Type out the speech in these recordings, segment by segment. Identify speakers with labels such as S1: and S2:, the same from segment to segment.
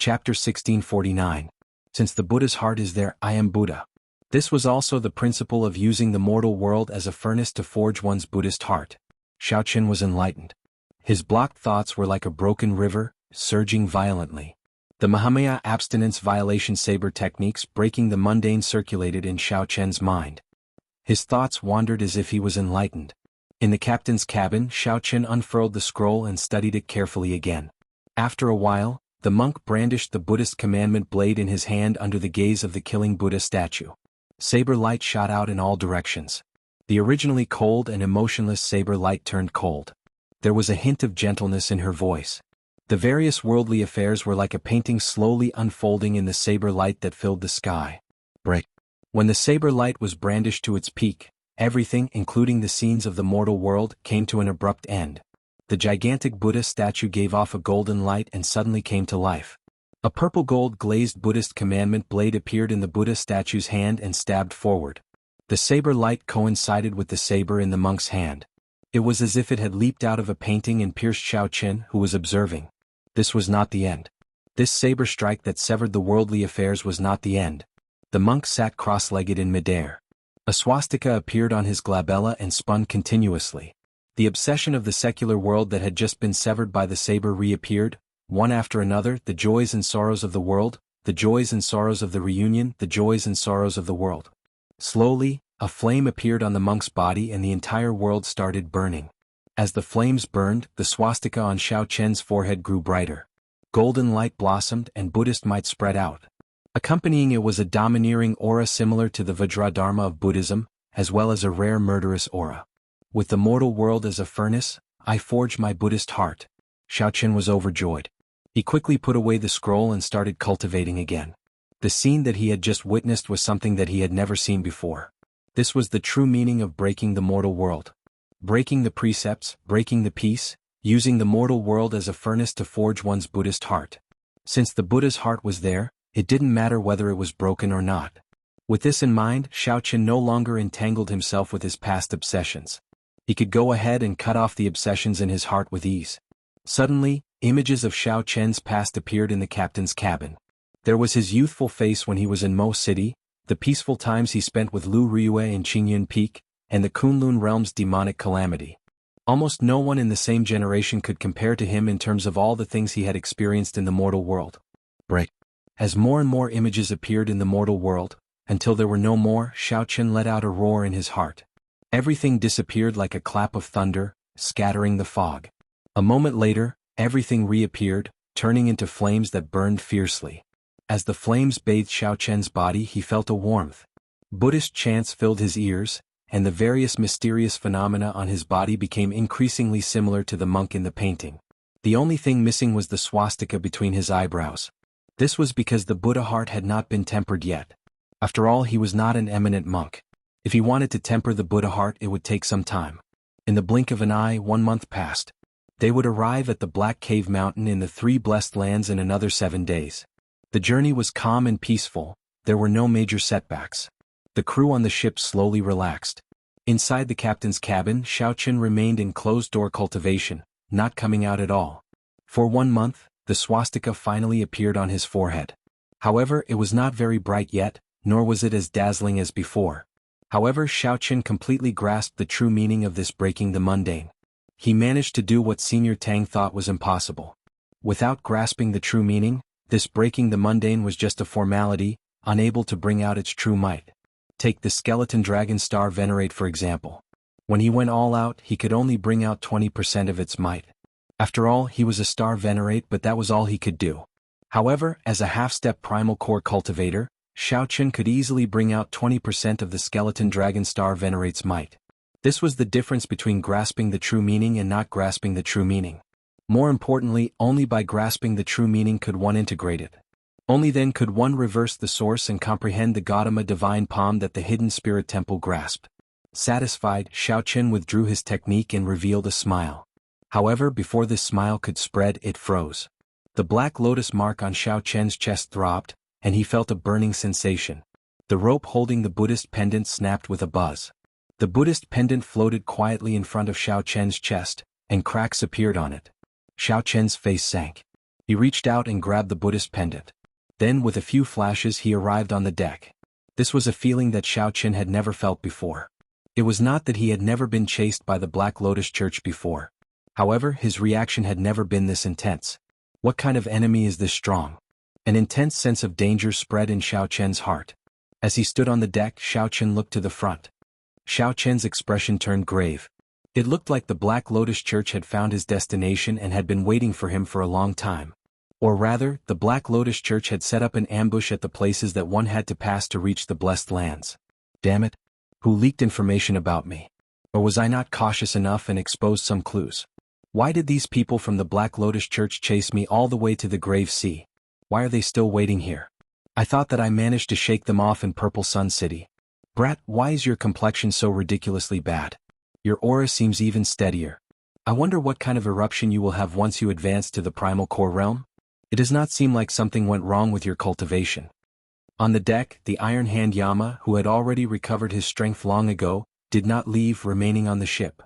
S1: Chapter 1649. Since the Buddha's heart is there, I am Buddha. This was also the principle of using the mortal world as a furnace to forge one's Buddhist heart. Xiaoqin was enlightened. His blocked thoughts were like a broken river, surging violently. The Mahamaya abstinence violation saber techniques breaking the mundane circulated in Xiaoqin's mind. His thoughts wandered as if he was enlightened. In the captain's cabin, Xiaoqin unfurled the scroll and studied it carefully again. After a while, the monk brandished the Buddhist commandment blade in his hand under the gaze of the killing Buddha statue. Saber light shot out in all directions. The originally cold and emotionless saber light turned cold. There was a hint of gentleness in her voice. The various worldly affairs were like a painting slowly unfolding in the saber light that filled the sky. Break. When the saber light was brandished to its peak, everything, including the scenes of the mortal world, came to an abrupt end. The gigantic Buddha statue gave off a golden light and suddenly came to life. A purple gold-glazed Buddhist commandment blade appeared in the Buddha statue's hand and stabbed forward. The saber light coincided with the saber in the monk's hand. It was as if it had leaped out of a painting and pierced Xiaoqin, who was observing. This was not the end. This saber strike that severed the worldly affairs was not the end. The monk sat cross-legged in midair. A swastika appeared on his glabella and spun continuously. The obsession of the secular world that had just been severed by the saber reappeared, one after another, the joys and sorrows of the world, the joys and sorrows of the reunion, the joys and sorrows of the world. Slowly, a flame appeared on the monk's body and the entire world started burning. As the flames burned, the swastika on Xiaoqin's forehead grew brighter. Golden light blossomed and Buddhist might spread out. Accompanying it was a domineering aura similar to the Vajradharma of Buddhism, as well as a rare murderous aura. With the mortal world as a furnace, I forged my Buddhist heart. Xiaoqin was overjoyed. He quickly put away the scroll and started cultivating again. The scene that he had just witnessed was something that he had never seen before. This was the true meaning of breaking the mortal world. Breaking the precepts, breaking the peace, using the mortal world as a furnace to forge one's Buddhist heart. Since the Buddha's heart was there, it didn't matter whether it was broken or not. With this in mind, Xiaoqin no longer entangled himself with his past obsessions. He could go ahead and cut off the obsessions in his heart with ease. Suddenly, images of Xiaoqin's past appeared in the captain's cabin. There was his youthful face when he was in Mo City, the peaceful times he spent with Lu Riyue in Qingyun Peak, and the Kunlun realm's demonic calamity. Almost no one in the same generation could compare to him in terms of all the things he had experienced in the mortal world. Break. As more and more images appeared in the mortal world, until there were no more, Xiaoqin let out a roar in his heart. Everything disappeared like a clap of thunder, scattering the fog. A moment later, everything reappeared, turning into flames that burned fiercely. As the flames bathed Xiaoqin's body, he felt a warmth. Buddhist chants filled his ears, and the various mysterious phenomena on his body became increasingly similar to the monk in the painting. The only thing missing was the swastika between his eyebrows. This was because the Buddha heart had not been tempered yet. After all, he was not an eminent monk. If he wanted to temper the Buddha heart, it would take some time. In the blink of an eye, 1 month passed. They would arrive at the Black Cave Mountain in the 3 blessed lands in another 7 days. The journey was calm and peaceful, there were no major setbacks. The crew on the ship slowly relaxed. Inside the captain's cabin, Xiaoqin remained in closed-door cultivation, not coming out at all. For 1 month, the swastika finally appeared on his forehead. However, it was not very bright yet, nor was it as dazzling as before. However, Xiaoqin completely grasped the true meaning of this breaking the mundane. He managed to do what Senior Tang thought was impossible. Without grasping the true meaning, this breaking the mundane was just a formality, unable to bring out its true might. Take the skeleton dragon star venerate for example. When he went all out, he could only bring out 20% of its might. After all, he was a star venerate, but that was all he could do. However, as a half-step primal core cultivator, Xiaoqin could easily bring out 20% of the skeleton dragon star venerate's might. This was the difference between grasping the true meaning and not grasping the true meaning. More importantly, only by grasping the true meaning could one integrate it. Only then could one reverse the source and comprehend the Gautama divine palm that the hidden spirit temple grasped. Satisfied, Xiaoqin withdrew his technique and revealed a smile. However, before this smile could spread, it froze. The black lotus mark on Xiaoqin's chest throbbed, and he felt a burning sensation. The rope holding the Buddhist pendant snapped with a buzz. The Buddhist pendant floated quietly in front of Xiaoqin's chest, and cracks appeared on it. Xiaoqin's face sank. He reached out and grabbed the Buddhist pendant. Then with a few flashes he arrived on the deck. This was a feeling that Xiao Qin had never felt before. It was not that he had never been chased by the Black Lotus Church before. However, his reaction had never been this intense. What kind of enemy is this strong? An intense sense of danger spread in Xiao Qian's heart. As he stood on the deck, Xiao Qin looked to the front. Xiao Qian's expression turned grave. It looked like the Black Lotus Church had found his destination and had been waiting for him for a long time. Or rather, the Black Lotus Church had set up an ambush at the places that one had to pass to reach the Blessed Lands. Damn it! Who leaked information about me? Or was I not cautious enough and exposed some clues? Why did these people from the Black Lotus Church chase me all the way to the Grave Sea? Why are they still waiting here? I thought that I managed to shake them off in Purple Sun City. Brat, why is your complexion so ridiculously bad? Your aura seems even steadier. I wonder what kind of eruption you will have once you advance to the Primal Core realm? It does not seem like something went wrong with your cultivation. On the deck, the Iron Hand Yama, who had already recovered his strength long ago, did not leave, remaining on the ship.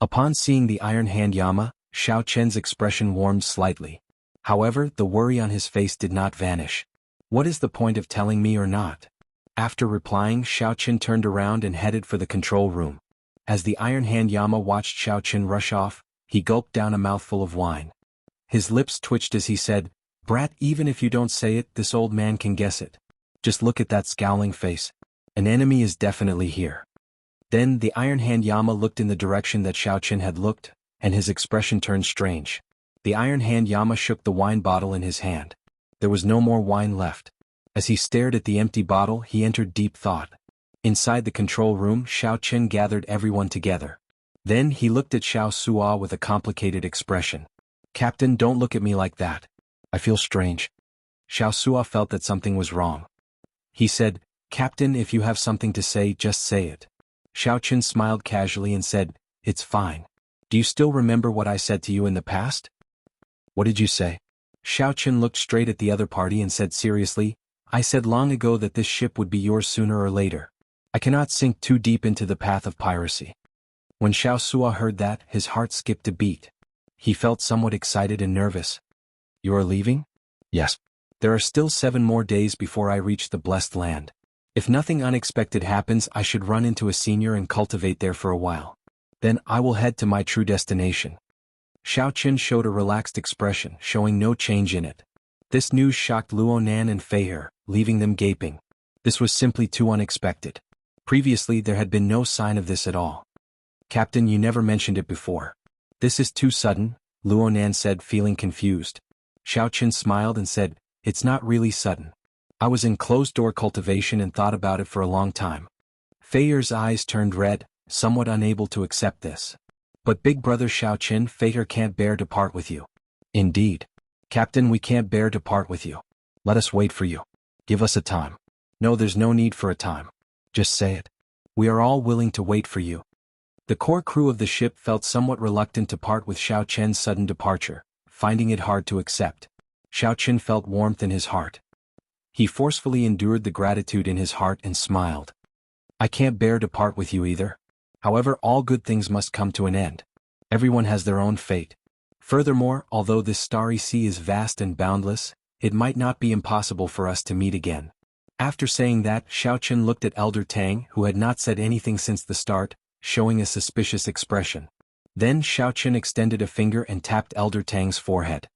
S1: Upon seeing the Iron Hand Yama, Xiao Qian's expression warmed slightly. However, the worry on his face did not vanish. What is the point of telling me or not? After replying, Xiao Qian turned around and headed for the control room. As the Iron Hand Yama watched Xiao Qian rush off, he gulped down a mouthful of wine. His lips twitched as he said, "Brat, even if you don't say it, this old man can guess it. Just look at that scowling face. An enemy is definitely here." Then the Iron Hand Yama looked in the direction that Xiao Qian had looked, and his expression turned strange. The Iron Hand Yama shook the wine bottle in his hand. There was no more wine left. As he stared at the empty bottle, he entered deep thought. Inside the control room, Xiao Qian gathered everyone together. Then he looked at Xiao Suo with a complicated expression. "Captain, don't look at me like that. I feel strange." Xiao Suo felt that something was wrong. He said, "Captain, if you have something to say, just say it." Xiao Qian smiled casually and said, "It's fine. Do you still remember what I said to you in the past?" "What did you say?" Xiao Qian looked straight at the other party and said seriously, "I said long ago that this ship would be yours sooner or later. I cannot sink too deep into the path of piracy." When Xiao Suo heard that, his heart skipped a beat. He felt somewhat excited and nervous. "You are leaving?" "Yes. There are still 7 more days before I reach the Blessed Land. If nothing unexpected happens, I should run into a senior and cultivate there for a while. Then I will head to my true destination." Xiao Qian showed a relaxed expression, showing no change in it. This news shocked Luo Nan and Fei Er, leaving them gaping. This was simply too unexpected. Previously there had been no sign of this at all. "Captain, you never mentioned it before." "This is too sudden," Luo Nan said, feeling confused. Xiao Qian smiled and said, "It's not really sudden. I was in closed-door cultivation and thought about it for a long time." Fei Er's eyes turned red, somewhat unable to accept this. "But big brother Xiao Qin, Fei Er can't bear to part with you." "Indeed. Captain, we can't bear to part with you. Let us wait for you. Give us a time." "No, there's no need for a time. Just say it. We are all willing to wait for you." The core crew of the ship felt somewhat reluctant to part with Xiao Qian's sudden departure, finding it hard to accept. Xiao Qian felt warmth in his heart. He forcefully endured the gratitude in his heart and smiled. "I can't bear to part with you either. However, all good things must come to an end. Everyone has their own fate. Furthermore, although this starry sea is vast and boundless, it might not be impossible for us to meet again." After saying that, Xiao Qian looked at Elder Tang, who had not said anything since the start, showing a suspicious expression. Then Xiao Qian extended a finger and tapped Elder Tang's forehead.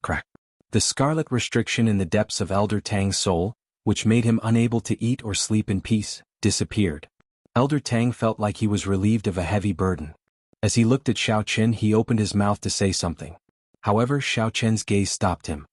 S1: Crack. The scarlet restriction in the depths of Elder Tang's soul, which made him unable to eat or sleep in peace, disappeared. Elder Tang felt like he was relieved of a heavy burden. As he looked at Xiao Qian, he opened his mouth to say something. However, Xiao Qian's gaze stopped him.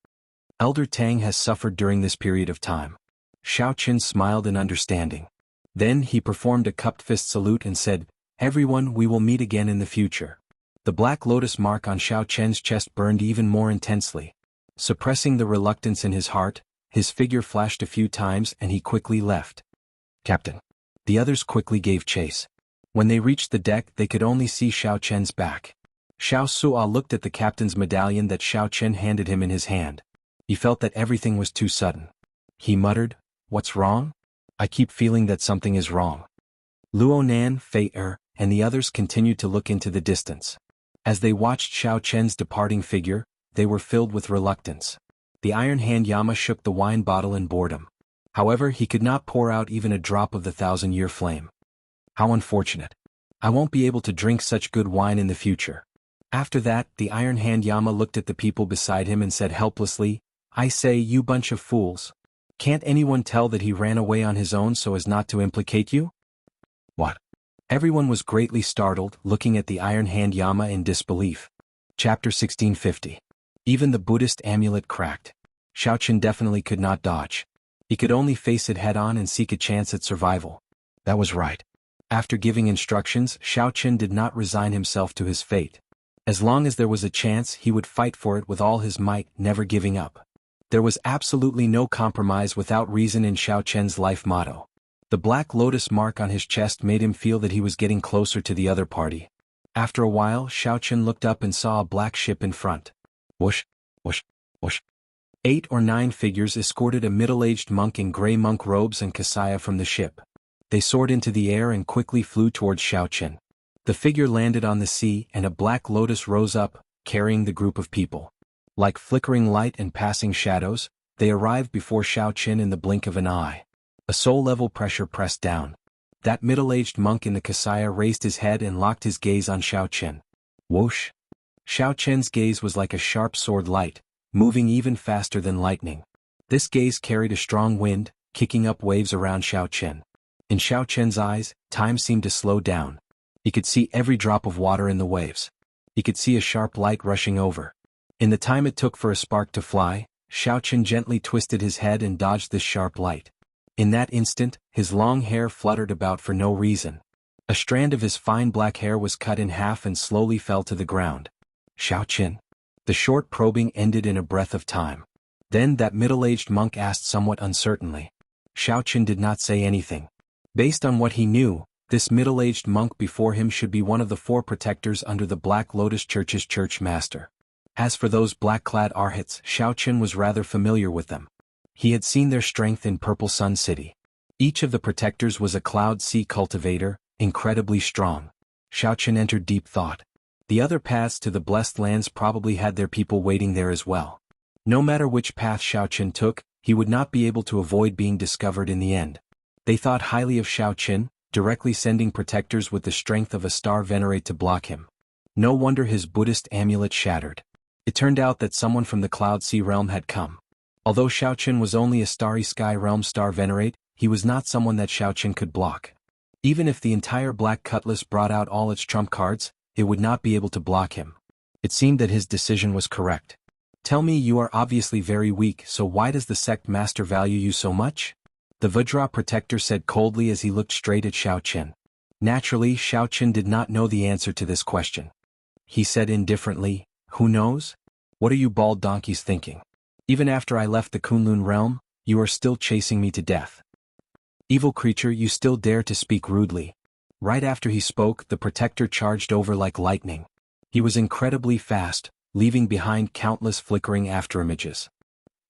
S1: Elder Tang has suffered during this period of time. Xiao Qian smiled in understanding. Then he performed a cupped fist salute and said, "Everyone, we will meet again in the future." The black lotus mark on Xiao Qian's chest burned even more intensely. Suppressing the reluctance in his heart, his figure flashed a few times and he quickly left. "Captain." The others quickly gave chase. When they reached the deck, they could only see Xiao Qian's back. Xiao Suo looked at the captain's medallion that Xiao Qian handed him in his hand. He felt that everything was too sudden. He muttered, "What's wrong? I keep feeling that something is wrong." Luo Nan, Fei Er, and the others continued to look into the distance. As they watched Xiao Qian's departing figure, they were filled with reluctance. The Iron Hand Yama shook the wine bottle in boredom. However, he could not pour out even a drop of the 1,000-year flame. How unfortunate. I won't be able to drink such good wine in the future. After that, the Iron Hand Yama looked at the people beside him and said helplessly, I say, you bunch of fools. Can't anyone tell that he ran away on his own so as not to implicate you? What? Everyone was greatly startled, looking at the Iron Hand Yama in disbelief. Chapter 1650. Even the Buddhist amulet cracked. Xiaoqin definitely could not dodge. He could only face it head-on and seek a chance at survival. That was right. After giving instructions, Xiaoqin did not resign himself to his fate. As long as there was a chance, he would fight for it with all his might, never giving up. There was absolutely no compromise without reason in Xiaoqin's life motto. The black lotus mark on his chest made him feel that he was getting closer to the other party. After a while, Xiaoqin looked up and saw a black ship in front. Whoosh, whoosh, whoosh. 8 or 9 figures escorted a middle-aged monk in gray monk robes and kasaya from the ship. They soared into the air and quickly flew towards Xiaoqin. The figure landed on the sea and a black lotus rose up, carrying the group of people. Like flickering light and passing shadows, they arrived before Xiaoqin in the blink of an eye. A soul-level pressure pressed down. That middle-aged monk in the kasaya raised his head and locked his gaze on Xiaoqin. Whoosh! Xiaoqin's gaze was like a sharp sword light, moving even faster than lightning. This gaze carried a strong wind, kicking up waves around Xiaoqin. In Xiaoqin's eyes, time seemed to slow down. He could see every drop of water in the waves. He could see a sharp light rushing over. In the time it took for a spark to fly, Xiaoqin gently twisted his head and dodged this sharp light. In that instant, his long hair fluttered about for no reason. A strand of his fine black hair was cut in half and slowly fell to the ground. Xiaoqin. The short probing ended in a breath of time. Then that middle-aged monk asked somewhat uncertainly. Xiaoqin did not say anything. Based on what he knew, this middle-aged monk before him should be one of the 4 protectors under the Black Lotus Church's church master. As for those black-clad arhats, Xiaoqin was rather familiar with them. He had seen their strength in Purple Sun City. Each of the protectors was a cloud sea cultivator, incredibly strong. Xiaoqin entered deep thought. The other paths to the Blessed Lands probably had their people waiting there as well. No matter which path Xiaoqin took, he would not be able to avoid being discovered in the end. They thought highly of Xiaoqin, directly sending protectors with the strength of a star venerate to block him. No wonder his Buddhist amulet shattered. It turned out that someone from the Cloud Sea realm had come. Although Xiaoqin was only a Starry Sky realm star venerate, he was not someone that Xiaoqin could block. Even if the entire Black Cutlass brought out all its trump cards, it would not be able to block him. It seemed that his decision was correct. Tell me, you are obviously very weak, so why does the sect master value you so much? The Vajra protector said coldly as he looked straight at Xiaoqin. Naturally, Xiaoqin did not know the answer to this question. He said indifferently, who knows? What are you bald donkeys thinking? Even after I left the Kunlun realm, you are still chasing me to death. Evil creature, you still dare to speak rudely. Right after he spoke, the protector charged over like lightning. He was incredibly fast, leaving behind countless flickering afterimages.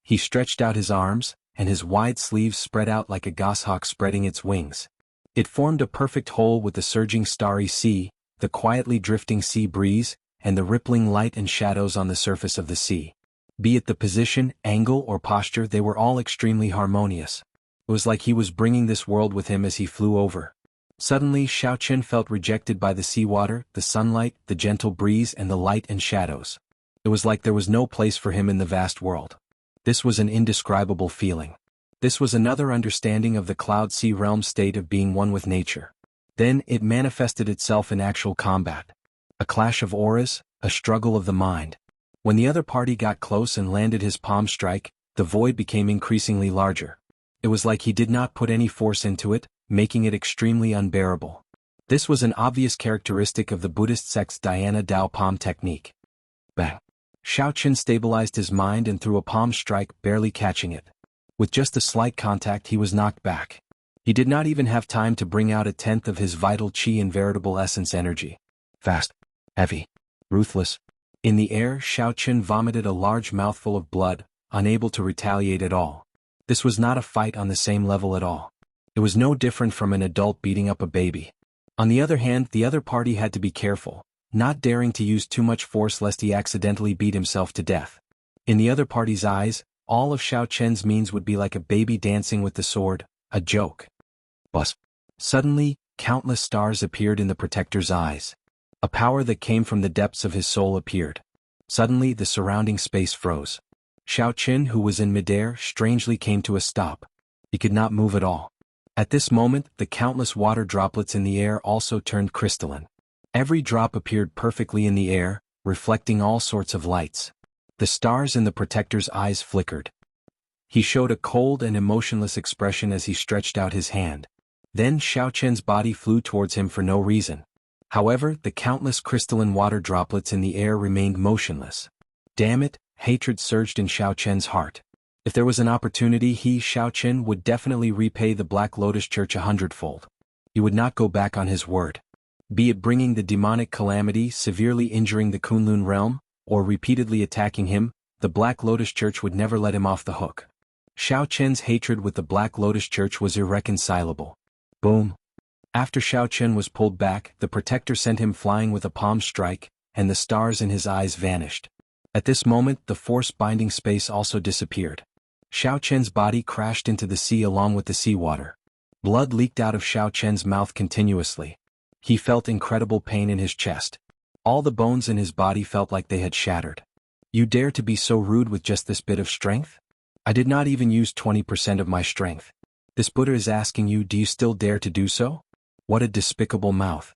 S1: He stretched out his arms, and his wide sleeves spread out like a goshawk spreading its wings. It formed a perfect whole with the surging starry sea, the quietly drifting sea breeze, and the rippling light and shadows on the surface of the sea. Be it the position, angle, or posture, they were all extremely harmonious. It was like he was bringing this world with him as he flew over. Suddenly, Xiaoqin felt rejected by the seawater, the sunlight, the gentle breeze, and the light and shadows. It was like there was no place for him in the vast world. This was an indescribable feeling. This was another understanding of the Cloud Sea realm state of being one with nature. Then it manifested itself in actual combat. A clash of auras, a struggle of the mind. When the other party got close and landed his palm strike, the void became increasingly larger. It was like he did not put any force into it, making it extremely unbearable. This was an obvious characteristic of the Buddhist sect's Dhyana Dao palm technique. Bang! Xiaoqin stabilized his mind and threw a palm strike, barely catching it. With just a slight contact, he was knocked back. He did not even have time to bring out a tenth of his vital qi and veritable essence energy. Fast, heavy, ruthless. In the air, Xiaoqin vomited a large mouthful of blood, unable to retaliate at all. This was not a fight on the same level at all. It was no different from an adult beating up a baby. On the other hand, the other party had to be careful. not daring to use too much force lest he accidentally beat himself to death. In the other party's eyes, all of Xiao Chen's means would be like a baby dancing with the sword, a joke. Bus. Suddenly, countless stars appeared in the protector's eyes. A power that came from the depths of his soul appeared. Suddenly the surrounding space froze. Xiao Chen, who was in midair, strangely came to a stop. He could not move at all. At this moment, the countless water droplets in the air also turned crystalline. Every drop appeared perfectly in the air, reflecting all sorts of lights. The stars in the protector's eyes flickered. He showed a cold and emotionless expression as he stretched out his hand. Then Xiao Chen's body flew towards him for no reason. However, the countless crystalline water droplets in the air remained motionless. Damn it, hatred surged in Xiao Chen's heart. If there was an opportunity, Xiao Chen, would definitely repay the Black Lotus Church 100-fold. He would not go back on his word. Be it bringing the demonic calamity, severely injuring the Kunlun realm, or repeatedly attacking him, the Black Lotus Church would never let him off the hook. Xiao Chen's hatred with the Black Lotus Church was irreconcilable. Boom. After Xiao Chen was pulled back, the protector sent him flying with a palm strike, and the stars in his eyes vanished. At this moment, the force-binding space also disappeared. Xiao Chen's body crashed into the sea along with the seawater. Blood leaked out of Xiao Chen's mouth continuously. He felt incredible pain in his chest. All the bones in his body felt like they had shattered. You dare to be so rude with just this bit of strength? I did not even use 20% of my strength. This Buddha is asking you, do you still dare to do so? What a despicable mouth.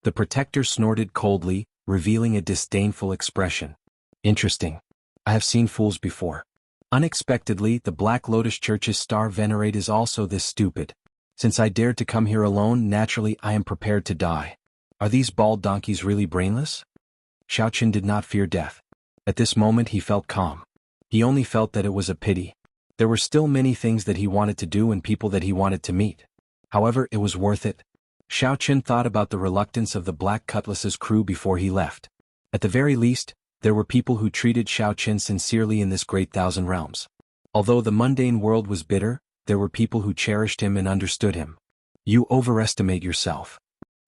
S1: The protector snorted coldly, revealing a disdainful expression. Interesting. I have seen fools before. Unexpectedly, the Black Lotus Church's star venerate is also this stupid. Since I dared to come here alone, naturally I am prepared to die. Are these bald donkeys really brainless? Xiao Chen did not fear death. At this moment he felt calm. He only felt that it was a pity. There were still many things that he wanted to do and people that he wanted to meet. However, it was worth it. Xiao Chen thought about the reluctance of the Black Cutlass's crew before he left. At the very least, there were people who treated Xiao Chen sincerely in this great thousand realms. Although the mundane world was bitter, there were people who cherished him and understood him. You overestimate yourself.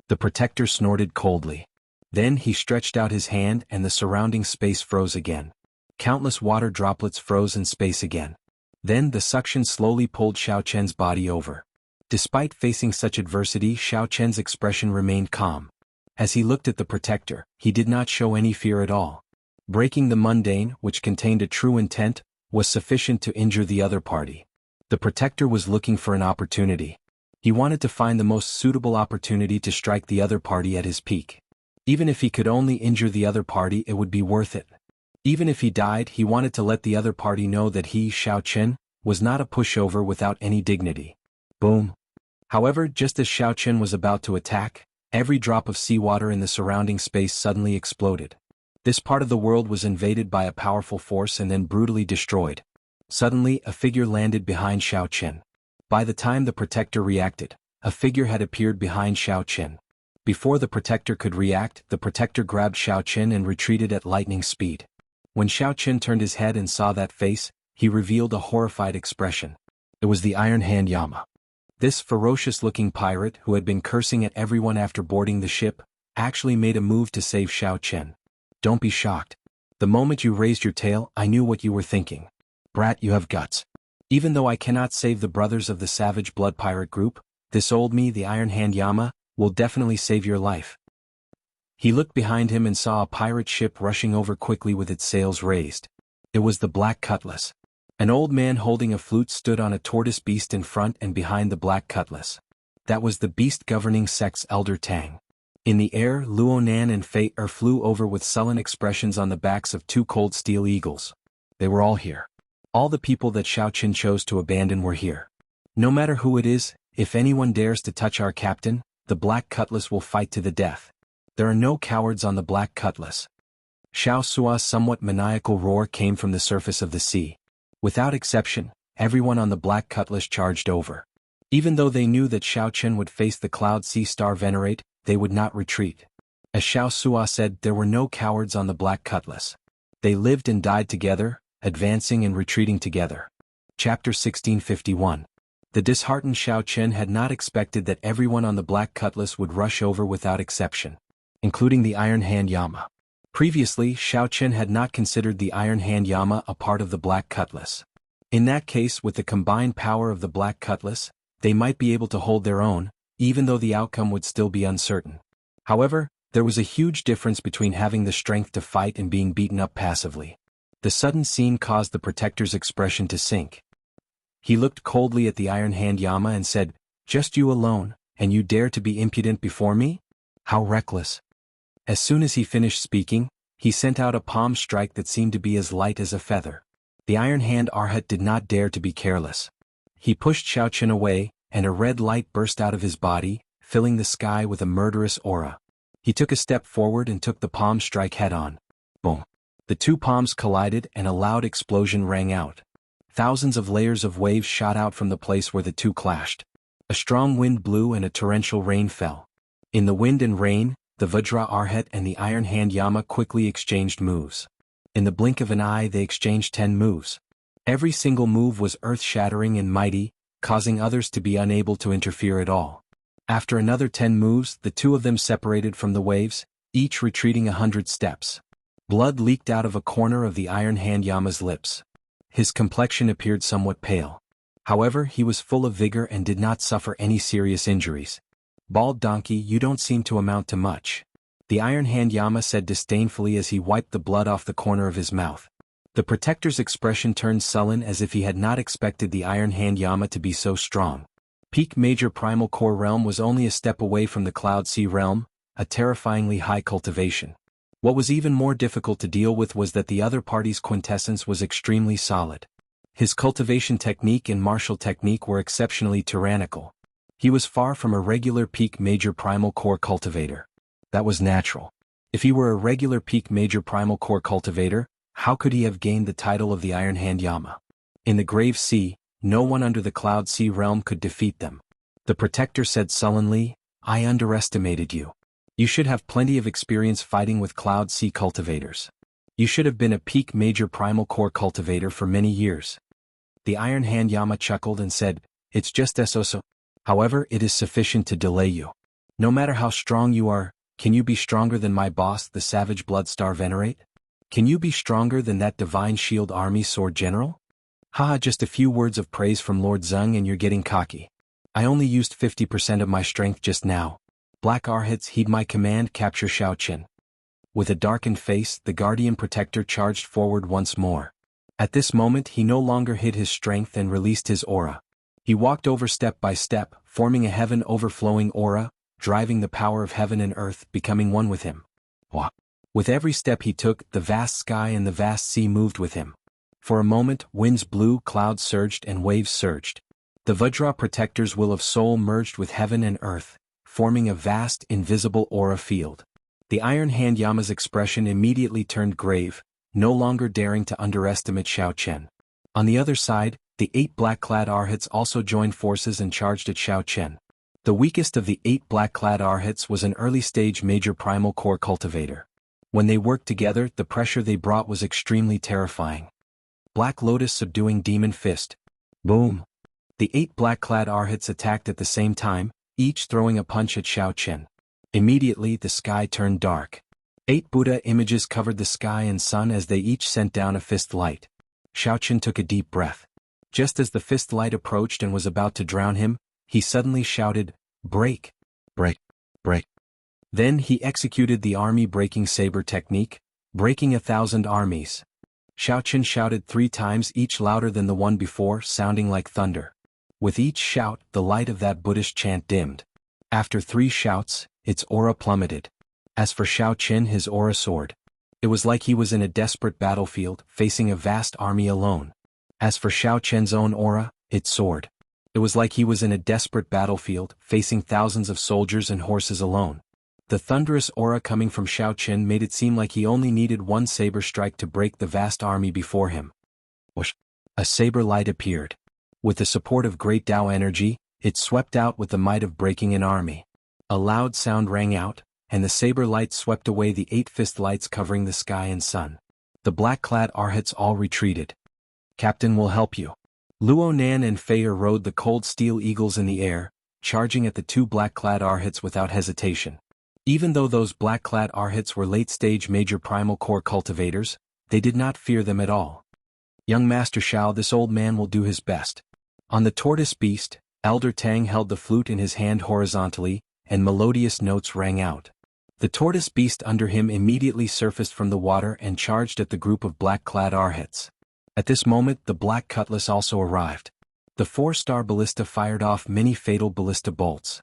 S1: The protector snorted coldly. Then he stretched out his hand and the surrounding space froze again. Countless water droplets froze in space again. Then the suction slowly pulled Xiao Chen's body over. Despite facing such adversity, Xiao Chen's expression remained calm. As he looked at the protector, he did not show any fear at all. Breaking the mundane, which contained a true intent, was sufficient to injure the other party. The protector was looking for an opportunity. He wanted to find the most suitable opportunity to strike the other party at his peak. Even if he could only injure the other party, it would be worth it. Even if he died, he wanted to let the other party know that he, Xiao Chen, was not a pushover without any dignity. Boom. However, just as Xiao Chen was about to attack, every drop of seawater in the surrounding space suddenly exploded. This part of the world was invaded by a powerful force and then brutally destroyed. Suddenly, a figure landed behind Xiao Chen. By the time the protector reacted, a figure had appeared behind Xiao Chen. Before the protector could react, the protector grabbed Xiao Chen and retreated at lightning speed. When Xiao Chen turned his head and saw that face, he revealed a horrified expression. It was the Iron Hand Yama. This ferocious-looking pirate, who had been cursing at everyone after boarding the ship, actually made a move to save Xiao Chen. Don't be shocked. The moment you raised your tail, I knew what you were thinking. Brat, you have guts. Even though I cannot save the brothers of the Savage Blood Pirate group, this old me, the Iron Hand Yama, will definitely save your life. He looked behind him and saw a pirate ship rushing over quickly with its sails raised. It was the Black Cutlass. An old man holding a flute stood on a tortoise beast in front and behind the Black Cutlass. That was the beast governing sect's Elder Tang. In the air, Luonan and Fei Er flew over with sullen expressions on the backs of two cold steel eagles. They were all here. All the people that Xiao Chen chose to abandon were here. No matter who it is, if anyone dares to touch our captain, the Black Cutlass will fight to the death. There are no cowards on the Black Cutlass. Xiao Sua's somewhat maniacal roar came from the surface of the sea. Without exception, everyone on the Black Cutlass charged over. Even though they knew that Xiao Chen would face the Cloud Sea Star Venerate, they would not retreat. As Xiao Sua said, there were no cowards on the Black Cutlass. They lived and died together, advancing and retreating together. Chapter 1651. The disheartened Xiao Chen had not expected that everyone on the Black Cutlass would rush over without exception. including the Iron Hand Yama. Previously, Xiao Qian had not considered the Iron Hand Yama a part of the Black Cutlass. In that case, with the combined power of the Black Cutlass, they might be able to hold their own, even though the outcome would still be uncertain. However, there was a huge difference between having the strength to fight and being beaten up passively. The sudden scene caused the Protector's expression to sink. He looked coldly at the Iron Hand Yama and said, "Just you alone, and you dare to be impudent before me? How reckless." As soon as he finished speaking, he sent out a palm strike that seemed to be as light as a feather. The Iron Hand Arhat did not dare to be careless. He pushed Xiao Qian away, and a red light burst out of his body, filling the sky with a murderous aura. He took a step forward and took the palm strike head-on. Boom! The two palms collided and a loud explosion rang out. Thousands of layers of waves shot out from the place where the two clashed. A strong wind blew and a torrential rain fell. In the wind and rain, the Vajra Arhat and the Iron Hand Yama quickly exchanged moves. In the blink of an eye they exchanged 10 moves. Every single move was earth-shattering and mighty, causing others to be unable to interfere at all. After another 10 moves, the two of them separated from the waves, each retreating 100 steps. Blood leaked out of a corner of the Iron Hand Yama's lips. His complexion appeared somewhat pale. However, he was full of vigor and did not suffer any serious injuries. "Bald donkey, you don't seem to amount to much," the Iron Hand Yama said disdainfully as he wiped the blood off the corner of his mouth. The Protector's expression turned sullen as if he had not expected the Iron Hand Yama to be so strong. Peak Major Primal Core Realm was only a step away from the Cloud Sea Realm, a terrifyingly high cultivation. What was even more difficult to deal with was that the other party's quintessence was extremely solid. His cultivation technique and martial technique were exceptionally tyrannical. He was far from a regular Peak Major Primal Core cultivator. That was natural. If he were a regular Peak Major Primal Core cultivator, how could he have gained the title of the Iron Hand Yama? In the Grave Sea, no one under the Cloud Sea realm could defeat them. The Protector said sullenly, "I underestimated you. You should have plenty of experience fighting with Cloud Sea cultivators. You should have been a Peak Major Primal Core cultivator for many years." The Iron Hand Yama chuckled and said, "It's just eso. However, it is sufficient to delay you. No matter how strong you are, can you be stronger than my boss, the Savage Bloodstar Venerate? Can you be stronger than that Divine Shield Army Sword General? Haha, just a few words of praise from Lord Zeng and you're getting cocky. I only used 50% of my strength just now. Black Arhats, heed my command, capture Xiao Qian." With a darkened face, the Guardian Protector charged forward once more. At this moment he no longer hid his strength and released his aura. He walked over step by step, forming a heaven-overflowing aura, driving the power of heaven and earth, becoming one with him. With every step he took, the vast sky and the vast sea moved with him. For a moment, winds blew, clouds surged and waves surged. The Vajra Protector's will of soul merged with heaven and earth, forming a vast, invisible aura field. The Iron Hand Yama's expression immediately turned grave, no longer daring to underestimate Xiao Qian. On the other side, the 8 black-clad Arhats also joined forces and charged at Xiao Qian. The weakest of the 8 black-clad Arhats was an early-stage Major Primal Core cultivator. When they worked together, the pressure they brought was extremely terrifying. Black Lotus subduing Demon Fist. Boom! The 8 black-clad Arhats attacked at the same time, each throwing a punch at Xiao Qian. Immediately the sky turned dark. 8 Buddha images covered the sky and sun as they each sent down a fist light. Xiao Qian took a deep breath. Just as the fist light approached and was about to drown him, he suddenly shouted, "Break! Break! Break!" Then he executed the army-breaking saber technique, breaking 1,000 armies. Xiao Qian shouted 3 times, each louder than the one before, sounding like thunder. With each shout, the light of that Buddhist chant dimmed. After 3 shouts, its aura plummeted. As for Xiao Qian, his aura soared. It was like he was in a desperate battlefield, facing a vast army alone. As for Xiao Qian's own aura, it soared. It was like he was in a desperate battlefield, facing thousands of soldiers and horses alone. The thunderous aura coming from Xiao Qian made it seem like he only needed one saber strike to break the vast army before him. Whoosh! A saber light appeared. With the support of great Tao energy, it swept out with the might of breaking an army. A loud sound rang out, and the saber light swept away the 8 fist lights covering the sky and sun. The black-clad Arhats all retreated. "Captain will help you." Luo Nan and Feier rode the cold steel eagles in the air, charging at the 2 black-clad Arhats without hesitation. Even though those black-clad Arhats were late-stage major primal core cultivators, they did not fear them at all. Young Master Shao, this old man will do his best. On the tortoise beast, Elder Tang held the flute in his hand horizontally, and melodious notes rang out. The tortoise beast under him immediately surfaced from the water and charged at the group of black-clad Arhats. At this moment the black cutlass also arrived. The 4-star ballista fired off many fatal ballista bolts.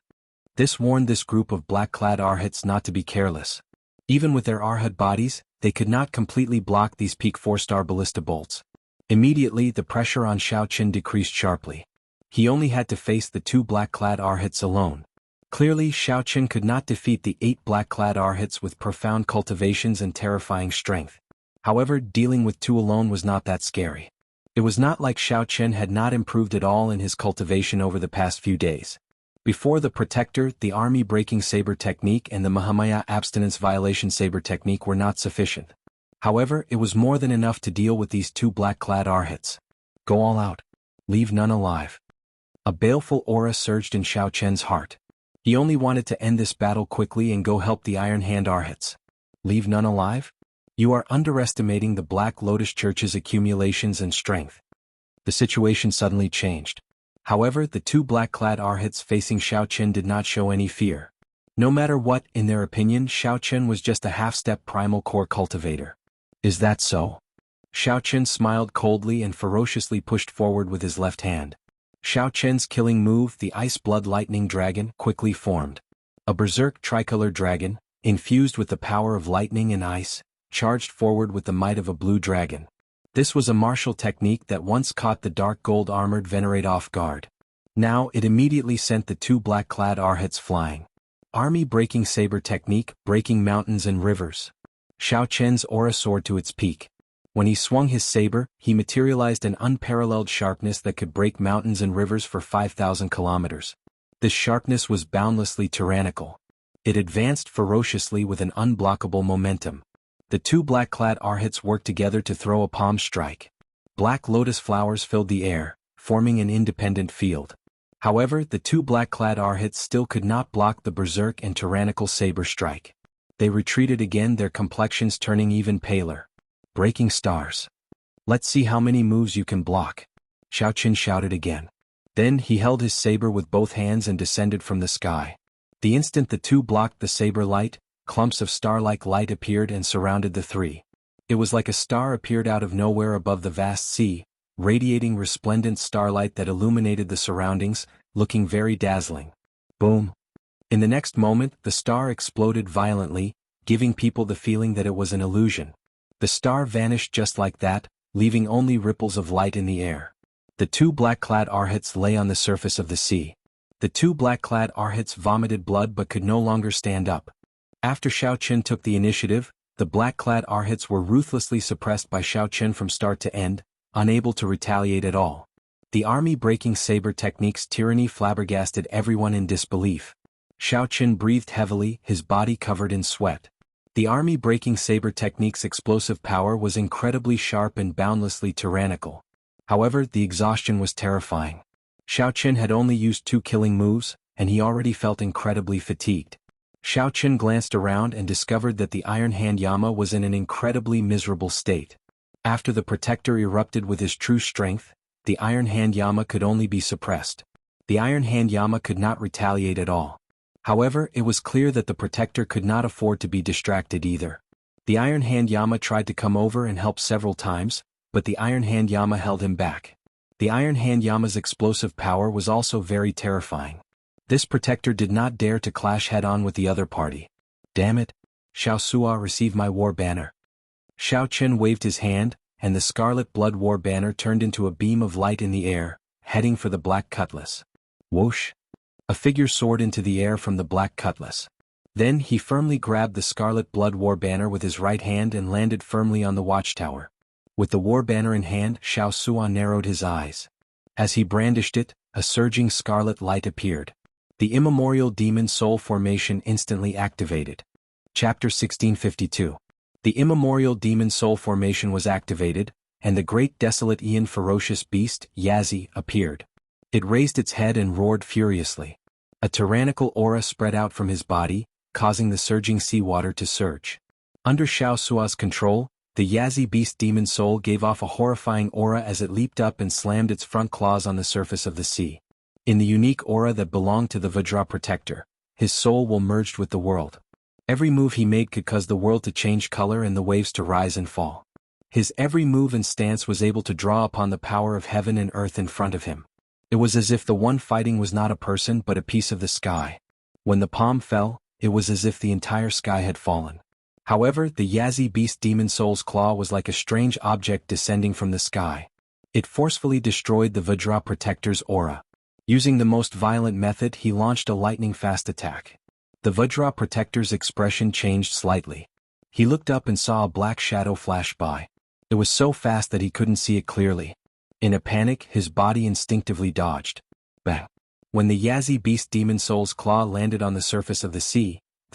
S1: This warned this group of black-clad Arhats not to be careless. Even with their Arhat bodies, they could not completely block these peak 4-star ballista bolts. Immediately the pressure on Shao Qin decreased sharply. He only had to face the 2 black-clad Arhats alone. Clearly Shao Qin could not defeat the 8 black-clad Arhats with profound cultivations and terrifying strength. However, dealing with 2 alone was not that scary. It was not like Shao Qin had not improved at all in his cultivation over the past few days. Before the Protector, the Army Breaking Saber Technique and the Mahamaya Abstinence Violation Saber Technique were not sufficient. However, it was more than enough to deal with these 2 black-clad Arhats. Go all out. Leave none alive. A baleful aura surged in Shao Qian's heart. He only wanted to end this battle quickly and go help the Iron Hand Arhats. Leave none alive? You are underestimating the Black Lotus Church's accumulations and strength. The situation suddenly changed. However, the 2 black-clad Arhats facing Shao Qin did not show any fear. No matter what, in their opinion, Shao Qin was just a half-step primal core cultivator. Is that so? Shao Qin smiled coldly and ferociously pushed forward with his left hand. Shao Qin's killing move, the Ice Blood Lightning Dragon, quickly formed. A berserk tricolor dragon, infused with the power of lightning and ice, charged forward with the might of a blue dragon. This was a martial technique that once caught the dark gold-armored Venerate off guard. Now it immediately sent the 2 black-clad Arhats flying. Army Breaking Saber Technique, breaking mountains and rivers. Shao Qian's aura soared to its peak. When he swung his saber, he materialized an unparalleled sharpness that could break mountains and rivers for 5,000 kilometers. This sharpness was boundlessly tyrannical. It advanced ferociously with an unblockable momentum. The 2 black-clad Arhats worked together to throw a palm strike. Black lotus flowers filled the air, forming an independent field. However, the 2 black-clad Arhats still could not block the berserk and tyrannical saber strike. They retreated again, their complexions turning even paler. Breaking stars. Let's see how many moves you can block. Shao Qin shouted again. Then he held his saber with both hands and descended from the sky. The instant the 2 blocked the saber light, clumps of star-like light appeared and surrounded the 3. It was like a star appeared out of nowhere above the vast sea, radiating resplendent starlight that illuminated the surroundings, looking very dazzling. Boom! In the next moment, the star exploded violently, giving people the feeling that it was an illusion. The star vanished just like that, leaving only ripples of light in the air. The 2 black-clad Arhats lay on the surface of the sea. The 2 black-clad Arhats vomited blood but could no longer stand up. After Shao Qin took the initiative, the black-clad Arhats were ruthlessly suppressed by Shao Qin from start to end, unable to retaliate at all. The Army Breaking Saber Technique's tyranny flabbergasted everyone in disbelief. Shao Qin breathed heavily, his body covered in sweat. The Army Breaking Saber Technique's explosive power was incredibly sharp and boundlessly tyrannical. However, the exhaustion was terrifying. Shao Qin had only used 2 killing moves, and he already felt incredibly fatigued. Shao Qin glanced around and discovered that the Iron Hand Yama was in an incredibly miserable state. After the Protector erupted with his true strength, the Iron Hand Yama could only be suppressed. The Iron Hand Yama could not retaliate at all. However, it was clear that the Protector could not afford to be distracted either. The Iron Hand Yama tried to come over and help several times, but the Iron Hand Yama held him back. The Iron Hand Yama's explosive power was also very terrifying. This Protector did not dare to clash head-on with the other party. Damn it! Shao Sua, receive my war banner. Shao Qin waved his hand, and the Scarlet Blood War banner turned into a beam of light in the air, heading for the Black Cutlass. Whoosh! A figure soared into the air from the Black Cutlass. Then he firmly grabbed the Scarlet Blood War banner with his right hand and landed firmly on the watchtower. With the war banner in hand, Shao Sua narrowed his eyes. As he brandished it, a surging scarlet light appeared. The immemorial demon soul formation instantly activated. Chapter 1652. The immemorial demon soul formation was activated, and the great desolate Ian ferocious beast, Yazi, appeared. It raised its head and roared furiously. A tyrannical aura spread out from his body, causing the surging seawater to surge. Under Xiao Sua's control, the Yazi beast demon soul gave off a horrifying aura as it leaped up and slammed its front claws on the surface of the sea. In the unique aura that belonged to the Vajra protector, his soul will merged with the world. Every move he made could cause the world to change color and the waves to rise and fall. His every move and stance was able to draw upon the power of heaven and earth in front of him. It was as if the one fighting was not a person but a piece of the sky. When the palm fell, it was as if the entire sky had fallen. However, the Yazi beast demon soul's claw was like a strange object descending from the sky. It forcefully destroyed the Vajra protector's aura. Using the most violent method, he launched a lightning-fast attack. The Vajra protector's expression changed slightly. He looked up and saw a black shadow flash by. It was so fast that he couldn't see it clearly. In a panic, his body instinctively dodged. Bang! When the Yazi beast demon soul's claw landed on the surface of the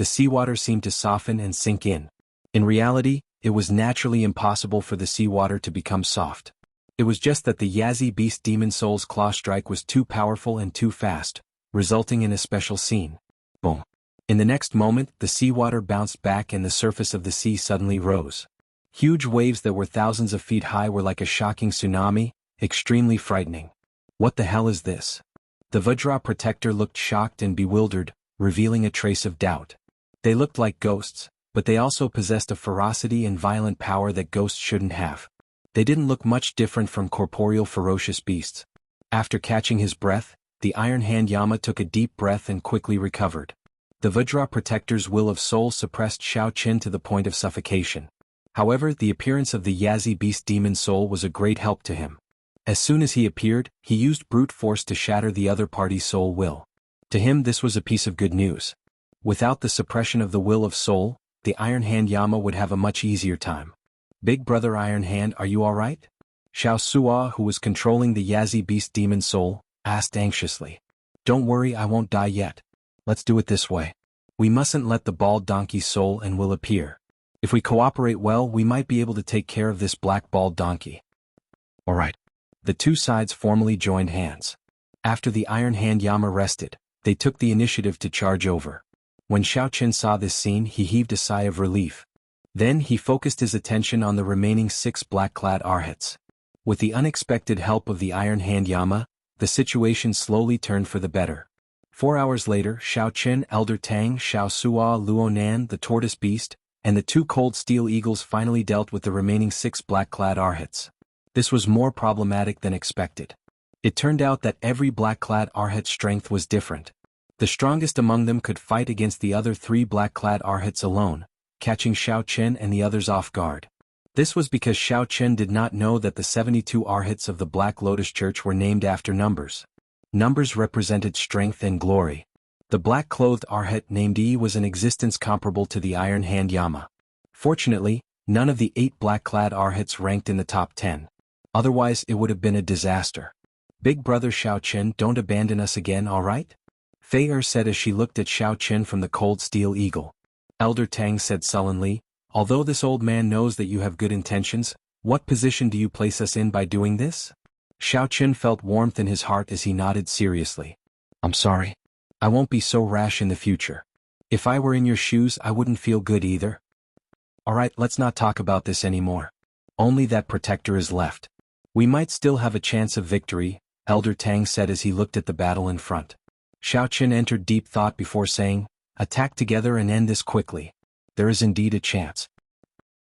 S1: seawater seemed to soften and sink in. In reality, it was naturally impossible for the seawater to become soft. It was just that the Yazi beast demon soul's claw strike was too powerful and too fast, resulting in a special scene. Boom! In the next moment, the seawater bounced back and the surface of the sea suddenly rose. Huge waves that were thousands of feet high were like a shocking tsunami, extremely frightening. What the hell is this? The Vajra protector looked shocked and bewildered, revealing a trace of doubt. They looked like ghosts, but they also possessed a ferocity and violent power that ghosts shouldn't have. They didn't look much different from corporeal ferocious beasts. After catching his breath, the Iron Hand Yama took a deep breath and quickly recovered. The Vajra protector's will of soul suppressed Xiao Qin to the point of suffocation. However, the appearance of the Yazi beast demon soul was a great help to him. As soon as he appeared, he used brute force to shatter the other party's soul will. To him this was a piece of good news. Without the suppression of the will of soul, the Iron Hand Yama would have a much easier time. Big brother Iron Hand, are you alright? Xiao Sua, who was controlling the Yazi beast demon soul, asked anxiously. Don't worry, I won't die yet. Let's do it this way. We mustn't let the bald donkey's soul and will appear. If we cooperate well, we might be able to take care of this black bald donkey. Alright. The two sides formally joined hands. After the Iron Hand Yama rested, they took the initiative to charge over. When Xiao Qin saw this scene, he heaved a sigh of relief. Then he focused his attention on the remaining 6 black-clad arhats. With the unexpected help of the Iron Hand Yama, the situation slowly turned for the better. 4 hours later, Xiao Qin, Elder Tang, Xiao Sua, Luonan, the tortoise beast, and the 2 cold steel eagles finally dealt with the remaining 6 black-clad arhats. This was more problematic than expected. It turned out that every black-clad arhat's strength was different. The strongest among them could fight against the other 3 black-clad arhats alone, catching Xiao Qin and the others off guard. This was because Xiao Qin did not know that the 72 arhats of the Black Lotus Church were named after numbers. Numbers represented strength and glory. The black-clothed arhat named Yi was an existence comparable to the Iron Hand Yama. Fortunately, none of the 8 black-clad arhats ranked in the top 10. Otherwise it would have been a disaster. Big brother Xiao Qin, don't abandon us again, alright? Fei Er said as she looked at Xiao Qin from the cold steel eagle. Elder Tang said sullenly, although this old man knows that you have good intentions, what position do you place us in by doing this? Xiao Qin felt warmth in his heart as he nodded seriously. I'm sorry. I won't be so rash in the future. If I were in your shoes, I wouldn't feel good either. Alright, let's not talk about this anymore. Only that protector is left. We might still have a chance of victory, Elder Tang said as he looked at the battle in front. Xiao Qin entered deep thought before saying, attack together and end this quickly. There is indeed a chance.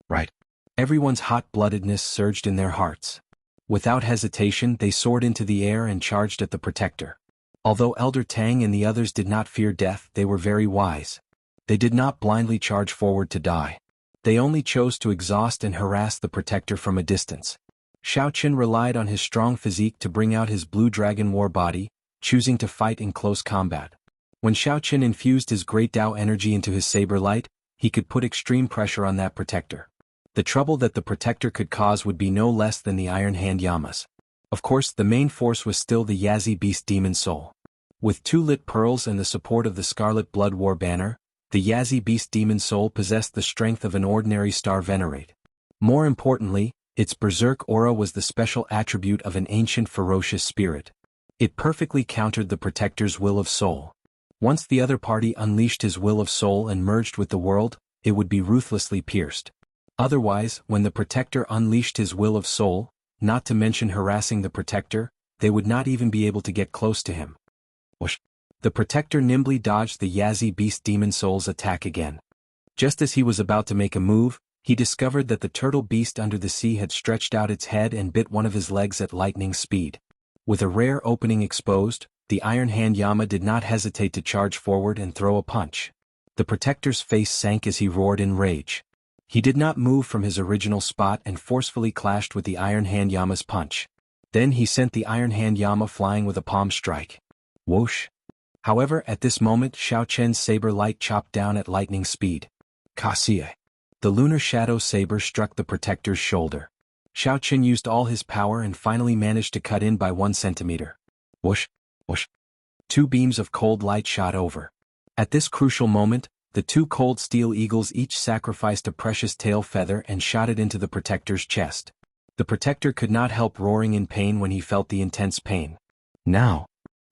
S1: Right. Everyone's hot-bloodedness surged in their hearts. Without hesitation, they soared into the air and charged at the protector. Although Elder Tang and the others did not fear death, they were very wise. They did not blindly charge forward to die. They only chose to exhaust and harass the protector from a distance. Xiao Qin relied on his strong physique to bring out his blue dragon war body, choosing to fight in close combat. When Xiao Qin infused his great Tao energy into his saber light, he could put extreme pressure on that protector. The trouble that the protector could cause would be no less than the Iron Hand Yamas. Of course, the main force was still the Yazi beast demon soul. With 2 lit pearls and the support of the Scarlet Blood War banner, the Yazi beast demon soul possessed the strength of an ordinary star venerate. More importantly, its berserk aura was the special attribute of an ancient ferocious spirit. It perfectly countered the protector's will of soul. Once the other party unleashed his will of soul and merged with the world, it would be ruthlessly pierced. Otherwise, when the protector unleashed his will of soul, not to mention harassing the protector, they would not even be able to get close to him. Whoosh! The protector nimbly dodged the Yazi beast demon soul's attack again. Just as he was about to make a move, he discovered that the turtle beast under the sea had stretched out its head and bit one of his legs at lightning speed. With a rare opening exposed, the Iron Hand Yama did not hesitate to charge forward and throw a punch. The protector's face sank as he roared in rage. He did not move from his original spot and forcefully clashed with the Iron Hand Yama's punch. Then he sent the Iron Hand Yama flying with a palm strike. Whoosh! However, at this moment Xiao Chen's saber light chopped down at lightning speed. Kasie! The lunar shadow saber struck the protector's shoulder. Xiao Chen used all his power and finally managed to cut in by 1 centimeter. Whoosh! Whoosh! 2 beams of cold light shot over. At this crucial moment, the 2 cold steel eagles each sacrificed a precious tail feather and shot it into the protector's chest. The protector could not help roaring in pain when he felt the intense pain. Now,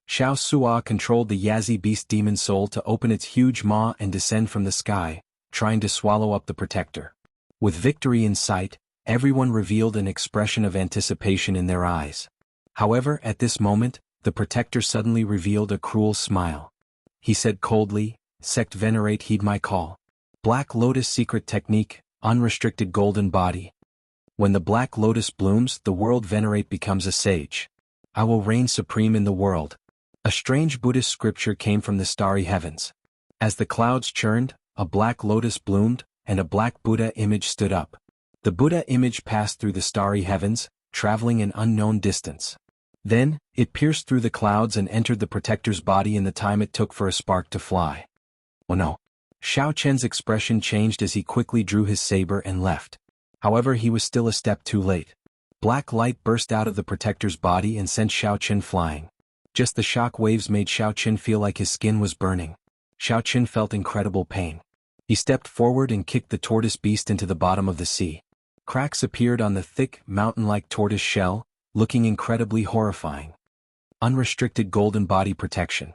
S1: Xiao Sua controlled the Yazi beast demon soul to open its huge maw and descend from the sky, trying to swallow up the protector. With victory in sight, everyone revealed an expression of anticipation in their eyes. However, at this moment, the protector suddenly revealed a cruel smile. He said coldly, "Sect Venerate, heed my call. Black Lotus secret technique, unrestricted golden body. When the Black Lotus blooms, the world Venerate becomes a sage. I will reign supreme in the world." A strange Buddhist scripture came from the starry heavens. As the clouds churned, a black lotus bloomed, and a black Buddha image stood up. The Buddha image passed through the starry heavens, traveling an unknown distance. Then, it pierced through the clouds and entered the protector's body in the time it took for a spark to fly. Oh no! Xiao Chen's expression changed as he quickly drew his saber and left. However, he was still a step too late. Black light burst out of the protector's body and sent Xiao Chen flying. Just the shock waves made Xiao Chen feel like his skin was burning. Xiao Chen felt incredible pain. He stepped forward and kicked the tortoise beast into the bottom of the sea. Cracks appeared on the thick, mountain-like tortoise shell, looking incredibly horrifying. Unrestricted golden body protection.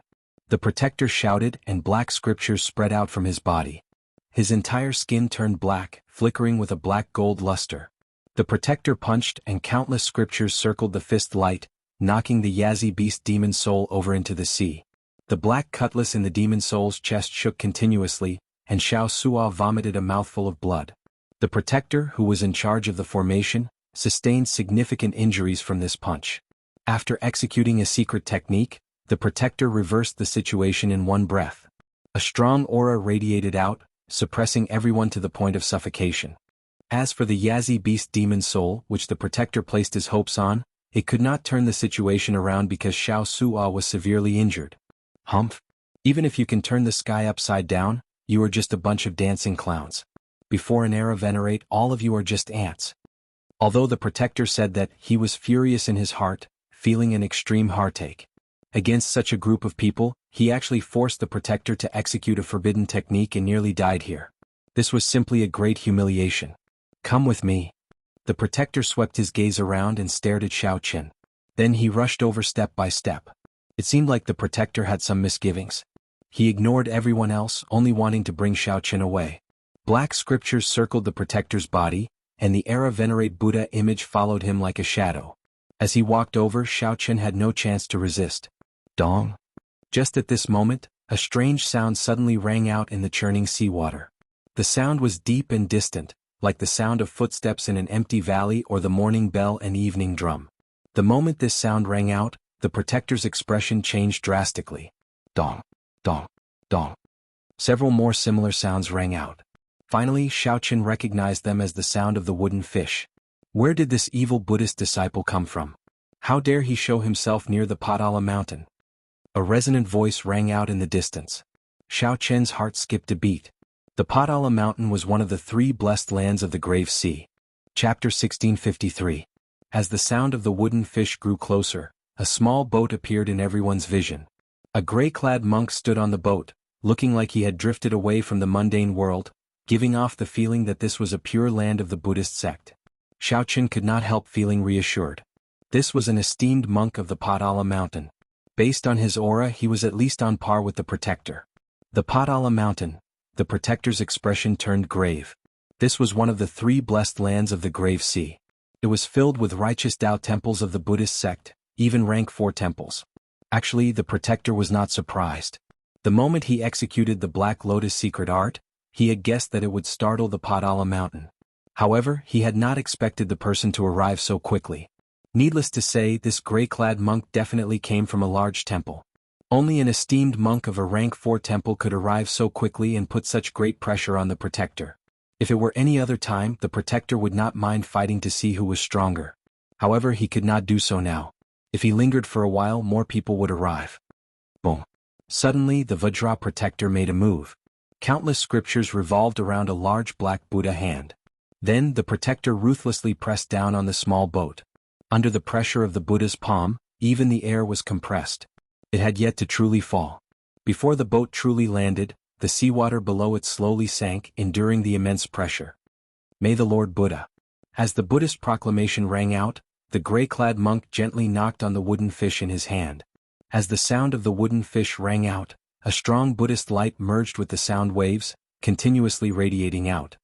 S1: The protector shouted and black scriptures spread out from his body. His entire skin turned black, flickering with a black-gold luster. The protector punched and countless scriptures circled the fist light, knocking the Yazi beast demon soul over into the sea. The black cutlass in the demon soul's chest shook continuously, and Xiao Sua vomited a mouthful of blood. The protector, who was in charge of the formation, sustained significant injuries from this punch. After executing a secret technique, the protector reversed the situation in one breath. A strong aura radiated out, suppressing everyone to the point of suffocation. As for the Yazi beast demon soul, which the protector placed his hopes on, it could not turn the situation around because Xiao Sua was severely injured. Humph! Even if you can turn the sky upside down, you are just a bunch of dancing clowns. Before an era Venerate, all of you are just ants. Although the protector said that, he was furious in his heart, feeling an extreme heartache. Against such a group of people, he actually forced the protector to execute a forbidden technique and nearly died here. This was simply a great humiliation. Come with me. The protector swept his gaze around and stared at Xiao Chen. Then he rushed over step by step. It seemed like the protector had some misgivings. He ignored everyone else, only wanting to bring Xiao Chen away. Black scriptures circled the protector's body, and the era Venerate Buddha image followed him like a shadow. As he walked over, Xiao Chen had no chance to resist. Dong! Just at this moment, a strange sound suddenly rang out in the churning seawater. The sound was deep and distant, like the sound of footsteps in an empty valley or the morning bell and evening drum. The moment this sound rang out, the protector's expression changed drastically. Dong! Dong! Dong! Several more similar sounds rang out. Finally, Xiao Chen recognized them as the sound of the wooden fish. Where did this evil Buddhist disciple come from? How dare he show himself near the Padala mountain? A resonant voice rang out in the distance. Xiao Chen's heart skipped a beat. The Padala mountain was one of the 3 blessed lands of the Grave Sea. Chapter 1653. As the sound of the wooden fish grew closer, a small boat appeared in everyone's vision. A gray-clad monk stood on the boat, looking like he had drifted away from the mundane world, giving off the feeling that this was a pure land of the Buddhist sect. Xiao Chen could not help feeling reassured. This was an esteemed monk of the Padala mountain. Based on his aura, he was at least on par with the Protector. The Padala Mountain. The Protector's expression turned grave. This was one of the 3 blessed lands of the Grave Sea. It was filled with righteous Tao temples of the Buddhist sect, even rank 4 temples. Actually, the Protector was not surprised. The moment he executed the Black Lotus secret art, he had guessed that it would startle the Padala Mountain. However, he had not expected the person to arrive so quickly. Needless to say, this gray-clad monk definitely came from a large temple. Only an esteemed monk of a rank 4 temple could arrive so quickly and put such great pressure on the Protector. If it were any other time, the Protector would not mind fighting to see who was stronger. However, he could not do so now. If he lingered for a while, more people would arrive. Boom. Suddenly, the Vajra Protector made a move. Countless scriptures revolved around a large black Buddha hand. Then, the Protector ruthlessly pressed down on the small boat. Under the pressure of the Buddha's palm, even the air was compressed. It had yet to truly fall. Before the boat truly landed, the seawater below it slowly sank, enduring the immense pressure. May the Lord Buddha. As the Buddhist proclamation rang out, the gray-clad monk gently knocked on the wooden fish in his hand. As the sound of the wooden fish rang out, a strong Buddhist light merged with the sound waves, continuously radiating out.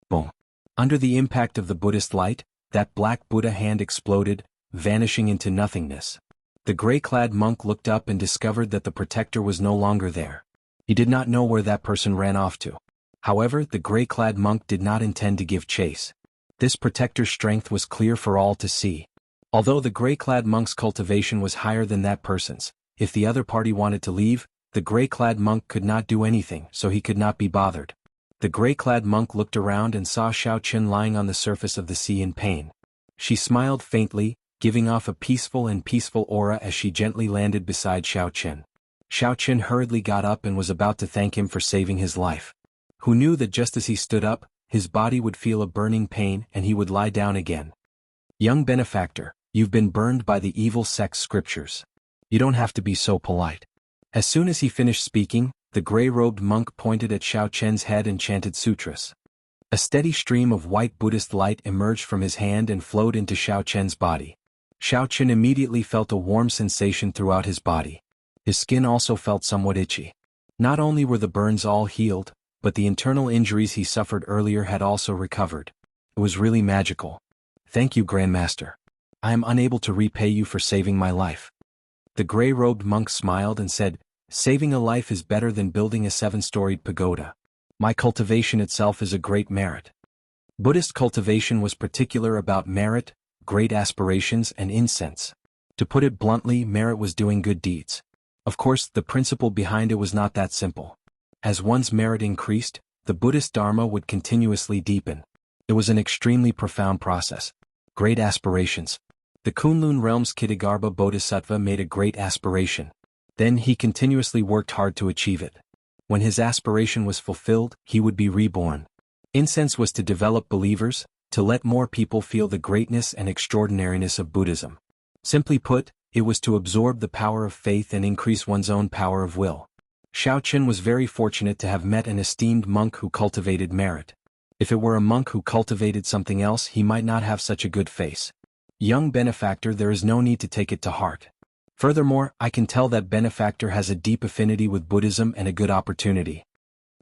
S1: Boom. Under the impact of the Buddhist light, that black Buddha hand exploded, vanishing into nothingness. The gray-clad monk looked up and discovered that the Protector was no longer there. He did not know where that person ran off to. However, the gray-clad monk did not intend to give chase. This Protector's strength was clear for all to see. Although the gray-clad monk's cultivation was higher than that person's, if the other party wanted to leave, the gray-clad monk could not do anything, so he could not be bothered. The gray-clad monk looked around and saw Xiao Qin lying on the surface of the sea in pain. She smiled faintly, giving off a peaceful aura as she gently landed beside Xiao Qin. Xiao Qin hurriedly got up and was about to thank him for saving his life. Who knew that just as he stood up, his body would feel a burning pain and he would lie down again. Young benefactor, you've been burned by the evil sect's scriptures. You don't have to be so polite. As soon as he finished speaking, the gray-robed monk pointed at Xiao Qin's head and chanted sutras. A steady stream of white Buddhist light emerged from his hand and flowed into Xiao Qin's body. Xiao Qin immediately felt a warm sensation throughout his body. His skin also felt somewhat itchy. Not only were the burns all healed, but the internal injuries he suffered earlier had also recovered. It was really magical. Thank you, Grandmaster. I am unable to repay you for saving my life. The gray-robed monk smiled and said, saving a life is better than building a 7-storied pagoda. My cultivation itself is a great merit. Buddhist cultivation was particular about merit, great aspirations, and incense. To put it bluntly, merit was doing good deeds. Of course, the principle behind it was not that simple. As one's merit increased, the Buddhist Dharma would continuously deepen. It was an extremely profound process. Great aspirations. The Kunlun realm's Kitagarbha Bodhisattva made a great aspiration. Then he continuously worked hard to achieve it. When his aspiration was fulfilled, he would be reborn. Incense was to develop believers, to let more people feel the greatness and extraordinariness of Buddhism. Simply put, it was to absorb the power of faith and increase one's own power of will. Xiao Qin was very fortunate to have met an esteemed monk who cultivated merit. If it were a monk who cultivated something else, he might not have such a good face. Young benefactor, there is no need to take it to heart. Furthermore, I can tell that benefactor has a deep affinity with Buddhism and a good opportunity.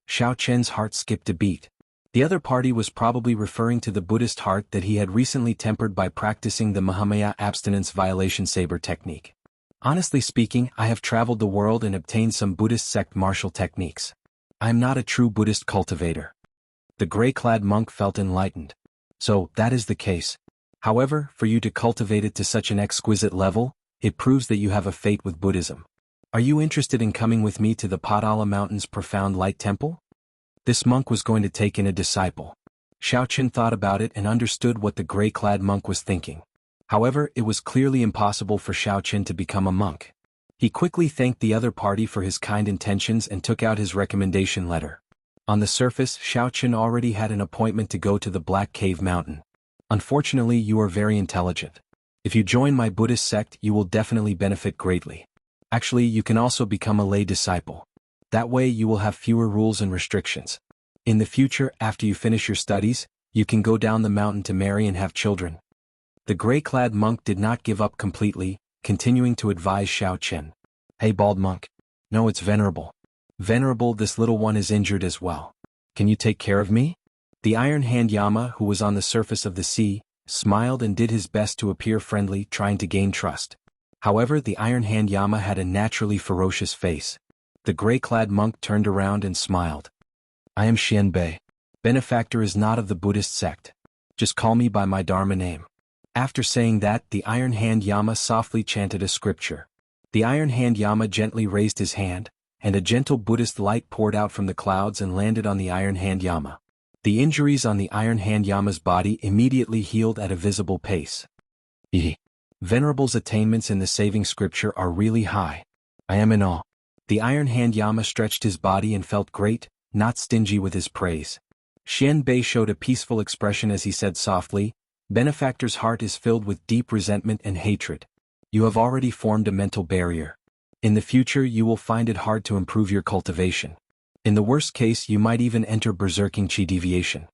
S1: Xiao Qin's heart skipped a beat. The other party was probably referring to the Buddhist heart that he had recently tempered by practicing the Mahamaya abstinence violation saber technique. Honestly speaking, I have traveled the world and obtained some Buddhist sect martial techniques. I am not a true Buddhist cultivator. The gray-clad monk felt enlightened. So, that is the case. However, for you to cultivate it to such an exquisite level, it proves that you have a fate with Buddhism. Are you interested in coming with me to the Padala Mountain's profound light temple? This monk was going to take in a disciple. Xiao Qin thought about it and understood what the gray-clad monk was thinking. However, it was clearly impossible for Xiao Qin to become a monk. He quickly thanked the other party for his kind intentions and took out his recommendation letter. On the surface, Xiao Qin already had an appointment to go to the Black Cave Mountain. Unfortunately, you are very intelligent. If you join my Buddhist sect, you will definitely benefit greatly. Actually, you can also become a lay disciple. That way you will have fewer rules and restrictions. In the future, after you finish your studies, you can go down the mountain to marry and have children. The gray-clad monk did not give up completely, continuing to advise Xiao Qin. Hey, bald monk. No, it's Venerable. Venerable, this little one is injured as well. Can you take care of me? The Iron Hand Yama, who was on the surface of the sea, smiled and did his best to appear friendly, trying to gain trust. However, the Iron Hand Yama had a naturally ferocious face. The gray-clad monk turned around and smiled. I am Xianbei. Benefactor is not of the Buddhist sect. Just call me by my Dharma name. After saying that, the Iron Hand Yama softly chanted a scripture. The Iron Hand Yama gently raised his hand, and a gentle Buddhist light poured out from the clouds and landed on the Iron Hand Yama. The injuries on the Iron Hand Yama's body immediately healed at a visible pace. Venerable's attainments in the saving scripture are really high. I am in awe. The Iron Hand Yama stretched his body and felt great, not stingy with his praise. Xianbei showed a peaceful expression as he said softly, Benefactor's heart is filled with deep resentment and hatred. You have already formed a mental barrier. In the future you will find it hard to improve your cultivation. In the worst case you might even enter berserking chi deviation.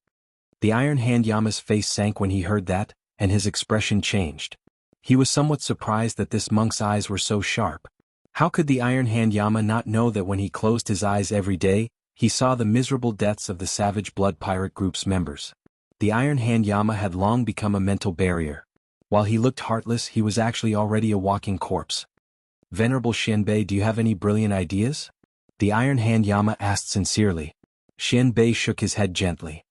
S1: The Iron Hand Yama's face sank when he heard that, and his expression changed. He was somewhat surprised that this monk's eyes were so sharp. How could the Iron Hand Yama not know that when he closed his eyes every day, he saw the miserable deaths of the Savage Blood Pirate Group's members? The Iron Hand Yama had long become a mental barrier. While he looked heartless, he was actually already a walking corpse. Venerable Xianbei, do you have any brilliant ideas? The Iron Hand Yama asked sincerely. Xianbei shook his head gently.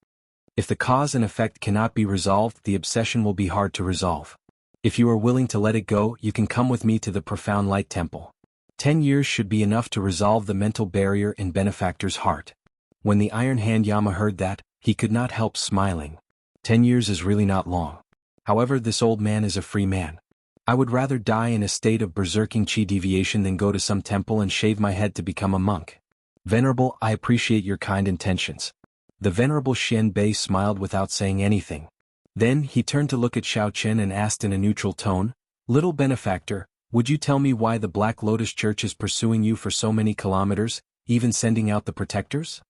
S1: If the cause and effect cannot be resolved, the obsession will be hard to resolve. If you are willing to let it go, you can come with me to the Profound Light Temple. 10 years should be enough to resolve the mental barrier in Benefactor's heart. When the Iron Hand Yama heard that, he could not help smiling. 10 years is really not long. However, this old man is a free man. I would rather die in a state of berserking chi deviation than go to some temple and shave my head to become a monk. Venerable, I appreciate your kind intentions. The Venerable Xianbei smiled without saying anything. Then he turned to look at Xiaoqian and asked in a neutral tone, Little Benefactor, would you tell me why the Black Lotus Church is pursuing you for so many kilometers, even sending out the protectors?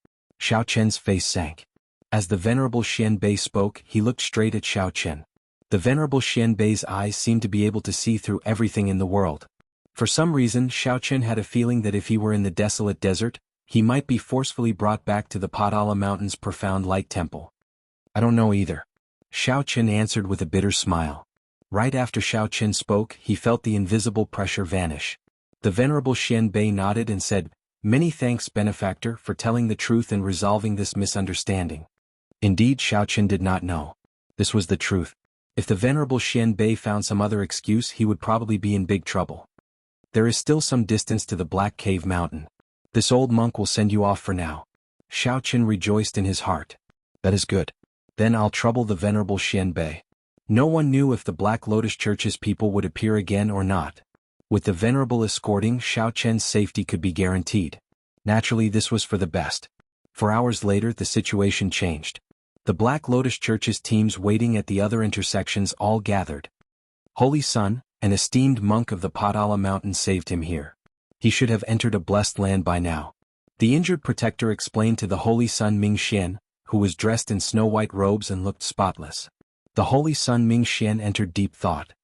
S1: Xiaoqian's face sank. As the Venerable Xianbei spoke, he looked straight at Xiaoqian. The Venerable Xianbei's eyes seemed to be able to see through everything in the world. For some reason, Xiaoqian had a feeling that if he were in the desolate desert, he might be forcefully brought back to the Padala Mountain's Profound Light Temple. I don't know either. Xiaoqian answered with a bitter smile. Right after Xiaoqian spoke, he felt the invisible pressure vanish. The Venerable Xianbei nodded and said, Many thanks, Benefactor, for telling the truth and resolving this misunderstanding. Indeed, Xiaoqian did not know. This was the truth. If the Venerable Xianbei found some other excuse, he would probably be in big trouble. There is still some distance to the Black Cave Mountain. This old monk will send you off for now. Xiaoqian rejoiced in his heart. That is good. Then I'll trouble the Venerable Xianbei. No one knew if the Black Lotus Church's people would appear again or not. With the Venerable escorting, Xiaoqian's safety could be guaranteed. Naturally, this was for the best. 4 hours later, the situation changed. The Black Lotus Church's teams waiting at the other intersections all gathered. Holy Sun, an esteemed monk of the Padala Mountain, saved him here. He should have entered a blessed land by now. The injured protector explained to the Holy Sun Mingxian, who was dressed in snow-white robes and looked spotless. The Holy Sun Mingxian entered deep thought.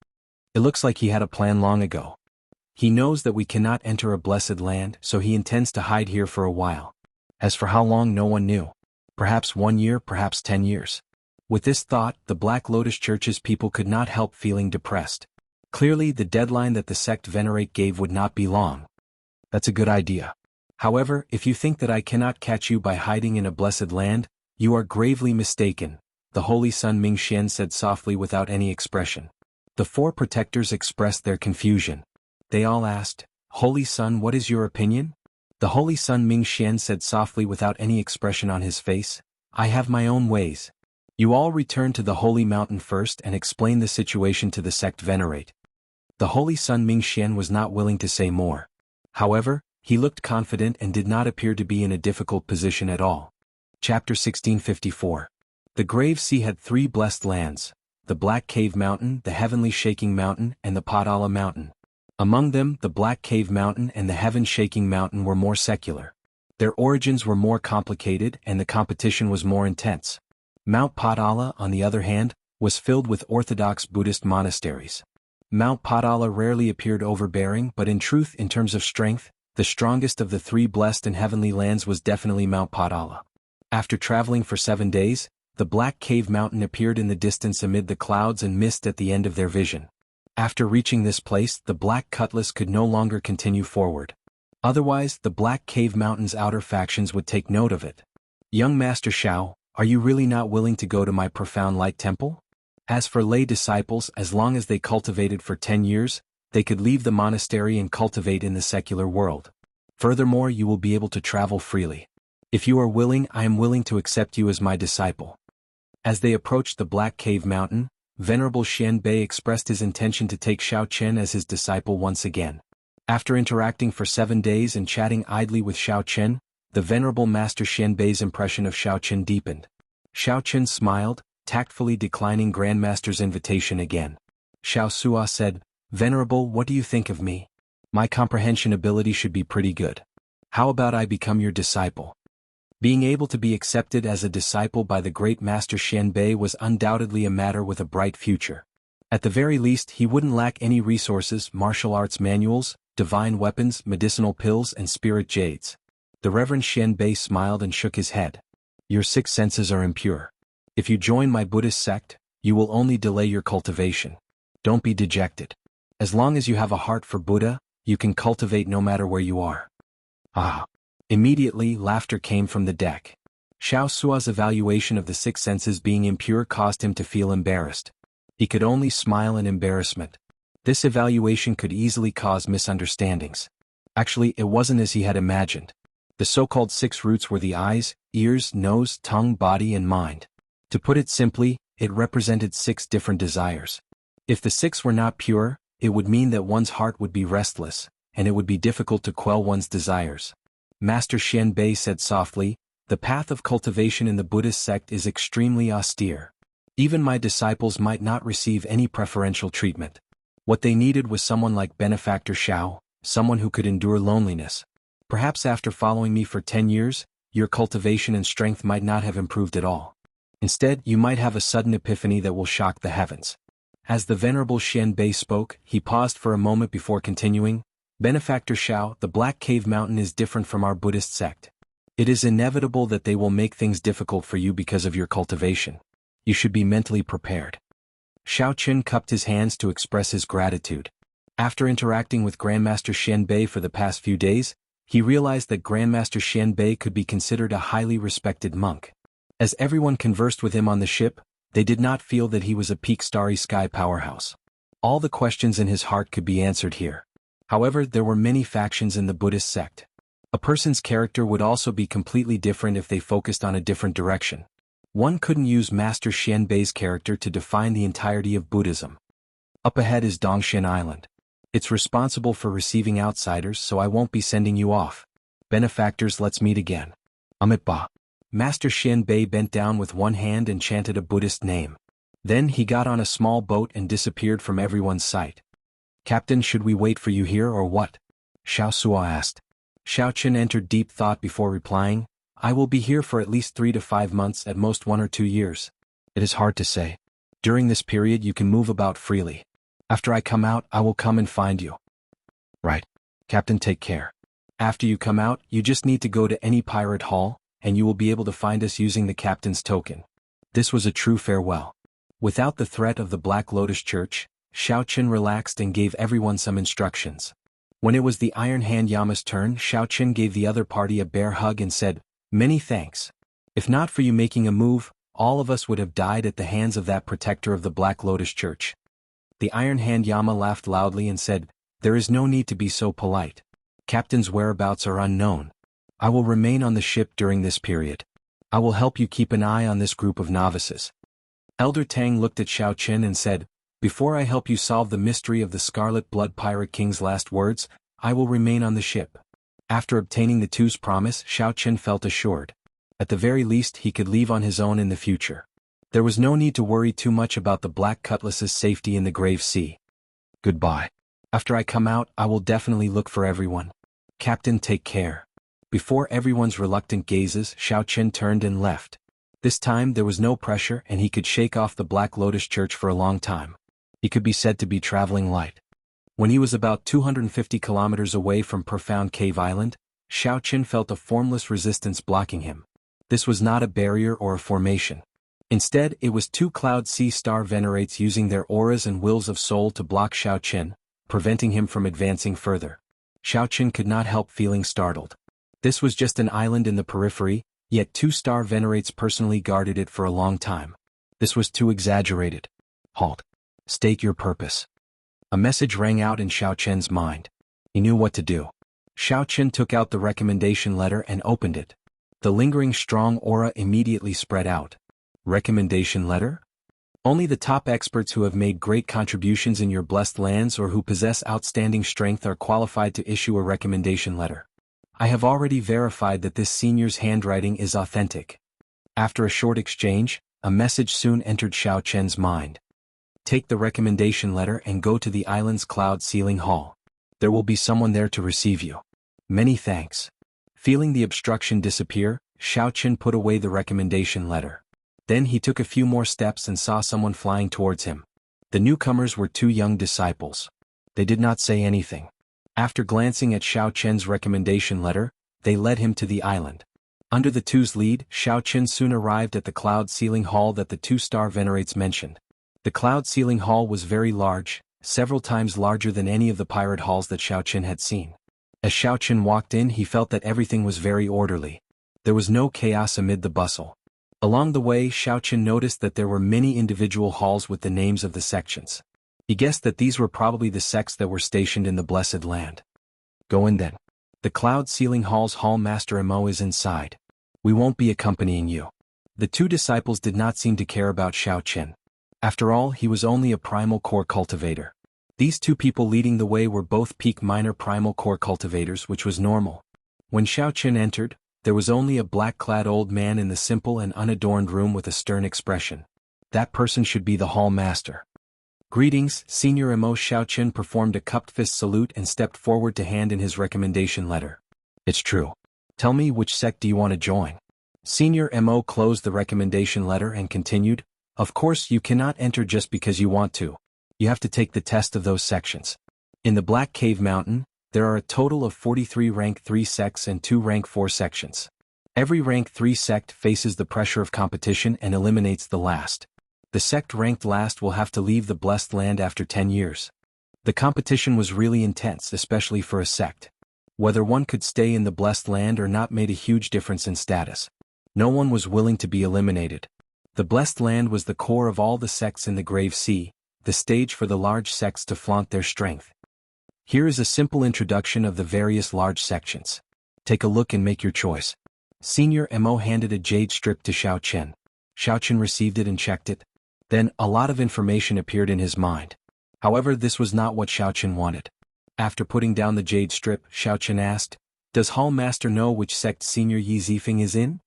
S1: It looks like he had a plan long ago. He knows that we cannot enter a blessed land, so he intends to hide here for a while. As for how long, no one knew. Perhaps 1 year, perhaps 10 years. With this thought, the Black Lotus Church's people could not help feeling depressed. Clearly, the deadline that the sect Venerate gave would not be long. That's a good idea. However, if you think that I cannot catch you by hiding in a blessed land, you are gravely mistaken, the Holy Sun Mingxian said softly without any expression. The 4 protectors expressed their confusion. They all asked, Holy Sun, what is your opinion? The Holy Sun Mingxian said softly without any expression on his face, I have my own ways. You all return to the Holy Mountain first and explain the situation to the sect Venerate. The Holy Sun Mingxian was not willing to say more. However, he looked confident and did not appear to be in a difficult position at all. Chapter 1654. The Grave Sea had 3 blessed lands, the Black Cave Mountain, the Heavenly Shaking Mountain, and the Padala Mountain. Among them, the Black Cave Mountain and the Heaven-Shaking Mountain were more secular. Their origins were more complicated and the competition was more intense. Mount Padala, on the other hand, was filled with orthodox Buddhist monasteries. Mount Padala rarely appeared overbearing, but in truth, in terms of strength, the strongest of the three blessed and heavenly lands was definitely Mount Padala. After traveling for 7 days, the Black Cave Mountain appeared in the distance amid the clouds and mist at the end of their vision. After reaching this place, the Black Cutlass could no longer continue forward. Otherwise, the Black Cave Mountain's outer factions would take note of it. Young Master Shao, are you really not willing to go to my profound light temple? As for lay disciples, as long as they cultivated for 10 years, they could leave the monastery and cultivate in the secular world. Furthermore, you will be able to travel freely. If you are willing, I am willing to accept you as my disciple. As they approached the Black Cave Mountain, Venerable Xian Bei expressed his intention to take Shao Chen as his disciple once again. After interacting for 7 days and chatting idly with Shao Chen, the Venerable Master Xian Bei's impression of Shao Chen deepened. Shao Chen smiled, tactfully declining Grandmaster's invitation again. Shao Sua said, "Venerable, what do you think of me? My comprehension ability should be pretty good. How about I become your disciple?" Being able to be accepted as a disciple by the great Master Xian Bei was undoubtedly a matter with a bright future. At the very least, he wouldn't lack any resources: martial arts manuals, divine weapons, medicinal pills, and spirit jades. The Reverend Xian Bei smiled and shook his head. "Your 6 senses are impure. If you join my Buddhist sect, you will only delay your cultivation. Don't be dejected. As long as you have a heart for Buddha, you can cultivate no matter where you are." Ah! Immediately, laughter came from the deck. Shao Sua's evaluation of the 6 senses being impure caused him to feel embarrassed. He could only smile in embarrassment. This evaluation could easily cause misunderstandings. Actually, it wasn't as he had imagined. The so-called 6 roots were the eyes, ears, nose, tongue, body, and mind. To put it simply, it represented 6 different desires. If the 6 were not pure, it would mean that one's heart would be restless, and it would be difficult to quell one's desires. Master Xian Bei said softly, "The path of cultivation in the Buddhist sect is extremely austere. Even my disciples might not receive any preferential treatment. What they needed was someone like Benefactor Shao, someone who could endure loneliness. Perhaps after following me for 10 years, your cultivation and strength might not have improved at all. Instead, you might have a sudden epiphany that will shock the heavens." As the Venerable Xian Bei spoke, he paused for a moment before continuing, "Benefactor Shao, the Black Cave Mountain is different from our Buddhist sect. It is inevitable that they will make things difficult for you because of your cultivation. You should be mentally prepared." Shao Chen cupped his hands to express his gratitude. After interacting with Grandmaster Xian Bei for the past few days, he realized that Grandmaster Xian Bei could be considered a highly respected monk. As everyone conversed with him on the ship, they did not feel that he was a peak starry sky powerhouse. All the questions in his heart could be answered here. However, there were many factions in the Buddhist sect. A person's character would also be completely different if they focused on a different direction. One couldn't use Master Xian Bei's character to define the entirety of Buddhism. Up ahead is Dongshan Island. It's responsible for receiving outsiders, so I won't be sending you off. Benefactors, let's meet again. Amit Ba. Master Xian Bei bent down with one hand and chanted a Buddhist name. Then he got on a small boat and disappeared from everyone's sight. "Captain, should we wait for you here or what?" Shao Sua asked. Shao Chen entered deep thought before replying, "I will be here for at least 3 to 5 months, at most 1 or 2 years. It is hard to say. During this period you can move about freely. After I come out, I will come and find you." "Right. Captain, take care. After you come out, you just need to go to any pirate hall, and you will be able to find us using the captain's token." This was a true farewell. Without the threat of the Black Lotus Church, Shao Chen relaxed and gave everyone some instructions. When it was the Iron Hand Yama's turn, Shao Chen gave the other party a bear hug and said, "Many thanks. If not for you making a move, all of us would have died at the hands of that protector of the Black Lotus Church." The Iron Hand Yama laughed loudly and said, "There is no need to be so polite. Captain's whereabouts are unknown. I will remain on the ship during this period. I will help you keep an eye on this group of novices." Elder Tang looked at Shao Chen and said, "Before I help you solve the mystery of the Scarlet Blood Pirate King's last words, I will remain on the ship." After obtaining the two's promise, Shao Chen felt assured. At the very least, he could leave on his own in the future. There was no need to worry too much about the Black Cutlass's safety in the Grave Sea. "Goodbye. After I come out, I will definitely look for everyone. Captain, take care." Before everyone's reluctant gazes, Shao Chen turned and left. This time there was no pressure and he could shake off the Black Lotus Church for a long time. He could be said to be traveling light. When he was about 250 kilometers away from Profound Cave Island, Xiaoqin felt a formless resistance blocking him. This was not a barrier or a formation. Instead, it was two Cloud Sea Star Venerates using their auras and wills of soul to block Xiaoqin, preventing him from advancing further. Xiaoqin could not help feeling startled. This was just an island in the periphery, yet two Star Venerates personally guarded it for a long time. This was too exaggerated. Halt. State your purpose. A message rang out in Xiaoqin's mind. He knew what to do. Xiaoqin took out the recommendation letter and opened it. The lingering strong aura immediately spread out. Recommendation letter? Only the top experts who have made great contributions in your blessed lands or who possess outstanding strength are qualified to issue a recommendation letter. I have already verified that this senior's handwriting is authentic. After a short exchange, a message soon entered Xiaoqin's mind. Take the recommendation letter and go to the island's cloud ceiling hall. There will be someone there to receive you. Many thanks. Feeling the obstruction disappear, Xiaoqin put away the recommendation letter. Then he took a few more steps and saw someone flying towards him. The newcomers were two young disciples. They did not say anything. After glancing at Xiaoqin's recommendation letter, they led him to the island. Under the two's lead, Xiaoqin soon arrived at the cloud ceiling hall that the two Star Venerates mentioned. The cloud ceiling hall was very large, several times larger than any of the pirate halls that Xiaoqin had seen. As Xiaoqin walked in, he felt that everything was very orderly. There was no chaos amid the bustle. Along the way, Xiaoqin noticed that there were many individual halls with the names of the sections. He guessed that these were probably the sects that were stationed in the Blessed Land. Go in then. The Cloud Ceiling Hall's Hall Master Mo is inside. We won't be accompanying you. The two disciples did not seem to care about Xiaoqin. After all, he was only a primal core cultivator. These two people leading the way were both peak minor primal core cultivators, which was normal. When Xiaoqin entered, there was only a black-clad old man in the simple and unadorned room with a stern expression. That person should be the hall master. Greetings, Senior Mo. Xiaoqin performed a cupped fist salute and stepped forward to hand in his recommendation letter. It's true. Tell me, which sect do you want to join? Senior Mo closed the recommendation letter and continued, of course you cannot enter just because you want to. You have to take the test of those sections. In the Black Cave Mountain, there are a total of 43 rank 3 sects and 2 rank 4 sections. Every rank 3 sect faces the pressure of competition and eliminates the last. The sect ranked last will have to leave the Blessed Land after 10 years. The competition was really intense, especially for a sect. Whether one could stay in the Blessed Land or not made a huge difference in status. No one was willing to be eliminated. The Blessed Land was the core of all the sects in the Grave Sea, the stage for the large sects to flaunt their strength. Here is a simple introduction of the various large sections. Take a look and make your choice. Senior Mo handed a jade strip to Xiaoqin. Xiaoqin received it and checked it. Then, a lot of information appeared in his mind. However, this was not what Xiaoqin wanted. After putting down the jade strip, Xiaoqin asked, does Hall Master know which sect Senior Yi Zifeng is in?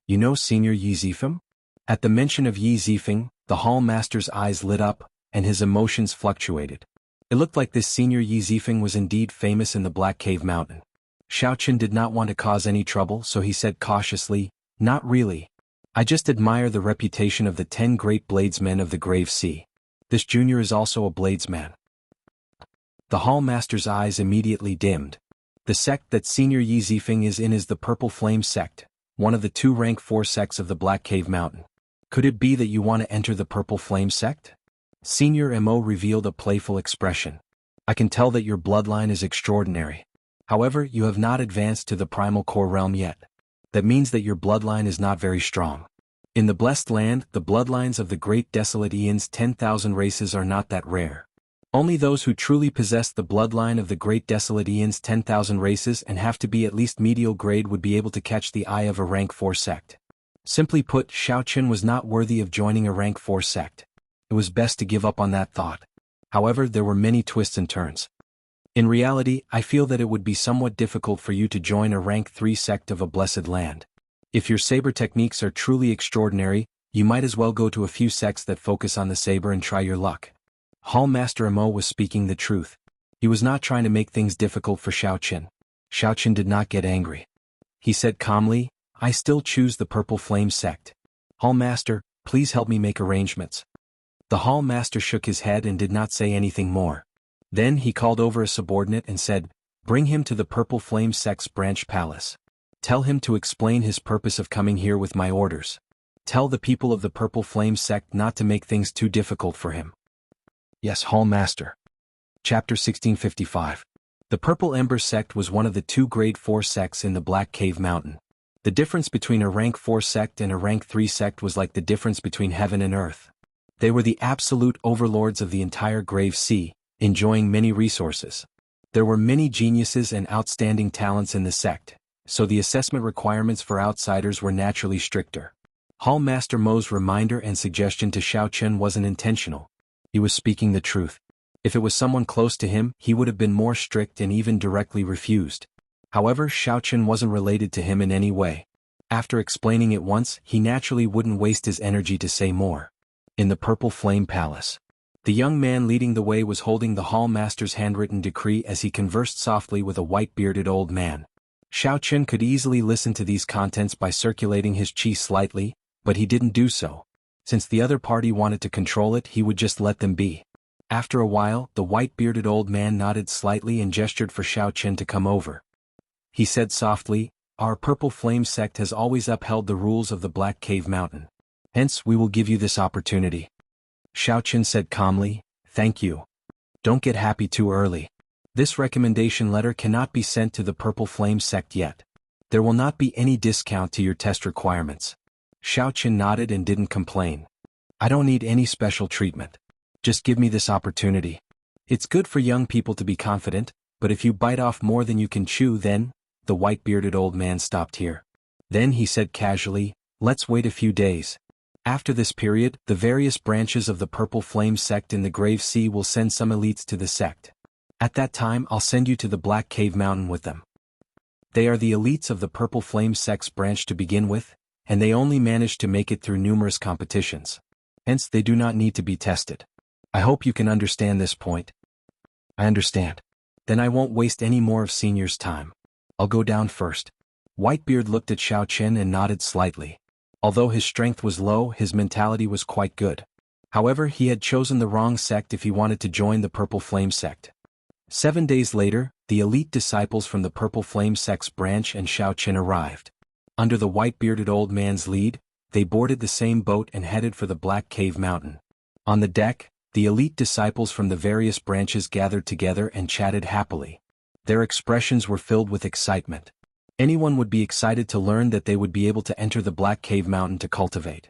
S1: You know Senior Yi Zifeng? At the mention of Yi Zifeng, the Hall Master's eyes lit up, and his emotions fluctuated. It looked like this Senior Yi Zifeng was indeed famous in the Black Cave Mountain. Xiaoqin did not want to cause any trouble, so he said cautiously, not really. I just admire the reputation of the 10 great bladesmen of the Grave Sea. This junior is also a bladesman. The Hall Master's eyes immediately dimmed. The sect that Senior Yi Zifeng is in is the Purple Flame sect, one of the 2 rank 4 sects of the Black Cave Mountain. Could it be that you want to enter the Purple Flame sect? Senior Mo revealed a playful expression. I can tell that your bloodline is extraordinary. However, you have not advanced to the primal core realm yet. That means that your bloodline is not very strong. In the Blessed Land, the bloodlines of the Great Desolate Aeon's 10,000 races are not that rare. Only those who truly possess the bloodline of the Great Desolate Aeon's 10,000 races and have to be at least medial grade would be able to catch the eye of a rank 4 sect. Simply put, Xiaoqin was not worthy of joining a rank 4 sect. It was best to give up on that thought. However, there were many twists and turns. In reality, I feel that it would be somewhat difficult for you to join a rank 3 sect of a Blessed Land. If your saber techniques are truly extraordinary, you might as well go to a few sects that focus on the saber and try your luck. Hall Master Mo was speaking the truth. He was not trying to make things difficult for Xiaoqin. Xiaoqin did not get angry. He said calmly, I still choose the Purple Flame sect. Hall Master, please help me make arrangements. The hall master shook his head and did not say anything more. Then he called over a subordinate and said, "Bring him to the Purple Flame Sect's branch palace. Tell him to explain his purpose of coming here with my orders. Tell the people of the Purple Flame Sect not to make things too difficult for him." "Yes, Hall Master." Chapter 1655. The Purple Ember Sect was one of the two Grade 4 sects in the Black Cave Mountain. The difference between a Rank 4 sect and a Rank 3 sect was like the difference between heaven and earth. They were the absolute overlords of the entire Grave Sea, enjoying many resources. There were many geniuses and outstanding talents in the sect, so the assessment requirements for outsiders were naturally stricter. Hall Master Mo's reminder and suggestion to Xiao Chen wasn't intentional. He was speaking the truth. If it was someone close to him, he would have been more strict and even directly refused. However, Xiao Chen wasn't related to him in any way. After explaining it once, he naturally wouldn't waste his energy to say more. In the Purple Flame Palace. The young man leading the way was holding the hall master's handwritten decree as he conversed softly with a white-bearded old man. Xiao Chen could easily listen to these contents by circulating his chi slightly, but he didn't do so. Since the other party wanted to control it, he would just let them be. After a while, the white-bearded old man nodded slightly and gestured for Xiao Chen to come over. He said softly, "Our Purple Flame Sect has always upheld the rules of the Black Cave Mountain. Hence, we will give you this opportunity." Xiao Chen said calmly, "Thank you. Don't get happy too early. This recommendation letter cannot be sent to the Purple Flame Sect yet. There will not be any discount to your test requirements." Xiao Chen nodded and didn't complain. "I don't need any special treatment. Just give me this opportunity. It's good for young people to be confident, but if you bite off more than you can chew then—" The white-bearded old man stopped here. Then he said casually, "Let's wait a few days. After this period, the various branches of the Purple Flame Sect in the Grave Sea will send some elites to the sect. At that time I'll send you to the Black Cave Mountain with them. They are the elites of the Purple Flame Sect's branch to begin with, and they only managed to make it through numerous competitions. Hence they do not need to be tested. I hope you can understand this point." "I understand. Then I won't waste any more of Senior's time. I'll go down first." Whitebeard looked at Xiao Chen and nodded slightly. Although his strength was low, his mentality was quite good. However, he had chosen the wrong sect if he wanted to join the Purple Flame Sect. 7 days later, the elite disciples from the Purple Flame Sect's branch and Xiao Chen arrived. Under the white-bearded old man's lead, they boarded the same boat and headed for the Black Cave Mountain. On the deck, the elite disciples from the various branches gathered together and chatted happily. Their expressions were filled with excitement. Anyone would be excited to learn that they would be able to enter the Black Cave Mountain to cultivate.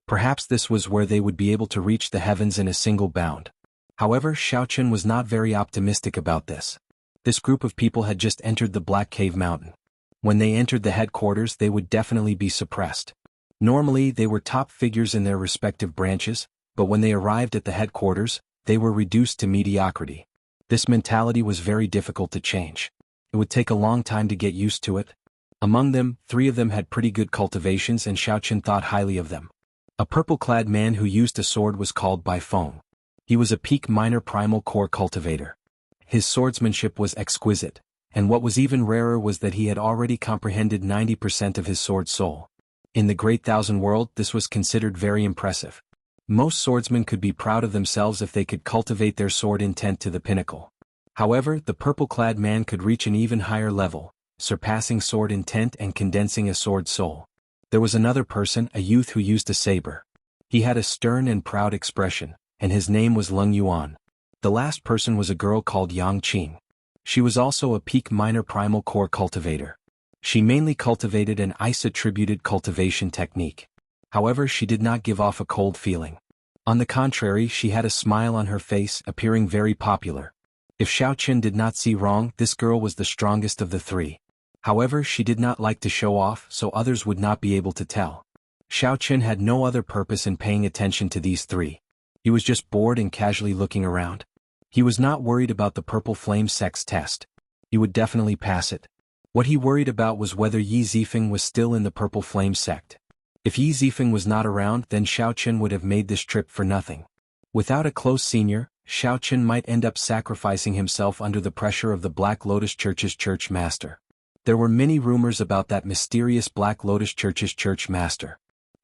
S1: Perhaps this was where they would be able to reach the heavens in a single bound. However, Xiao Chen was not very optimistic about this. This group of people had just entered the Black Cave Mountain. When they entered the headquarters, they would definitely be suppressed. Normally, they were top figures in their respective branches, but when they arrived at the headquarters, they were reduced to mediocrity. This mentality was very difficult to change. It would take a long time to get used to it. Among them, 3 of them had pretty good cultivations and Xiao Chen thought highly of them. A purple-clad man who used a sword was called Bai Feng. He was a peak minor primal core cultivator. His swordsmanship was exquisite, and what was even rarer was that he had already comprehended 90% of his sword soul. In the Great Thousand World, this was considered very impressive. Most swordsmen could be proud of themselves if they could cultivate their sword intent to the pinnacle. However, the purple-clad man could reach an even higher level, surpassing sword intent and condensing a sword soul. There was another person, a youth who used a saber. He had a stern and proud expression, and his name was Leng Yuan. The last person was a girl called Yang Qing. She was also a peak minor primal core cultivator. She mainly cultivated an ice-attributed cultivation technique. However, she did not give off a cold feeling. On the contrary, she had a smile on her face, appearing very popular. If Xiao Chen did not see wrong, this girl was the strongest of the 3. However, she did not like to show off, so others would not be able to tell. Xiao Chen had no other purpose in paying attention to these 3. He was just bored and casually looking around. He was not worried about the Purple Flame Sect's test. He would definitely pass it. What he worried about was whether Yi Zifeng was still in the Purple Flame Sect. If Yi Zifeng was not around, then Xiao Chen would have made this trip for nothing. Without a close senior, Xiao Chen might end up sacrificing himself under the pressure of the Black Lotus Church's church master. There were many rumors about that mysterious Black Lotus Church's church master.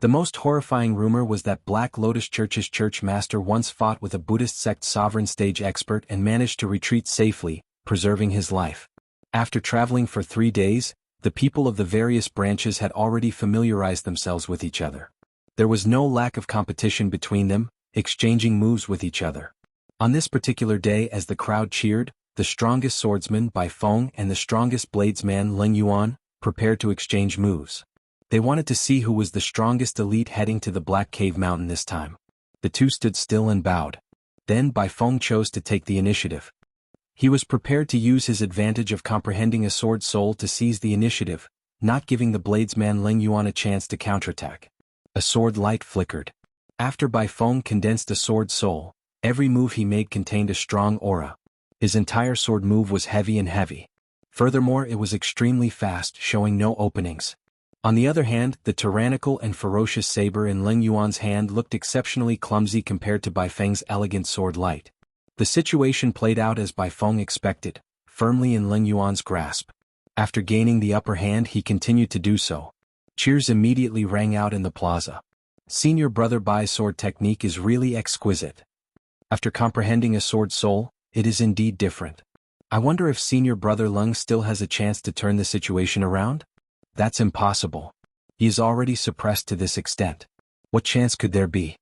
S1: The most horrifying rumor was that Black Lotus Church's church master once fought with a Buddhist sect sovereign stage expert and managed to retreat safely, preserving his life. After traveling for 3 days, the people of the various branches had already familiarized themselves with each other. There was no lack of competition between them, exchanging moves with each other. On this particular day, as the crowd cheered, the strongest swordsman Bai Feng and the strongest bladesman Ling Yuan prepared to exchange moves. They wanted to see who was the strongest elite heading to the Black Cave Mountain this time. The two stood still and bowed. Then Bai Feng chose to take the initiative. He was prepared to use his advantage of comprehending a sword soul to seize the initiative, not giving the bladesman Ling Yuan a chance to counterattack. A sword light flickered. After Bai Feng condensed a sword soul, every move he made contained a strong aura. His entire sword move was heavy and heavy. Furthermore, it was extremely fast, showing no openings. On the other hand, the tyrannical and ferocious saber in Ling Yuan's hand looked exceptionally clumsy compared to Bai Feng's elegant sword light. The situation played out as Bai Feng expected, firmly in Ling Yuan's grasp. After gaining the upper hand, he continued to do so. Cheers immediately rang out in the plaza. Senior Brother Bai's sword technique is really exquisite. After comprehending a sword soul, it is indeed different. I wonder if Senior Brother Lung still has a chance to turn the situation around? That's impossible. He is already suppressed to this extent. What chance could there be?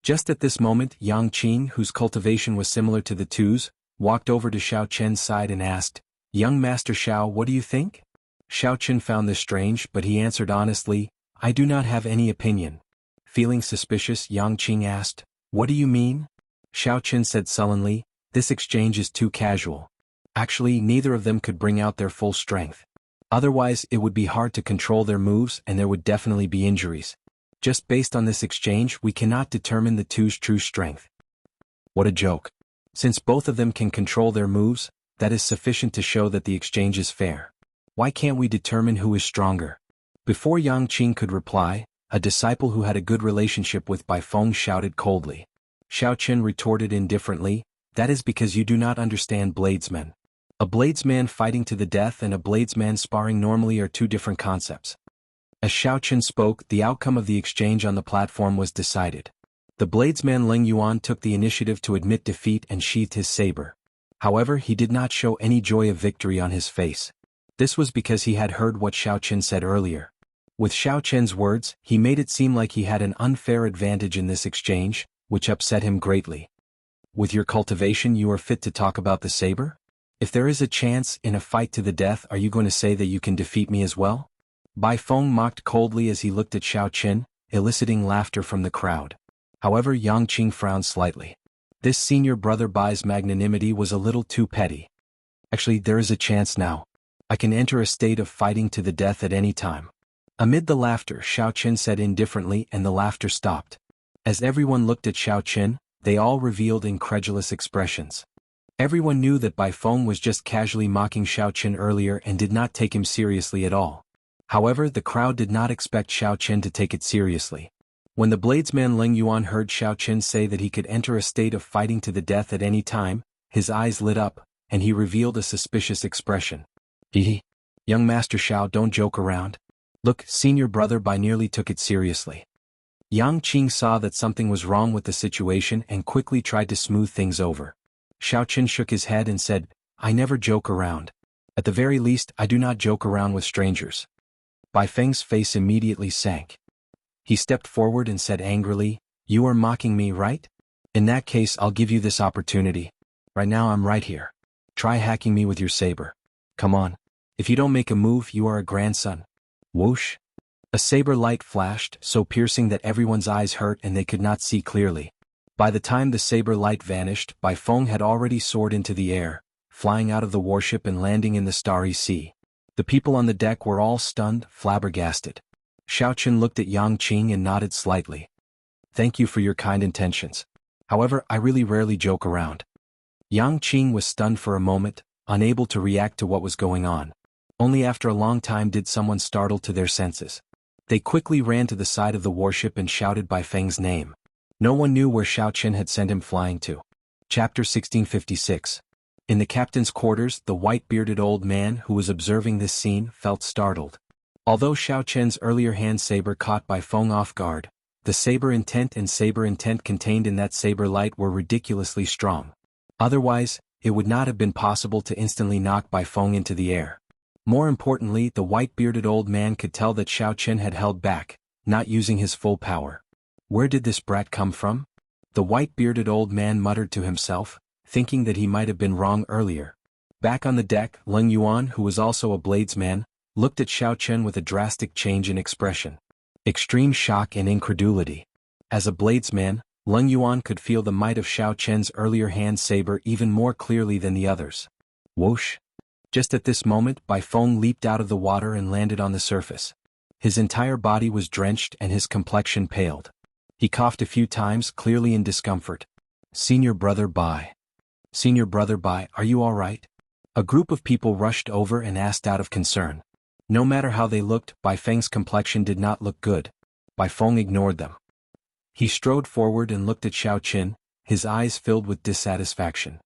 S1: Just at this moment, Yang Qing, whose cultivation was similar to the two's, walked over to Xiao Chen's side and asked, "Young Master Xiao, what do you think?" Xiao Chen found this strange, but he answered honestly, "I do not have any opinion." Feeling suspicious, Yang Qing asked, "What do you mean?" Xiao Chen said sullenly, "This exchange is too casual. Actually, neither of them could bring out their full strength. Otherwise, it would be hard to control their moves and there would definitely be injuries. Just based on this exchange, we cannot determine the two's true strength." What a joke. Since both of them can control their moves, that is sufficient to show that the exchange is fair. Why can't we determine who is stronger? Before Yang Qing could reply, a disciple who had a good relationship with Bai Feng shouted coldly. Xiao Chen retorted indifferently, "That is because you do not understand bladesmen. A bladesman fighting to the death and a bladesman sparring normally are two different concepts." As Xiao Chen spoke, the outcome of the exchange on the platform was decided. The bladesman Ling Yuan took the initiative to admit defeat and sheathed his saber. However, he did not show any joy of victory on his face. This was because he had heard what Xiao Chen said earlier. With Xiao Chen's words, he made it seem like he had an unfair advantage in this exchange, which upset him greatly. "With your cultivation you are fit to talk about the saber? If there is a chance in a fight to the death, are you going to say that you can defeat me as well?" Bai Feng mocked coldly as he looked at Xiao Chen, eliciting laughter from the crowd. However, Yang Qing frowned slightly. This Senior Brother Bai's magnanimity was a little too petty. "Actually, there is a chance now. I can enter a state of fighting to the death at any time." Amid the laughter, Xiao Chen said indifferently, and the laughter stopped. As everyone looked at Xiao Chen, they all revealed incredulous expressions. Everyone knew that Bai Feng was just casually mocking Xiao Chen earlier and did not take him seriously at all. However, the crowd did not expect Xiao Chen to take it seriously. When the bladesman Ling Yuan heard Xiao Chen say that he could enter a state of fighting to the death at any time, his eyes lit up, and he revealed a suspicious expression. "Hehe. Young Master Xiao, don't joke around. Look, Senior Brother Bai nearly took it seriously." Yang Qing saw that something was wrong with the situation and quickly tried to smooth things over. Xiao Chen shook his head and said, "I never joke around. At the very least, I do not joke around with strangers." Bai Feng's face immediately sank. He stepped forward and said angrily, "You are mocking me, right? In that case, I'll give you this opportunity. Right now I'm right here. Try hacking me with your saber. Come on. If you don't make a move, you are a grandson." Whoosh! A saber light flashed, so piercing that everyone's eyes hurt and they could not see clearly. By the time the saber light vanished, Bai Feng had already soared into the air, flying out of the warship and landing in the starry sea. The people on the deck were all stunned, flabbergasted. Xiao Chen looked at Yang Qing and nodded slightly. "Thank you for your kind intentions. However, I really rarely joke around." Yang Qing was stunned for a moment, unable to react to what was going on. Only after a long time did someone startle to their senses. They quickly ran to the side of the warship and shouted Bai Feng's name. No one knew where Xiao Chen had sent him flying to. Chapter 1656. In the captain's quarters, the white-bearded old man who was observing this scene felt startled. Although Xiao Chen's earlier hand saber caught Bai Feng off guard, the saber intent and saber intent contained in that saber light were ridiculously strong. Otherwise, it would not have been possible to instantly knock Bai Feng into the air. More importantly, the white-bearded old man could tell that Xiao Chen had held back, not using his full power. Where did this brat come from? The white-bearded old man muttered to himself, thinking that he might have been wrong earlier. Back on the deck, Leng Yuan, who was also a bladesman, looked at Xiao Chen with a drastic change in expression. Extreme shock and incredulity. As a bladesman, Leng Yuan could feel the might of Xiao Chen's earlier hand saber even more clearly than the others. Whoosh! Just at this moment, Bai Feng leaped out of the water and landed on the surface. His entire body was drenched and his complexion paled. He coughed a few times, clearly in discomfort. Senior brother Bai. Senior brother Bai, are you all right? A group of people rushed over and asked out of concern. No matter how they looked, Bai Feng's complexion did not look good. Bai Feng ignored them. He strode forward and looked at Xiao Chen, his eyes filled with dissatisfaction.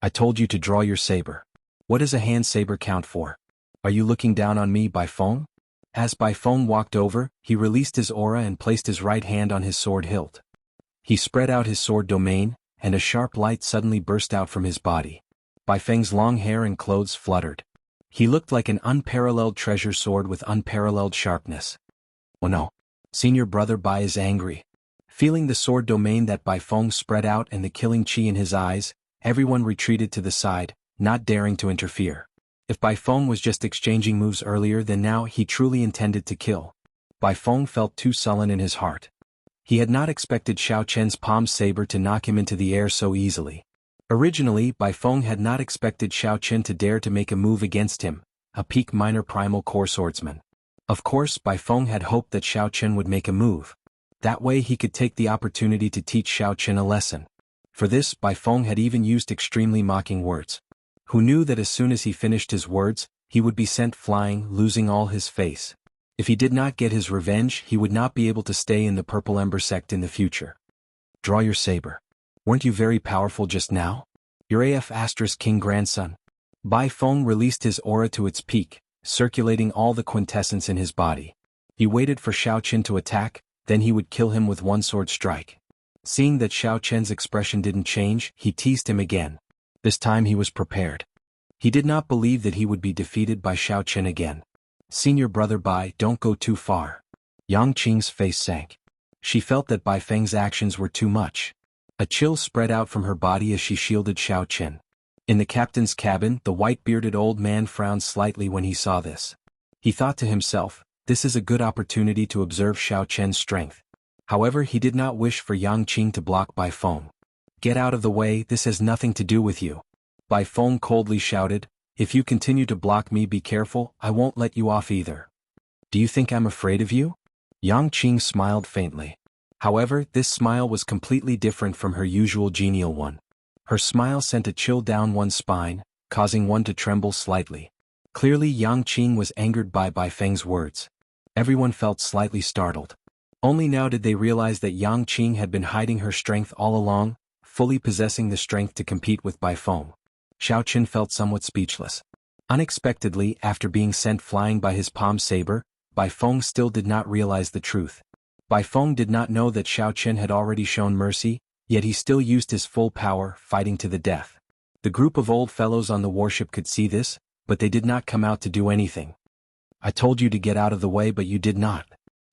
S1: I told you to draw your saber. What does a hand saber count for? Are you looking down on me, Bai Feng? As Bai Feng walked over, he released his aura and placed his right hand on his sword hilt. He spread out his sword domain, and a sharp light suddenly burst out from his body. Bai Feng's long hair and clothes fluttered. He looked like an unparalleled treasure sword with unparalleled sharpness. Oh no! Senior brother Bai is angry. Feeling the sword domain that Bai Feng spread out and the killing chi in his eyes, everyone retreated to the side, not daring to interfere. If Bai Feng was just exchanging moves earlier, then now he truly intended to kill. Bai Feng felt too sullen in his heart. He had not expected Xiao Chen's palm saber to knock him into the air so easily. Originally, Bai Feng had not expected Xiao Chen to dare to make a move against him, a peak minor primal core swordsman. Of course, Bai Feng had hoped that Xiao Chen would make a move. That way he could take the opportunity to teach Xiao Chen a lesson. For this, Bai Feng had even used extremely mocking words. Who knew that as soon as he finished his words, he would be sent flying, losing all his face. If he did not get his revenge, he would not be able to stay in the Purple Ember sect in the future. Draw your saber. Weren't you very powerful just now? Your AF * king grandson. Bai Feng released his aura to its peak, circulating all the quintessence in his body. He waited for Xiao Chen to attack, then he would kill him with one sword strike. Seeing that Xiao Chen's expression didn't change, he teased him again. This time he was prepared. He did not believe that he would be defeated by Xiao Chen again. Senior brother Bai, don't go too far. Yang Qing's face sank. She felt that Bai Feng's actions were too much. A chill spread out from her body as she shielded Xiao Chen. In the captain's cabin, the white-bearded old man frowned slightly when he saw this. He thought to himself, this is a good opportunity to observe Xiao Chen's strength. However, he did not wish for Yang Qing to block Bai Feng. Get out of the way, this has nothing to do with you. Bai Feng coldly shouted, if you continue to block me, be careful, I won't let you off either. Do you think I'm afraid of you? Yang Qing smiled faintly. However, this smile was completely different from her usual genial one. Her smile sent a chill down one's spine, causing one to tremble slightly. Clearly Yang Qing was angered by Bai Feng's words. Everyone felt slightly startled. Only now did they realize that Yang Qing had been hiding her strength all along, fully possessing the strength to compete with Bai Feng. Xiao Chen felt somewhat speechless. Unexpectedly, after being sent flying by his palm saber, Bai Feng still did not realize the truth. Bai Feng did not know that Xiao Chen had already shown mercy, yet he still used his full power, fighting to the death. The group of old fellows on the warship could see this, but they did not come out to do anything. I told you to get out of the way, but you did not.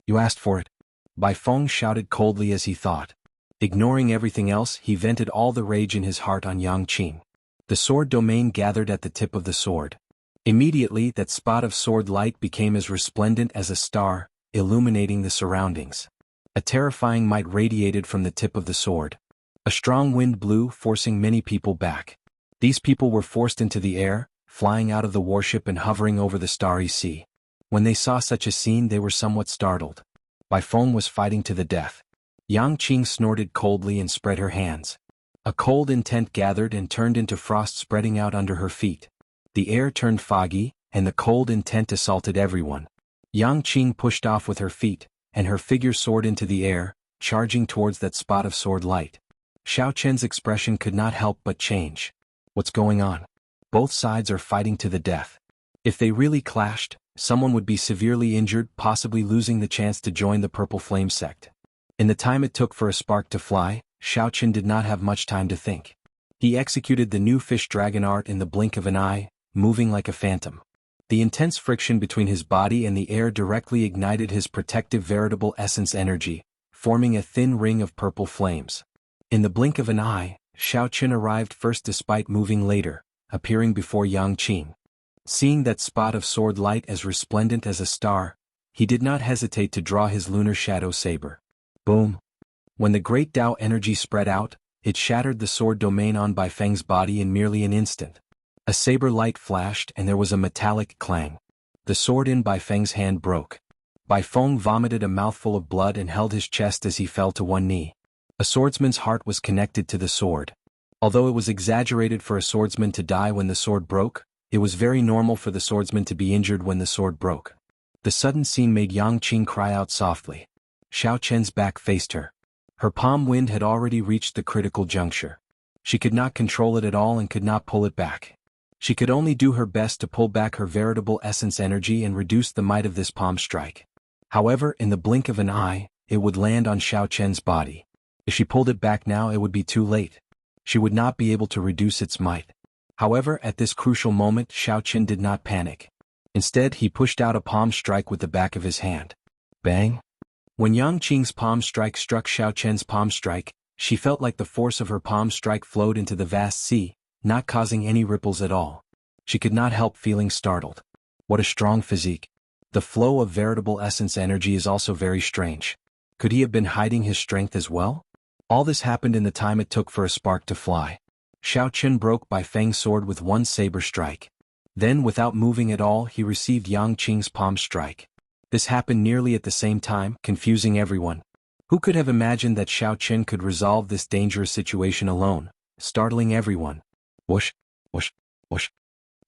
S1: You asked for it. Bai Feng shouted coldly as he thought. Ignoring everything else, he vented all the rage in his heart on Yang Qing. The sword domain gathered at the tip of the sword. Immediately, that spot of sword light became as resplendent as a star, illuminating the surroundings. A terrifying might radiated from the tip of the sword. A strong wind blew, forcing many people back. These people were forced into the air, flying out of the warship and hovering over the starry sea. When they saw such a scene, they were somewhat startled. Bai Feng was fighting to the death. Yang Qing snorted coldly and spread her hands. A cold intent gathered and turned into frost spreading out under her feet. The air turned foggy, and the cold intent assaulted everyone. Yang Qing pushed off with her feet, and her figure soared into the air, charging towards that spot of sword light. Xiao Chen's expression could not help but change. What's going on? Both sides are fighting to the death. If they really clashed, someone would be severely injured, possibly losing the chance to join the Purple Flame sect. In the time it took for a spark to fly, Xiaoqin did not have much time to think. He executed the new fish dragon art in the blink of an eye, moving like a phantom. The intense friction between his body and the air directly ignited his protective veritable essence energy, forming a thin ring of purple flames. In the blink of an eye, Xiaoqin arrived first despite moving later, appearing before Yang Qing. Seeing that spot of sword light as resplendent as a star, he did not hesitate to draw his lunar shadow saber. Boom! When the great Tao energy spread out, it shattered the sword domain on Bai Feng's body in merely an instant. A saber light flashed and there was a metallic clang. The sword in Bai Feng's hand broke. Bai Feng vomited a mouthful of blood and held his chest as he fell to one knee. A swordsman's heart was connected to the sword. Although it was exaggerated for a swordsman to die when the sword broke, it was very normal for the swordsman to be injured when the sword broke. The sudden scene made Yang Qing cry out softly. Xiaoqian's back faced her. Her palm wind had already reached the critical juncture. She could not control it at all and could not pull it back. She could only do her best to pull back her veritable essence energy and reduce the might of this palm strike. However, in the blink of an eye, it would land on Xiaoqian's body. If she pulled it back now, it would be too late. She would not be able to reduce its might. However, at this crucial moment, Xiaoqian did not panic. Instead, he pushed out a palm strike with the back of his hand. Bang! When Yang Qing's palm strike struck Xiaoqian's palm strike, she felt like the force of her palm strike flowed into the vast sea, not causing any ripples at all. She could not help feeling startled. What a strong physique. The flow of veritable essence energy is also very strange. Could he have been hiding his strength as well? All this happened in the time it took for a spark to fly. Xiaoqian broke Bai Feng's sword with one saber strike. Then, without moving at all, he received Yang Qing's palm strike. This happened nearly at the same time, confusing everyone. Who could have imagined that Xiaoqian could resolve this dangerous situation alone, startling everyone? Whoosh, whoosh, whoosh.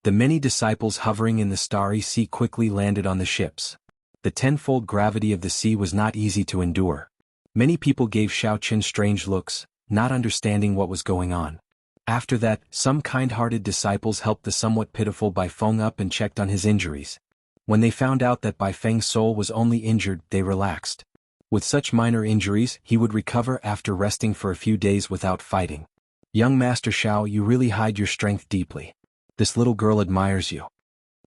S1: The many disciples hovering in the starry sea quickly landed on the ships. The tenfold gravity of the sea was not easy to endure. Many people gave Xiaoqian strange looks, not understanding what was going on. After that, some kind-hearted disciples helped the somewhat pitiful Bai Feng up and checked on his injuries. When they found out that Bai Feng's soul was only injured, they relaxed. With such minor injuries, he would recover after resting for a few days without fighting. Young Master Xiao, you really hide your strength deeply. This little girl admires you.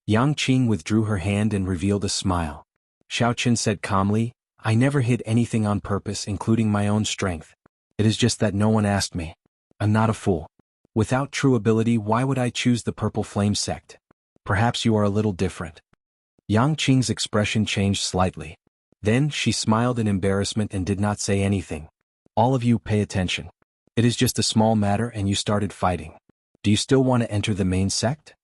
S1: Yang Qing withdrew her hand and revealed a smile. Xiaoqian said calmly, I never hid anything on purpose, including my own strength. It is just that no one asked me. I'm not a fool. Without true ability, why would I choose the Purple Flame sect? Perhaps you are a little different. Yang Qing's expression changed slightly. Then she smiled in embarrassment and did not say anything. All of you pay attention. It is just a small matter and you started fighting. Do you still want to enter the main sect?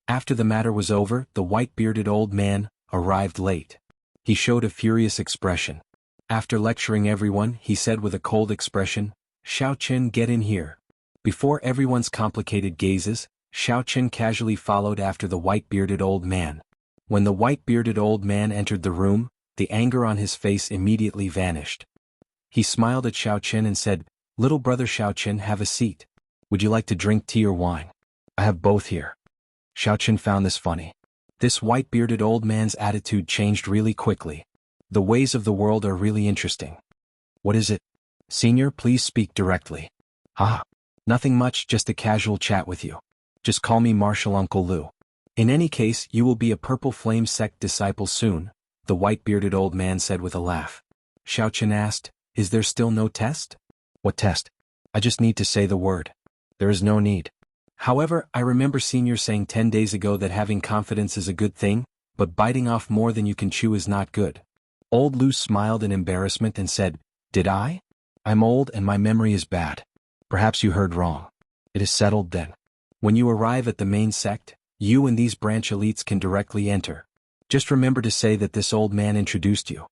S1: After the matter was over, the white-bearded old man arrived late. He showed a furious expression. After lecturing everyone, he said with a cold expression, Xiaoqian, get in here. Before everyone's complicated gazes, Xiaoqian casually followed after the white-bearded old man. When the white-bearded old man entered the room, the anger on his face immediately vanished. He smiled at Xiaoqian and said, Little brother Xiaoqian, have a seat. Would you like to drink tea or wine? I have both here. Xiaoqian found this funny. This white-bearded old man's attitude changed really quickly. The ways of the world are really interesting. What is it? Senior, please speak directly. Nothing much, just a casual chat with you. Just call me Marshal Uncle Lu. In any case, you will be a Purple Flame sect disciple soon, the white-bearded old man said with a laugh. Xiaoqian asked, Is there still no test? What test? I just need to say the word. There is no need. However, I remember Senior saying 10 days ago that having confidence is a good thing, but biting off more than you can chew is not good. Old Lu smiled in embarrassment and said, Did I? I'm old and my memory is bad. Perhaps you heard wrong. It is settled then. When you arrive at the main sect, you and these branch elites can directly enter. Just remember to say that this old man introduced you.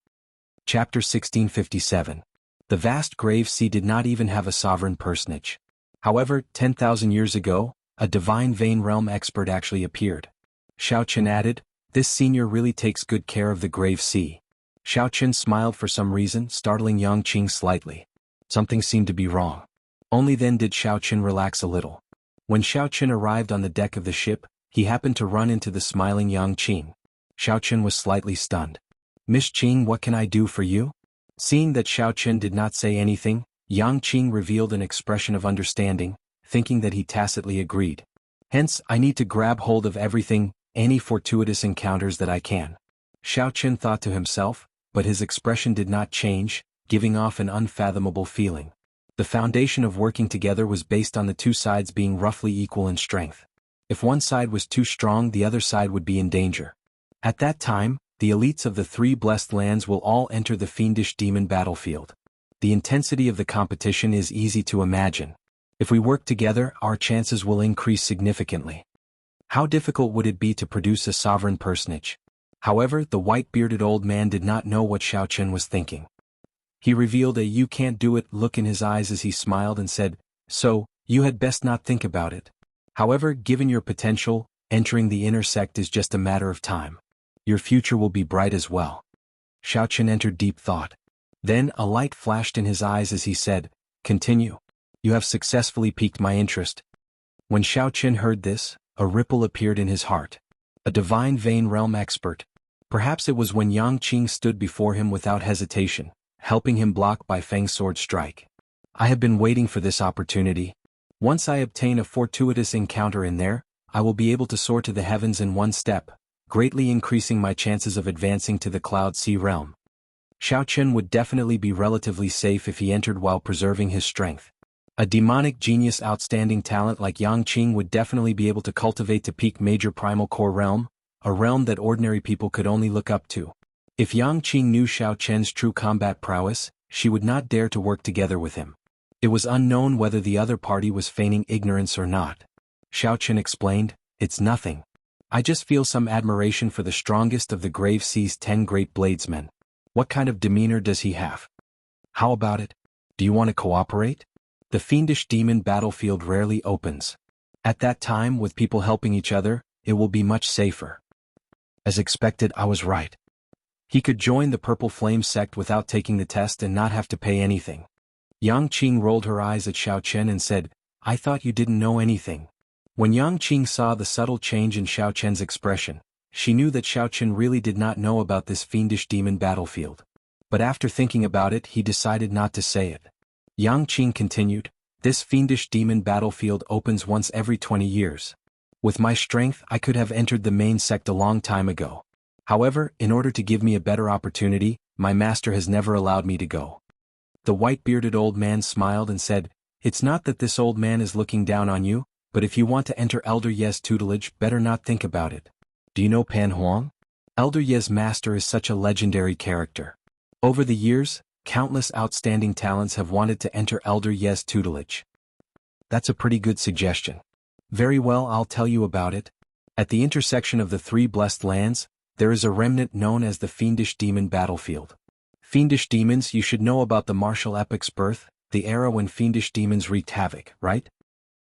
S1: Chapter 1657. The vast grave sea did not even have a sovereign personage. However, 10,000 years ago, a divine vein realm expert actually appeared. Xiaoqian added, This senior really takes good care of the grave sea. Xiaoqian smiled for some reason, startling Yang Qing slightly. Something seemed to be wrong. Only then did Xiaoqian relax a little. When Xiaoqian arrived on the deck of the ship, he happened to run into the smiling Yang Qing. Xiao Chen was slightly stunned. Miss Qing, what can I do for you? Seeing that Xiao Chen did not say anything, Yang Qing revealed an expression of understanding, thinking that he tacitly agreed. Hence, I need to grab hold of everything, any fortuitous encounters that I can. Xiao Chen thought to himself, but his expression did not change, giving off an unfathomable feeling. The foundation of working together was based on the two sides being roughly equal in strength. If one side was too strong, the other side would be in danger. At that time, the elites of the three blessed lands will all enter the fiendish demon battlefield. The intensity of the competition is easy to imagine. If we work together, our chances will increase significantly. How difficult would it be to produce a sovereign personage? However, the white-bearded old man did not know what Xiao Chen was thinking. He revealed a "you can't do it" look in his eyes as he smiled and said, "So, you had best not think about it. However, given your potential, entering the inner sect is just a matter of time. Your future will be bright as well." Xiao Chen entered deep thought. Then a light flashed in his eyes as he said, "Continue. You have successfully piqued my interest." When Xiao Chen heard this, a ripple appeared in his heart. A divine vein realm expert. Perhaps it was when Yang Qing stood before him without hesitation, helping him block Bai Feng's sword strike. I have been waiting for this opportunity. Once I obtain a fortuitous encounter in there, I will be able to soar to the heavens in one step, greatly increasing my chances of advancing to the Cloud Sea realm. Xiao Chen would definitely be relatively safe if he entered while preserving his strength. A demonic genius outstanding talent like Yang Qing would definitely be able to cultivate to peak major primal core realm, a realm that ordinary people could only look up to. If Yang Qing knew Xiao Chen's true combat prowess, she would not dare to work together with him. It was unknown whether the other party was feigning ignorance or not. Xiao Chen explained, "It's nothing. I just feel some admiration for the strongest of the Grave Sea's 10 great bladesmen. What kind of demeanor does he have? How about it? Do you want to cooperate? The fiendish demon battlefield rarely opens. At that time, with people helping each other, it will be much safer." As expected, I was right. He could join the Purple Flame sect without taking the test and not have to pay anything. Yang Qing rolled her eyes at Xiao Chen and said, "I thought you didn't know anything." When Yang Qing saw the subtle change in Xiao Chen's expression, she knew that Xiao Chen really did not know about this fiendish demon battlefield. But after thinking about it, he decided not to say it. Yang Qing continued, "This fiendish demon battlefield opens once every 20 years. With my strength, I could have entered the main sect a long time ago. However, in order to give me a better opportunity, my master has never allowed me to go." The white-bearded old man smiled and said, "It's not that this old man is looking down on you, but if you want to enter Elder Ye's tutelage, better not think about it. Do you know Pan Huang? Elder Ye's master is such a legendary character. Over the years, countless outstanding talents have wanted to enter Elder Ye's tutelage." "That's a pretty good suggestion. Very well, I'll tell you about it. At the intersection of the three blessed lands, there is a remnant known as the Fiendish Demon Battlefield. Fiendish demons, you should know about the martial epic's birth, the era when fiendish demons wreaked havoc, right?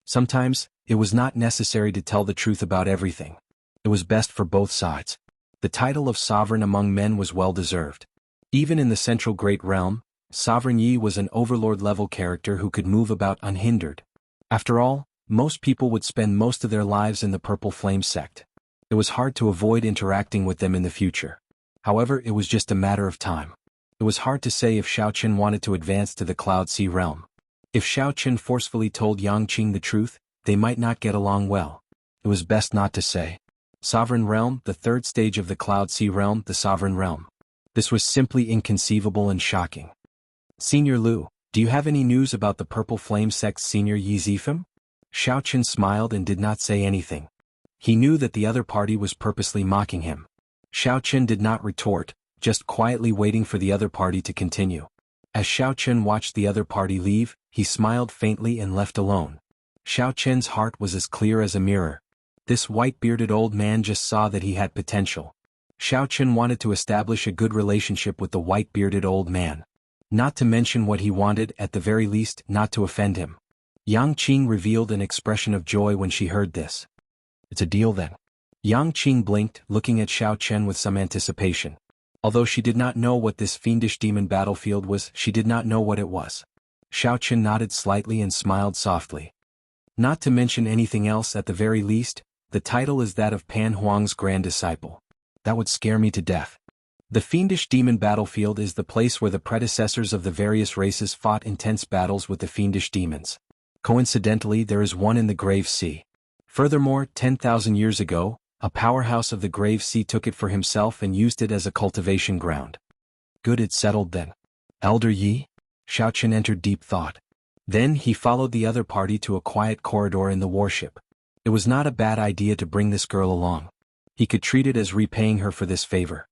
S1: Sometimes, it was not necessary to tell the truth about everything. It was best for both sides. The title of sovereign among men was well deserved. Even in the central great realm, Sovereign Yi was an overlord-level character who could move about unhindered. After all, most people would spend most of their lives in the Purple Flame sect. It was hard to avoid interacting with them in the future. However, it was just a matter of time. It was hard to say if Xiao Chen wanted to advance to the Cloud Sea realm. If Xiao Chen forcefully told Yang Qing the truth, they might not get along well. It was best not to say. Sovereign realm, the third stage of the Cloud Sea realm, the Sovereign realm. This was simply inconceivable and shocking. "Senior Liu, do you have any news about the Purple Flame sect's Senior Yi Zifeng?" Xiao Chen smiled and did not say anything. He knew that the other party was purposely mocking him. Xiao Chen did not retort, just quietly waiting for the other party to continue. As Xiao Chen watched the other party leave, he smiled faintly and left alone. Xiao Chen's heart was as clear as a mirror. This white-bearded old man just saw that he had potential. Xiao Chen wanted to establish a good relationship with the white-bearded old man. Not to mention what he wanted, at the very least, not to offend him. Yang Qing revealed an expression of joy when she heard this. "It's a deal then." Yang Qing blinked, looking at Xiao Chen with some anticipation. Although she did not know what this fiendish demon battlefield was, she did not know what it was. Xiao Chen nodded slightly and smiled softly. "Not to mention anything else, at the very least, the title is that of Pan Huang's grand disciple. That would scare me to death. The fiendish demon battlefield is the place where the predecessors of the various races fought intense battles with the fiendish demons. Coincidentally, there is one in the Grave Sea. Furthermore, 10,000 years ago, a powerhouse of the Grave Sea took it for himself and used it as a cultivation ground. Good, it's settled then. Elder Yi? Xiaochen entered deep thought. Then he followed the other party to a quiet corridor in the warship. It was not a bad idea to bring this girl along. He could treat it as repaying her for this favor.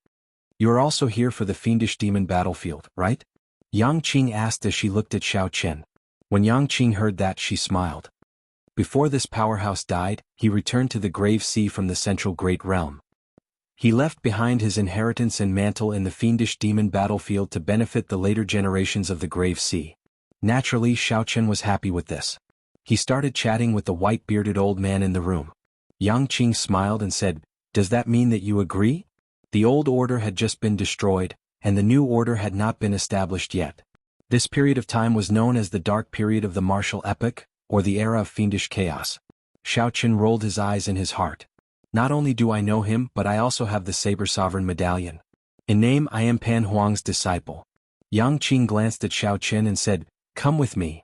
S1: You are also here for the fiendish demon battlefield, right? Yang Qing asked as she looked at Xiaochen. When Yang Qing heard that, she smiled. Before this powerhouse died, he returned to the Grave Sea from the Central Great Realm. He left behind his inheritance and mantle in the fiendish demon battlefield to benefit the later generations of the Grave Sea. Naturally, Xiaochen was happy with this. He started chatting with the white-bearded old man in the room. Yang Qing smiled and said, "Does that mean that you agree?" The old order had just been destroyed, and the new order had not been established yet. This period of time was known as the Dark Period of the Martial Epoch, or the Era of Fiendish Chaos. Xiaochen rolled his eyes in his heart. Not only do I know him, but I also have the Saber Sovereign Medallion. In name, I am Pan Huang's disciple. Yang Qing glanced at Xiaochen and said, "Come with me."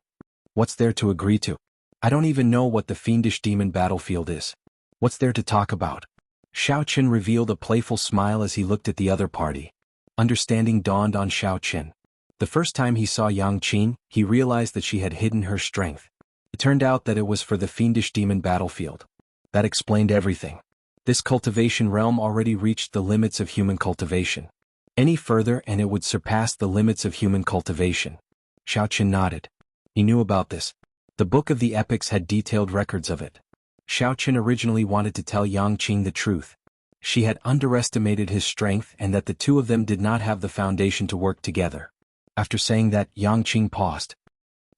S1: What's there to agree to? I don't even know what the fiendish demon battlefield is. What's there to talk about? Xiaochen revealed a playful smile as he looked at the other party. Understanding dawned on Xiaochen. The first time he saw Yang Qing, he realized that she had hidden her strength. It turned out that it was for the fiendish demon battlefield. That explained everything. This cultivation realm already reached the limits of human cultivation. Any further and it would surpass the limits of human cultivation. Xiaochen nodded. He knew about this. The Book of the Epics had detailed records of it. Xiaochen originally wanted to tell Yang Qing the truth. She had underestimated his strength and that the two of them did not have the foundation to work together. After saying that, Yang Qing paused.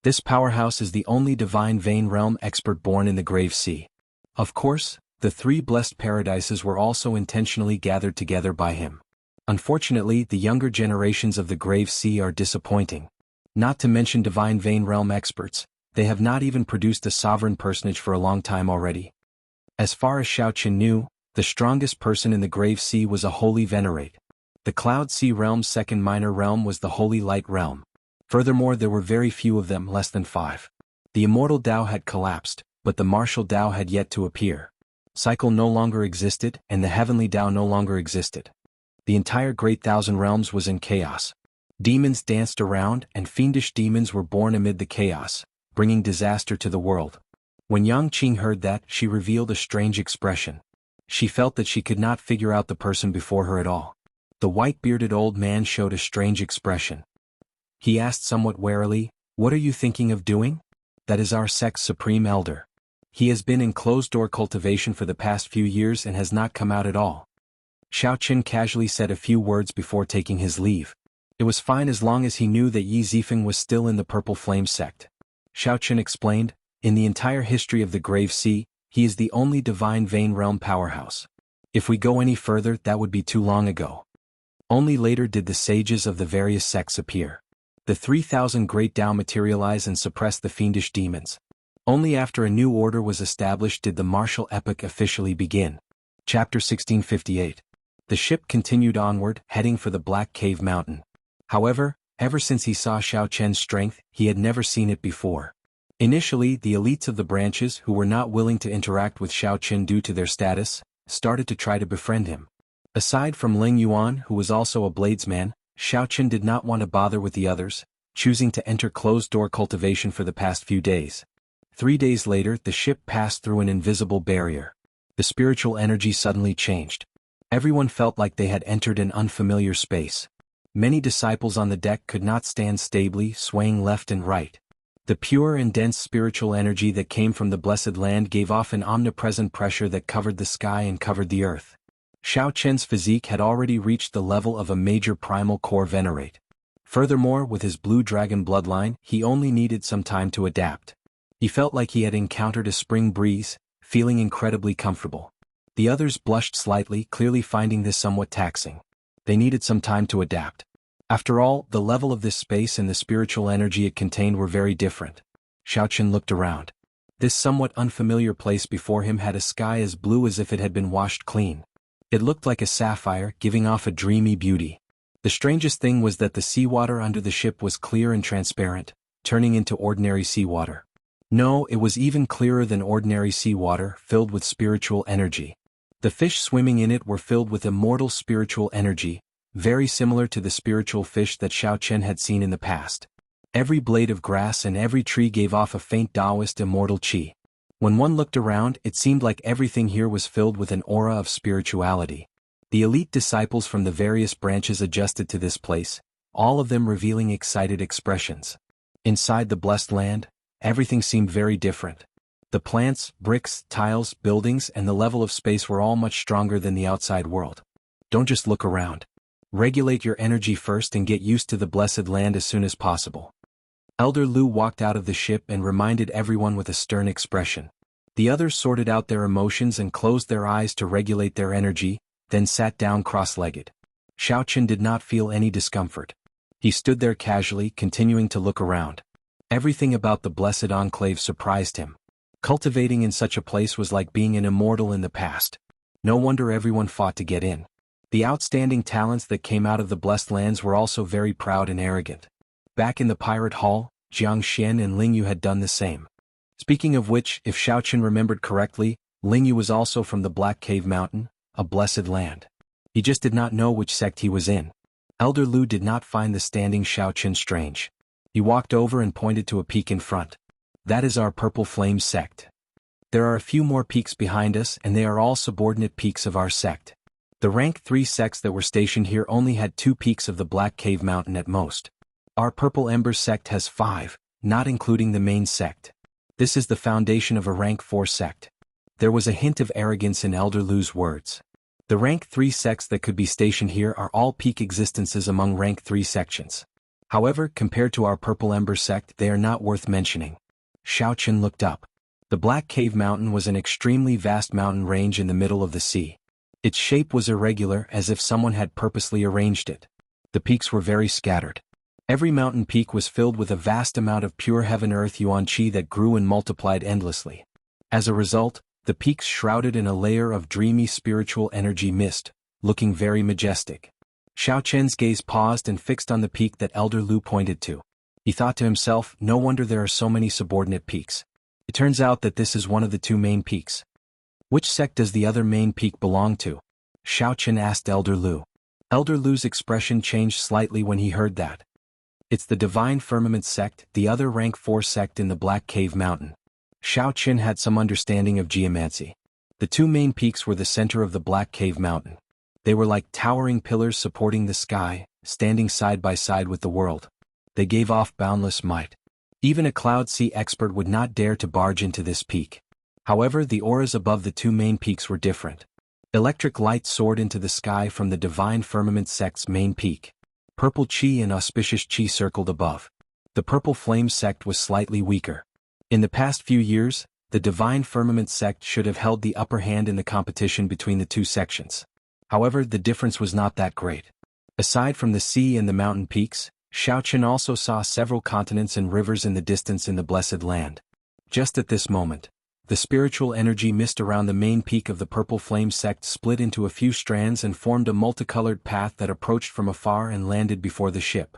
S1: This powerhouse is the only divine vein realm expert born in the Grave Sea. Of course, the three blessed paradises were also intentionally gathered together by him. Unfortunately, the younger generations of the Grave Sea are disappointing. Not to mention divine vein realm experts, they have not even produced a sovereign personage for a long time already. As far as Xiaochen knew, the strongest person in the Grave Sea was a holy venerate. The Cloud Sea realm's second minor realm was the Holy Light realm. Furthermore, there were very few of them, less than 5. The immortal Tao had collapsed, but the martial Tao had yet to appear. Cycle no longer existed, and the heavenly Tao no longer existed. The entire Great Thousand Realms was in chaos. Demons danced around, and fiendish demons were born amid the chaos, bringing disaster to the world. When Yang Qing heard that, she revealed a strange expression. She felt that she could not figure out the person before her at all. The white-bearded old man showed a strange expression. He asked somewhat warily, "What are you thinking of doing?" "That is our sect's supreme elder. He has been in closed-door cultivation for the past few years and has not come out at all." Xiaochen casually said a few words before taking his leave. It was fine as long as he knew that Yi Zifeng was still in the Purple Flame sect. Xiaochen explained, "In the entire history of the Grave Sea, he is the only divine vein realm powerhouse. If we go any further, that would be too long ago." Only later did the sages of the various sects appear. The 3,000 great Tao materialize and suppress the fiendish demons. Only after a new order was established did the martial epoch officially begin. Chapter 1658. The ship continued onward, heading for the Black Cave Mountain. However, ever since he saw Xiaochen's strength, he had never seen it before. Initially, the elites of the branches who were not willing to interact with Xiaochen due to their status, started to try to befriend him. Aside from Ling Yuan, who was also a bladesman, Xiaochen did not want to bother with the others, choosing to enter closed-door cultivation for the past few days. 3 days later, the ship passed through an invisible barrier. The spiritual energy suddenly changed. Everyone felt like they had entered an unfamiliar space. Many disciples on the deck could not stand stably, swaying left and right. The pure and dense spiritual energy that came from the blessed land gave off an omnipresent pressure that covered the sky and covered the earth. Xiaochen's physique had already reached the level of a major primal core venerate. Furthermore, with his blue dragon bloodline, he only needed some time to adapt. He felt like he had encountered a spring breeze, feeling incredibly comfortable. The others blushed slightly, clearly finding this somewhat taxing. They needed some time to adapt. After all, the level of this space and the spiritual energy it contained were very different. Xiaochen looked around. This somewhat unfamiliar place before him had a sky as blue as if it had been washed clean. It looked like a sapphire, giving off a dreamy beauty. The strangest thing was that the seawater under the ship was clear and transparent, turning into ordinary seawater. No, it was even clearer than ordinary seawater, filled with spiritual energy. The fish swimming in it were filled with immortal spiritual energy, very similar to the spiritual fish that Xiao Chen had seen in the past. Every blade of grass and every tree gave off a faint Taoist immortal qi. When one looked around, it seemed like everything here was filled with an aura of spirituality. The elite disciples from the various branches adjusted to this place, all of them revealing excited expressions. Inside the blessed land, everything seemed very different. The plants, bricks, tiles, buildings, and the level of space were all much stronger than the outside world. Don't just look around. Regulate your energy first and get used to the blessed land as soon as possible. Elder Lu walked out of the ship and reminded everyone with a stern expression. The others sorted out their emotions and closed their eyes to regulate their energy, then sat down cross-legged. Xiao Chen did not feel any discomfort. He stood there casually, continuing to look around. Everything about the blessed enclave surprised him. Cultivating in such a place was like being an immortal in the past. No wonder everyone fought to get in. The outstanding talents that came out of the blessed lands were also very proud and arrogant. Back in the pirate hall, Jiang Xian and Ling Yu had done the same. Speaking of which, if Xiao Chen remembered correctly, Ling Yu was also from the Black Cave Mountain, a blessed land. He just did not know which sect he was in. Elder Lu did not find the standing Xiao Chen strange. He walked over and pointed to a peak in front. That is our Purple Flame sect. There are a few more peaks behind us and they are all subordinate peaks of our sect. The rank 3 sects that were stationed here only had 2 peaks of the Black Cave Mountain at most. Our Purple Ember sect has 5, not including the main sect. This is the foundation of a rank 4 sect. There was a hint of arrogance in Elder Lu's words. The rank 3 sects that could be stationed here are all peak existences among rank 3 sections. However, compared to our Purple Ember sect, they are not worth mentioning. Xiao Chen looked up. The Black Cave Mountain was an extremely vast mountain range in the middle of the sea. Its shape was irregular, as if someone had purposely arranged it. The peaks were very scattered. Every mountain peak was filled with a vast amount of pure heaven-earth yuan qi that grew and multiplied endlessly. As a result, the peaks shrouded in a layer of dreamy spiritual energy mist, looking very majestic. Xiao Chen's gaze paused and fixed on the peak that Elder Lu pointed to. He thought to himself, no wonder there are so many subordinate peaks. It turns out that this is one of the 2 main peaks. Which sect does the other main peak belong to? Xiao Chen asked Elder Lu. Elder Lu's expression changed slightly when he heard that. It's the Divine Firmament sect, the other rank 4 sect in the Black Cave Mountain. Xiao Chen had some understanding of geomancy. The 2 main peaks were the center of the Black Cave Mountain. They were like towering pillars supporting the sky, standing side by side with the world. They gave off boundless might. Even a Cloud Sea expert would not dare to barge into this peak. However, the auras above the 2 main peaks were different. Electric light soared into the sky from the Divine Firmament sect's main peak. Purple Qi and auspicious Qi circled above. The Purple Flame sect was slightly weaker. In the past few years, the Divine Firmament sect should have held the upper hand in the competition between the 2 sections. However, the difference was not that great. Aside from the sea and the mountain peaks, Xiao Chen also saw several continents and rivers in the distance in the blessed land. Just at this moment, the spiritual energy mist around the main peak of the Purple Flame sect split into a few strands and formed a multicolored path that approached from afar and landed before the ship.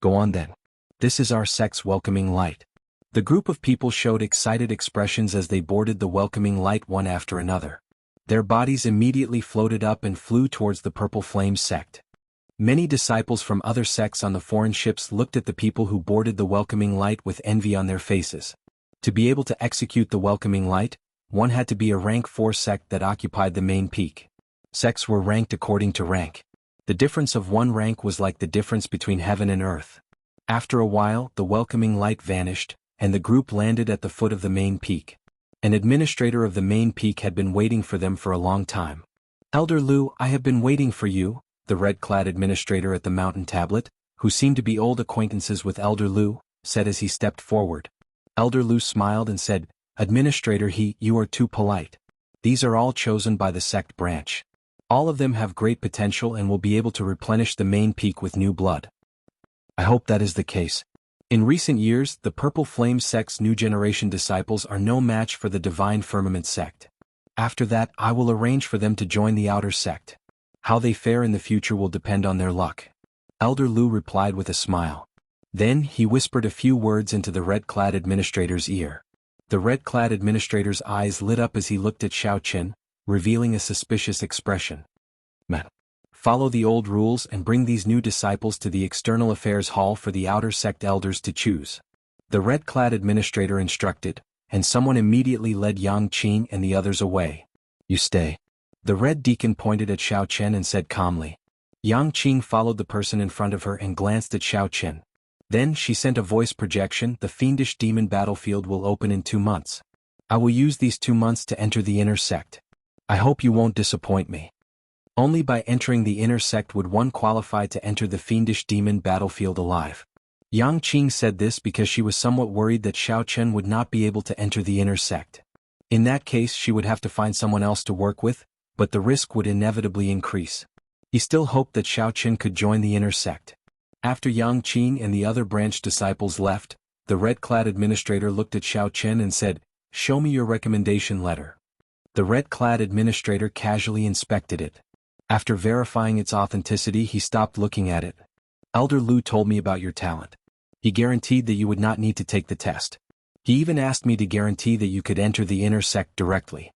S1: Go on then. This is our sect's welcoming light. The group of people showed excited expressions as they boarded the welcoming light one after another. Their bodies immediately floated up and flew towards the Purple Flame sect. Many disciples from other sects on the foreign ships looked at the people who boarded the welcoming light with envy on their faces. To be able to execute the welcoming light, one had to be a rank 4 sect that occupied the main peak. Sects were ranked according to rank. The difference of 1 rank was like the difference between heaven and earth. After a while, the welcoming light vanished, and the group landed at the foot of the main peak. An administrator of the main peak had been waiting for them for a long time. Elder Lu, I have been waiting for you, the red-clad administrator at the mountain tablet, who seemed to be old acquaintances with Elder Lu, said as he stepped forward. Elder Lu smiled and said, Administrator you are too polite. These are all chosen by the sect branch. All of them have great potential and will be able to replenish the main peak with new blood. I hope that is the case. In recent years, the Purple Flame sect's new generation disciples are no match for the Divine Firmament sect. After that I will arrange for them to join the outer sect. How they fare in the future will depend on their luck." Elder Lu replied with a smile. Then he whispered a few words into the red-clad administrator's ear. The red-clad administrator's eyes lit up as he looked at Xiao Chen, revealing a suspicious expression. "Man, follow the old rules and bring these new disciples to the External Affairs Hall for the outer sect elders to choose," the red-clad administrator instructed, and someone immediately led Yang Qing and the others away. "You stay." The red deacon pointed at Xiao Chen and said calmly. Yang Qing followed the person in front of her and glanced at Xiao Chen. Then she sent a voice projection. "The fiendish demon battlefield will open in 2 months. I will use these 2 months to enter the inner sect. I hope you won't disappoint me." Only by entering the inner sect would one qualify to enter the fiendish demon battlefield alive. Yang Qing said this because she was somewhat worried that Xiao Chen would not be able to enter the inner sect. In that case she would have to find someone else to work with, but the risk would inevitably increase. He still hoped that Xiao Chen could join the inner sect. After Yang Qing and the other branch disciples left, the red-clad administrator looked at Xiao Chen and said, "Show me your recommendation letter." The red-clad administrator casually inspected it. After verifying its authenticity he stopped looking at it. "Elder Lu told me about your talent. He guaranteed that you would not need to take the test. He even asked me to guarantee that you could enter the inner sect directly."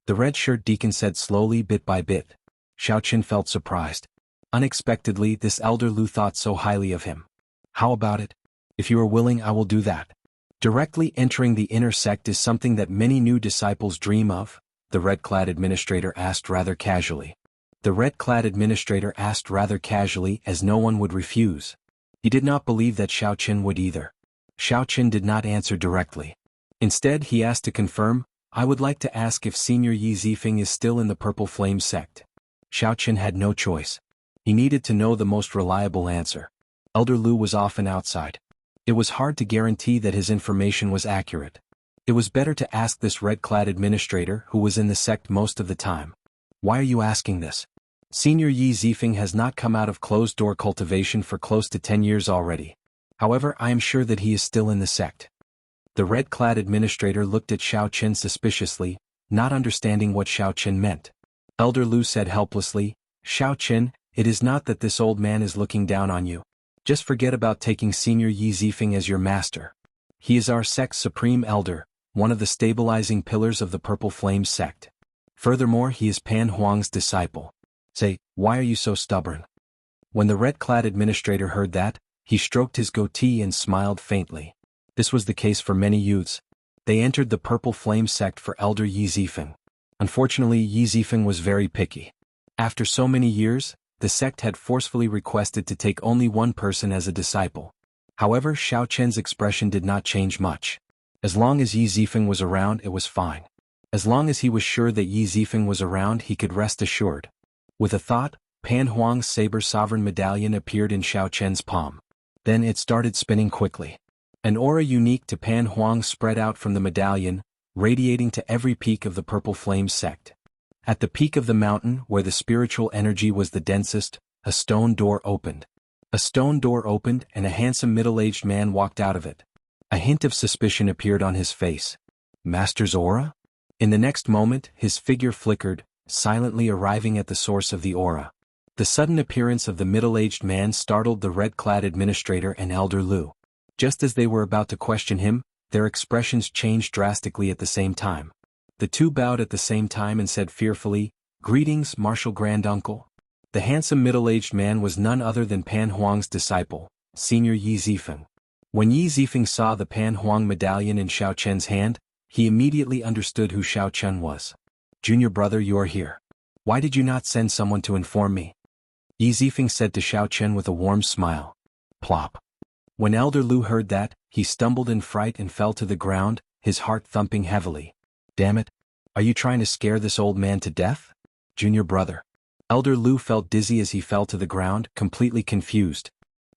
S1: The red-shirt deacon said slowly, bit by bit. Xiao Chen felt surprised. Unexpectedly, this Elder Lu thought so highly of him. "How about it? If you are willing, I will do that." Directly entering the inner sect is something that many new disciples dream of, the red-clad administrator asked rather casually. The red-clad administrator asked rather casually as no one would refuse. He did not believe that Xiao Chen would either. Xiao Chen did not answer directly. Instead he asked to confirm, "I would like to ask if Senior Yi Zifeng is still in the Purple Flame sect." Xiao Chen had no choice. He needed to know the most reliable answer. Elder Lu was often outside. It was hard to guarantee that his information was accurate. It was better to ask this red-clad administrator who was in the sect most of the time. "Why are you asking this? Senior Yi Zifeng has not come out of closed-door cultivation for close to 10 years already. However, I am sure that he is still in the sect." The red-clad administrator looked at Xiao Chen suspiciously, not understanding what Xiao Chen meant. Elder Lu said helplessly, "Xiao Chen, it is not that this old man is looking down on you. Just forget about taking Senior Yi Zifeng as your master. He is our sect's supreme elder, one of the stabilizing pillars of the Purple Flame sect. Furthermore, he is Pan Huang's disciple. Say, why are you so stubborn?" When the red-clad administrator heard that, he stroked his goatee and smiled faintly. This was the case for many youths. They entered the Purple Flame sect for Elder Yi Zifeng. Unfortunately, Yi Zifeng was very picky. After so many years, the sect had forcefully requested to take only one person as a disciple. However, Xiao Chen's expression did not change much. As long as Yi Zifeng was around, it was fine. As long as he was sure that Yi Zifeng was around, he could rest assured. With a thought, Pan Huang's saber sovereign medallion appeared in Xiao Chen's palm. Then it started spinning quickly. An aura unique to Pan Huang spread out from the medallion, radiating to every peak of the Purple Flame sect. At the peak of the mountain, where the spiritual energy was the densest, a stone door opened. A stone door opened and a handsome middle-aged man walked out of it. A hint of suspicion appeared on his face. Master's aura? In the next moment, his figure flickered, silently arriving at the source of the aura. The sudden appearance of the middle-aged man startled the red-clad administrator and Elder Lu. Just as they were about to question him, their expressions changed drastically at the same time. The two bowed at the same time and said fearfully, "Greetings, Martial Granduncle." The handsome middle-aged man was none other than Pan Huang's disciple, Senior Yi Zifeng. When Yi Zifeng saw the Pan Huang medallion in Xiao Chen's hand, he immediately understood who Xiao Chen was. "Junior brother, you are here. Why did you not send someone to inform me?" Yi Zifeng said to Xiao Chen with a warm smile. Plop. When Elder Lu heard that, he stumbled in fright and fell to the ground, his heart thumping heavily. "Damn it! Are you trying to scare this old man to death? Junior brother." Elder Lu felt dizzy as he fell to the ground, completely confused.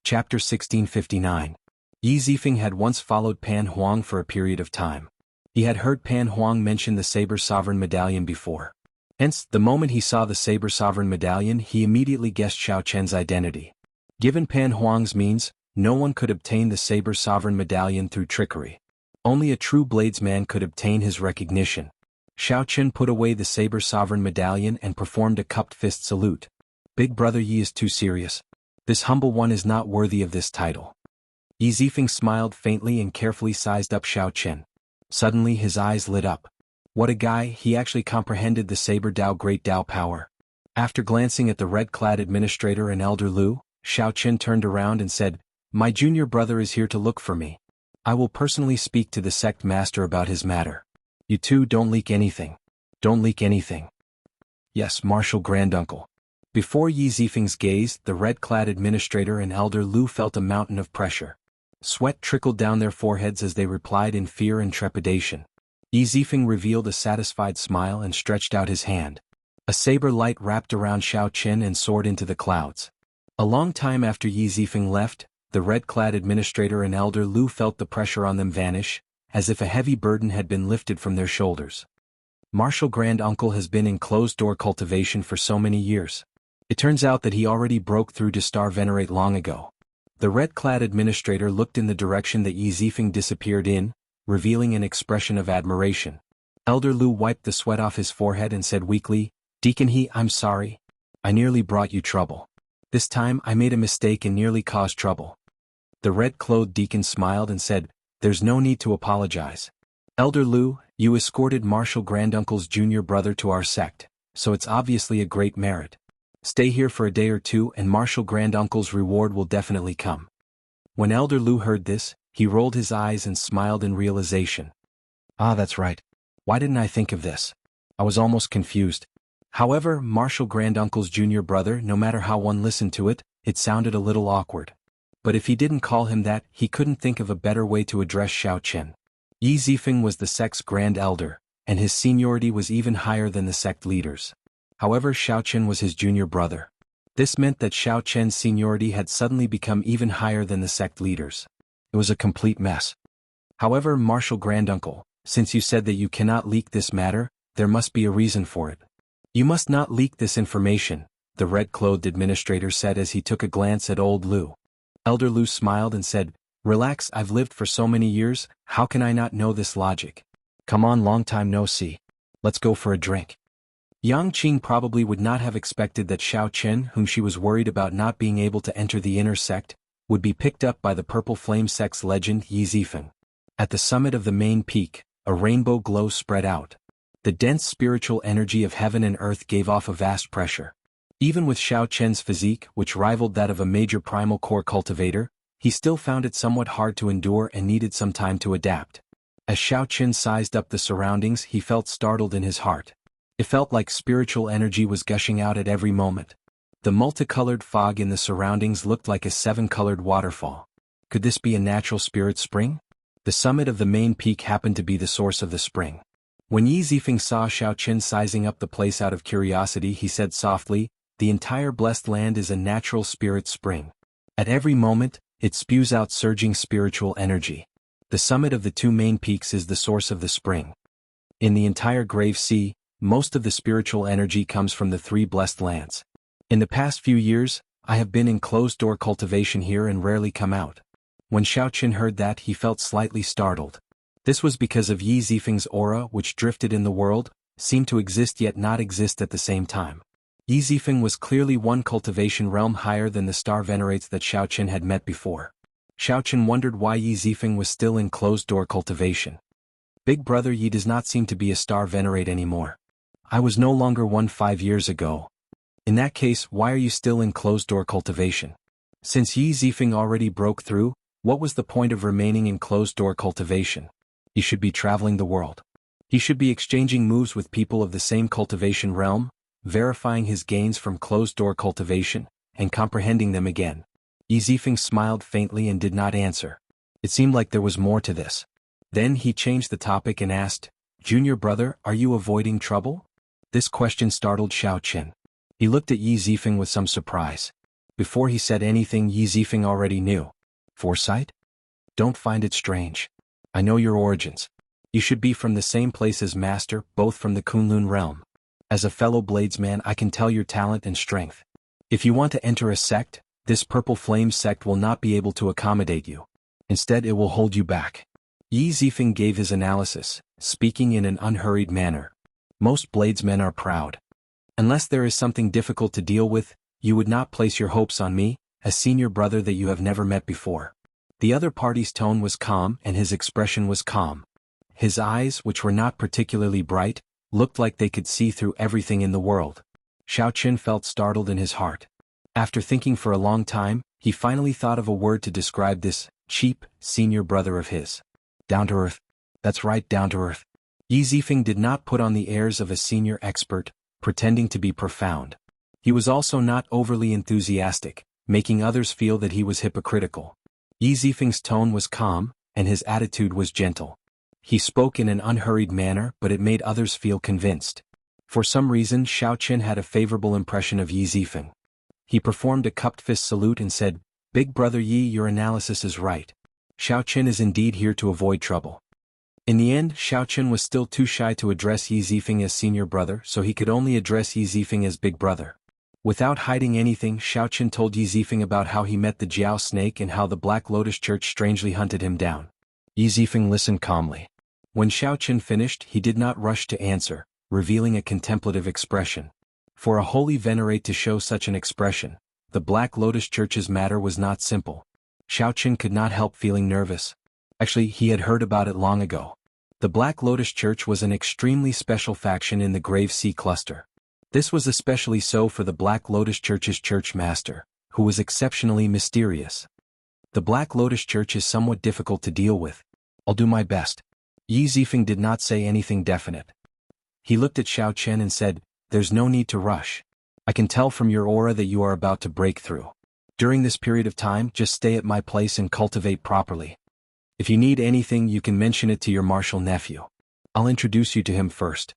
S1: Chapter 1659. Yi Zifeng had once followed Pan Huang for a period of time. He had heard Pan Huang mention the Saber Sovereign Medallion before. Hence, the moment he saw the Saber Sovereign Medallion, he immediately guessed Xiao Chen's identity. Given Pan Huang's means, no one could obtain the Saber Sovereign Medallion through trickery. Only a true bladesman could obtain his recognition. Xiao Qin put away the saber sovereign medallion and performed a cupped fist salute. Big brother Yi is too serious. This humble one is not worthy of this title. Yi Zifeng smiled faintly and carefully sized up Xiao Qin. Suddenly his eyes lit up. What a guy, he actually comprehended the saber Dao great Dao power. After glancing at the red-clad administrator and Elder Lu, Xiao Qin turned around and said, "My junior brother is here to look for me. I will personally speak to the sect master about his matter. You two don't leak anything. Don't leak anything." "Yes, Martial Granduncle." Before Yi Zifeng's gaze, the red-clad administrator and Elder Lu felt a mountain of pressure. Sweat trickled down their foreheads as they replied in fear and trepidation. Yi Zifeng revealed a satisfied smile and stretched out his hand. A saber light wrapped around Xiao Qin and soared into the clouds. A long time after Yi Zifeng left, the red-clad administrator and Elder Lu felt the pressure on them vanish, as if a heavy burden had been lifted from their shoulders. Martial Granduncle has been in closed-door cultivation for so many years. It turns out that he already broke through to Star Venerate long ago. The red-clad administrator looked in the direction that Yi Zifeng disappeared in, revealing an expression of admiration. Elder Lu wiped the sweat off his forehead and said weakly, "Deacon He, I'm sorry. I nearly brought you trouble. This time I made a mistake and nearly caused trouble." The red-clothed deacon smiled and said, "There's no need to apologize. Elder Lu, you escorted Martial Granduncle's junior brother to our sect, so it's obviously a great merit. Stay here for a day or two and Martial Granduncle's reward will definitely come." When Elder Lu heard this, he rolled his eyes and smiled in realization. "Ah, that's right. Why didn't I think of this? I was almost confused." However, Martial Granduncle's junior brother, no matter how one listened to it, it sounded a little awkward. But if he didn't call him that, he couldn't think of a better way to address Xiao Qin. Yi Zifeng was the sect's grand elder, and his seniority was even higher than the sect leaders. However, Xiao Qin was his junior brother. This meant that Xiao Qin's seniority had suddenly become even higher than the sect leaders. It was a complete mess. However, Martial Granduncle, since you said that you cannot leak this matter, there must be a reason for it. "You must not leak this information," the red-clothed administrator said as he took a glance at Old Lu. Elder Lu smiled and said, "Relax, I've lived for so many years, how can I not know this logic? Come on, long time no see. Let's go for a drink." Yang Qing probably would not have expected that Xiao Qin, whom she was worried about not being able to enter the inner sect, would be picked up by the Purple Flame sect's legend Yi Zifeng. At the summit of the main peak, a rainbow glow spread out. The dense spiritual energy of heaven and earth gave off a vast pressure. Even with Xiao Qin's physique, which rivaled that of a major primal core cultivator, he still found it somewhat hard to endure and needed some time to adapt. As Xiao Qin sized up the surroundings, he felt startled in his heart. It felt like spiritual energy was gushing out at every moment. The multicolored fog in the surroundings looked like a seven-colored waterfall. Could this be a natural spirit spring? The summit of the main peak happened to be the source of the spring. When Yi Zifeng saw Xiao Qin sizing up the place out of curiosity, he said softly, "The entire blessed land is a natural spirit spring. At every moment, it spews out surging spiritual energy. The summit of the two main peaks is the source of the spring. In the entire Grave Sea, most of the spiritual energy comes from the three blessed lands. In the past few years, I have been in closed-door cultivation here and rarely come out." When Xiao Qin heard that, he felt slightly startled. This was because of Yi Zifeng's aura, which drifted in the world, seemed to exist yet not exist at the same time. Yi Zifeng was clearly one cultivation realm higher than the star venerates that Xiao Qin had met before. Xiao Qin wondered why Yi Zifeng was still in closed-door cultivation. "Big brother Yi does not seem to be a star venerate anymore. I was no longer one 5 years ago. In that case, why are you still in closed-door cultivation?" Since Yi Zifeng already broke through, what was the point of remaining in closed-door cultivation? He should be traveling the world. He should be exchanging moves with people of the same cultivation realm, verifying his gains from closed-door cultivation, and comprehending them again. Yi Zifeng smiled faintly and did not answer. It seemed like there was more to this. Then he changed the topic and asked, "Junior brother, are you avoiding trouble?" This question startled Xiao Qin. He looked at Yi Zifeng with some surprise. Before he said anything, Yi Zifeng already knew. "Foresight? Don't find it strange. I know your origins. You should be from the same place as Master, both from the Kunlun realm. As a fellow bladesman, I can tell your talent and strength. If you want to enter a sect, this Purple Flame sect will not be able to accommodate you. Instead, it will hold you back." Yi Zifeng gave his analysis, speaking in an unhurried manner. Most bladesmen are proud. Unless there is something difficult to deal with, you would not place your hopes on me, a senior brother that you have never met before. The other party's tone was calm and his expression was calm. His eyes, which were not particularly bright, looked like they could see through everything in the world. Xiaoqin felt startled in his heart. After thinking for a long time, he finally thought of a word to describe this cheap, senior brother of his. Down to earth. That's right, down to earth. Yi Zifeng did not put on the airs of a senior expert, pretending to be profound. He was also not overly enthusiastic, making others feel that he was hypocritical. Yi Zifeng's tone was calm, and his attitude was gentle. He spoke in an unhurried manner, but it made others feel convinced. For some reason, Xiaoqin had a favorable impression of Yi Zifeng. He performed a cupped fist salute and said, "Big brother Yi, your analysis is right. Xiaoqin is indeed here to avoid trouble." In the end, Xiaoqin was still too shy to address Yi Zifeng as senior brother, so he could only address Yi Zifeng as big brother. Without hiding anything, Xiaoqin told Yi Zifeng about how he met the Jiao snake and how the Black Lotus Church strangely hunted him down. Yi Zifeng listened calmly. When Xiaoqin finished, he did not rush to answer, revealing a contemplative expression. For a holy venerate to show such an expression, the Black Lotus Church's matter was not simple. Xiaoqin could not help feeling nervous. Actually, he had heard about it long ago. The Black Lotus Church was an extremely special faction in the Grave Sea cluster. This was especially so for the Black Lotus Church's church master, who was exceptionally mysterious. The Black Lotus Church is somewhat difficult to deal with. I'll do my best. Yi Zifeng did not say anything definite. He looked at Xiaoqin and said, "There's no need to rush. I can tell from your aura that you are about to break through. During this period of time, just stay at my place and cultivate properly. If you need anything, you can mention it to your martial nephew. I'll introduce you to him first."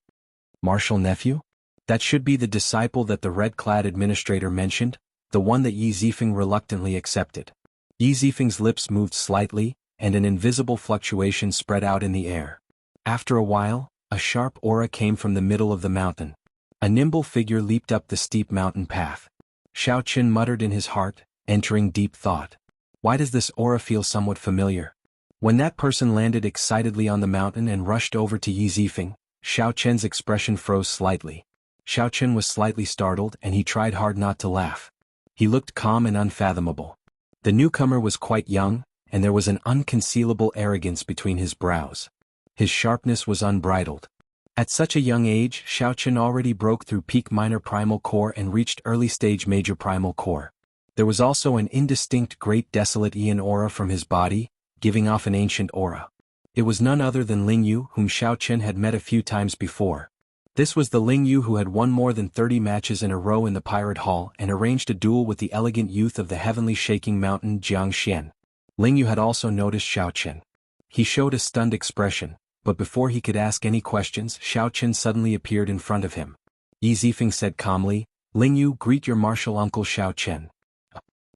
S1: Martial nephew? That should be the disciple that the red-clad administrator mentioned, the one that Yi Zifeng reluctantly accepted. Yi Zifeng's lips moved slightly, and an invisible fluctuation spread out in the air. After a while, a sharp aura came from the middle of the mountain. A nimble figure leaped up the steep mountain path. Xiaoqin muttered in his heart, entering deep thought. Why does this aura feel somewhat familiar? When that person landed excitedly on the mountain and rushed over to Yi Zifeng, Xiaoqin's expression froze slightly. Xiaoqin was slightly startled and he tried hard not to laugh. He looked calm and unfathomable. The newcomer was quite young, and there was an unconcealable arrogance between his brows. His sharpness was unbridled. At such a young age, Xiaoqin already broke through peak minor primal core and reached early stage major primal core. There was also an indistinct great desolate Ian aura from his body, giving off an ancient aura. It was none other than Ling Yu, whom Xiaoqin had met a few times before. This was the Ling Yu who had won more than 30 matches in a row in the Pirate Hall and arranged a duel with the elegant youth of the heavenly shaking mountain Jiang Xian. Ling Yu had also noticed Xiaoqin. He showed a stunned expression, but before he could ask any questions, Xiaoqin suddenly appeared in front of him. Yi Zifeng said calmly, "Ling Yu, greet your martial uncle Xiaoqin."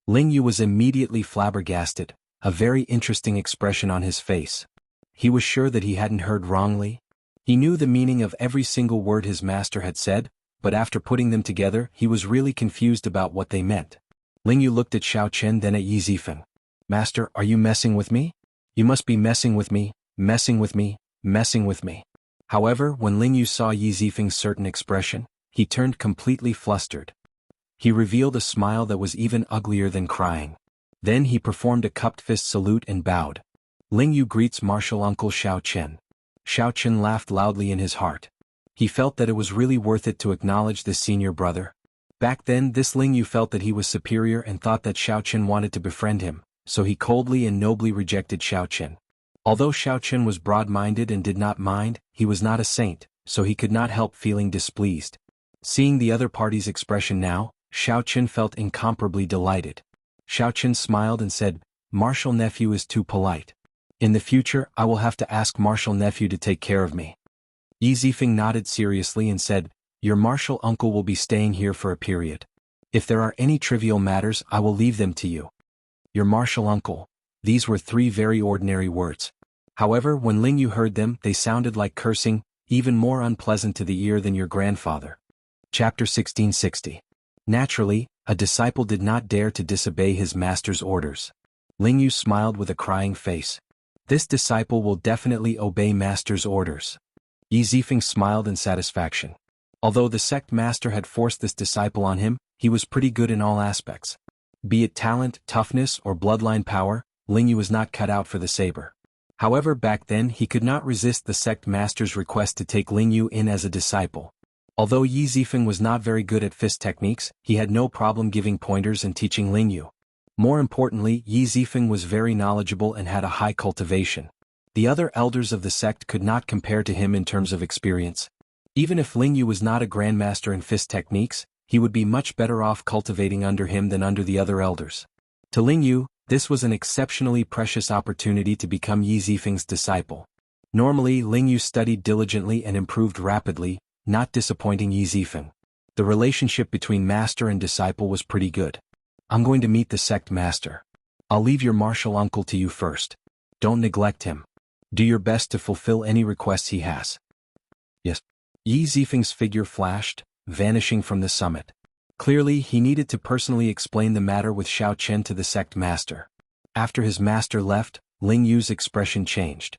S1: Ling Yu was immediately flabbergasted, a very interesting expression on his face. He was sure that he hadn't heard wrongly. He knew the meaning of every single word his master had said, but after putting them together, he was really confused about what they meant. Ling Yu looked at Xiaoqin, then at Yi Zifeng. "Master, are you messing with me? You must be messing with me, messing with me, messing with me." However, when Ling Yu saw Yi Zifeng's certain expression, he turned completely flustered. He revealed a smile that was even uglier than crying. Then he performed a cupped fist salute and bowed. "Ling Yu greets martial uncle Xiaoqin." Xiaoqin laughed loudly in his heart. He felt that it was really worth it to acknowledge this senior brother. Back then, this Ling Yu felt that he was superior and thought that Xiaoqin wanted to befriend him, so he coldly and nobly rejected Xiaoqin. Although Xiaoqin was broad-minded and did not mind, he was not a saint, so he could not help feeling displeased. Seeing the other party's expression now, Xiaoqin felt incomparably delighted. Xiaoqin smiled and said, "Martial nephew is too polite. In the future, I will have to ask martial nephew to take care of me." Yi Zifeng nodded seriously and said, "Your martial uncle will be staying here for a period. If there are any trivial matters, I will leave them to you." Your martial uncle. These were 3 very ordinary words. However, when Ling Yu heard them, they sounded like cursing, even more unpleasant to the ear than your grandfather. Chapter 1660. Naturally, a disciple did not dare to disobey his master's orders. Ling Yu smiled with a crying face. This disciple will definitely obey master's orders. Yi Zifeng smiled in satisfaction. Although the sect master had forced this disciple on him, he was pretty good in all aspects. Be it talent, toughness, or bloodline power, Lingyu was not cut out for the saber. However, back then he could not resist the sect master's request to take Lingyu in as a disciple. Although Yi Zifeng was not very good at fist techniques, he had no problem giving pointers and teaching Lingyu. More importantly, Yi Zifeng was very knowledgeable and had a high cultivation. The other elders of the sect could not compare to him in terms of experience. Even if Lingyu was not a grandmaster in fist techniques, he would be much better off cultivating under him than under the other elders. To Lingyu, this was an exceptionally precious opportunity to become Yi Zifeng's disciple. Normally, Lingyu studied diligently and improved rapidly, not disappointing Yi Zifeng. The relationship between master and disciple was pretty good. I'm going to meet the sect master. I'll leave your martial uncle to you first. Don't neglect him. Do your best to fulfill any requests he has. Yes. Yi Zifeng's figure flashed, vanishing from the summit. Clearly, he needed to personally explain the matter with Xiao Chen to the sect master. After his master left, Lingyu's expression changed.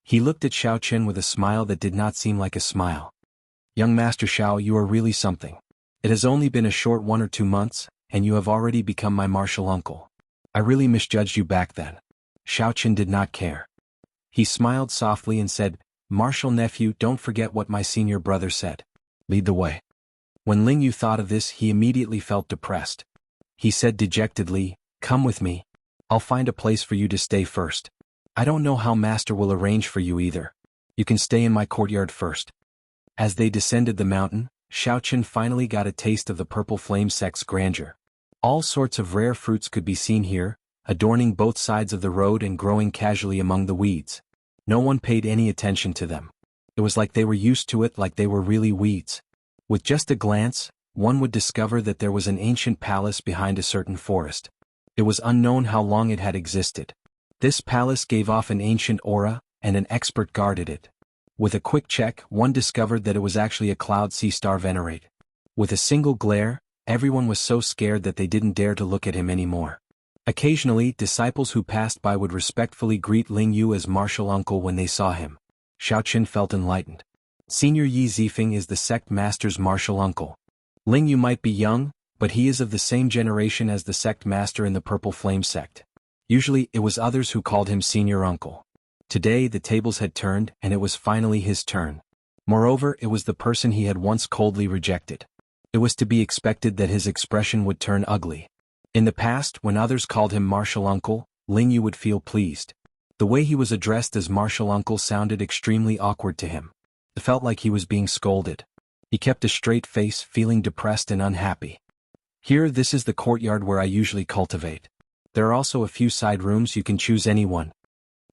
S1: He looked at Xiao Chen with a smile that did not seem like a smile. Young Master Xiao, you are really something. It has only been a short 1 or 2 months, and you have already become my martial uncle. I really misjudged you back then. Xiao Chen did not care. He smiled softly and said, Martial nephew, don't forget what my senior brother said. Lead the way. When Lingyu thought of this, he immediately felt depressed. He said dejectedly, Come with me. I'll find a place for you to stay first. I don't know how Master will arrange for you either. You can stay in my courtyard first. As they descended the mountain, Xiao Chen finally got a taste of the purple flame sect's grandeur. All sorts of rare fruits could be seen here, adorning both sides of the road and growing casually among the weeds. No one paid any attention to them. It was like they were used to it, like they were really weeds. With just a glance, one would discover that there was an ancient palace behind a certain forest. It was unknown how long it had existed. This palace gave off an ancient aura, and an expert guarded it. With a quick check, one discovered that it was actually a cloud sea star venerate. With a single glare, everyone was so scared that they didn't dare to look at him anymore. Occasionally, disciples who passed by would respectfully greet Lingyu as martial uncle when they saw him. Xiao Chen felt enlightened. Senior Yi Zifeng is the sect master's martial uncle. Lingyu might be young, but he is of the same generation as the sect master in the Purple Flame sect. Usually, it was others who called him senior uncle. Today, the tables had turned, and it was finally his turn. Moreover, it was the person he had once coldly rejected. It was to be expected that his expression would turn ugly. In the past, when others called him martial uncle, Lingyu would feel pleased. The way he was addressed as martial uncle sounded extremely awkward to him. It felt like he was being scolded. He kept a straight face, feeling depressed and unhappy. Here, this is the courtyard where I usually cultivate. There are also a few side rooms, you can choose any one.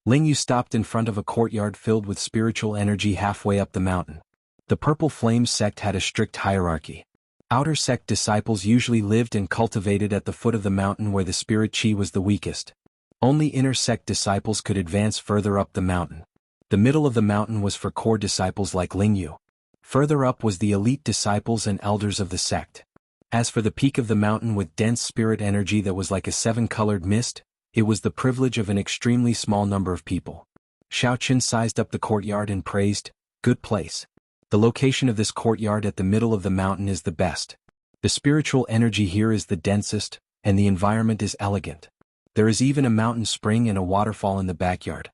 S1: Lingyu stopped in front of a courtyard filled with spiritual energy halfway up the mountain. The Purple Flame sect had a strict hierarchy. Outer sect disciples usually lived and cultivated at the foot of the mountain where the spirit chi was the weakest. Only inner sect disciples could advance further up the mountain. The middle of the mountain was for core disciples like Lingyu. Further up was the elite disciples and elders of the sect. As for the peak of the mountain with dense spirit energy that was like a 7-colored mist, it was the privilege of an extremely small number of people. Xiao Chen sized up the courtyard and praised, Good place. The location of this courtyard at the middle of the mountain is the best. The spiritual energy here is the densest, and the environment is elegant. There is even a mountain spring and a waterfall in the backyard.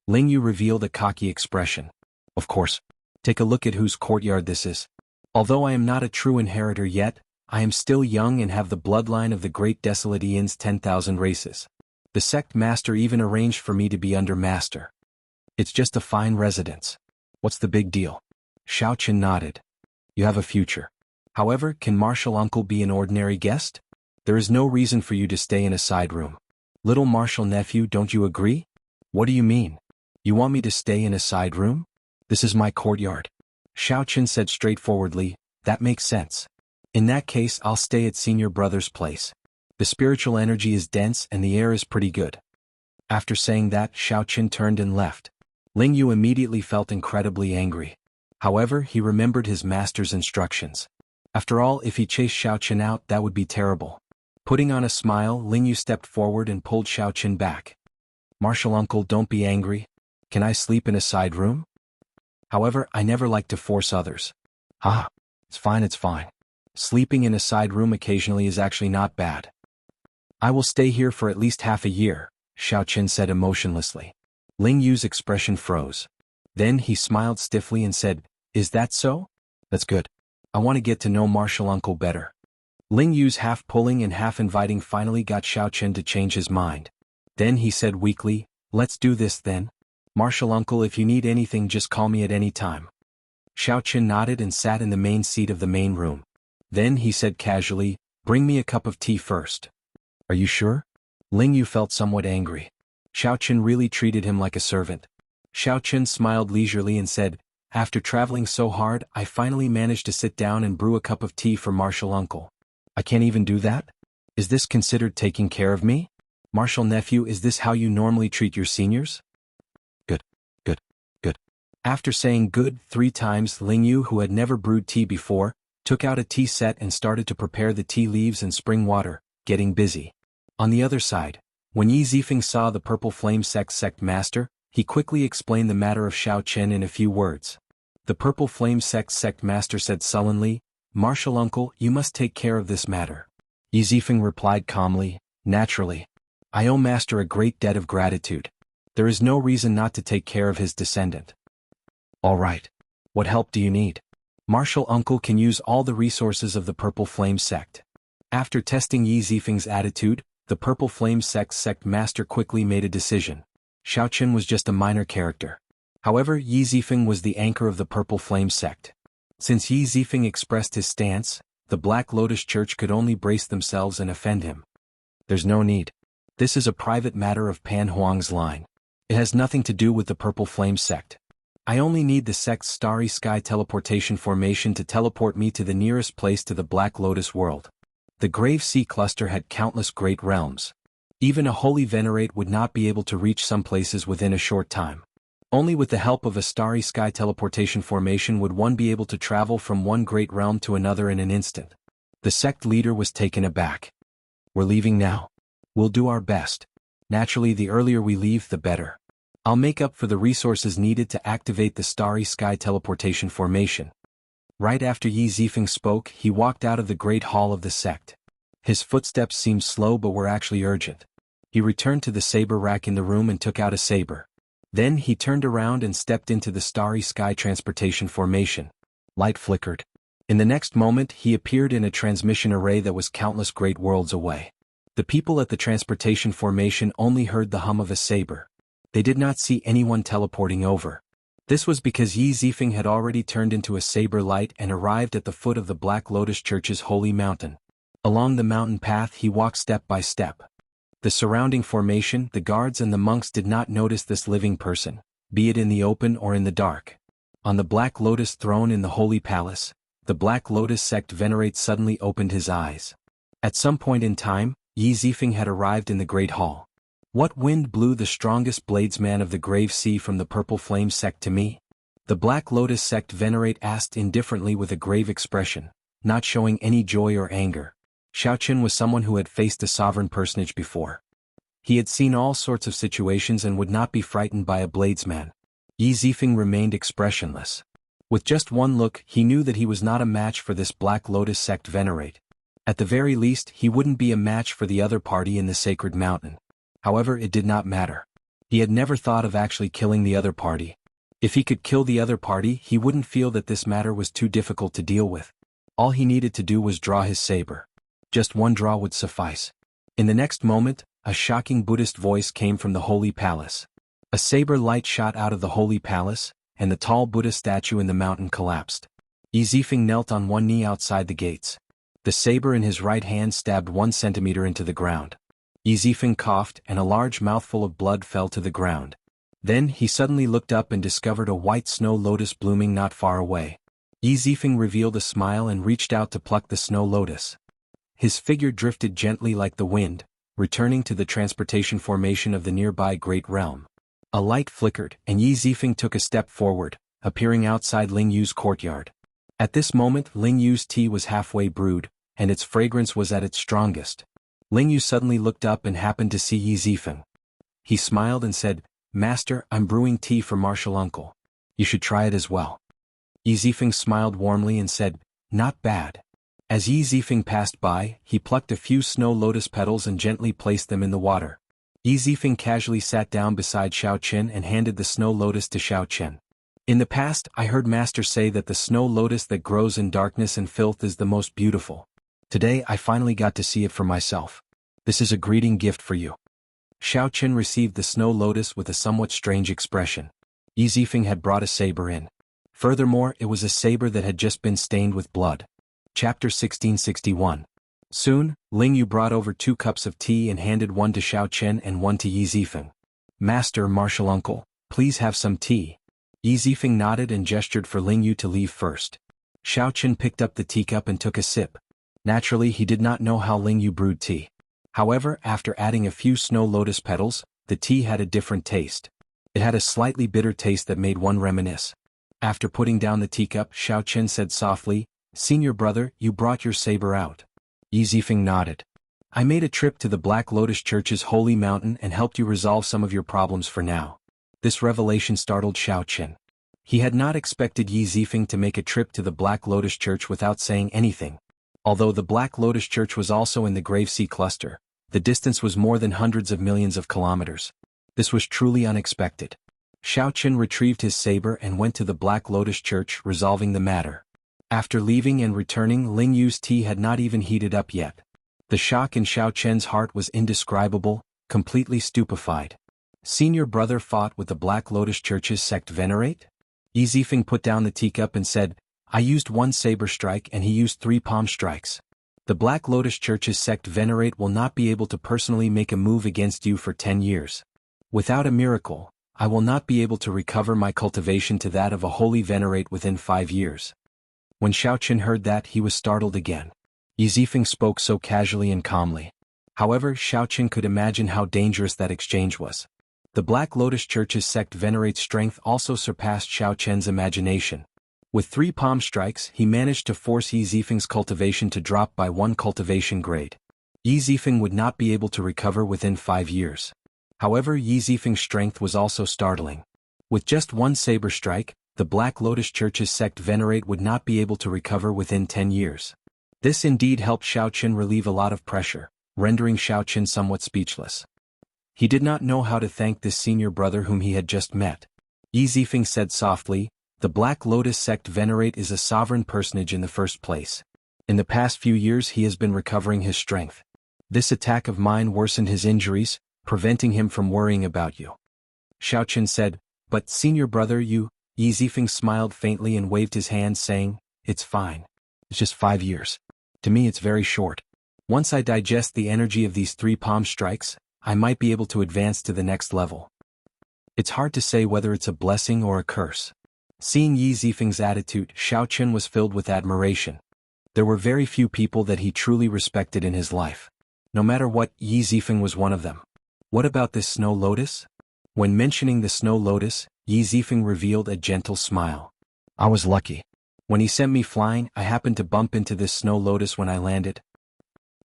S1: Lingyu revealed a cocky expression. Of course. Take a look at whose courtyard this is. Although I am not a true inheritor yet, I am still young and have the bloodline of the great Desolate Aeon's 10,000 races. The sect master even arranged for me to be under master. It's just a fine residence. What's the big deal? Xiao Chen nodded. You have a future. However, can martial uncle be an ordinary guest? There is no reason for you to stay in a side room. Little martial nephew, don't you agree? What do you mean? You want me to stay in a side room? This is my courtyard. Xiao Chen said straightforwardly, That makes sense. In that case, I'll stay at senior brother's place. The spiritual energy is dense and the air is pretty good. After saying that, Xiao Chen turned and left. Lingyu immediately felt incredibly angry. However, he remembered his master's instructions. After all, if he chased Xiao Chen out, that would be terrible. Putting on a smile, Lingyu stepped forward and pulled Xiao Chen back. Martial uncle, don't be angry. Can I sleep in a side room? However, I never like to force others. Ah, it's fine, it's fine. Sleeping in a side room occasionally is actually not bad. I will stay here for at least half a year, Xiao Qin said emotionlessly. Ling Yu's expression froze. Then he smiled stiffly and said, "Is that so? That's good. I want to get to know Martial Uncle better." Ling Yu's half-pulling and half-inviting finally got Xiao Qin to change his mind. Then he said weakly, "Let's do this then. Martial Uncle, if you need anything just call me at any time." Xiao Qin nodded and sat in the main seat of the main room. Then he said casually, "Bring me a cup of tea first." "Are you sure?" Ling Yu felt somewhat angry. Xiao Qin really treated him like a servant. Xiao Qin smiled leisurely and said, "After traveling so hard, I finally managed to sit down and brew a cup of tea for Martial Uncle. I can't even do that? Is this considered taking care of me? Martial Nephew, is this how you normally treat your seniors?" "Good, good, good." After saying good 3 times, Ling Yu, who had never brewed tea before, took out a tea set and started to prepare the tea leaves and spring water, getting busy. On the other side, when Yi Zifeng saw the Purple Flame sect master, he quickly explained the matter of Xiao Qin in a few words. The Purple Flame sect master said sullenly, "Martial Uncle, you must take care of this matter." Yi Zifeng replied calmly, "Naturally. I owe Master a great debt of gratitude. There is no reason not to take care of his descendant." "All right. What help do you need?" Martial Uncle can use all the resources of the Purple Flame sect. After testing Yi Zifeng's attitude, the Purple Flame sect master quickly made a decision. Xiao Qin was just a minor character. However, Yi Zifeng was the anchor of the Purple Flame sect. Since Yi Zifeng expressed his stance, the Black Lotus Church could only brace themselves and offend him. "There's no need. This is a private matter of Pan Huang's line. It has nothing to do with the Purple Flame sect. I only need the sect's Starry Sky teleportation formation to teleport me to the nearest place to the Black Lotus world." The Grave Sea cluster had countless great realms. Even a holy venerate would not be able to reach some places within a short time. Only with the help of a Starry Sky teleportation formation would one be able to travel from one great realm to another in an instant. The sect leader was taken aback. "We're leaving now. We'll do our best. Naturally, the earlier we leave, the better. I'll make up for the resources needed to activate the Starry Sky teleportation formation." Right after Yi Zifeng spoke, he walked out of the great hall of the sect. His footsteps seemed slow but were actually urgent. He returned to the saber rack in the room and took out a saber. Then he turned around and stepped into the Starry Sky transportation formation. Light flickered. In the next moment, he appeared in a transmission array that was countless great worlds away. The people at the transportation formation only heard the hum of a saber. They did not see anyone teleporting over. This was because Yi Zifeng had already turned into a saber light and arrived at the foot of the Black Lotus Church's holy mountain. Along the mountain path he walked step by step. The surrounding formation, the guards and the monks did not notice this living person, be it in the open or in the dark. On the Black Lotus throne in the Holy Palace, the Black Lotus sect venerate suddenly opened his eyes. At some point in time, Yi Zifeng had arrived in the Great Hall. "What wind blew the strongest bladesman of the Grave Sea from the Purple Flame sect to me?" The Black Lotus sect venerate asked indifferently with a grave expression, not showing any joy or anger. Xiao Qin was someone who had faced a sovereign personage before. He had seen all sorts of situations and would not be frightened by a bladesman. Yi Zifeng remained expressionless. With just one look, he knew that he was not a match for this Black Lotus sect venerate. At the very least, he wouldn't be a match for the other party in the Sacred Mountain. However, it did not matter. He had never thought of actually killing the other party. If he could kill the other party, he wouldn't feel that this matter was too difficult to deal with. All he needed to do was draw his saber. Just one draw would suffice. In the next moment, a shocking Buddhist voice came from the Holy Palace. A saber light shot out of the Holy Palace, and the tall Buddha statue in the mountain collapsed. Yi Zifeng knelt on one knee outside the gates. The saber in his right hand stabbed 1 centimeter into the ground. Yi Zifeng coughed and a large mouthful of blood fell to the ground. Then he suddenly looked up and discovered a white snow lotus blooming not far away. Yi Zifeng revealed a smile and reached out to pluck the snow lotus. His figure drifted gently like the wind, returning to the transportation formation of the nearby Great Realm. A light flickered, and Yi Zifeng took a step forward, appearing outside Ling Yu's courtyard. At this moment, Ling Yu's tea was halfway brewed, and its fragrance was at its strongest. Ling Yu suddenly looked up and happened to see Yi Zifeng. He smiled and said, "Master, I'm brewing tea for Martial Uncle." You should try it as well. Yi Zifeng smiled warmly and said, "Not bad." As Yi Zifeng passed by, he plucked a few snow lotus petals and gently placed them in the water. Yi Zifeng casually sat down beside Xiao Qin and handed the snow lotus to Xiao Qin. "In the past, I heard Master say that the snow lotus that grows in darkness and filth is the most beautiful. Today I finally got to see it for myself. This is a greeting gift for you." Xiao Qin received the snow lotus with a somewhat strange expression. Yi Zifeng had brought a saber in. Furthermore, it was a saber that had just been stained with blood. Chapter 1661. Soon, Ling Yu brought over 2 cups of tea and handed one to Xiao Qin and one to Yi Zifeng. "Master, martial uncle, please have some tea." Yi Zifeng nodded and gestured for Ling Yu to leave first. Xiao Qin picked up the teacup and took a sip. Naturally, he did not know how Ling Yu brewed tea. However, after adding a few snow lotus petals, the tea had a different taste. It had a slightly bitter taste that made one reminisce. After putting down the teacup, Xiao Qin said softly, "Senior brother, you brought your saber out." Yi Zifeng nodded. "I made a trip to the Black Lotus Church's holy mountain and helped you resolve some of your problems for now." This revelation startled Xiao Qin. He had not expected Yi Zifeng to make a trip to the Black Lotus Church without saying anything. Although the Black Lotus Church was also in the Grave Sea cluster, the distance was more than hundreds of millions of kilometers. This was truly unexpected. Xiao Qin retrieved his saber and went to the Black Lotus Church, resolving the matter. After leaving and returning, Ling Yu's tea had not even heated up yet. The shock in Xiao Qin's heart was indescribable, completely stupefied. "Senior brother fought with the Black Lotus Church's sect venerate?" Yi Zifeng put down the teacup and said, "I used 1 saber strike and he used 3 palm strikes. The Black Lotus Church's sect venerate will not be able to personally make a move against you for 10 years. Without a miracle, I will not be able to recover my cultivation to that of a holy venerate within 5 years." When Xiao Qin heard that, he was startled again. Yi Zifeng spoke so casually and calmly. However, Xiao Qin could imagine how dangerous that exchange was. The Black Lotus Church's sect venerate's strength also surpassed Xiao Qin's imagination. With 3 palm strikes, he managed to force Yi Zifeng's cultivation to drop by 1 cultivation grade. Yi Zifeng would not be able to recover within 5 years. However, Yi Zifeng's strength was also startling. With just 1 saber strike, the Black Lotus Church's sect venerate would not be able to recover within 10 years. This indeed helped Xiao Qin relieve a lot of pressure, rendering Xiao Qin somewhat speechless. He did not know how to thank this senior brother whom he had just met. Yi Zifeng said softly, "The Black Lotus sect venerate is a sovereign personage in the first place. In the past few years he has been recovering his strength. This attack of mine worsened his injuries, preventing him from worrying about you." Xiao Qin said, "But senior brother, you..." Yi Zifeng smiled faintly and waved his hand, saying, "It's fine. It's just 5 years. To me it's very short. Once I digest the energy of these 3 palm strikes, I might be able to advance to the next level." It's hard to say whether it's a blessing or a curse. Seeing Yi Zifeng's attitude, Xiao Qin was filled with admiration. There were very few people that he truly respected in his life. No matter what, Yi Zifeng was one of them. "What about this snow lotus?" When mentioning the snow lotus, Yi Zifeng revealed a gentle smile. "I was lucky. When he sent me flying, I happened to bump into this snow lotus when I landed.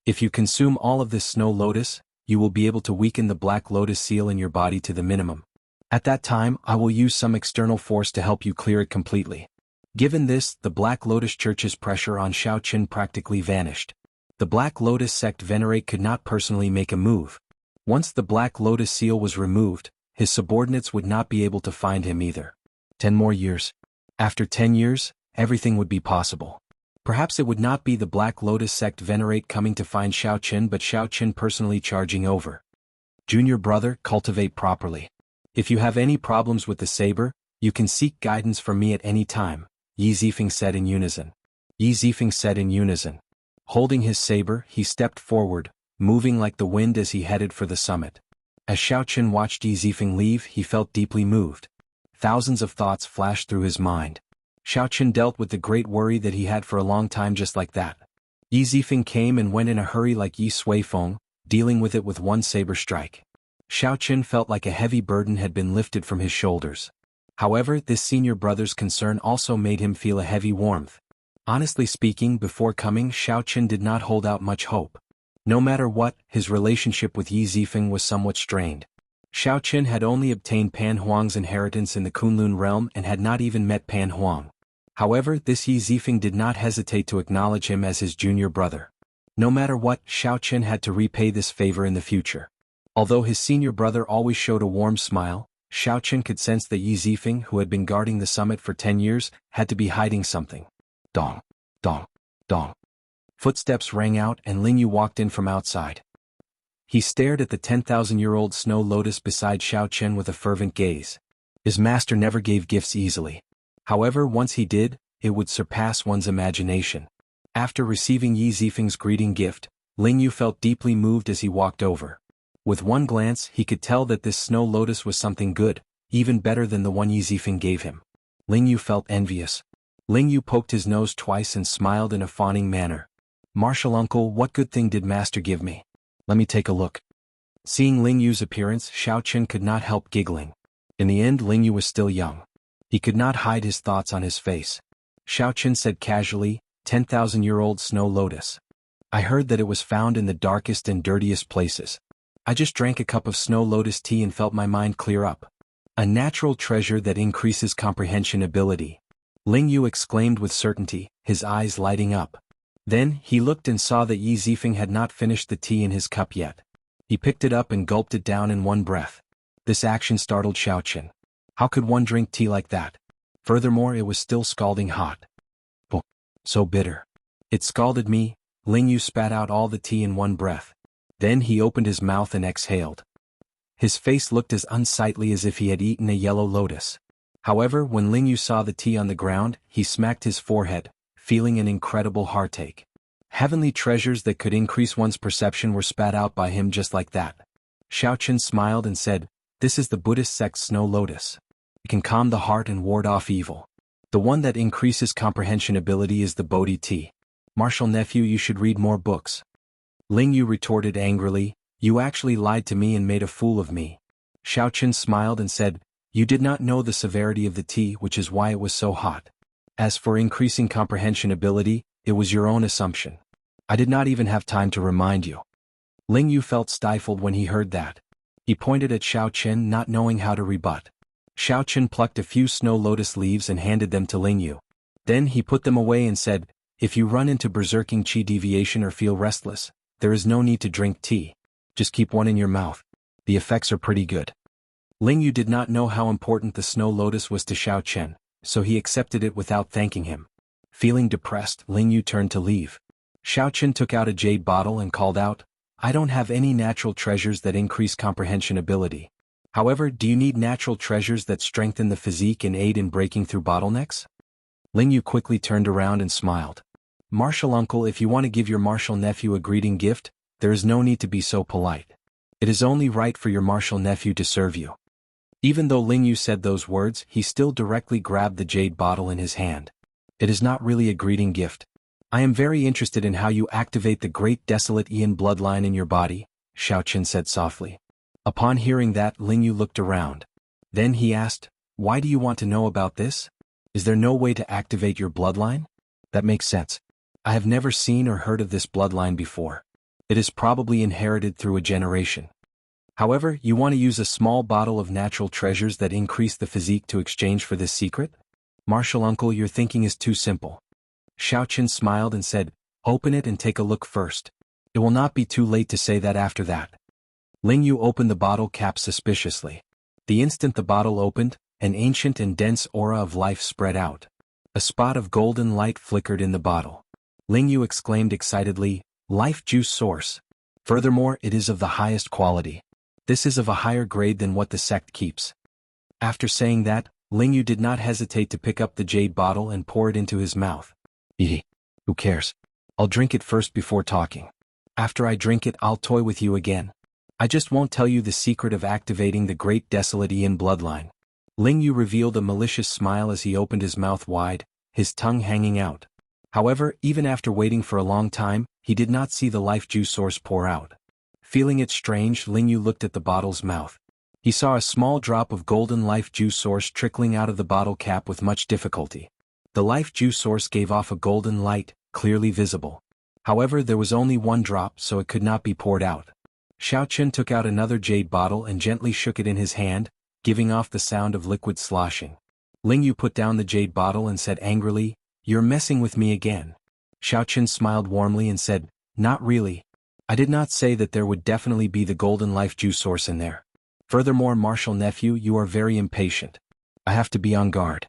S1: If you consume all of this snow lotus, you will be able to weaken the Black Lotus seal in your body to the minimum. At that time, I will use some external force to help you clear it completely." Given this, the Black Lotus Church's pressure on Xiao Qin practically vanished. The Black Lotus sect venerate could not personally make a move. Once the Black Lotus seal was removed, his subordinates would not be able to find him either. 10 more years. After 10 years, everything would be possible. Perhaps it would not be the Black Lotus sect venerate coming to find Xiao Qin but Xiao Qin personally charging over. "Junior brother, cultivate properly. If you have any problems with the saber, you can seek guidance from me at any time," Yi Zifeng said in unison. Yi Zifeng said in unison. Holding his saber, he stepped forward, moving like the wind as he headed for the summit. As Xiao Qin watched Yi Zifeng leave, he felt deeply moved. Thousands of thoughts flashed through his mind. Xiao Qin dealt with the great worry that he had for a long time just like that. Yi Zifeng came and went in a hurry like Yi Suifeng, dealing with it with 1 saber strike. Xiao Qin felt like a heavy burden had been lifted from his shoulders. However, this senior brother's concern also made him feel a heavy warmth. Honestly speaking, before coming, Xiao Qin did not hold out much hope. No matter what, his relationship with Yi Zifeng was somewhat strained. Xiao Qin had only obtained Pan Huang's inheritance in the Kunlun realm and had not even met Pan Huang. However, this Yi Zifeng did not hesitate to acknowledge him as his junior brother. No matter what, Xiao Qin had to repay this favor in the future. Although his senior brother always showed a warm smile, Xiao Qin could sense that Yi Zifeng, who had been guarding the summit for 10 years, had to be hiding something. Dong, dong, dong. Footsteps rang out and Ling Yu walked in from outside. He stared at the 10,000-year-old snow lotus beside Xiao Qin with a fervent gaze. His master never gave gifts easily. However, once he did, it would surpass one's imagination. After receiving Yi Zifeng's greeting gift, Ling Yu felt deeply moved as he walked over. With one glance, he could tell that this snow lotus was something good, even better than the one Yi Zifeng gave him. Ling Yu felt envious. Ling Yu poked his nose twice and smiled in a fawning manner. "Martial uncle, what good thing did master give me? Let me take a look." Seeing Ling Yu's appearance, Xiao Qin could not help giggling. In the end, Ling Yu was still young. He could not hide his thoughts on his face. Xiao Qin said casually, 10,000-year-old snow lotus. I heard that it was found in the darkest and dirtiest places. I just drank a cup of snow lotus tea and felt my mind clear up. A natural treasure that increases comprehension ability. Ling Yu exclaimed with certainty, his eyes lighting up. Then, he looked and saw that Yi Zifeng had not finished the tea in his cup yet. He picked it up and gulped it down in one breath. This action startled Xiao Qin. How could one drink tea like that? Furthermore, it was still scalding hot. Oh, so bitter. It scalded me. Ling Yu spat out all the tea in one breath. Then he opened his mouth and exhaled. His face looked as unsightly as if he had eaten a yellow lotus. However, when Ling Yu saw the tea on the ground, he smacked his forehead, feeling an incredible heartache. Heavenly treasures that could increase one's perception were spat out by him just like that. Xiao Qin smiled and said, "This is the Buddhist sect's snow lotus. It can calm the heart and ward off evil. The one that increases comprehension ability is the Bodhi tea. Martial nephew, you should read more books." Ling Yu retorted angrily, "You actually lied to me and made a fool of me." Xiao Qin smiled and said, "You did not know the severity of the tea, which is why it was so hot. As for increasing comprehension ability, it was your own assumption. I did not even have time to remind you." Ling Yu felt stifled when he heard that. He pointed at Xiao Qin, not knowing how to rebut. Xiao Qin plucked a few snow lotus leaves and handed them to Ling Yu. Then he put them away and said, "If you run into berserking qi deviation or feel restless, there is no need to drink tea. Just keep one in your mouth. The effects are pretty good." Ling Yu did not know how important the snow lotus was to Xiao Qin, so he accepted it without thanking him. Feeling depressed, Ling Yu turned to leave. Xiao Qin took out a jade bottle and called out, "I don't have any natural treasures that increase comprehension ability. However, do you need natural treasures that strengthen the physique and aid in breaking through bottlenecks?" Ling Yu quickly turned around and smiled. "Martial uncle, if you want to give your martial nephew a greeting gift, there is no need to be so polite. It is only right for your martial nephew to serve you." Even though Ling Yu said those words, he still directly grabbed the jade bottle in his hand. "It is not really a greeting gift. I am very interested in how you activate the great desolate Ian bloodline in your body," Xiao Qin said softly. Upon hearing that, Ling Yu looked around. Then he asked, "Why do you want to know about this? Is there no way to activate your bloodline?" "That makes sense. I have never seen or heard of this bloodline before. It is probably inherited through a generation. However, you want to use a small bottle of natural treasures that increase the physique to exchange for this secret? Martial uncle, your thinking is too simple." Xiao Qin smiled and said, "Open it and take a look first. It will not be too late to say that after that." Ling Yu opened the bottle cap suspiciously. The instant the bottle opened, an ancient and dense aura of life spread out. A spot of golden light flickered in the bottle. Ling Yu exclaimed excitedly, "Life juice source. Furthermore, it is of the highest quality. This is of a higher grade than what the sect keeps." After saying that, Ling Yu did not hesitate to pick up the jade bottle and pour it into his mouth. Who cares? I'll drink it first before talking. After I drink it, I'll toy with you again. I just won't tell you the secret of activating the great desolate Ian bloodline." Ling Yu revealed a malicious smile as he opened his mouth wide, his tongue hanging out. However, even after waiting for a long time, he did not see the life juice source pour out. Feeling it strange, Ling Yu looked at the bottle's mouth. He saw a small drop of golden life juice source trickling out of the bottle cap with much difficulty. The life juice source gave off a golden light, clearly visible. However, there was only one drop, so it could not be poured out. Xiao Chen took out another jade bottle and gently shook it in his hand, giving off the sound of liquid sloshing. Ling Yu put down the jade bottle and said angrily, "You're messing with me again." Xiao Chen smiled warmly and said, "Not really. I did not say that there would definitely be the golden life juice source in there. Furthermore, martial nephew, you are very impatient. I have to be on guard."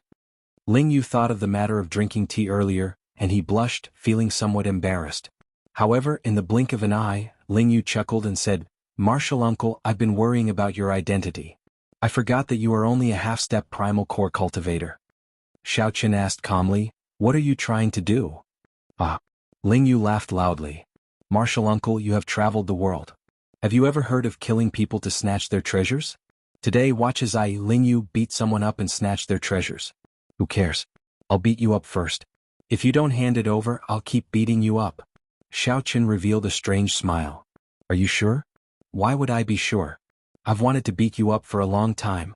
S1: Ling Yu thought of the matter of drinking tea earlier, and he blushed, feeling somewhat embarrassed. However, in the blink of an eye, Ling Yu chuckled and said, "Martial uncle, I've been worrying about your identity. I forgot that you are only a half-step primal core cultivator." Xiao Chen asked calmly, "What are you trying to do?" "Ah." Ling Yu laughed loudly. "Martial uncle, you have traveled the world. Have you ever heard of killing people to snatch their treasures? Today watch as I, Ling Yu, beat someone up and snatch their treasures. Who cares? I'll beat you up first. If you don't hand it over, I'll keep beating you up." Xiao Chen revealed a strange smile. "Are you sure?" "Why would I be sure? I've wanted to beat you up for a long time."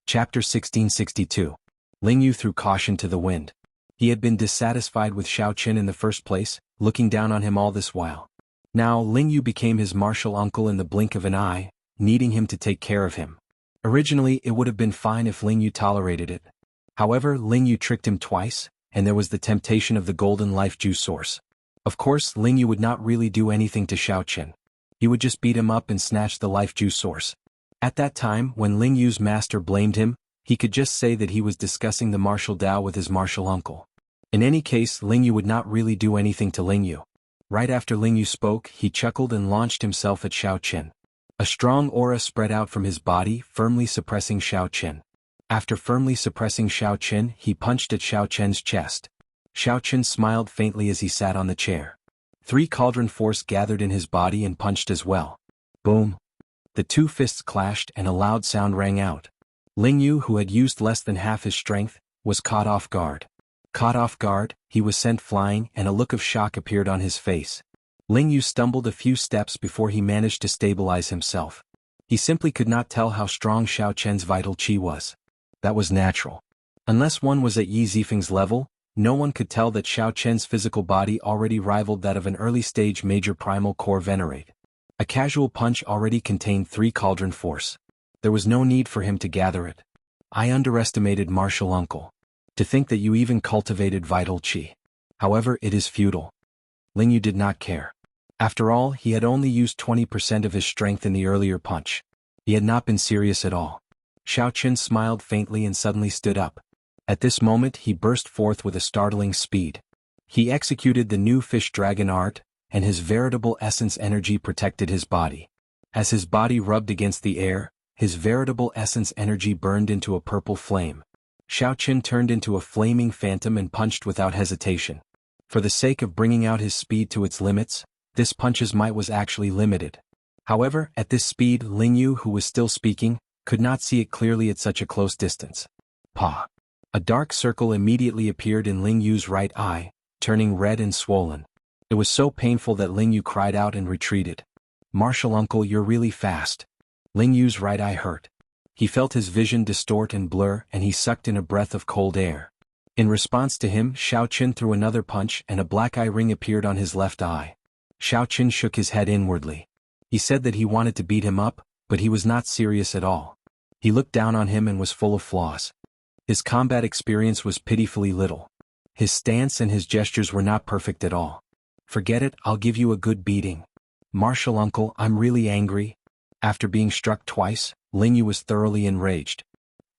S1: Chapter 1662. Ling Yu threw caution to the wind. He had been dissatisfied with Xiao Chen in the first place, looking down on him all this while. Now Ling Yu became his martial uncle in the blink of an eye, needing him to take care of him. Originally it would have been fine if Ling Yu tolerated it. However, Ling Yu tricked him twice, and there was the temptation of the golden life juice source. Of course, Ling Yu would not really do anything to Xiao Chen. He would just beat him up and snatch the life juice source. At that time, when Ling Yu's master blamed him, he could just say that he was discussing the martial Tao with his martial uncle. In any case, Ling Yu would not really do anything to Ling Yu. Right after Ling Yu spoke, he chuckled and launched himself at Xiao Chen. A strong aura spread out from his body, firmly suppressing Xiao Chen. After firmly suppressing Xiao Chen, he punched at Xiao Chen's chest. Xiao Chen smiled faintly as he sat on the chair. 3 cauldron force gathered in his body and punched as well. Boom! The 2 fists clashed and a loud sound rang out. Ling Yu, who had used less than half his strength, was caught off guard. Caught off guard, he was sent flying and a look of shock appeared on his face. Ling Yu stumbled a few steps before he managed to stabilize himself. He simply could not tell how strong Xiao Chen's vital qi was. That was natural. Unless one was at Yi Zifeng's level, no one could tell that Xiao Chen's physical body already rivaled that of an early-stage major primal core venerate. A casual punch already contained 3 cauldron force. There was no need for him to gather it. I underestimated martial uncle. To think that you even cultivated vital qi. However, it is futile. Ling Yu did not care. After all, he had only used 20% of his strength in the earlier punch. He had not been serious at all. Xiao Chen smiled faintly and suddenly stood up. At this moment he burst forth with a startling speed. He executed the new fish dragon art, and his veritable essence energy protected his body. As his body rubbed against the air, his veritable essence energy burned into a purple flame. Xiao Chen turned into a flaming phantom and punched without hesitation. For the sake of bringing out his speed to its limits, this punch's might was actually limited. However, at this speed, Ling Yu, who was still speaking, could not see it clearly at such a close distance. Pah! A dark circle immediately appeared in Ling Yu's right eye, turning red and swollen. It was so painful that Ling Yu cried out and retreated. "Martial uncle, you're really fast." Ling Yu's right eye hurt. He felt his vision distort and blur, and he sucked in a breath of cold air. In response to him, Xiao Chen threw another punch and a black eye ring appeared on his left eye. Xiao Chen shook his head inwardly. He said that he wanted to beat him up, but he was not serious at all. He looked down on him and was full of flaws. His combat experience was pitifully little. His stance and his gestures were not perfect at all. "Forget it, I'll give you a good beating." "Martial uncle, I'm really angry." After being struck twice, Ling Yu was thoroughly enraged.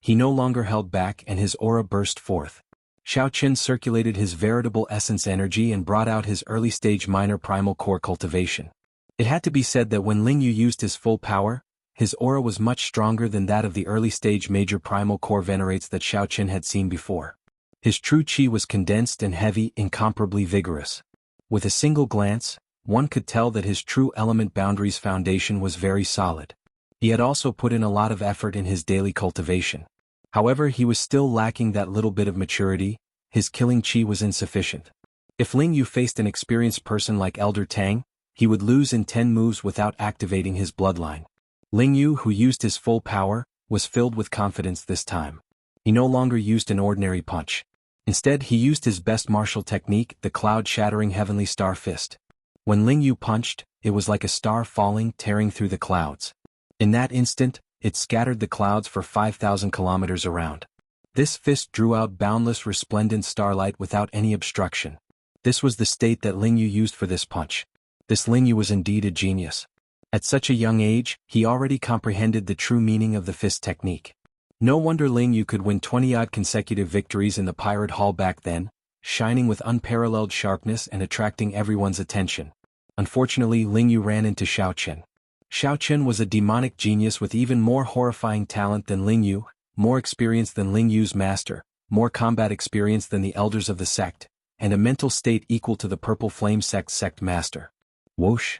S1: He no longer held back and his aura burst forth. Xiao Chen circulated his veritable essence energy and brought out his early-stage minor primal core cultivation. It had to be said that when Ling Yu used his full power, his aura was much stronger than that of the early-stage major primal core venerates that Xiao Chen had seen before. His true qi was condensed and heavy, incomparably vigorous. With a single glance, one could tell that his true element boundaries foundation was very solid. He had also put in a lot of effort in his daily cultivation. However, he was still lacking that little bit of maturity. His killing qi was insufficient. If Ling Yu faced an experienced person like Elder Tang, he would lose in 10 moves without activating his bloodline. Ling Yu, who used his full power, was filled with confidence this time. He no longer used an ordinary punch. Instead, he used his best martial technique, the cloud-shattering heavenly star fist. When Ling Yu punched, it was like a star falling, tearing through the clouds. In that instant, it scattered the clouds for 5,000 kilometers around. This fist drew out boundless resplendent starlight without any obstruction. This was the state that Ling Yu used for this punch. This Ling Yu was indeed a genius. At such a young age, he already comprehended the true meaning of the fist technique. No wonder Ling Yu could win 20-odd consecutive victories in the Pirate Hall back then, shining with unparalleled sharpness and attracting everyone's attention. Unfortunately, Ling Yu ran into Xiao Qin. Xiao Qin was a demonic genius with even more horrifying talent than Ling Yu, more experience than Ling Yu's master, more combat experience than the elders of the sect, and a mental state equal to the Purple Flame Sect's sect master. Whoosh!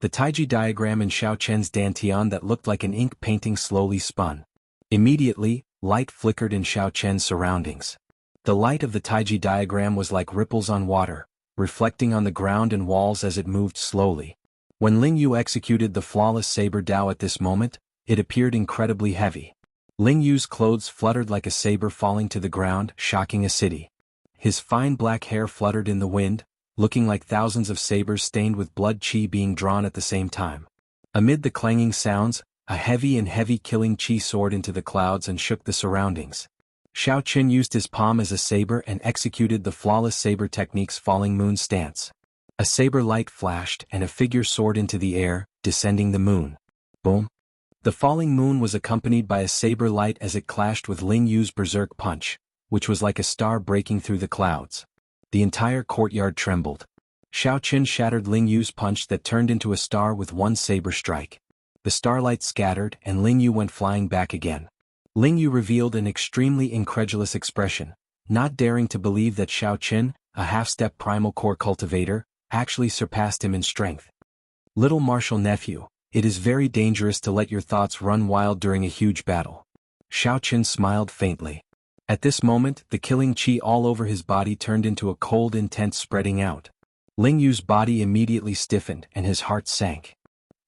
S1: The Taiji diagram in Xiao Qin's dantian that looked like an ink painting slowly spun. Immediately, light flickered in Xiao Qin's surroundings. The light of the Taiji diagram was like ripples on water, reflecting on the ground and walls as it moved slowly. When Ling Yu executed the flawless saber Dao at this moment, it appeared incredibly heavy. Ling Yu's clothes fluttered like a saber falling to the ground, shocking a city. His fine black hair fluttered in the wind, looking like thousands of sabers stained with blood qi being drawn at the same time. Amid the clanging sounds, a heavy killing qi soared into the clouds and shook the surroundings. Xiao Qin used his palm as a saber and executed the flawless saber technique's falling moon stance. A saber light flashed and a figure soared into the air, descending the moon. Boom! The falling moon was accompanied by a saber light as it clashed with Ling Yu's berserk punch, which was like a star breaking through the clouds. The entire courtyard trembled. Xiao Qin shattered Ling Yu's punch that turned into a star with one saber strike. The starlight scattered and Ling Yu went flying back again. Ling Yu revealed an extremely incredulous expression, not daring to believe that Xiao Qin, a half-step primal core cultivator, actually surpassed him in strength. Little martial nephew, it is very dangerous to let your thoughts run wild during a huge battle. Xiao Qin smiled faintly. At this moment, the killing qi all over his body turned into a cold, intense spreading out. Ling Yu's body immediately stiffened and his heart sank.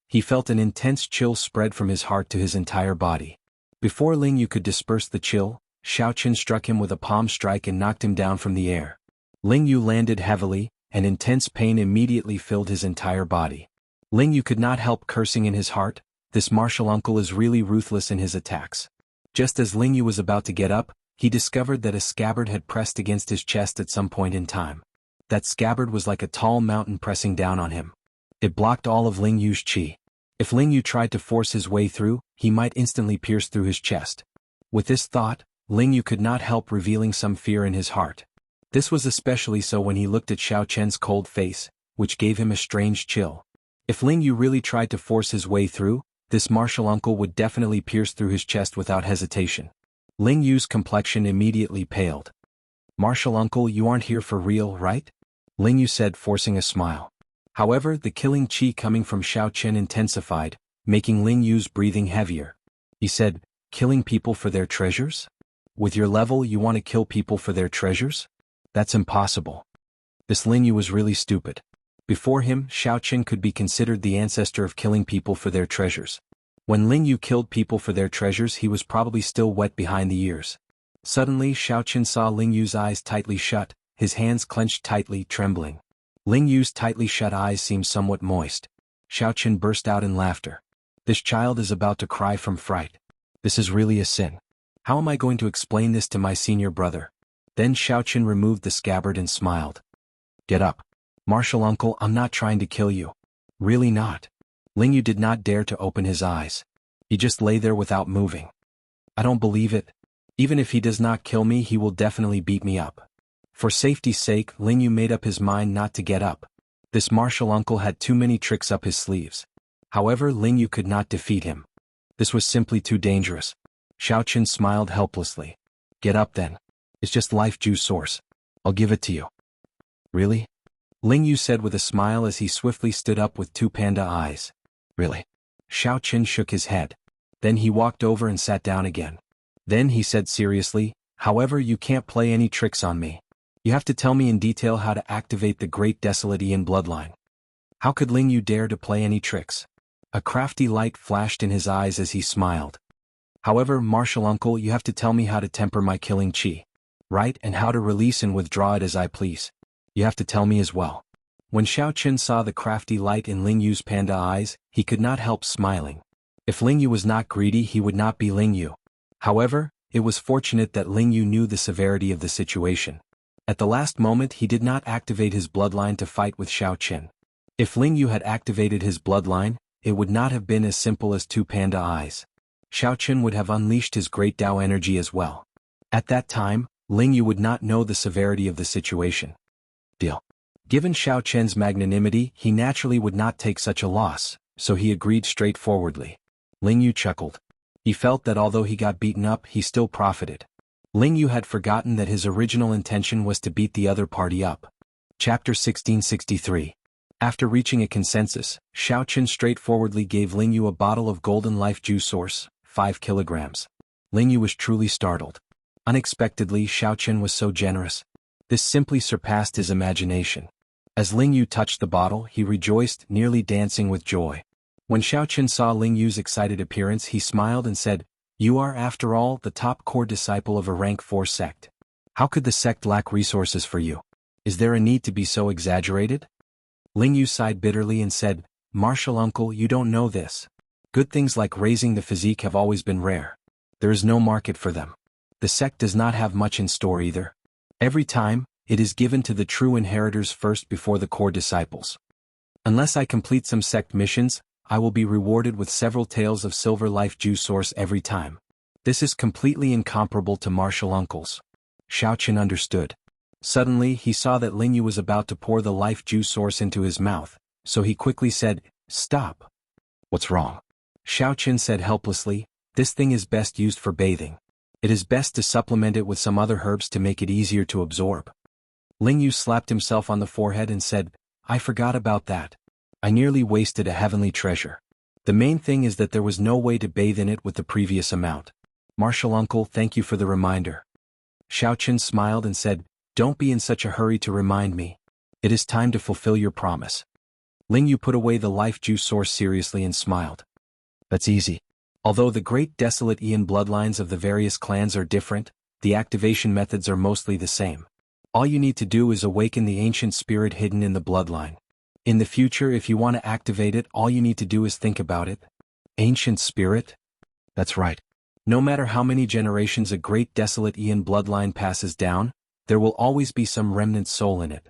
S1: He felt an intense chill spread from his heart to his entire body. Before Ling Yu could disperse the chill, Xiao Qin struck him with a palm strike and knocked him down from the air. Ling Yu landed heavily, and intense pain immediately filled his entire body. Ling Yu could not help cursing in his heart, this martial uncle is really ruthless in his attacks. Just as Ling Yu was about to get up, he discovered that a scabbard had pressed against his chest at some point in time. That scabbard was like a tall mountain pressing down on him. It blocked all of Ling Yu's qi. If Ling Yu tried to force his way through, he might instantly pierce through his chest. With this thought, Ling Yu could not help revealing some fear in his heart. This was especially so when he looked at Xiao Qin's cold face, which gave him a strange chill. If Ling Yu really tried to force his way through, this martial uncle would definitely pierce through his chest without hesitation. Ling Yu's complexion immediately paled. "Martial uncle, you aren't here for real, right?" Ling Yu said, forcing a smile. However, the killing qi coming from Xiao Qin intensified, making Ling Yu's breathing heavier. He said, "Killing people for their treasures? With your level you want to kill people for their treasures? That's impossible." This Ling Yu was really stupid. Before him, Xiao Qin could be considered the ancestor of killing people for their treasures. When Ling Yu killed people for their treasures, he was probably still wet behind the ears. Suddenly Xiao Qin saw Ling Yu's eyes tightly shut, his hands clenched tightly, trembling. Ling Yu's tightly shut eyes seemed somewhat moist. Xiao Qin burst out in laughter. This child is about to cry from fright. This is really a sin. How am I going to explain this to my senior brother? Then Xiao Qin removed the scabbard and smiled. "Get up. Martial uncle, I'm not trying to kill you. Really not." Ling Yu did not dare to open his eyes. He just lay there without moving. "I don't believe it. Even if he does not kill me, he will definitely beat me up." For safety's sake, Ling Yu made up his mind not to get up. This martial uncle had too many tricks up his sleeves. However, Ling Yu could not defeat him. This was simply too dangerous. Xiao Qin smiled helplessly. "Get up then. It's just life juice source. I'll give it to you." "Really?" Ling Yu said with a smile as he swiftly stood up with two panda eyes. "Really?" Xiao Qin shook his head. Then he walked over and sat down again. Then he said seriously, "However, you can't play any tricks on me. You have to tell me in detail how to activate the Great Desolate Ian bloodline." How could Ling Yu dare to play any tricks? A crafty light flashed in his eyes as he smiled. "However, martial uncle, you have to tell me how to temper my killing qi. Right, and how to release and withdraw it as I please. You have to tell me as well." When Xiao Qin saw the crafty light in Ling Yu's panda eyes, he could not help smiling. If Ling Yu was not greedy, he would not be Ling Yu. However, it was fortunate that Ling Yu knew the severity of the situation. At the last moment he did not activate his bloodline to fight with Xiao Qin. If Ling Yu had activated his bloodline, it would not have been as simple as two panda eyes. Xiao Qin would have unleashed his great Tao energy as well. At that time, Ling Yu would not know the severity of the situation. Deal. Given Xiao Qin's magnanimity, he naturally would not take such a loss, so he agreed straightforwardly. Ling Yu chuckled. He felt that although he got beaten up, he still profited. Ling Yu had forgotten that his original intention was to beat the other party up. Chapter 1663. After reaching a consensus, Xiao Qin straightforwardly gave Ling Yu a bottle of golden life juice source, 5 kilograms. Ling Yu was truly startled. Unexpectedly, Xiao Qin was so generous. This simply surpassed his imagination. As Ling Yu touched the bottle, he rejoiced, nearly dancing with joy. When Xiao Qin saw Ling Yu's excited appearance, he smiled and said, "You are, after all, the top core disciple of a rank 4 sect. How could the sect lack resources for you? Is there a need to be so exaggerated?" Ling Yu sighed bitterly and said, "Martial uncle, you don't know this. Good things like raising the physique have always been rare. There is no market for them. The sect does not have much in store either. Every time, it is given to the true inheritors first before the core disciples. Unless I complete some sect missions, I will be rewarded with several taels of silver life juice source every time. This is completely incomparable to martial uncles." Xiao Qin understood. Suddenly he saw that Ling Yu was about to pour the life juice source into his mouth, so he quickly said, "Stop." "What's wrong?" Xiao Qin said helplessly, "This thing is best used for bathing. It is best to supplement it with some other herbs to make it easier to absorb." Ling Yu slapped himself on the forehead and said, "I forgot about that. I nearly wasted a heavenly treasure. The main thing is that there was no way to bathe in it with the previous amount. Martial uncle, thank you for the reminder." Xiao Qin smiled and said, "Don't be in such a hurry to remind me. It is time to fulfill your promise." Ling Yu put away the life juice source seriously and smiled. "That's easy. Although the great desolate Ian bloodlines of the various clans are different, the activation methods are mostly the same. All you need to do is awaken the ancient spirit hidden in the bloodline. In the future, if you want to activate it, all you need to do is think about it." Ancient spirit? That's right. No matter how many generations a great desolate Ian bloodline passes down, there will always be some remnant soul in it.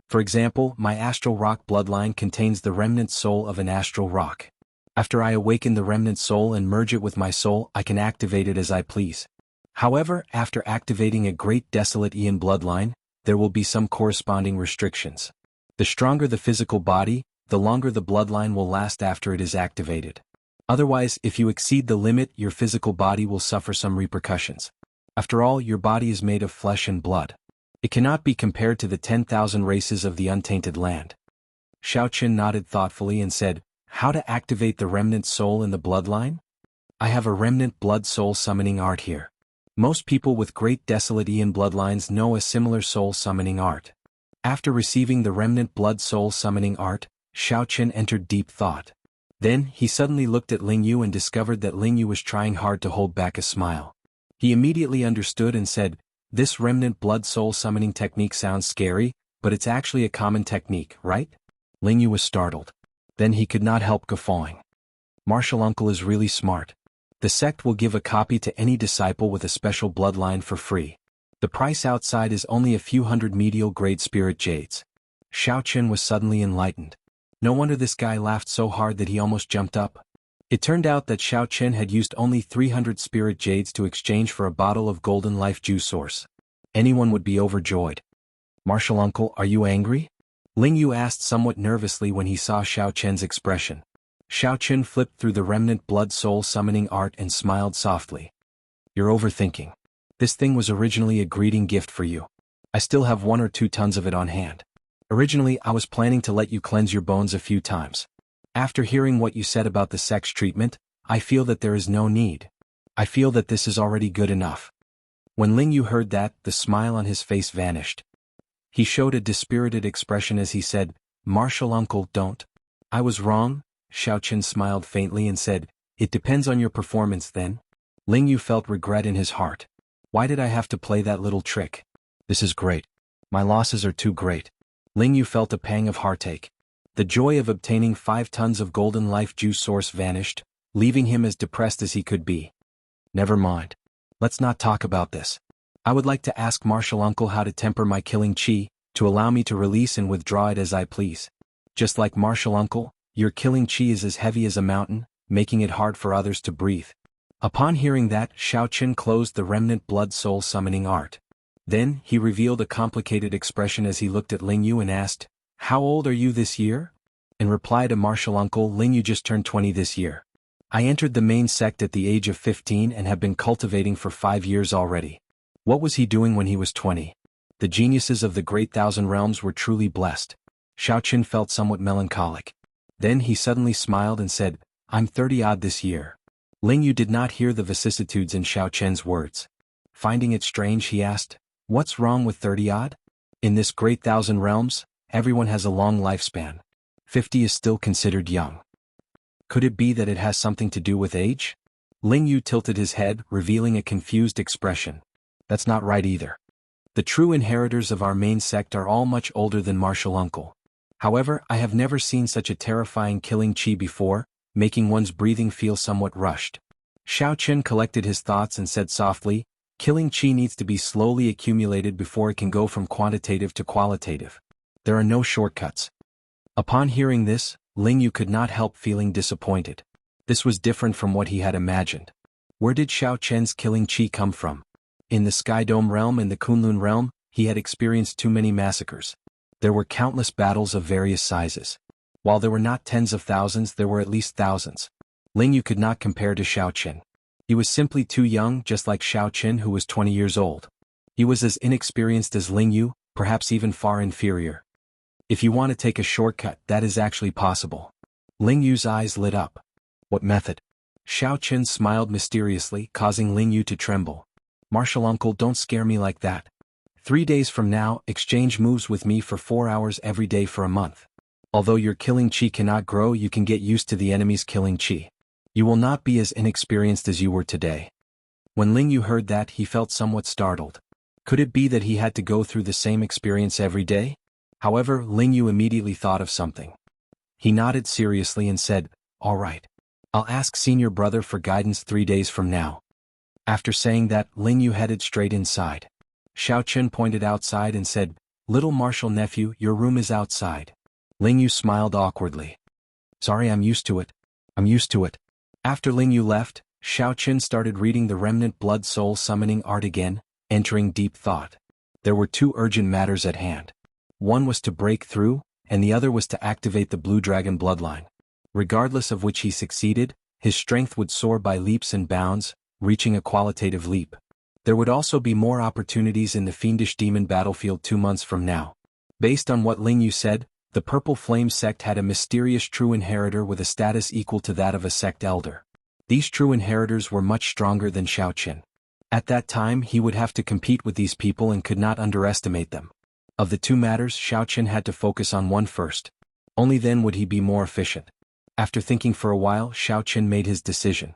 S1: For example, my astral rock bloodline contains the remnant soul of an astral rock. After I awaken the remnant soul and merge it with my soul, I can activate it as I please. However, after activating a great desolate Ian bloodline, there will be some corresponding restrictions. The stronger the physical body, the longer the bloodline will last after it is activated. Otherwise, if you exceed the limit, your physical body will suffer some repercussions. After all, your body is made of flesh and blood. It cannot be compared to the 10,000 races of the untainted land." Xiao Qin nodded thoughtfully and said, "How to activate the remnant soul in the bloodline? I have a remnant blood soul summoning art here. Most people with great desolate Ian bloodlines know a similar soul summoning art." After receiving the remnant blood soul summoning art, Xiao Qin entered deep thought. Then, he suddenly looked at Ling Yu and discovered that Ling Yu was trying hard to hold back a smile. He immediately understood and said, "This remnant blood soul summoning technique sounds scary, but it's actually a common technique, right?" Ling Yu was startled. Then he could not help guffawing. "Martial uncle is really smart. The sect will give a copy to any disciple with a special bloodline for free. The price outside is only a few hundred medial grade spirit jades." Xiao Qin was suddenly enlightened. No wonder this guy laughed so hard that he almost jumped up. It turned out that Xiao Qin had used only 300 spirit jades to exchange for a bottle of golden life juice source. Anyone would be overjoyed. "Martial uncle, are you angry?" Ling Yu asked somewhat nervously when he saw Xiao Qin's expression. Xiao Qin flipped through the remnant blood soul summoning art and smiled softly. "You're overthinking. This thing was originally a greeting gift for you. I still have 1 or 2 tons of it on hand. Originally, I was planning to let you cleanse your bones a few times. After hearing what you said about the sex treatment, I feel that there is no need. I feel that this is already good enough." When Ling Yu heard that, the smile on his face vanished. He showed a dispirited expression as he said, "Martial uncle, don't." "I was wrong," Xiao Qin smiled faintly and said, "It depends on your performance then." Ling Yu felt regret in his heart. Why did I have to play that little trick? This is great. My losses are too great. Ling Yu felt a pang of heartache. The joy of obtaining 5 tons of golden life juice source vanished, leaving him as depressed as he could be. Never mind. Let's not talk about this. I would like to ask Martial Uncle how to temper my killing chi, to allow me to release and withdraw it as I please. Just like Martial Uncle, your killing chi is as heavy as a mountain, making it hard for others to breathe. Upon hearing that, Xiaoqin closed the remnant blood soul summoning art. Then, he revealed a complicated expression as he looked at Ling Yu and asked, "How old are you this year?" In reply to Martial Uncle, Ling Yu just turned 20 this year. I entered the main sect at the age of 15 and have been cultivating for 5 years already. What was he doing when he was 20? The geniuses of the Great Thousand Realms were truly blessed. Xiaoqin felt somewhat melancholic. Then he suddenly smiled and said, "I'm 30-odd this year." Ling Yu did not hear the vicissitudes in Xiaoqin's words. Finding it strange, he asked, "What's wrong with 30-odd? In this Great Thousand Realms, everyone has a long lifespan. 50 is still considered young. Could it be that it has something to do with age?" Ling Yu tilted his head, revealing a confused expression. "That's not right either. The true inheritors of our main sect are all much older than Martial Uncle. However, I have never seen such a terrifying killing chi before, making one's breathing feel somewhat rushed." Xiaoqin collected his thoughts and said softly, "Killing chi needs to be slowly accumulated before it can go from quantitative to qualitative. There are no shortcuts." Upon hearing this, Ling Yu could not help feeling disappointed. This was different from what he had imagined. Where did Xiaoqin's killing chi come from? In the Sky Dome realm and the Kunlun realm, he had experienced too many massacres. There were countless battles of various sizes. While there were not tens of thousands, there were at least thousands. Ling Yu could not compare to Xiaoqin. He was simply too young, just like Xiaoqin, who was 20 years old. He was as inexperienced as Ling Yu, perhaps even far inferior. If you want to take a shortcut, that is actually possible. Ling Yu's eyes lit up. What method? Xiaoqin smiled mysteriously, causing Ling Yu to tremble. "Martial Uncle, don't scare me like that. 3 days from now, exchange moves with me for 4 hours every day for a month. Although your killing chi cannot grow, you can get used to the enemy's killing chi. You will not be as inexperienced as you were today." When Ling Yu heard that, he felt somewhat startled. Could it be that he had to go through the same experience every day? However, Ling Yu immediately thought of something. He nodded seriously and said, "All right. I'll ask senior brother for guidance 3 days from now." After saying that, Ling Yu headed straight inside. Xiaoqin pointed outside and said, "Little martial nephew, your room is outside." Ling Yu smiled awkwardly. "Sorry, I'm used to it. I'm used to it." After Ling Yu left, Xiaoqin started reading the remnant blood soul summoning art again, entering deep thought. There were 2 urgent matters at hand. One was to break through, and the other was to activate the Blue Dragon bloodline. Regardless of which he succeeded, his strength would soar by leaps and bounds, reaching a qualitative leap. There would also be more opportunities in the Fiendish Demon battlefield 2 months from now. Based on what Ling Yu said, the Purple Flame sect had a mysterious true inheritor with a status equal to that of a sect elder. These true inheritors were much stronger than Xiaoqin. At that time, he would have to compete with these people and could not underestimate them. Of the 2 matters, Xiaoqin had to focus on one first. Only then would he be more efficient. After thinking for a while, Xiaoqin made his decision.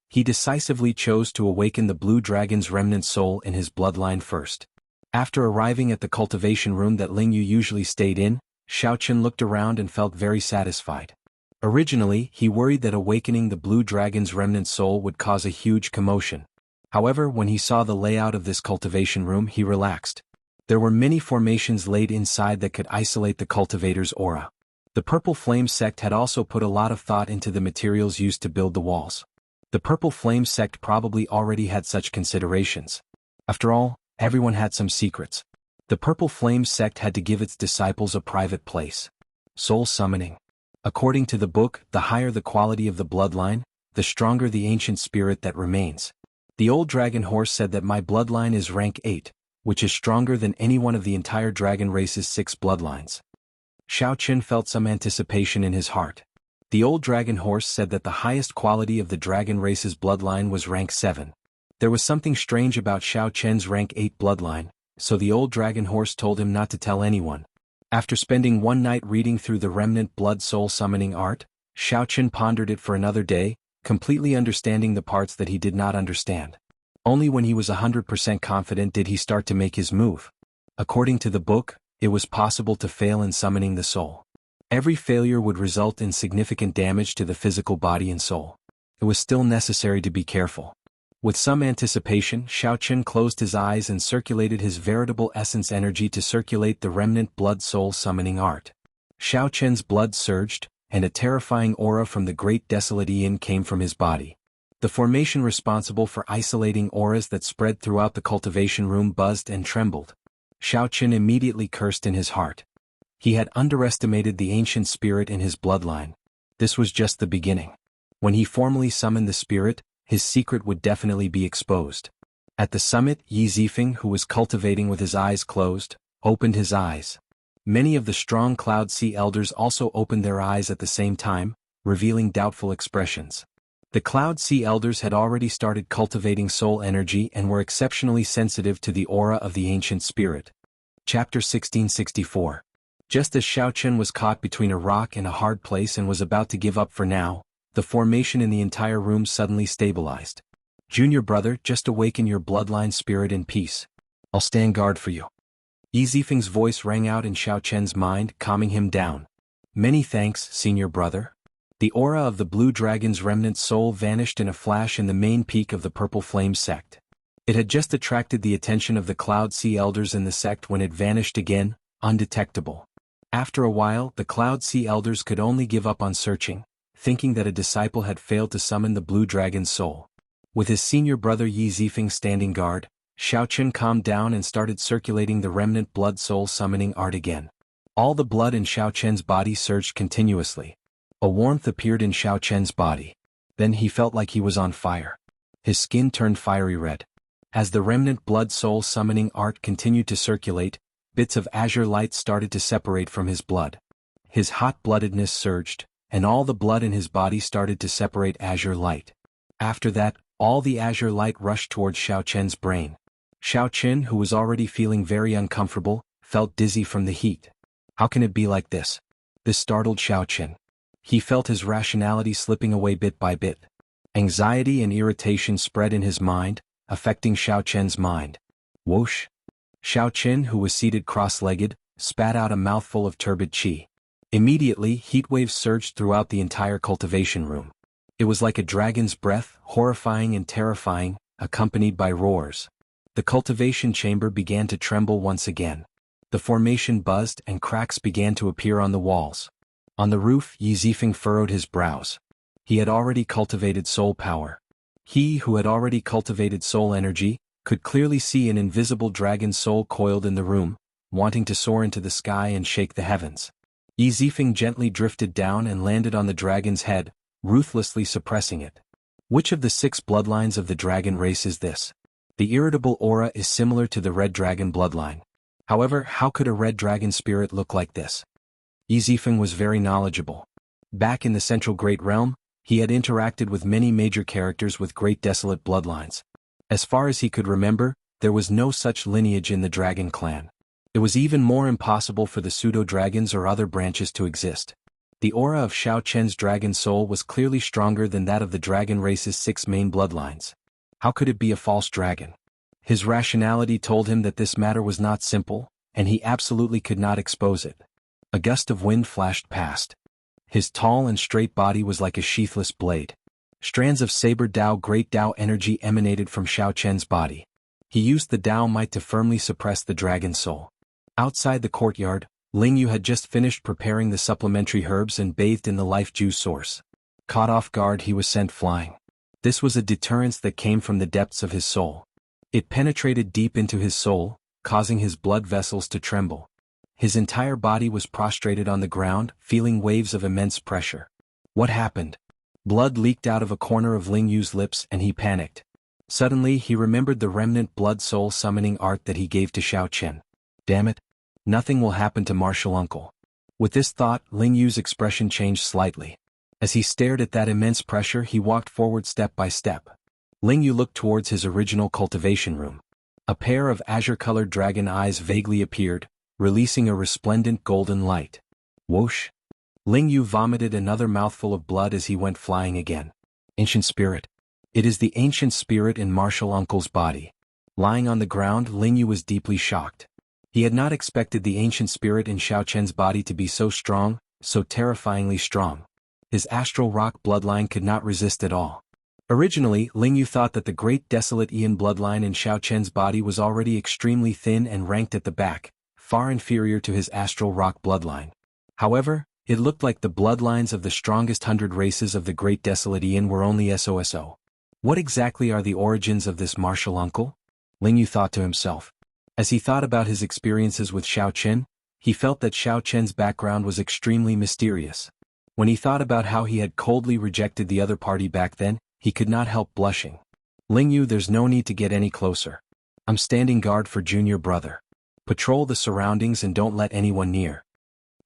S1: He decisively chose to awaken the Blue Dragon's remnant soul in his bloodline first. After arriving at the cultivation room that Ling Yu usually stayed in, Xiaoqin looked around and felt very satisfied. Originally, he worried that awakening the Blue Dragon's remnant soul would cause a huge commotion. However, when he saw the layout of this cultivation room, he relaxed. There were many formations laid inside that could isolate the cultivator's aura. The Purple Flame sect had also put a lot of thought into the materials used to build the walls. The Purple Flame sect probably already had such considerations. After all, everyone had some secrets. The Purple Flame sect had to give its disciples a private place. Soul summoning. According to the book, the higher the quality of the bloodline, the stronger the ancient spirit that remains. The old dragon horse said that my bloodline is rank 8, which is stronger than any one of the entire dragon race's 6 bloodlines. Xiaoqin felt some anticipation in his heart. The old dragon horse said that the highest quality of the dragon race's bloodline was rank 7. There was something strange about Xiaoqin's rank 8 bloodline, so the old dragon horse told him not to tell anyone. After spending one night reading through the remnant blood soul summoning art, Xiaoqin pondered it for another day, completely understanding the parts that he did not understand. Only when he was 100% confident did he start to make his move. According to the book, It was possible to fail in summoning the soul. Every failure would result in significant damage to the physical body and soul. It was still necessary to be careful. With some anticipation, Xiaochen closed his eyes and circulated his veritable essence energy to circulate the remnant blood-soul summoning art. Xiaochen's blood surged, and a terrifying aura from the great desolate Yin came from his body. The formation responsible for isolating auras that spread throughout the cultivation room buzzed and trembled. Xiaochen immediately cursed in his heart. He had underestimated the ancient spirit in his bloodline. This was just the beginning. When he formally summoned the spirit, his secret would definitely be exposed. At the summit, Yi Zifeng, who was cultivating with his eyes closed, opened his eyes. Many of the strong Cloud Sea elders also opened their eyes at the same time, revealing doubtful expressions. The Cloud Sea elders had already started cultivating soul energy and were exceptionally sensitive to the aura of the ancient spirit. Chapter 1664. Just as Xiaochen was caught between a rock and a hard place and was about to give up for now, the formation in the entire room suddenly stabilized. Junior brother, just awaken your bloodline spirit in peace. I'll stand guard for you. Yi Zifeng's voice rang out in Xiaochen's mind, calming him down. Many thanks, senior brother. The aura of the blue dragon's remnant soul vanished in a flash in the main peak of the Purple Flame sect. It had just attracted the attention of the Cloud Sea elders in the sect when it vanished again, undetectable. After a while, the Cloud Sea elders could only give up on searching, thinking that a disciple had failed to summon the blue dragon's soul. With his senior brother Yi Zifeng standing guard, Xiaochen calmed down and started circulating the remnant blood soul summoning art again. All the blood in Xiaochen's body surged continuously. A warmth appeared in Xiaochen's body. Then he felt like he was on fire. His skin turned fiery red. As the remnant blood soul summoning art continued to circulate, bits of azure light started to separate from his blood. His hot-bloodedness surged, and all the blood in his body started to separate azure light. After that, all the azure light rushed towards Xiaochen's brain. Xiaochen, who was already feeling very uncomfortable, felt dizzy from the heat. How can it be like this? This startled Xiaochen. He felt his rationality slipping away bit by bit. Anxiety and irritation spread in his mind, affecting Xiaochen's mind. Whoosh! Xiaochen, who was seated cross-legged, spat out a mouthful of turbid qi. Immediately, heat waves surged throughout the entire cultivation room. It was like a dragon's breath, horrifying and terrifying, accompanied by roars. The cultivation chamber began to tremble once again. The formation buzzed and cracks began to appear on the walls. On the roof, Yi Zifeng furrowed his brows. He had already cultivated soul power. He who had already cultivated soul energy, could clearly see an invisible dragon's soul coiled in the room, wanting to soar into the sky and shake the heavens. Yi Zifeng gently drifted down and landed on the dragon's head, ruthlessly suppressing it. Which of the 6 bloodlines of the dragon race is this? The irritable aura is similar to the red dragon bloodline. However, how could a red dragon spirit look like this? Yi Zifeng was very knowledgeable. Back in the Central Great Realm, he had interacted with many major characters with great desolate bloodlines. As far as he could remember, there was no such lineage in the dragon clan. It was even more impossible for the pseudo-dragons or other branches to exist. The aura of Xiaochen's dragon soul was clearly stronger than that of the dragon race's 6 main bloodlines. How could it be a false dragon? His rationality told him that this matter was not simple, and he absolutely could not expose it. A gust of wind flashed past. His tall and straight body was like a sheathless blade. Strands of saber Dao great Dao energy emanated from Xiaochen's body. He used the Dao might to firmly suppress the dragon soul. Outside the courtyard, Ling Yu had just finished preparing the supplementary herbs and bathed in the life juice source. Caught off guard, he was sent flying. This was a deterrence that came from the depths of his soul. It penetrated deep into his soul, causing his blood vessels to tremble. His entire body was prostrated on the ground, feeling waves of immense pressure. What happened? Blood leaked out of a corner of Ling Yu's lips and he panicked. Suddenly he remembered the remnant blood soul summoning art that he gave to Xiaochen. Damn it! Nothing will happen to Martial Uncle. With this thought, Ling Yu's expression changed slightly. As he stared at that immense pressure, he walked forward step by step. Ling Yu looked towards his original cultivation room. A pair of azure-colored dragon eyes vaguely appeared, releasing a resplendent golden light. Whoosh! Ling Yu vomited another mouthful of blood as he went flying again. Ancient spirit. It is the ancient spirit in Martial Uncle's body. Lying on the ground, Ling Yu was deeply shocked. He had not expected the ancient spirit in Xiao Chen's body to be so strong, so terrifyingly strong. His astral rock bloodline could not resist at all. Originally, Ling Yu thought that the great desolate Ian bloodline in Xiao Chen's body was already extremely thin and ranked at the back, far inferior to his astral rock bloodline. However, it looked like the bloodlines of the strongest 100 races of the great desolate Ian were only SOSO. What exactly are the origins of this martial uncle? Ling Yu thought to himself. As he thought about his experiences with Xiao Chen, he felt that Xiao Chen's background was extremely mysterious. When he thought about how he had coldly rejected the other party back then, he could not help blushing. Ling Yu, there's no need to get any closer. I'm standing guard for junior brother. Patrol the surroundings and don't let anyone near.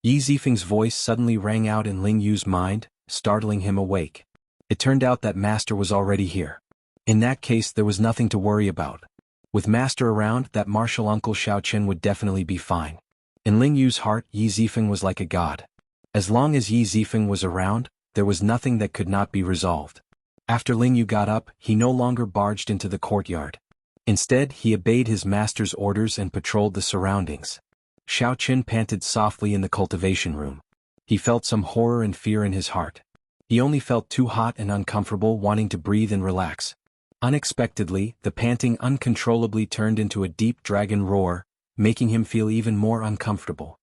S1: Yi Zifeng's voice suddenly rang out in Ling Yu's mind, startling him awake. It turned out that Master was already here. In that case, there was nothing to worry about. With Master around, that martial uncle Xiao Chen would definitely be fine. In Ling Yu's heart, Yi Zifeng was like a god. As long as Yi Zifeng was around, there was nothing that could not be resolved. After Ling Yu got up, he no longer barged into the courtyard. Instead, he obeyed his master's orders and patrolled the surroundings. Xiao Chen panted softly in the cultivation room. He felt some horror and fear in his heart. He only felt too hot and uncomfortable, wanting to breathe and relax. Unexpectedly, the panting uncontrollably turned into a deep dragon roar, making him feel even more uncomfortable.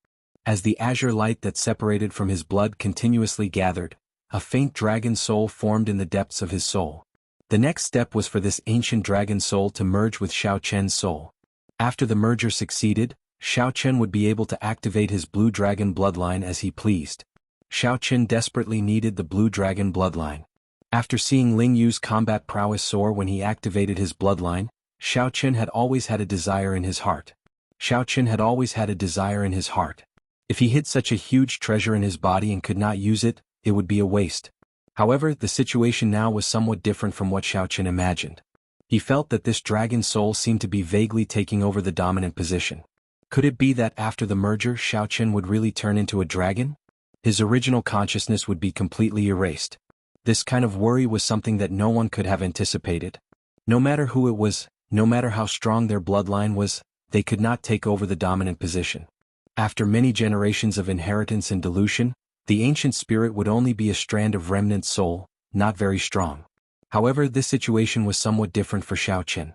S1: As the azure light that separated from his blood continuously gathered, a faint dragon soul formed in the depths of his soul. The next step was for this ancient dragon soul to merge with Xiao Chen's soul. After the merger succeeded, Xiao Chen would be able to activate his blue dragon bloodline as he pleased. Xiao Chen desperately needed the blue dragon bloodline. After seeing Ling Yu's combat prowess soar when he activated his bloodline, Xiao Chen had always had a desire in his heart. Xiao Chen had always had a desire in his heart. If he hid such a huge treasure in his body and could not use it, it would be a waste. However, the situation now was somewhat different from what Xiao Chen imagined. He felt that this dragon soul seemed to be vaguely taking over the dominant position. Could it be that after the merger Xiao Chen would really turn into a dragon? His original consciousness would be completely erased. This kind of worry was something that no one could have anticipated. No matter who it was, no matter how strong their bloodline was, they could not take over the dominant position. After many generations of inheritance and dilution, the ancient spirit would only be a strand of remnant soul, not very strong. However, this situation was somewhat different for Xiao Chen.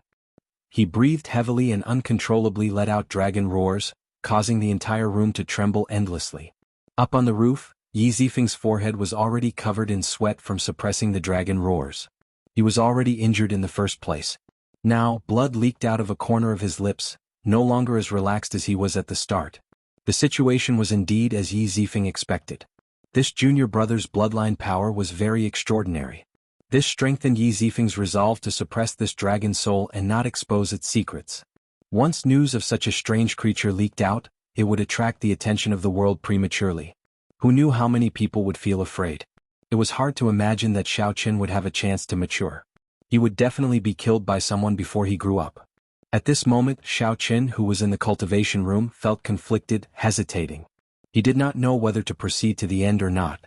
S1: He breathed heavily and uncontrollably let out dragon roars, causing the entire room to tremble endlessly. Up on the roof, Yi Zifeng's forehead was already covered in sweat from suppressing the dragon roars. He was already injured in the first place. Now, blood leaked out of a corner of his lips, no longer as relaxed as he was at the start. The situation was indeed as Yi Zifeng expected. This junior brother's bloodline power was very extraordinary. This strengthened Yi Zifeng's resolve to suppress this dragon soul and not expose its secrets. Once news of such a strange creature leaked out, it would attract the attention of the world prematurely. Who knew how many people would feel afraid? It was hard to imagine that Xiao Chen would have a chance to mature. He would definitely be killed by someone before he grew up. At this moment, Xiao Chen, who was in the cultivation room, felt conflicted, hesitating. He did not know whether to proceed to the end or not.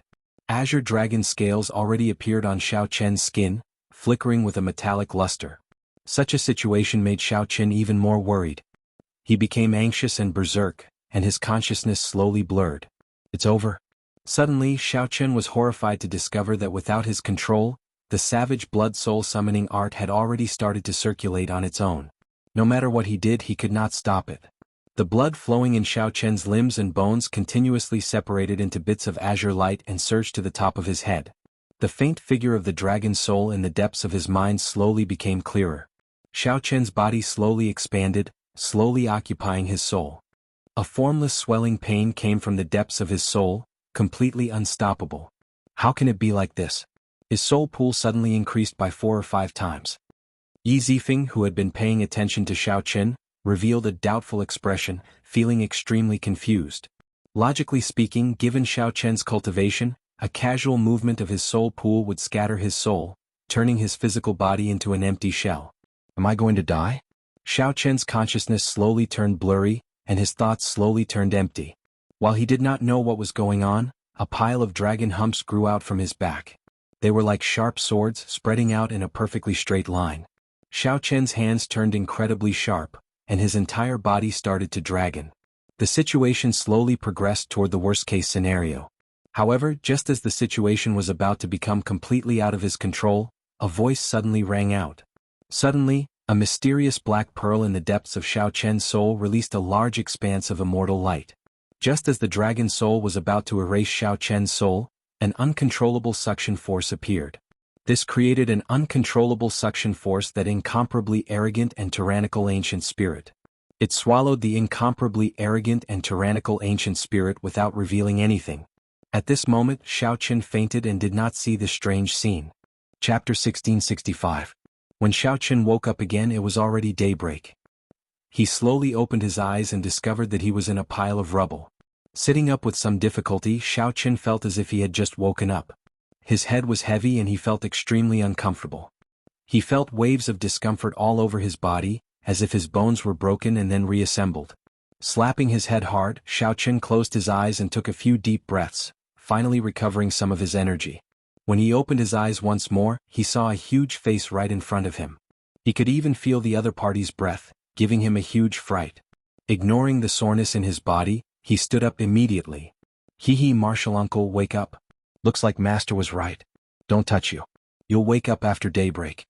S1: Azure dragon scales already appeared on Xiao Chen's skin, flickering with a metallic luster. Such a situation made Xiao Chen even more worried. He became anxious and berserk, and his consciousness slowly blurred. It's over. Suddenly, Xiao Chen was horrified to discover that without his control, the savage blood soul summoning art had already started to circulate on its own. No matter what he did, he could not stop it. The blood flowing in Xiao Chen's limbs and bones continuously separated into bits of azure light and surged to the top of his head. The faint figure of the dragon soul in the depths of his mind slowly became clearer. Xiao Chen's body slowly expanded, slowly occupying his soul. A formless swelling pain came from the depths of his soul, completely unstoppable. How can it be like this? His soul pool suddenly increased by 4 or 5 times. Yi Zifeng, who had been paying attention to Xiao Chen, revealed a doubtful expression, feeling extremely confused. Logically speaking, given Xiao Chen's cultivation, a casual movement of his soul pool would scatter his soul, turning his physical body into an empty shell. Am I going to die? Xiao Chen's consciousness slowly turned blurry, and his thoughts slowly turned empty. While he did not know what was going on, a pile of dragon humps grew out from his back. They were like sharp swords spreading out in a perfectly straight line. Xiao Chen's hands turned incredibly sharp, and his entire body started to dragon. The situation slowly progressed toward the worst-case scenario. However, just as the situation was about to become completely out of his control, a voice suddenly rang out. Suddenly, a mysterious black pearl in the depths of Xiao Chen's soul released a large expanse of immortal light. Just as the dragon soul was about to erase Xiao Chen's soul, an uncontrollable suction force appeared. This created an uncontrollable suction force that incomparably arrogant and tyrannical ancient spirit. It swallowed the incomparably arrogant and tyrannical ancient spirit without revealing anything. At this moment, Xiao Chen fainted and did not see this strange scene. Chapter 1665. When Xiao Chen woke up again, it was already daybreak. He slowly opened his eyes and discovered that he was in a pile of rubble. Sitting up with some difficulty, Xiao Chen felt as if he had just woken up. His head was heavy and he felt extremely uncomfortable. He felt waves of discomfort all over his body, as if his bones were broken and then reassembled. Slapping his head hard, Xiao Chen closed his eyes and took a few deep breaths, finally recovering some of his energy. When he opened his eyes once more, he saw a huge face right in front of him. He could even feel the other party's breath, giving him a huge fright. Ignoring the soreness in his body, he stood up immediately. Hee, martial uncle, wake up. Looks like master was right. Don't touch you. You'll wake up after daybreak.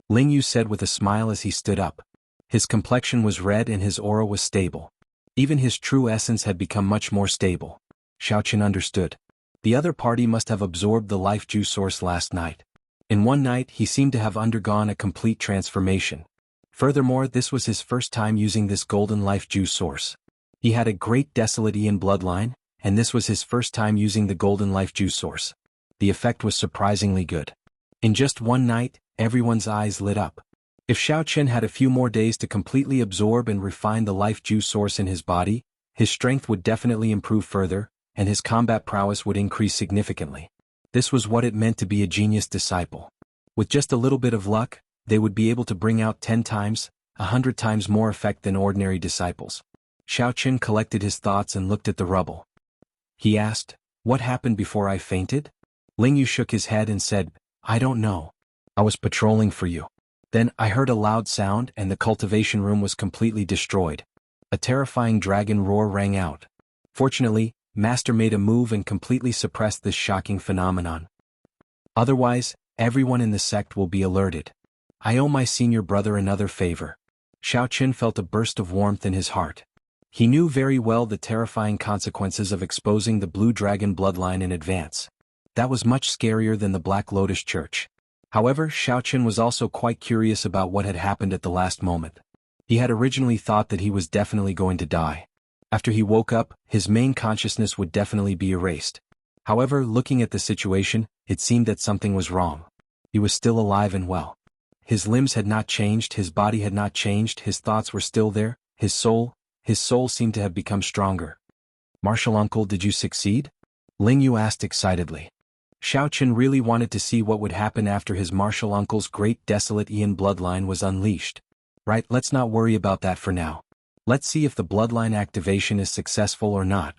S1: Ling Yu said with a smile as he stood up. His complexion was red and his aura was stable. Even his true essence had become much more stable. Xiao Chen understood. The other party must have absorbed the life juice source last night. In one night he seemed to have undergone a complete transformation. Furthermore, this was his first time using this golden life juice source. He had a great desolate Ian bloodline, and this was his first time using the golden life juice source. The effect was surprisingly good. In just one night, everyone's eyes lit up. If Xiao Chen had a few more days to completely absorb and refine the life juice source in his body, his strength would definitely improve further, and his combat prowess would increase significantly. This was what it meant to be a genius disciple. With just a little bit of luck, they would be able to bring out 10 times, 100 times more effect than ordinary disciples. Xiao Chen collected his thoughts and looked at the rubble. He asked, "What happened before I fainted?" Ling Yu shook his head and said, "I don't know. I was patrolling for you. Then I heard a loud sound and the cultivation room was completely destroyed. A terrifying dragon roar rang out. Fortunately, Master made a move and completely suppressed this shocking phenomenon. Otherwise, everyone in the sect will be alerted. I owe my senior brother another favor." Xiao Chen felt a burst of warmth in his heart. He knew very well the terrifying consequences of exposing the Blue Dragon bloodline in advance. That was much scarier than the Black Lotus Church. However, Xiao Chen was also quite curious about what had happened at the last moment. He had originally thought that he was definitely going to die. After he woke up, his main consciousness would definitely be erased. However, looking at the situation, it seemed that something was wrong. He was still alive and well. His limbs had not changed, his body had not changed, his thoughts were still there, his soul seemed to have become stronger. "Martial uncle, did you succeed?" Ling Yu asked excitedly. Xiao Chen really wanted to see what would happen after his martial uncle's great desolate Ian bloodline was unleashed. Right, let's not worry about that for now. Let's see if the bloodline activation is successful or not.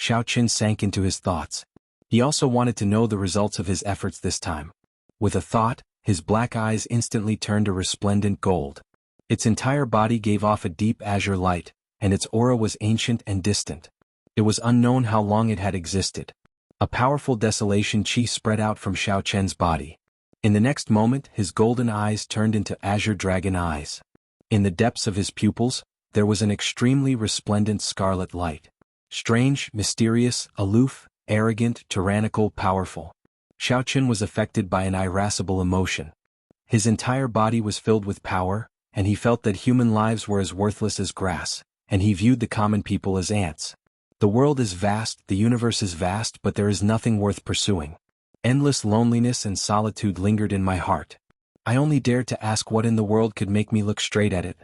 S1: Xiao Chen sank into his thoughts. He also wanted to know the results of his efforts this time. With a thought, his black eyes instantly turned a resplendent gold. Its entire body gave off a deep azure light, and its aura was ancient and distant. It was unknown how long it had existed. A powerful desolation chi spread out from Xiao Chen's body. In the next moment, his golden eyes turned into azure dragon eyes. In the depths of his pupils, there was an extremely resplendent scarlet light. Strange, mysterious, aloof, arrogant, tyrannical, powerful. Xiao Chen was affected by an irascible emotion. His entire body was filled with power, and he felt that human lives were as worthless as grass, and he viewed the common people as ants. The world is vast, the universe is vast, but there is nothing worth pursuing. Endless loneliness and solitude lingered in my heart. I only dared to ask what in the world could make me look straight at it.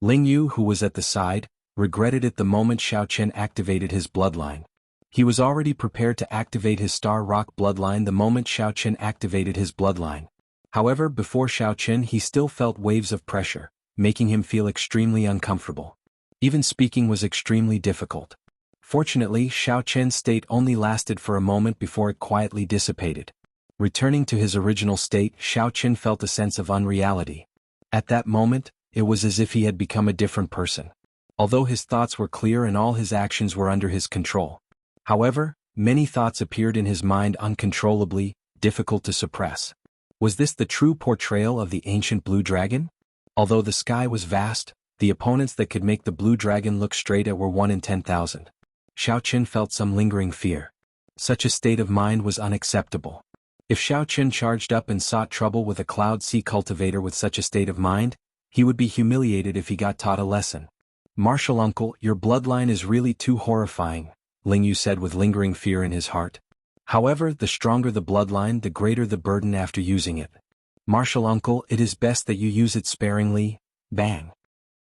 S1: Ling Yu, who was at the side, regretted it the moment Xiao Chen activated his bloodline. He was already prepared to activate his Star Rock bloodline the moment Xiao Chen activated his bloodline. However, before Xiao Chen he still felt waves of pressure, making him feel extremely uncomfortable. Even speaking was extremely difficult. Fortunately, Xiao Chen's state only lasted for a moment before it quietly dissipated. Returning to his original state, Xiao Chen felt a sense of unreality. At that moment, It was as if he had become a different person. Although his thoughts were clear and all his actions were under his control. However, many thoughts appeared in his mind uncontrollably, difficult to suppress. Was this the true portrayal of the ancient blue dragon? Although the sky was vast, the opponents that could make the blue dragon look straight at were 1 in 10,000. Xiaoqin felt some lingering fear. Such a state of mind was unacceptable. If Xiaoqin charged up and sought trouble with a Cloud Sea cultivator with such a state of mind, he would be humiliated if he got taught a lesson. Martial uncle, your bloodline is really too horrifying, Lingyu said with lingering fear in his heart. However, the stronger the bloodline, the greater the burden after using it. Martial uncle, it is best that you use it sparingly. Bang.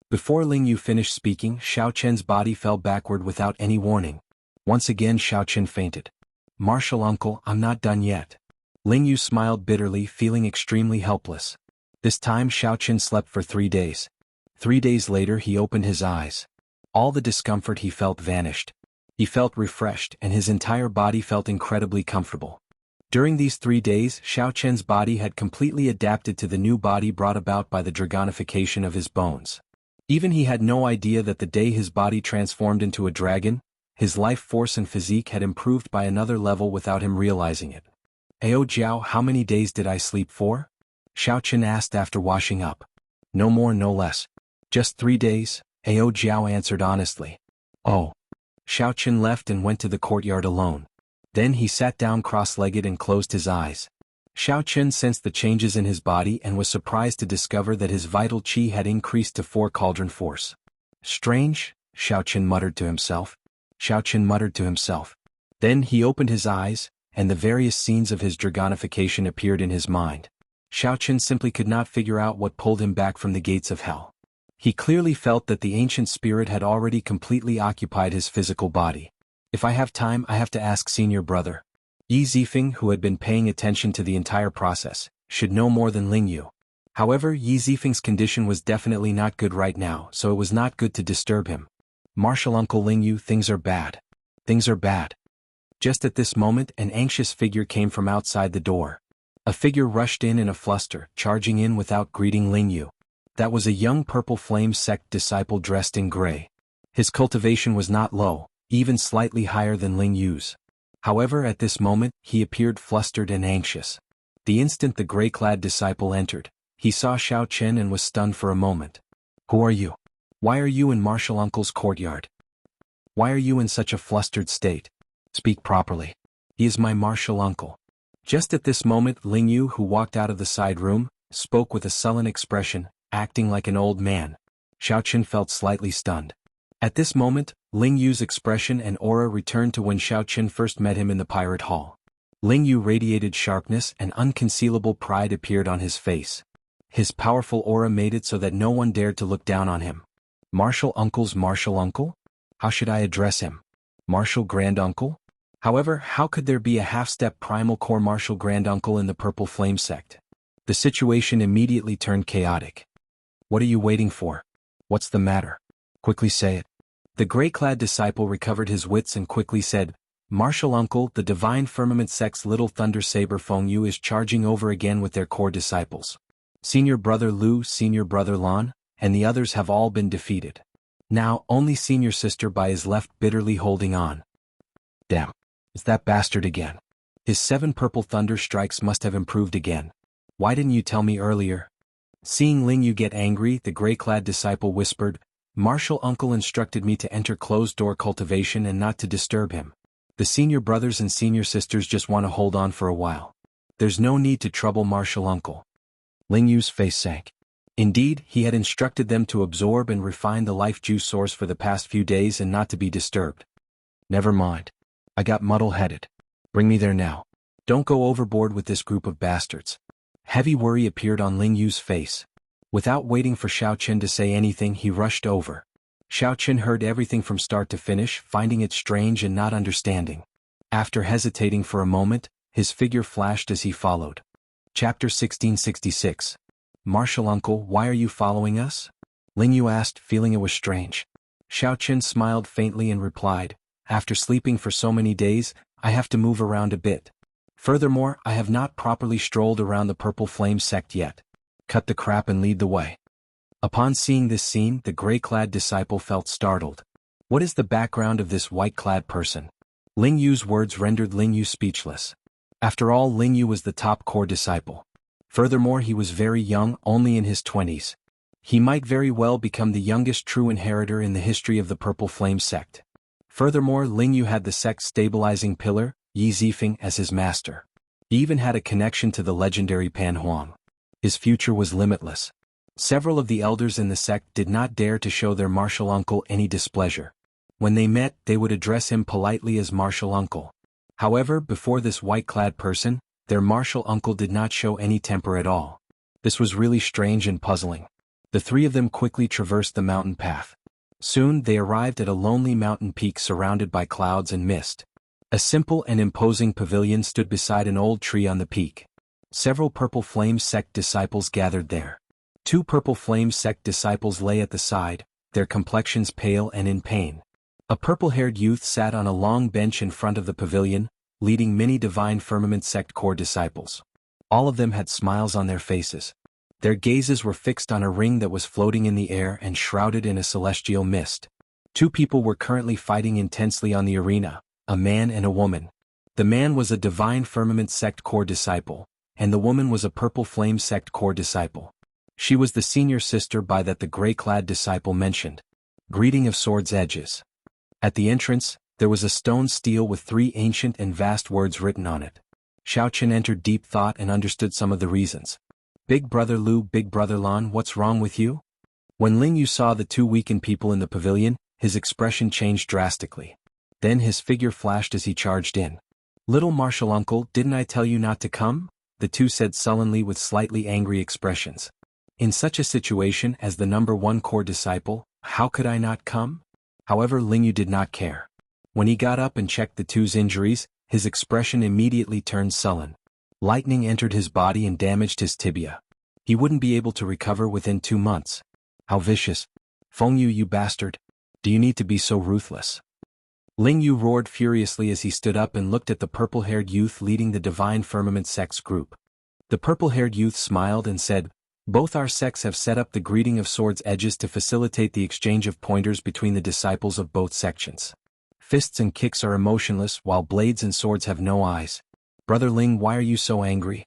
S1: Before Lingyu finished speaking, Xiaoqin's body fell backward without any warning. Once again Xiaoqin fainted. Martial uncle, I'm not done yet. Lingyu smiled bitterly, feeling extremely helpless. This time Xiaoqin slept for 3 days. 3 days later he opened his eyes. All the discomfort he felt vanished. He felt refreshed and his entire body felt incredibly comfortable. During these 3 days, Xiaoqin's body had completely adapted to the new body brought about by the dragonification of his bones. Even he had no idea that the day his body transformed into a dragon, his life force and physique had improved by another level without him realizing it. Ao Jiao, how many days did I sleep for? Xiaoqin asked after washing up. No more, no less. Just 3 days, Ao Jiao answered honestly. Oh. Xiaoqin left and went to the courtyard alone. Then he sat down cross-legged and closed his eyes. Xiaoqin sensed the changes in his body and was surprised to discover that his vital qi had increased to 4 cauldron force. Strange, Xiaoqin muttered to himself. Then he opened his eyes, and the various scenes of his dragonification appeared in his mind. Xiaoqin simply could not figure out what pulled him back from the gates of hell. He clearly felt that the ancient spirit had already completely occupied his physical body. If I have time, I have to ask senior brother. Yi Zifeng, who had been paying attention to the entire process, should know more than Lingyu. However, Yi Zifeng's condition was definitely not good right now, so it was not good to disturb him. Martial uncle Lingyu, things are bad. Things are bad. Just at this moment, an anxious figure came from outside the door. A figure rushed in a fluster, charging in without greeting Lingyu. That was a young purple flame sect disciple dressed in gray. His cultivation was not low, even slightly higher than Lingyu's. However, at this moment, he appeared flustered and anxious. The instant the gray-clad disciple entered, he saw Xiaoqin and was stunned for a moment. Who are you? Why are you in Martial Uncle's courtyard? Why are you in such a flustered state? Speak properly. He is my Martial Uncle. Just at this moment, Lingyu, who walked out of the side room, spoke with a sullen expression, acting like an old man. Xiaoqin felt slightly stunned. At this moment, Lingyu's expression and aura returned to when Xiaoqin first met him in the pirate hall. Lingyu radiated sharpness and unconcealable pride appeared on his face. His powerful aura made it so that no one dared to look down on him. Martial Uncle's Martial Uncle? How should I address him? Martial Granduncle? However, how could there be a half-step primal core Martial Granduncle in the Purple Flame sect? The situation immediately turned chaotic. What are you waiting for? What's the matter? Quickly say it. The gray-clad disciple recovered his wits and quickly said, Martial Uncle, the Divine Firmament sect's little Thunder Saber Fengyu is charging over again with their core disciples. Senior Brother Lu, Senior Brother Lan, and the others have all been defeated. Now, only Senior Sister Bai is left bitterly holding on. Damn. It's that bastard again. His 7 purple thunder strikes must have improved again. Why didn't you tell me earlier? Seeing Lingyu get angry, the gray-clad disciple whispered, Martial Uncle instructed me to enter closed-door cultivation and not to disturb him. The senior brothers and senior sisters just want to hold on for a while. There's no need to trouble Martial Uncle. Lingyu's face sank. Indeed, he had instructed them to absorb and refine the life juice source for the past few days and not to be disturbed. Never mind. I got muddle-headed. Bring me there now. Don't go overboard with this group of bastards. Heavy worry appeared on Lingyu's face. Without waiting for Xiaoqin to say anything, he rushed over. Xiaoqin heard everything from start to finish, finding it strange and not understanding. After hesitating for a moment, his figure flashed as he followed. Chapter 1666. Martial Uncle, why are you following us? Lingyu asked, feeling it was strange. Xiaoqin smiled faintly and replied, After sleeping for so many days, I have to move around a bit. Furthermore, I have not properly strolled around the Purple Flame sect yet. Cut the crap and lead the way. Upon seeing this scene, the gray-clad disciple felt startled. What is the background of this white-clad person? Ling Yu's words rendered Ling Yu speechless. After all, Ling Yu was the top core disciple. Furthermore, he was very young, only in his 20s. He might very well become the youngest true inheritor in the history of the Purple Flame sect. Furthermore, Ling Yu had the sect's stabilizing pillar, Yi Zifeng, as his master. He even had a connection to the legendary Pan Huang. His future was limitless. Several of the elders in the sect did not dare to show their martial uncle any displeasure. When they met, they would address him politely as martial uncle. However, before this white-clad person, their martial uncle did not show any temper at all. This was really strange and puzzling. The three of them quickly traversed the mountain path. Soon they arrived at a lonely mountain peak surrounded by clouds and mist. A simple and imposing pavilion stood beside an old tree on the peak. Several Purple Flame sect disciples gathered there. 2 Purple Flame sect disciples lay at the side, their complexions pale and in pain. A purple-haired youth sat on a long bench in front of the pavilion, leading many Divine Firmament sect core disciples. All of them had smiles on their faces. Their gazes were fixed on a ring that was floating in the air and shrouded in a celestial mist. 2 people were currently fighting intensely on the arena, a man and a woman. The man was a Divine Firmament sect core disciple, and the woman was a Purple Flame sect core disciple. She was the senior sister by that the gray-clad disciple mentioned. Greeting of Swords Edges. At the entrance, there was a stone stele with 3 ancient and vast words written on it. Xiaoqin entered deep thought and understood some of the reasons. Big Brother Lu, Big Brother Lan, what's wrong with you? When Ling Yu saw the 2 weakened people in the pavilion, his expression changed drastically. Then his figure flashed as he charged in. Little martial uncle, didn't I tell you not to come? The 2 said sullenly with slightly angry expressions. In such a situation as the number 1 core disciple, how could I not come? However, Ling Yu did not care. When he got up and checked the 2's injuries, his expression immediately turned sullen. Lightning entered his body and damaged his tibia. He wouldn't be able to recover within 2 months. How vicious. Feng Yu, you bastard. Do you need to be so ruthless? Ling Yu roared furiously as he stood up and looked at the purple-haired youth leading the Divine Firmament sect's group. The purple-haired youth smiled and said, both our sects have set up the greeting of Swords Edges to facilitate the exchange of pointers between the disciples of both sections. Fists and kicks are emotionless while blades and swords have no eyes. Brother Ling, why are you so angry?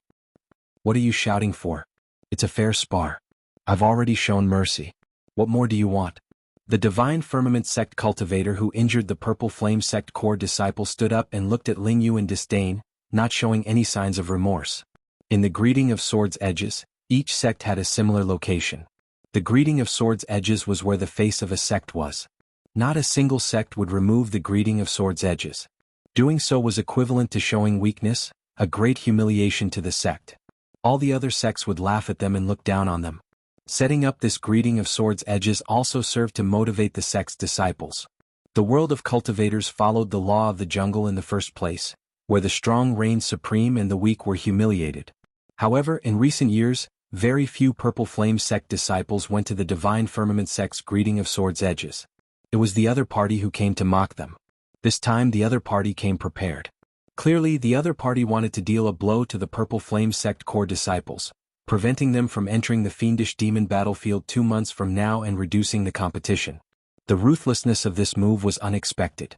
S1: What are you shouting for? It's a fair spar. I've already shown mercy. What more do you want? The Divine Firmament sect cultivator who injured the Purple Flame sect core disciple stood up and looked at Ling Yu in disdain, not showing any signs of remorse. In the greeting of Swords Edges, each sect had a similar location. The greeting of Swords Edges was where the face of a sect was. Not a single sect would remove the greeting of Swords Edges. Doing so was equivalent to showing weakness, a great humiliation to the sect. All the other sects would laugh at them and look down on them. Setting up this greeting of Swords Edges also served to motivate the sect's disciples. The world of cultivators followed the law of the jungle in the first place, where the strong reigned supreme and the weak were humiliated. However, in recent years, very few Purple Flame sect disciples went to the Divine Firmament sect's greeting of Swords Edges. It was the other party who came to mock them. This time the other party came prepared. Clearly, the other party wanted to deal a blow to the Purple Flame sect core disciples, preventing them from entering the fiendish demon battlefield 2 months from now and reducing the competition. The ruthlessness of this move was unexpected.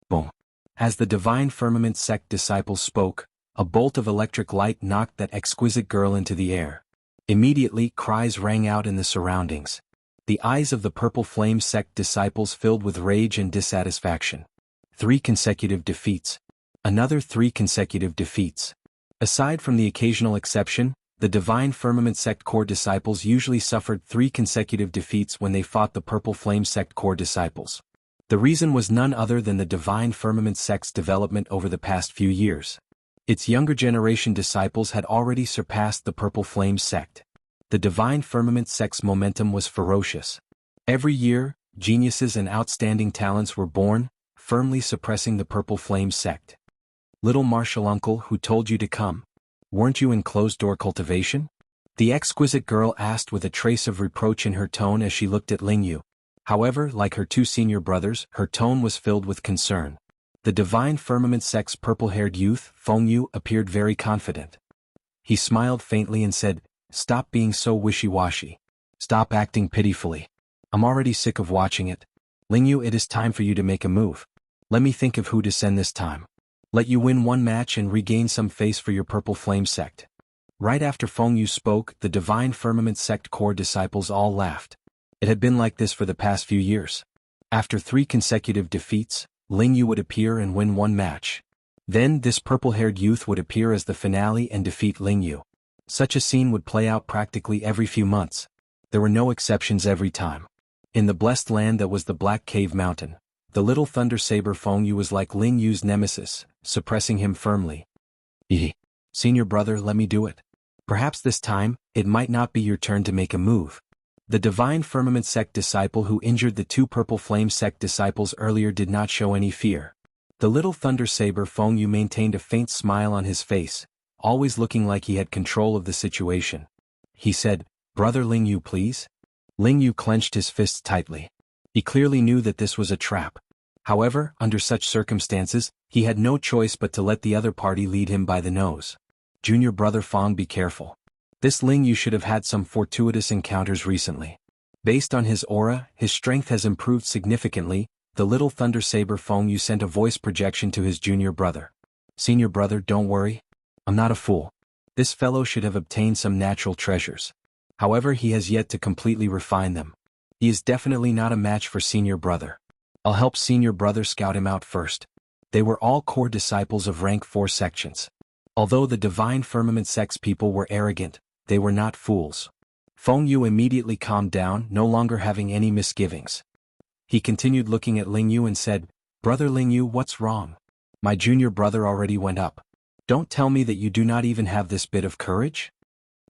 S1: Boom. As the Divine Firmament sect disciples spoke, a bolt of electric light knocked that exquisite girl into the air. Immediately, cries rang out in the surroundings. The eyes of the Purple Flame sect disciples filled with rage and dissatisfaction. 3 consecutive defeats. Another 3 consecutive defeats. Aside from the occasional exception, the Divine Firmament sect core disciples usually suffered 3 consecutive defeats when they fought the Purple Flame sect core disciples. The reason was none other than the Divine Firmament sect's development over the past few years. Its younger generation disciples had already surpassed the Purple Flame sect. The Divine Firmament sect's momentum was ferocious. Every year, geniuses and outstanding talents were born, firmly suppressing the Purple Flame sect. Little martial uncle, who told you to come? Weren't you in closed-door cultivation? The exquisite girl asked with a trace of reproach in her tone as she looked at Ling Yu. However, like her 2 senior brothers, her tone was filled with concern. The Divine Firmament sect's purple-haired youth, Feng Yu, appeared very confident. He smiled faintly and said, stop being so wishy-washy. Stop acting pitifully. I'm already sick of watching it. Lingyu, it is time for you to make a move. Let me think of who to send this time. Let you win one match and regain some face for your Purple Flame sect. Right after Feng Yu spoke, the Divine Firmament sect core disciples all laughed. It had been like this for the past few years. After 3 consecutive defeats, Lingyu would appear and win one match. Then this purple-haired youth would appear as the finale and defeat Lingyu. Such a scene would play out practically every few months. There were no exceptions every time. In the blessed land that was the Black Cave Mountain, the little thunder saber Feng Yu was like Lingyu's nemesis, suppressing him firmly. Senior brother, let me do it. Perhaps this time, it might not be your turn to make a move. The Divine Firmament sect disciple who injured the 2 Purple Flame sect disciples earlier did not show any fear. The little thunder saber Feng Yu maintained a faint smile on his face, always looking like he had control of the situation. He said, "Brother Lingyu, please?" Lingyu clenched his fists tightly. He clearly knew that this was a trap. However, under such circumstances, he had no choice but to let the other party lead him by the nose. Junior brother Feng, be careful. This Lingyu should have had some fortuitous encounters recently. Based on his aura, his strength has improved significantly. The little thunder saber Feng Yu sent a voice projection to his junior brother. Senior brother, don't worry. I'm not a fool. This fellow should have obtained some natural treasures. However, he has yet to completely refine them. He is definitely not a match for senior brother. I'll help senior brother scout him out first. They were all core disciples of rank 4 sections. Although the Divine Firmament sect's people were arrogant, they were not fools. Feng Yu immediately calmed down, no longer having any misgivings. He continued looking at Lingyu and said, "Brother Lingyu, what's wrong? My junior brother already went up. Don't tell me that you do not even have this bit of courage?"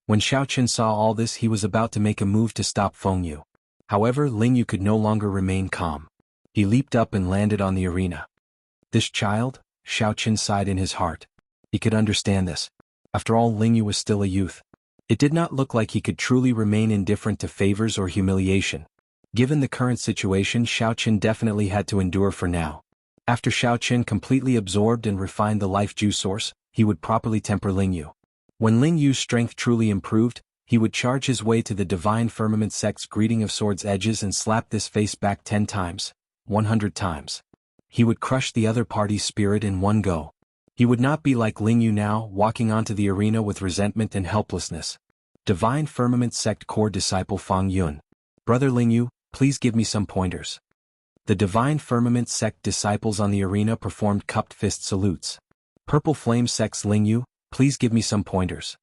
S1: When Xiaoqun saw all this, he was about to make a move to stop Feng Yu. However, Lingyu could no longer remain calm. He leaped up and landed on the arena. This child? Xiaoqun sighed in his heart. He could understand this. After all, Lingyu was still a youth. It did not look like he could truly remain indifferent to favors or humiliation. Given the current situation, Xiaoqun definitely had to endure for now. After Xiaoqun completely absorbed and refined the life juice source, he would properly temper Lingyu. When Lingyu's strength truly improved, he would charge his way to the Divine Firmament sect's greeting of swords edges and slap this face back 10 times, 100 times. He would crush the other party's spirit in one go. He would not be like Lingyu now, walking onto the arena with resentment and helplessness. Divine Firmament sect core disciple Feng Yun. Brother Lingyu, please give me some pointers. The Divine Firmament sect disciples on the arena performed cupped fist salutes. Purple Flame sect's Lingyu, please give me some pointers.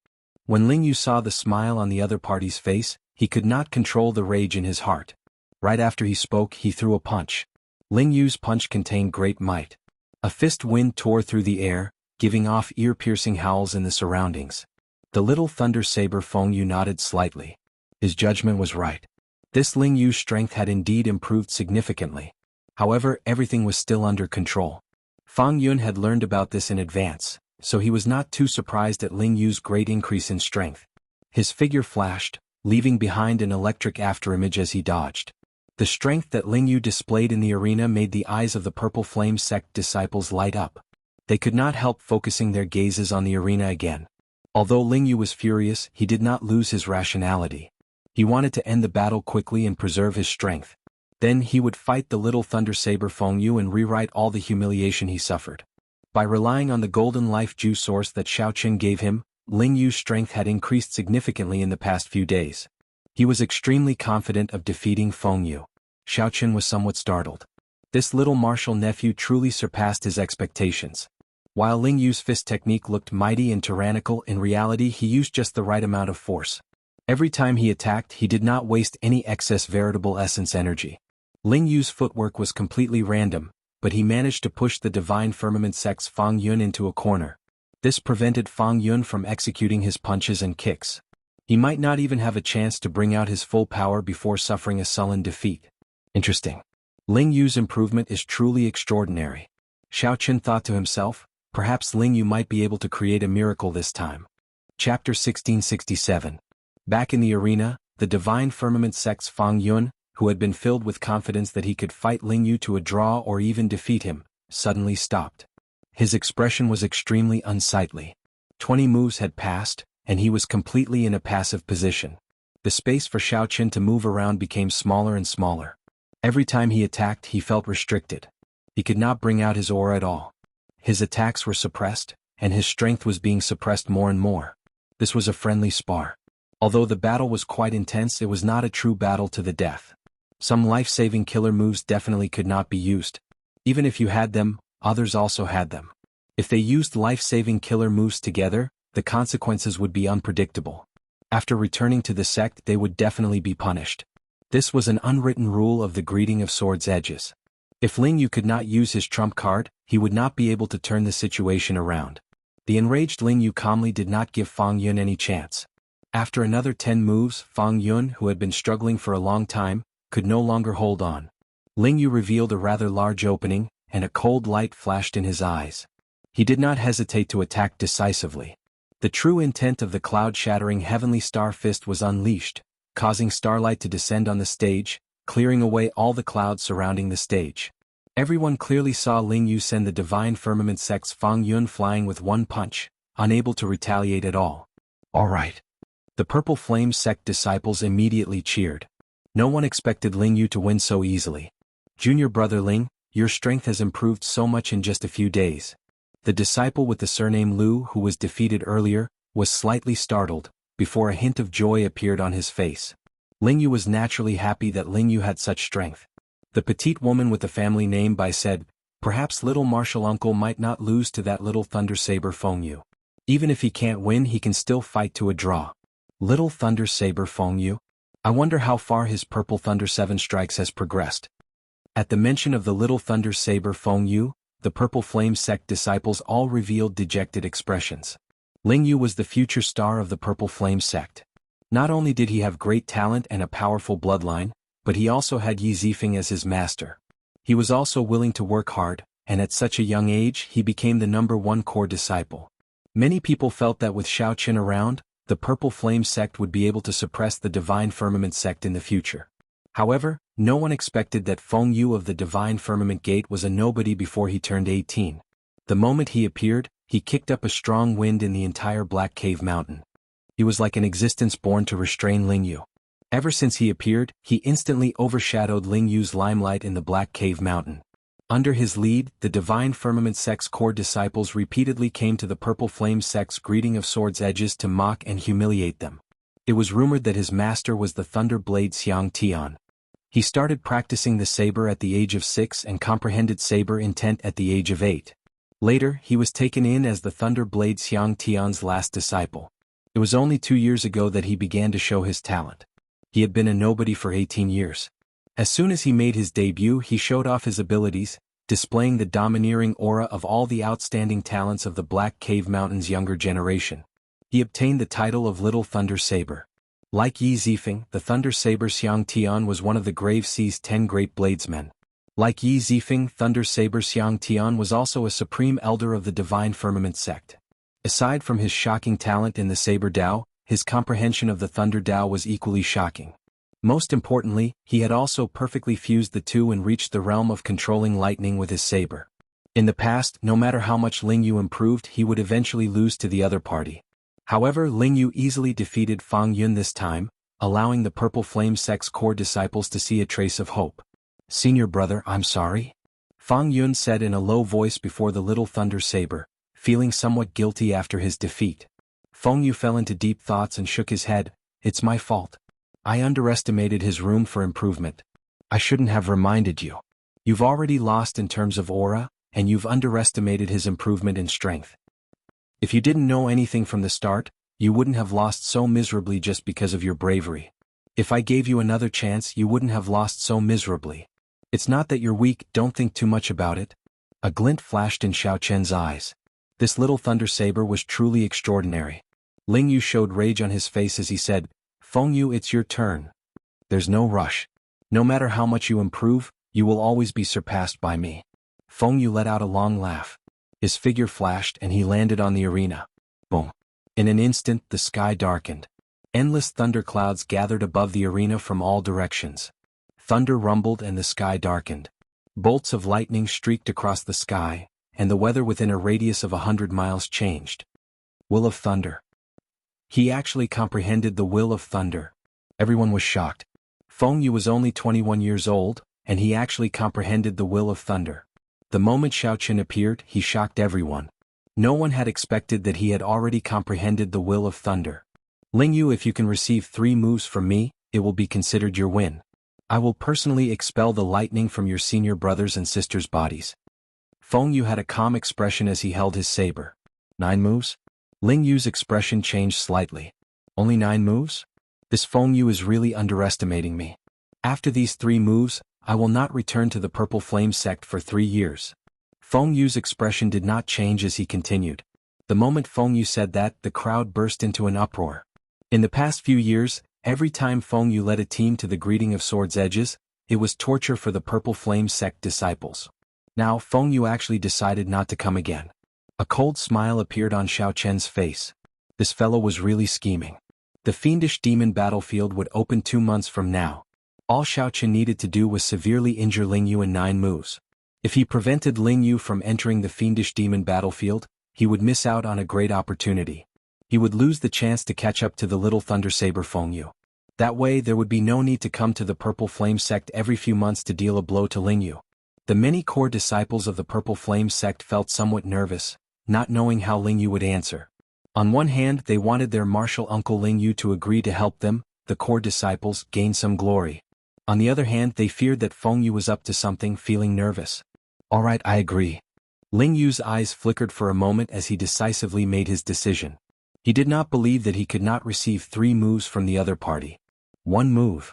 S1: When Lingyu saw the smile on the other party's face, he could not control the rage in his heart. Right after he spoke, he threw a punch. Lingyu's punch contained great might. A fist wind tore through the air, giving off ear-piercing howls in the surroundings. The little thunder saber Feng Yu nodded slightly. His judgment was right. This Lingyu's strength had indeed improved significantly. However, everything was still under control. Feng Yun had learned about this in advance, so he was not too surprised at Lingyu's great increase in strength. His figure flashed, leaving behind an electric afterimage as he dodged. The strength that Lingyu displayed in the arena made the eyes of the Purple Flame sect disciples light up. They could not help focusing their gazes on the arena again. Although Lingyu was furious, he did not lose his rationality. He wanted to end the battle quickly and preserve his strength. Then he would fight the little thunder saber Feng Yu and rewrite all the humiliation he suffered. By relying on the golden life juice source that Xiaoqun gave him, Lingyu's strength had increased significantly in the past few days. He was extremely confident of defeating Feng Yu. Xiaoqun was somewhat startled. This little martial nephew truly surpassed his expectations. While Lingyu's fist technique looked mighty and tyrannical, in reality he used just the right amount of force. Every time he attacked, he did not waste any excess veritable essence energy. Lingyu's footwork was completely random, but he managed to push the Divine Firmament sect's Feng Yun into a corner. This prevented Feng Yun from executing his punches and kicks. He might not even have a chance to bring out his full power before suffering a sullen defeat. Interesting. Lingyu's improvement is truly extraordinary. Xiaoqun thought to himself, perhaps Lingyu might be able to create a miracle this time. Chapter 1667. Back in the arena, the Divine Firmament sect's Feng Yun, who had been filled with confidence that he could fight Lingyu to a draw or even defeat him, suddenly stopped. His expression was extremely unsightly. 20 moves had passed, and he was completely in a passive position. The space for Xiao Qin to move around became smaller and smaller. Every time he attacked, he felt restricted. He could not bring out his aura at all. His attacks were suppressed, and his strength was being suppressed more and more. This was a friendly spar. Although the battle was quite intense, it was not a true battle to the death. Some life-saving killer moves definitely could not be used. Even if you had them, others also had them. If they used life-saving killer moves together, the consequences would be unpredictable. After returning to the sect, they would definitely be punished. This was an unwritten rule of the greeting of swords' edges. If Ling Yu could not use his trump card, he would not be able to turn the situation around. The enraged Ling Yu calmly did not give Fang Yun any chance. After another 10 moves, Fang Yun, who had been struggling for a long time, could no longer hold on. Ling Yu revealed a rather large opening, and a cold light flashed in his eyes. He did not hesitate to attack decisively. The true intent of the cloud-shattering heavenly star fist was unleashed, causing starlight to descend on the stage, clearing away all the clouds surrounding the stage. Everyone clearly saw Ling Yu send the Divine Firmament Sect's Fang Yun flying with one punch, unable to retaliate at all. All right. The Purple Flame Sect disciples immediately cheered. No one expected Ling Yu to win so easily. Junior brother Ling, your strength has improved so much in just a few days. The disciple with the surname Lu, who was defeated earlier, was slightly startled, before a hint of joy appeared on his face. Ling Yu was naturally happy that Ling Yu had such strength. The petite woman with the family name Bai said, perhaps little martial uncle might not lose to that little thunder saber Feng Yu. Even if he can't win, he can still fight to a draw. Little thunder saber Feng Yu? I wonder how far his purple thunder 7 strikes has progressed. At the mention of the little thunder saber Feng Yu, the Purple Flame Sect disciples all revealed dejected expressions. Ling Yu was the future star of the Purple Flame Sect. Not only did he have great talent and a powerful bloodline, but he also had Yi Zifeng as his master. He was also willing to work hard, and at such a young age he became the #1 core disciple. Many people felt that with Xiao Qin around, the Purple Flame Sect would be able to suppress the Divine Firmament Sect in the future. However, no one expected that Feng Yu of the Divine Firmament Gate was a nobody before he turned 18. The moment he appeared, he kicked up a strong wind in the entire Black Cave Mountain. He was like an existence born to restrain Ling Yu. Ever since he appeared, he instantly overshadowed Ling Yu's limelight in the Black Cave Mountain. Under his lead, the Divine Firmament Sect's core disciples repeatedly came to the Purple Flame Sect's greeting of swords' edges to mock and humiliate them. It was rumored that his master was the Thunder Blade Xiang Tian. He started practicing the saber at the age of 6 and comprehended saber intent at the age of 8. Later, he was taken in as the Thunder Blade Xiang Tian's last disciple. It was only 2 years ago that he began to show his talent. He had been a nobody for 18 years. As soon as he made his debut, he showed off his abilities, displaying the domineering aura of all the outstanding talents of the Black Cave Mountain's younger generation. He obtained the title of Little Thunder Saber. Like Yi Zifeng, the Thunder Saber Xiang Tian was one of the Grave Sea's 10 great bladesmen. Like Yi Zifeng, Thunder Saber Xiang Tian was also a supreme elder of the Divine Firmament Sect. Aside from his shocking talent in the Saber Dao, his comprehension of the Thunder Dao was equally shocking. Most importantly, he had also perfectly fused the two and reached the realm of controlling lightning with his saber. In the past, no matter how much Ling Yu improved, he would eventually lose to the other party. However, Ling Yu easily defeated Fang Yun this time, allowing the Purple Flame Sect's core disciples to see a trace of hope. Senior brother, I'm sorry? Fang Yun said in a low voice before the Little Thunder Saber, feeling somewhat guilty after his defeat. Feng Yu fell into deep thoughts and shook his head. It's my fault. I underestimated his room for improvement. I shouldn't have reminded you. You've already lost in terms of aura, and you've underestimated his improvement in strength. If you didn't know anything from the start, you wouldn't have lost so miserably just because of your bravery. If I gave you another chance, you wouldn't have lost so miserably. It's not that you're weak, don't think too much about it. A glint flashed in Xiao Chen's eyes. This Little Thunder Saber was truly extraordinary. Ling Yu showed rage on his face as he said, Feng Yu, it's your turn. There's no rush. No matter how much you improve, you will always be surpassed by me. Feng Yu let out a long laugh. His figure flashed and he landed on the arena. Boom. In an instant, the sky darkened. Endless thunderclouds gathered above the arena from all directions. Thunder rumbled and the sky darkened. Bolts of lightning streaked across the sky, and the weather within a radius of 100 miles changed. Will of Thunder. He actually comprehended the will of thunder. Everyone was shocked. Feng Yu was only 21 years old, and he actually comprehended the will of thunder. The moment Xiao Qin appeared, he shocked everyone. No one had expected that he had already comprehended the will of thunder. Ling Yu, if you can receive 3 moves from me, it will be considered your win. I will personally expel the lightning from your senior brothers and sisters' bodies. Feng Yu had a calm expression as he held his saber. 9 moves? Ling Yu's expression changed slightly. Only 9 moves? This Feng Yu is really underestimating me. After these 3 moves, I will not return to the Purple Flame sect for 3 years. Feng Yu's expression did not change as he continued. The moment Feng Yu said that, the crowd burst into an uproar. In the past few years, every time Feng Yu led a team to the greeting of Sword's Edges, it was torture for the Purple Flame sect disciples. Now Feng Yu actually decided not to come again. A cold smile appeared on Xiao Chen's face. This fellow was really scheming. The fiendish demon battlefield would open 2 months from now. All Xiao Chen needed to do was severely injure Ling Yu in 9 moves. If he prevented Ling Yu from entering the fiendish demon battlefield, he would miss out on a great opportunity. He would lose the chance to catch up to the little Thunder Saber Feng Yu. That way there would be no need to come to the Purple Flame sect every few months to deal a blow to Ling Yu. The many core disciples of the Purple Flame sect felt somewhat nervous, not knowing how Ling Yu would answer. On one hand, they wanted their martial uncle Ling Yu to agree to help them, the core disciples, gain some glory. On the other hand, they feared that Feng Yu was up to something, feeling nervous. Alright, I agree. Ling Yu's eyes flickered for a moment as he decisively made his decision. He did not believe that he could not receive 3 moves from the other party. 1 move.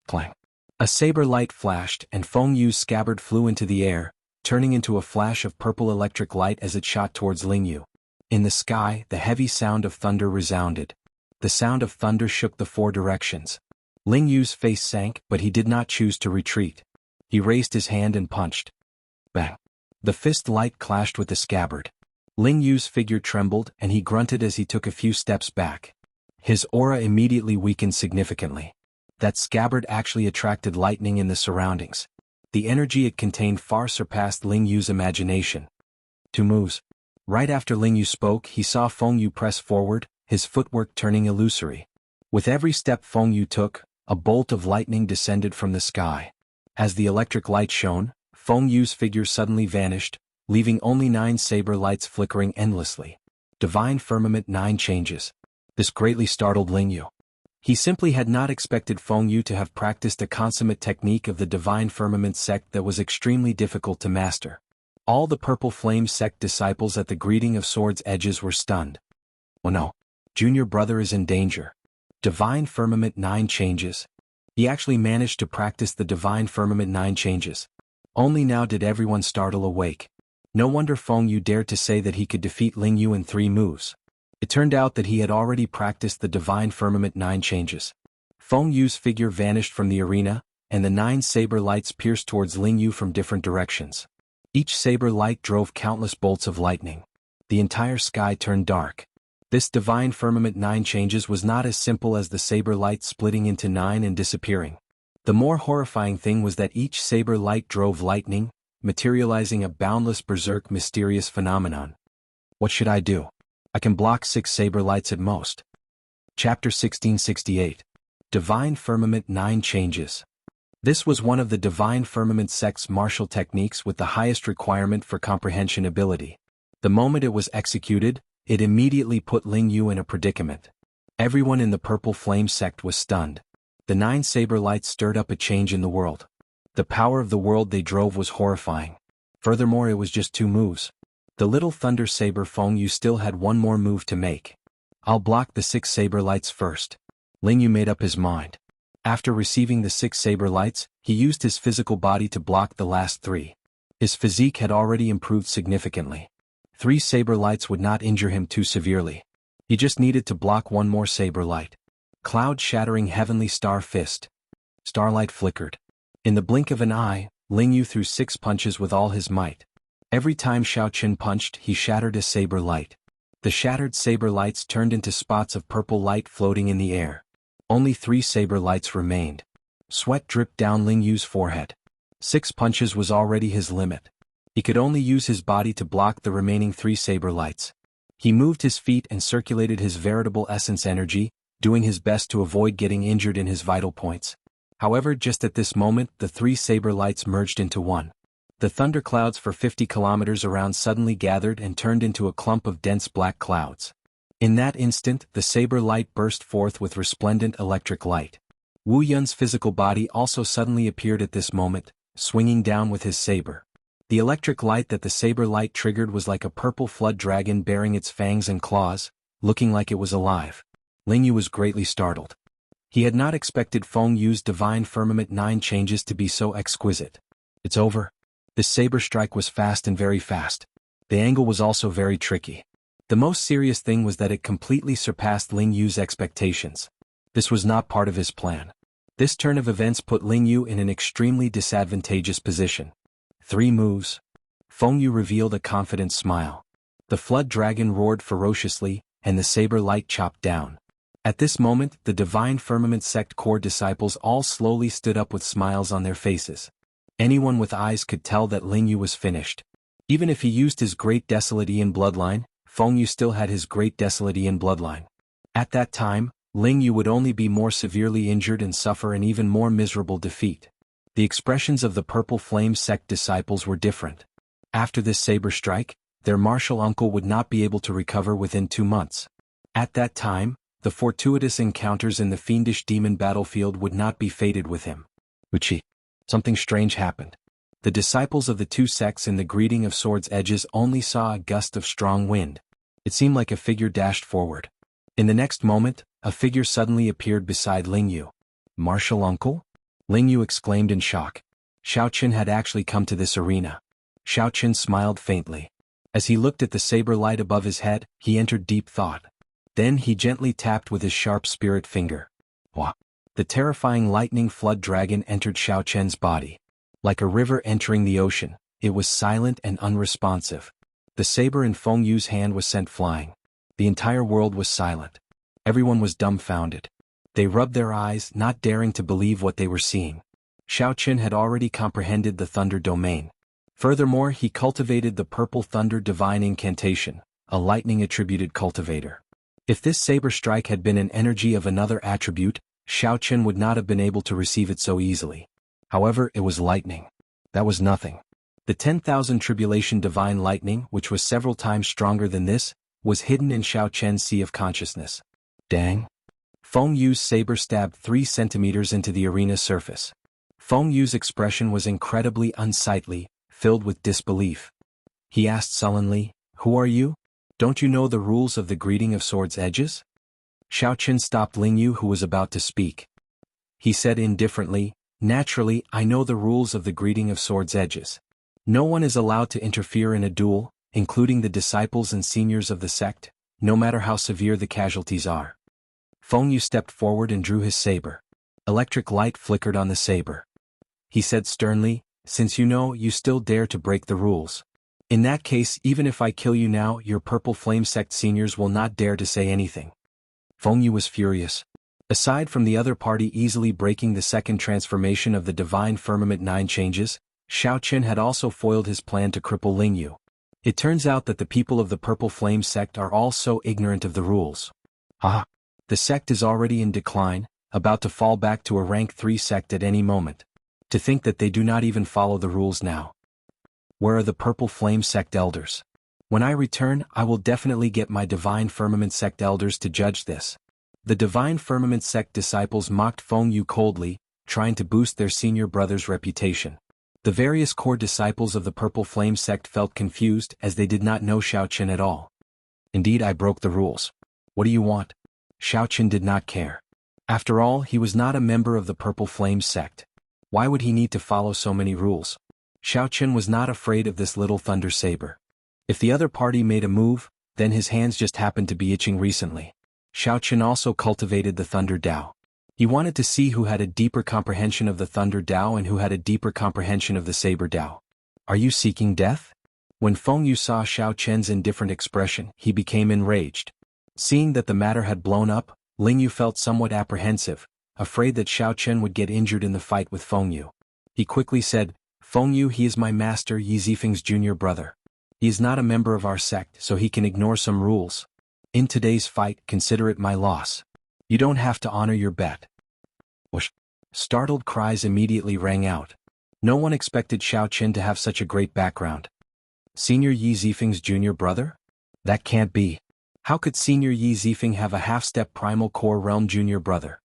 S1: Clang. A saber light flashed and Feng Yu's scabbard flew into the air, turning into a flash of purple electric light as it shot towards Ling Yu. In the sky, the heavy sound of thunder resounded. The sound of thunder shook the 4 directions. Ling Yu's face sank, but he did not choose to retreat. He raised his hand and punched. Bang. The fist light clashed with the scabbard. Ling Yu's figure trembled and he grunted as he took a few steps back. His aura immediately weakened significantly. That scabbard actually attracted lightning in the surroundings. The energy it contained far surpassed Ling Yu's imagination. 2 moves. Right after Ling Yu spoke, he saw Feng Yu press forward, his footwork turning illusory. With every step Feng Yu took, a bolt of lightning descended from the sky. As the electric light shone, Feng Yu's figure suddenly vanished, leaving only 9 saber lights flickering endlessly. Divine Firmament 9 changes. This greatly startled Ling Yu. He simply had not expected Feng Yu to have practiced a consummate technique of the Divine Firmament sect that was extremely difficult to master. All the Purple Flame sect disciples at the greeting of Sword's Edges were stunned. Oh no, junior brother is in danger. Divine Firmament 9 changes. He actually managed to practice the Divine Firmament 9 changes. Only now did everyone startle awake. No wonder Feng Yu dared to say that he could defeat Ling Yu in 3 moves. It turned out that he had already practiced the Divine Firmament 9 changes. Feng Yu's figure vanished from the arena, and the 9 saber lights pierced towards Ling Yu from different directions. Each saber light drove countless bolts of lightning. The entire sky turned dark. This Divine Firmament 9 changes was not as simple as the saber light splitting into 9 and disappearing. The more horrifying thing was that each saber light drove lightning, materializing a boundless berserk mysterious phenomenon. What should I do? I can block 6 saber lights at most. Chapter 1668. Divine Firmament 9 changes. This was one of the Divine Firmament sect's martial techniques with the highest requirement for comprehension ability. The moment it was executed, it immediately put Ling Yu in a predicament. Everyone in the Purple Flame sect was stunned. The 9 saber lights stirred up a change in the world. The power of the world they drove was horrifying. Furthermore, it was just 2 moves. The little Thunder Saber Feng Yu still had 1 more move to make. I'll block the 6 saber lights first. Ling Yu made up his mind. After receiving the 6 saber lights, he used his physical body to block the last 3. His physique had already improved significantly. 3 saber lights would not injure him too severely. He just needed to block 1 more saber light. Cloud-shattering heavenly star fist. Starlight flickered. In the blink of an eye, Ling Yu threw 6 punches with all his might. Every time Xiao Qin punched, he shattered a saber light. The shattered saber lights turned into spots of purple light floating in the air. Only 3 saber lights remained. Sweat dripped down Ling Yu's forehead. 6 punches was already his limit. He could only use his body to block the remaining 3 saber lights. He moved his feet and circulated his veritable essence energy, doing his best to avoid getting injured in his vital points. However, just at this moment, the three saber lights merged into one. The thunderclouds for 50 kilometers around suddenly gathered and turned into a clump of dense black clouds. In that instant, the saber light burst forth with resplendent electric light. Wu Yun's physical body also suddenly appeared at this moment, swinging down with his saber. The electric light that the saber light triggered was like a purple flood dragon bearing its fangs and claws, looking like it was alive. Ling Yu was greatly startled. He had not expected Feng Yu's divine firmament 9 changes to be so exquisite. It's over. This saber strike was fast and very fast. The angle was also very tricky. The most serious thing was that it completely surpassed Ling Yu's expectations. This was not part of his plan. This turn of events put Ling Yu in an extremely disadvantageous position. 3 moves. Feng Yu revealed a confident smile. The flood dragon roared ferociously, and the saber light chopped down. At this moment, the Divine Firmament Sect core disciples all slowly stood up with smiles on their faces. Anyone with eyes could tell that Ling Yu was finished. Even if he used his Great Desolate Ian bloodline, Feng Yu still had his Great Desolate Ian bloodline. At that time, Ling Yu would only be more severely injured and suffer an even more miserable defeat. The expressions of the Purple Flame Sect disciples were different. After this saber strike, their martial uncle would not be able to recover within 2 months. At that time, the fortuitous encounters in the fiendish demon battlefield would not be fated with him. Wuxia. Something strange happened. The disciples of the 2 sects in the greeting of swords' edges only saw a gust of strong wind. It seemed like a figure dashed forward. In the next moment, a figure suddenly appeared beside Ling Yu. Martial uncle? Ling Yu exclaimed in shock. Xiaoqin had actually come to this arena. Xiaoqin smiled faintly. As he looked at the saber light above his head, he entered deep thought. Then he gently tapped with his sharp spirit finger. Wah! The terrifying lightning flood dragon entered Xiaoqian's body. Like a river entering the ocean, it was silent and unresponsive. The saber in Feng Yu's hand was sent flying. The entire world was silent. Everyone was dumbfounded. They rubbed their eyes, not daring to believe what they were seeing. Xiaoqin had already comprehended the thunder domain. Furthermore, he cultivated the purple thunder divine incantation, a lightning-attributed cultivator. If this saber strike had been an energy of another attribute, Xiaoqin would not have been able to receive it so easily. However, it was lightning. That was nothing. The 10,000 tribulation divine lightning, which was several times stronger than this, was hidden in Xiaoqian's sea of consciousness. Dang! Feng Yu's saber stabbed 3 centimeters into the arena surface. Feng Yu's expression was incredibly unsightly, filled with disbelief. He asked sullenly, "Who are you? Don't you know the rules of the greeting of swords' edges?" Xiaoqin stopped Ling Yu, who was about to speak. He said indifferently, "Naturally, I know the rules of the greeting of swords' edges. No one is allowed to interfere in a duel, including the disciples and seniors of the sect, no matter how severe the casualties are." Feng Yu stepped forward and drew his saber. Electric light flickered on the saber. He said sternly, "Since you know, you still dare to break the rules. In that case, even if I kill you now, your Purple Flame Sect seniors will not dare to say anything." Feng Yu was furious. Aside from the other party easily breaking the second transformation of the Divine Firmament 9 changes, Xiaoqin had also foiled his plan to cripple Ling Yu. It turns out that the people of the Purple Flame Sect are all so ignorant of the rules. The sect is already in decline, about to fall back to a rank 3 sect at any moment. To think that they do not even follow the rules now. Where are the Purple Flame Sect elders? When I return, I will definitely get my Divine Firmament Sect elders to judge this. The Divine Firmament Sect disciples mocked Feng Yu coldly, trying to boost their senior brother's reputation. The various core disciples of the Purple Flame Sect felt confused as they did not know Xiaoqin at all. "Indeed, I broke the rules. What do you want?" Xiaoqin did not care. After all, he was not a member of the Purple Flame Sect. Why would he need to follow so many rules? Xiaoqin was not afraid of this little thunder saber. If the other party made a move, then his hands just happened to be itching recently. Xiaoqin also cultivated the Thunder Dao. He wanted to see who had a deeper comprehension of the Thunder Dao and who had a deeper comprehension of the Saber Dao. "Are you seeking death?" When Feng Yu saw Xiaoqian's indifferent expression, he became enraged. Seeing that the matter had blown up, Ling Yu felt somewhat apprehensive, afraid that Xiaoqian would get injured in the fight with Feng Yu. He quickly said, "Feng Yu, he is my master Yi Zifeng's junior brother. He is not a member of our sect, so he can ignore some rules. In today's fight, consider it my loss." You don't have to honor your bet. Whoosh. Startled cries immediately rang out. No one expected Xiao Qin to have such a great background. Senior Yi Zifeng's junior brother? That can't be. How could Senior Yi Zifeng have a half-step primal core realm junior brother?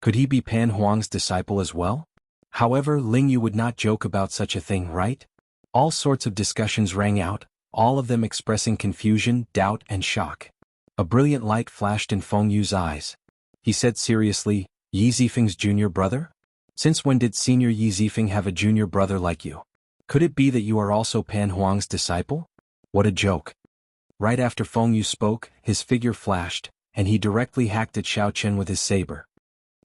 S1: Could he be Pan Huang's disciple as well? However, Ling Yu would not joke about such a thing, right? All sorts of discussions rang out, all of them expressing confusion, doubt, and shock. A brilliant light flashed in Feng Yu's eyes. He said seriously, Yi Zifeng's junior brother? Since when did Senior Yi Zifeng have a junior brother like you? Could it be that you are also Pan Huang's disciple? What a joke. Right after Feng Yu spoke, his figure flashed, and he directly hacked at Xiao Chen with his saber.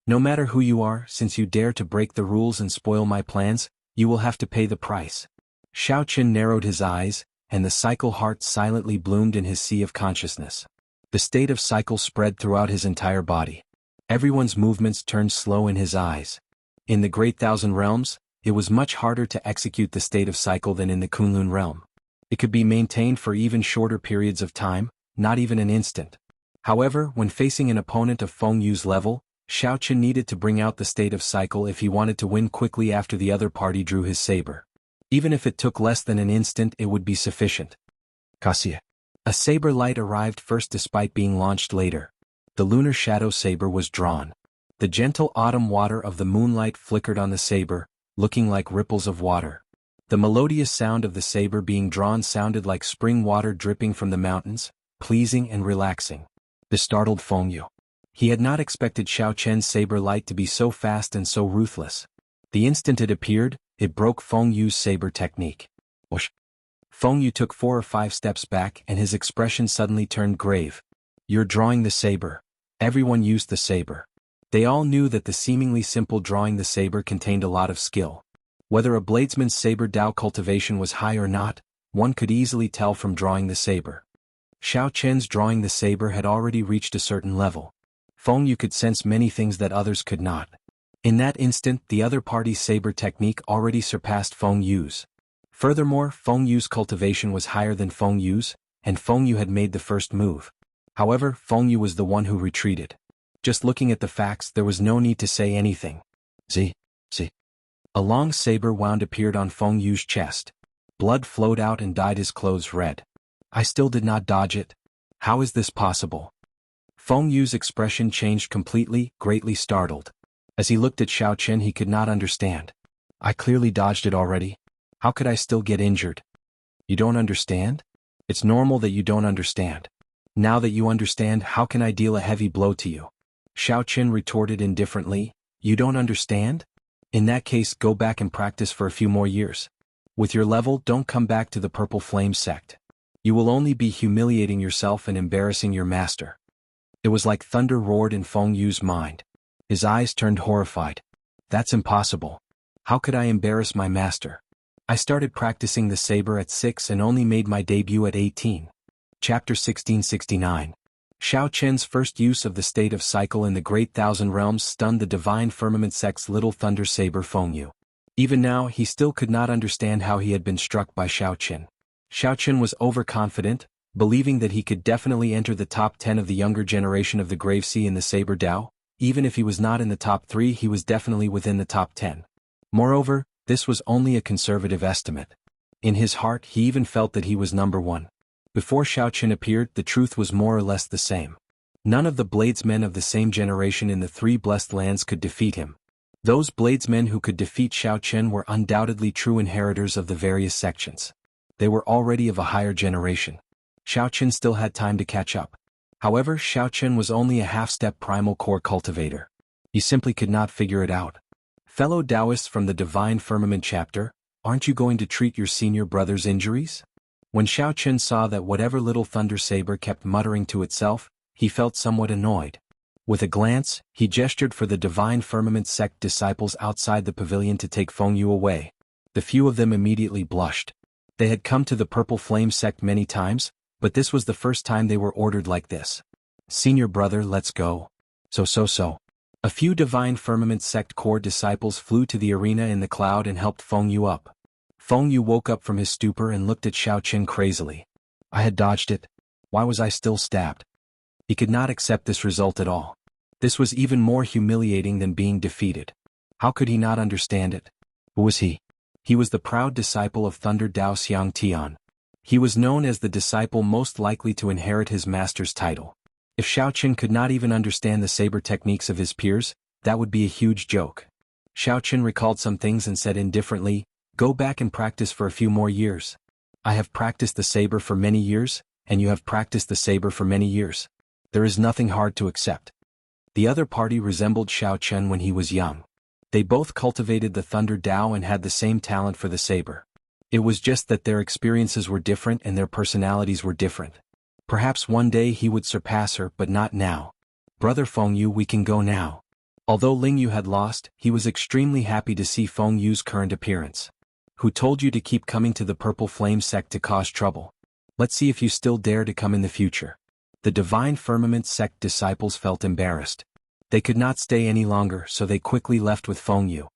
S1: No matter who you are, since you dare to break the rules and spoil my plans, you will have to pay the price. Xiao Chen narrowed his eyes, and the cycle heart silently bloomed in his sea of consciousness. The state of cycle spread throughout his entire body. Everyone's movements turned slow in his eyes. In the Great Thousand Realms, it was much harder to execute the state of cycle than in the Kunlun realm. It could be maintained for even shorter periods of time, not even an instant. However, when facing an opponent of Feng Yu's level, Xiao Chen needed to bring out the state of cycle if he wanted to win quickly after the other party drew his saber. Even if it took less than an instant, it would be sufficient. Cassia. A saber light arrived first despite being launched later. The lunar shadow saber was drawn. The gentle autumn water of the moonlight flickered on the saber, looking like ripples of water. The melodious sound of the saber being drawn sounded like spring water dripping from the mountains, pleasing and relaxing. This startled Feng Yu. He had not expected Xiao Chen's saber light to be so fast and so ruthless. The instant it appeared, it broke Feng Yu's saber technique. Whoosh. Feng Yu took 4 or 5 steps back and his expression suddenly turned grave. You're drawing the saber. Everyone used the saber. They all knew that the seemingly simple drawing the saber contained a lot of skill. Whether a bladesman's saber Dao cultivation was high or not, one could easily tell from drawing the saber. Xiao Chen's drawing the saber had already reached a certain level. Feng Yu could sense many things that others could not. In that instant, the other party's saber technique already surpassed Feng Yu's. Furthermore, Feng Yu's cultivation was higher than Feng Yu's, and Feng Yu had made the first move. However, Feng Yu was the one who retreated. Just looking at the facts, there was no need to say anything. Z. A long saber wound appeared on Feng Yu's chest. Blood flowed out and dyed his clothes red. I still did not dodge it. How is this possible? Feng Yu's expression changed completely, greatly startled. As he looked at Xiao Chen, he could not understand. I clearly dodged it already. How could I still get injured? You don't understand? It's normal that you don't understand. Now that you understand, how can I deal a heavy blow to you? Xiao Chen retorted indifferently. You don't understand? In that case, go back and practice for a few more years. With your level, don't come back to the Purple Flame sect. You will only be humiliating yourself and embarrassing your master. It was like thunder roared in Feng Yu's mind. His eyes turned horrified. That's impossible. How could I embarrass my master? I started practicing the saber at 6 and only made my debut at 18. Chapter 1669. Xiao Chen's first use of the state of cycle in the Great Thousand Realms stunned the Divine Firmament sect's little thunder saber Feng Yu. Even now, he still could not understand how he had been struck by Xiao Chen. Xiao Chen was overconfident, believing that he could definitely enter the top 10 of the younger generation of the Gravesea in the Saber Dao. Even if he was not in the top 3, he was definitely within the top 10. Moreover, this was only a conservative estimate. In his heart, he even felt that he was number 1. Before Xiao Chen appeared, the truth was more or less the same. None of the bladesmen of the same generation in the 3 blessed lands could defeat him. Those bladesmen who could defeat Xiao Chen were undoubtedly true inheritors of the various sections. They were already of a higher generation. Xiao Chen still had time to catch up. However, Xiao Chen was only a half-step primal core cultivator. He simply could not figure it out. Fellow Taoists from the Divine Firmament chapter, aren't you going to treat your senior brother's injuries? When Xiao Chen saw that whatever little thunder saber kept muttering to itself, he felt somewhat annoyed. With a glance, he gestured for the Divine Firmament sect disciples outside the pavilion to take Feng Yu away. The few of them immediately blushed. They had come to the Purple Flame sect many times, but this was the first time they were ordered like this. Senior brother, let's go. So. A few Divine Firmament sect core disciples flew to the arena in the cloud and helped Feng Yu up. Feng Yu woke up from his stupor and looked at Xiao Chen crazily. I had dodged it. Why was I still stabbed? He could not accept this result at all. This was even more humiliating than being defeated. How could he not understand it? Who was he? He was the proud disciple of Thunder Dao Xiang Tian. He was known as the disciple most likely to inherit his master's title. If Xiaoqin could not even understand the saber techniques of his peers, that would be a huge joke. Xiaoqin recalled some things and said indifferently, "Go back and practice for a few more years. I have practiced the saber for many years, and you have practiced the saber for many years. There is nothing hard to accept." The other party resembled Xiaoqin when he was young. They both cultivated the Thunder Dao and had the same talent for the saber. It was just that their experiences were different and their personalities were different. Perhaps one day he would surpass her, but not now. "Brother Fengyu, we can go now." Although Lingyu had lost, he was extremely happy to see Fengyu's current appearance. "Who told you to keep coming to the Purple Flame sect to cause trouble? Let's see if you still dare to come in the future." The Divine Firmament sect disciples felt embarrassed. They could not stay any longer, so they quickly left with Fengyu.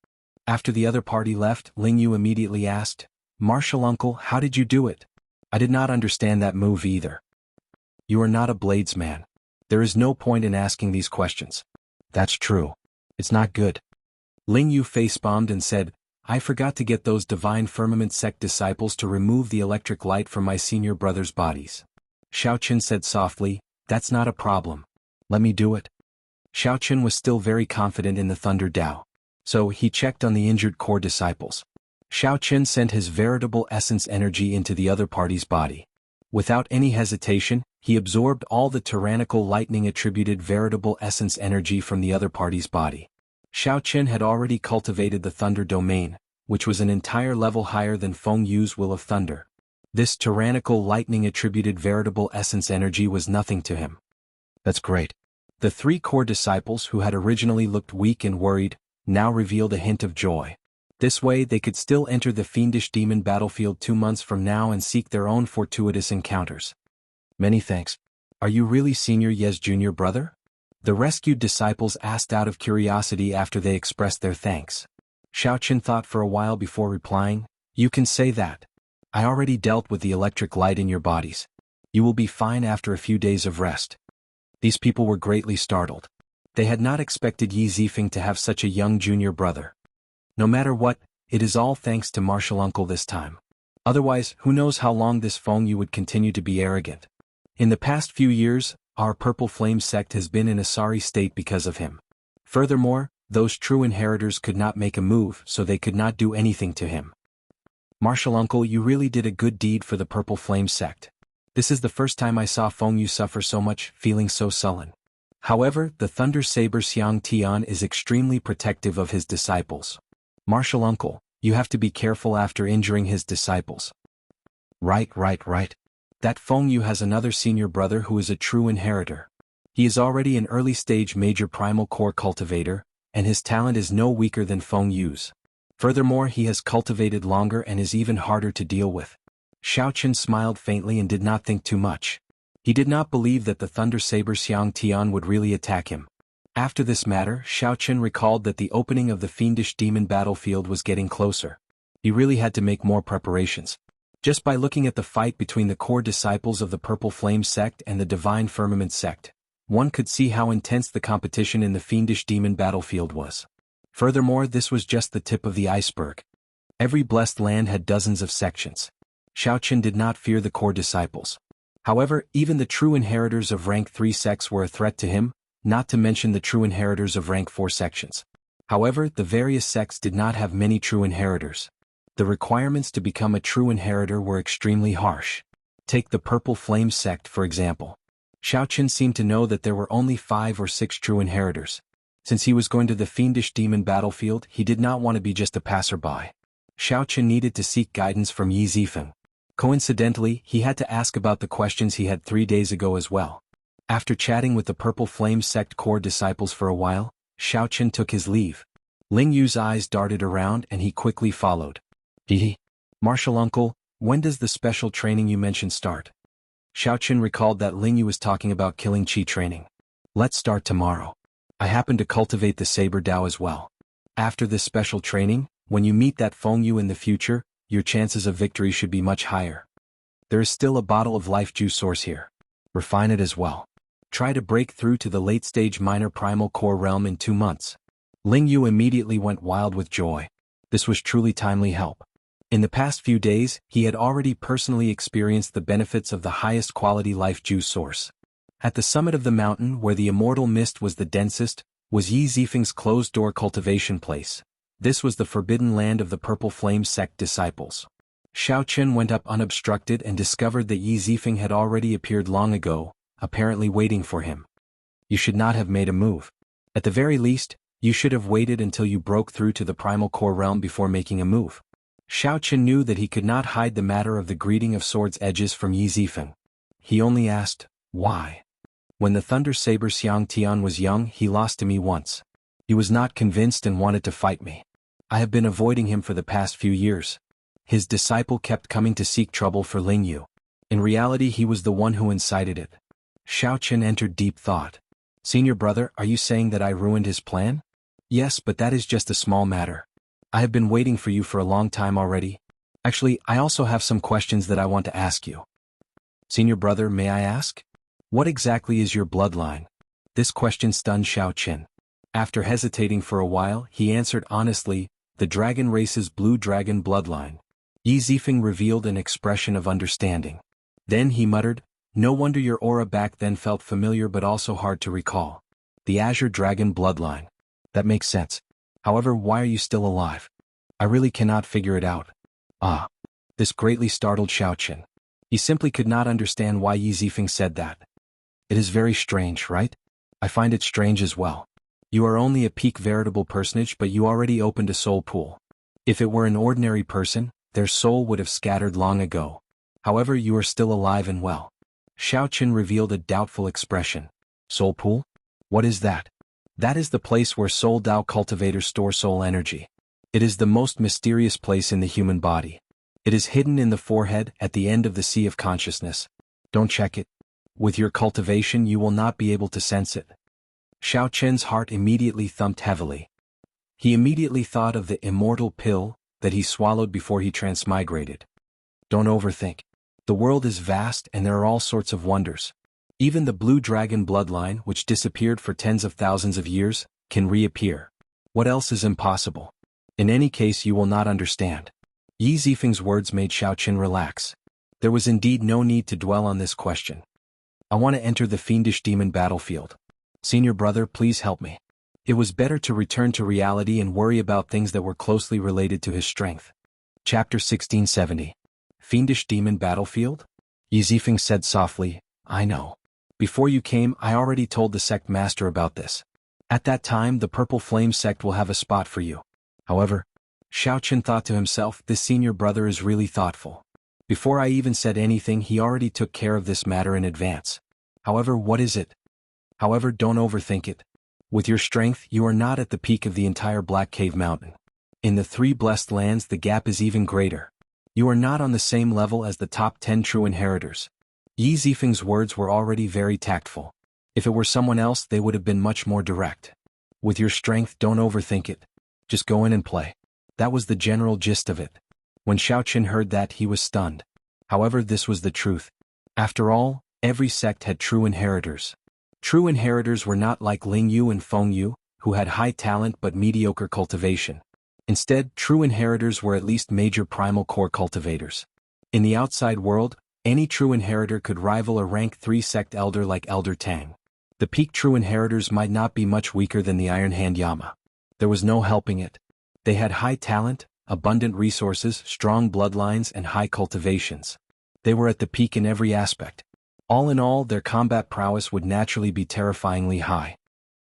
S1: After the other party left, Lingyu immediately asked, "Martial uncle, how did you do it? I did not understand that move either." "You are not a bladesman. There is no point in asking these questions." "That's true. It's not good." Lingyu facepalmed and said, "I forgot to get those Divine Firmament sect disciples to remove the electric light from my senior brother's bodies." Xiaoqin said softly, "That's not a problem. Let me do it." Xiaoqin was still very confident in the Thunder Dao. So he checked on the injured core disciples. Xiaoqin sent his veritable essence energy into the other party's body. Without any hesitation, he absorbed all the tyrannical lightning attributed veritable essence energy from the other party's body. Xiaoqin had already cultivated the Thunder Domain, which was an entire level higher than Fengyu's Will of Thunder. This tyrannical lightning attributed veritable essence energy was nothing to him. "That's great." The three core disciples who had originally looked weak and worried, now revealed a hint of joy. This way they could still enter the fiendish demon battlefield 2 months from now and seek their own fortuitous encounters. "Many thanks. Are you really Senior Ye's junior brother?" The rescued disciples asked out of curiosity after they expressed their thanks. Xiaoqin thought for a while before replying, "You can say that. I already dealt with the electric light in your bodies. You will be fine after a few days of rest." These people were greatly startled. They had not expected Yi Zifeng to have such a young junior brother. No matter what, it is all thanks to Martial Uncle this time. Otherwise, who knows how long this Fengyu would continue to be arrogant. In the past few years, our Purple Flame sect has been in a sorry state because of him. Furthermore, those true inheritors could not make a move, so they could not do anything to him. "Martial Uncle, you really did a good deed for the Purple Flame sect. This is the first time I saw Fengyu suffer so much, feeling so sullen." However, the Thunder Saber Xiang Tian is extremely protective of his disciples. "Martial Uncle, you have to be careful after injuring his disciples." Right. That Fengyu has another senior brother who is a true inheritor. He is already an early-stage major primal core cultivator, and his talent is no weaker than Fengyu's. Furthermore, he has cultivated longer and is even harder to deal with. Xiaoqin smiled faintly and did not think too much. He did not believe that the Thunder Saber Xiang Tian would really attack him. After this matter, Xiaoqin recalled that the opening of the fiendish demon battlefield was getting closer. He really had to make more preparations. Just by looking at the fight between the core disciples of the Purple Flame sect and the Divine Firmament sect, one could see how intense the competition in the fiendish demon battlefield was. Furthermore, this was just the tip of the iceberg. Every blessed land had dozens of sections. Xiaoqin did not fear the core disciples. However, even the true inheritors of rank 3 sects were a threat to him, not to mention the true inheritors of rank 4 sections. However, the various sects did not have many true inheritors. The requirements to become a true inheritor were extremely harsh. Take the Purple Flame sect for example. Xiaoqin seemed to know that there were only 5 or 6 true inheritors. Since he was going to the fiendish demon battlefield, he did not want to be just a passerby. Xiaoqin needed to seek guidance from Yi Zifeng. Coincidentally, he had to ask about the questions he had 3 days ago as well. After chatting with the Purple Flame sect core disciples for a while, Xiaoqin took his leave. Lingyu's eyes darted around and he quickly followed. Martial Uncle, when does the special training you mentioned start?" Xiaoqin recalled that Lingyu was talking about killing Qi training. "Let's start tomorrow. I happen to cultivate the Saber Dao as well. After this special training, when you meet that Fengyu in the future, your chances of victory should be much higher. There is still a bottle of life juice source here. Refine it as well. Try to break through to the late-stage minor primal core realm in 2 months. Ling Yu immediately went wild with joy. This was truly timely help. In the past few days, he had already personally experienced the benefits of the highest quality life juice source. At the summit of the mountain where the immortal mist was the densest, was Yi Zifeng's closed-door cultivation place. This was the forbidden land of the Purple Flame sect disciples. Xiao Qin went up unobstructed and discovered that Yi Zifeng had already appeared long ago, apparently waiting for him. You should not have made a move. At the very least, you should have waited until you broke through to the primal core realm before making a move. Xiao Qin knew that he could not hide the matter of the greeting of swords' edges from Yi Zifeng. He only asked, why? When the Thunder Saber Xiang Tian was young, he lost to me once. He was not convinced and wanted to fight me. I have been avoiding him for the past few years. His disciple kept coming to seek trouble for Ling Yu. In reality, he was the one who incited it. Xiao Qin entered deep thought. Senior brother, are you saying that I ruined his plan? Yes, but that is just a small matter. I have been waiting for you for a long time already. Actually, I also have some questions that I want to ask you. Senior brother, may I ask? What exactly is your bloodline? This question stunned Xiao Qin. After hesitating for a while, he answered honestly, the dragon race's blue dragon bloodline. Yi Zifeng revealed an expression of understanding. Then he muttered, no wonder your aura back then felt familiar but also hard to recall. The Azure Dragon bloodline. That makes sense. However, why are you still alive? I really cannot figure it out. Ah. This greatly startled Xiao Qin. He simply could not understand why Yi Zifeng said that. It is very strange, right? I find it strange as well. You are only a peak veritable personage, but you already opened a soul pool. If it were an ordinary person, their soul would have scattered long ago. However, you are still alive and well. Xiao Qin revealed a doubtful expression. Soul pool? What is that? That is the place where soul Dao cultivators store soul energy. It is the most mysterious place in the human body. It is hidden in the forehead at the end of the sea of consciousness. Don't check it. With your cultivation you will not be able to sense it. Xiao Qin's heart immediately thumped heavily. He immediately thought of the immortal pill that he swallowed before he transmigrated. Don't overthink. The world is vast and there are all sorts of wonders. Even the blue dragon bloodline, which disappeared for tens of thousands of years, can reappear. What else is impossible? In any case, you will not understand. Yi Zifeng's words made Xiao Qin relax. There was indeed no need to dwell on this question. I want to enter the fiendish demon battlefield. Senior brother, please help me. It was better to return to reality and worry about things that were closely related to his strength. Chapter 1670. Fiendish Demon Battlefield? Yi Zifeng said softly, I know. Before you came, I already told the sect master about this. At that time, the Purple Flame sect will have a spot for you. However, Xiao Qin thought to himself, this senior brother is really thoughtful. Before I even said anything, he already took care of this matter in advance. However, what is it? However, don't overthink it. With your strength, you are not at the peak of the entire Black Cave Mountain. In the 3 blessed lands, the gap is even greater. You are not on the same level as the top 10 true inheritors. Yi Zifeng's words were already very tactful. If it were someone else, they would have been much more direct. With your strength, don't overthink it. Just go in and play. That was the general gist of it. When Xiao Qin heard that, he was stunned. However, this was the truth. After all, every sect had true inheritors. True inheritors were not like Ling Yu and Feng Yu, who had high talent but mediocre cultivation. Instead, true inheritors were at least major primal core cultivators. In the outside world, any true inheritor could rival a rank 3 sect elder like Elder Tang. The peak true inheritors might not be much weaker than the Iron Hand Yama. There was no helping it. They had high talent, abundant resources, strong bloodlines, and high cultivations. They were at the peak in every aspect. All in all, their combat prowess would naturally be terrifyingly high.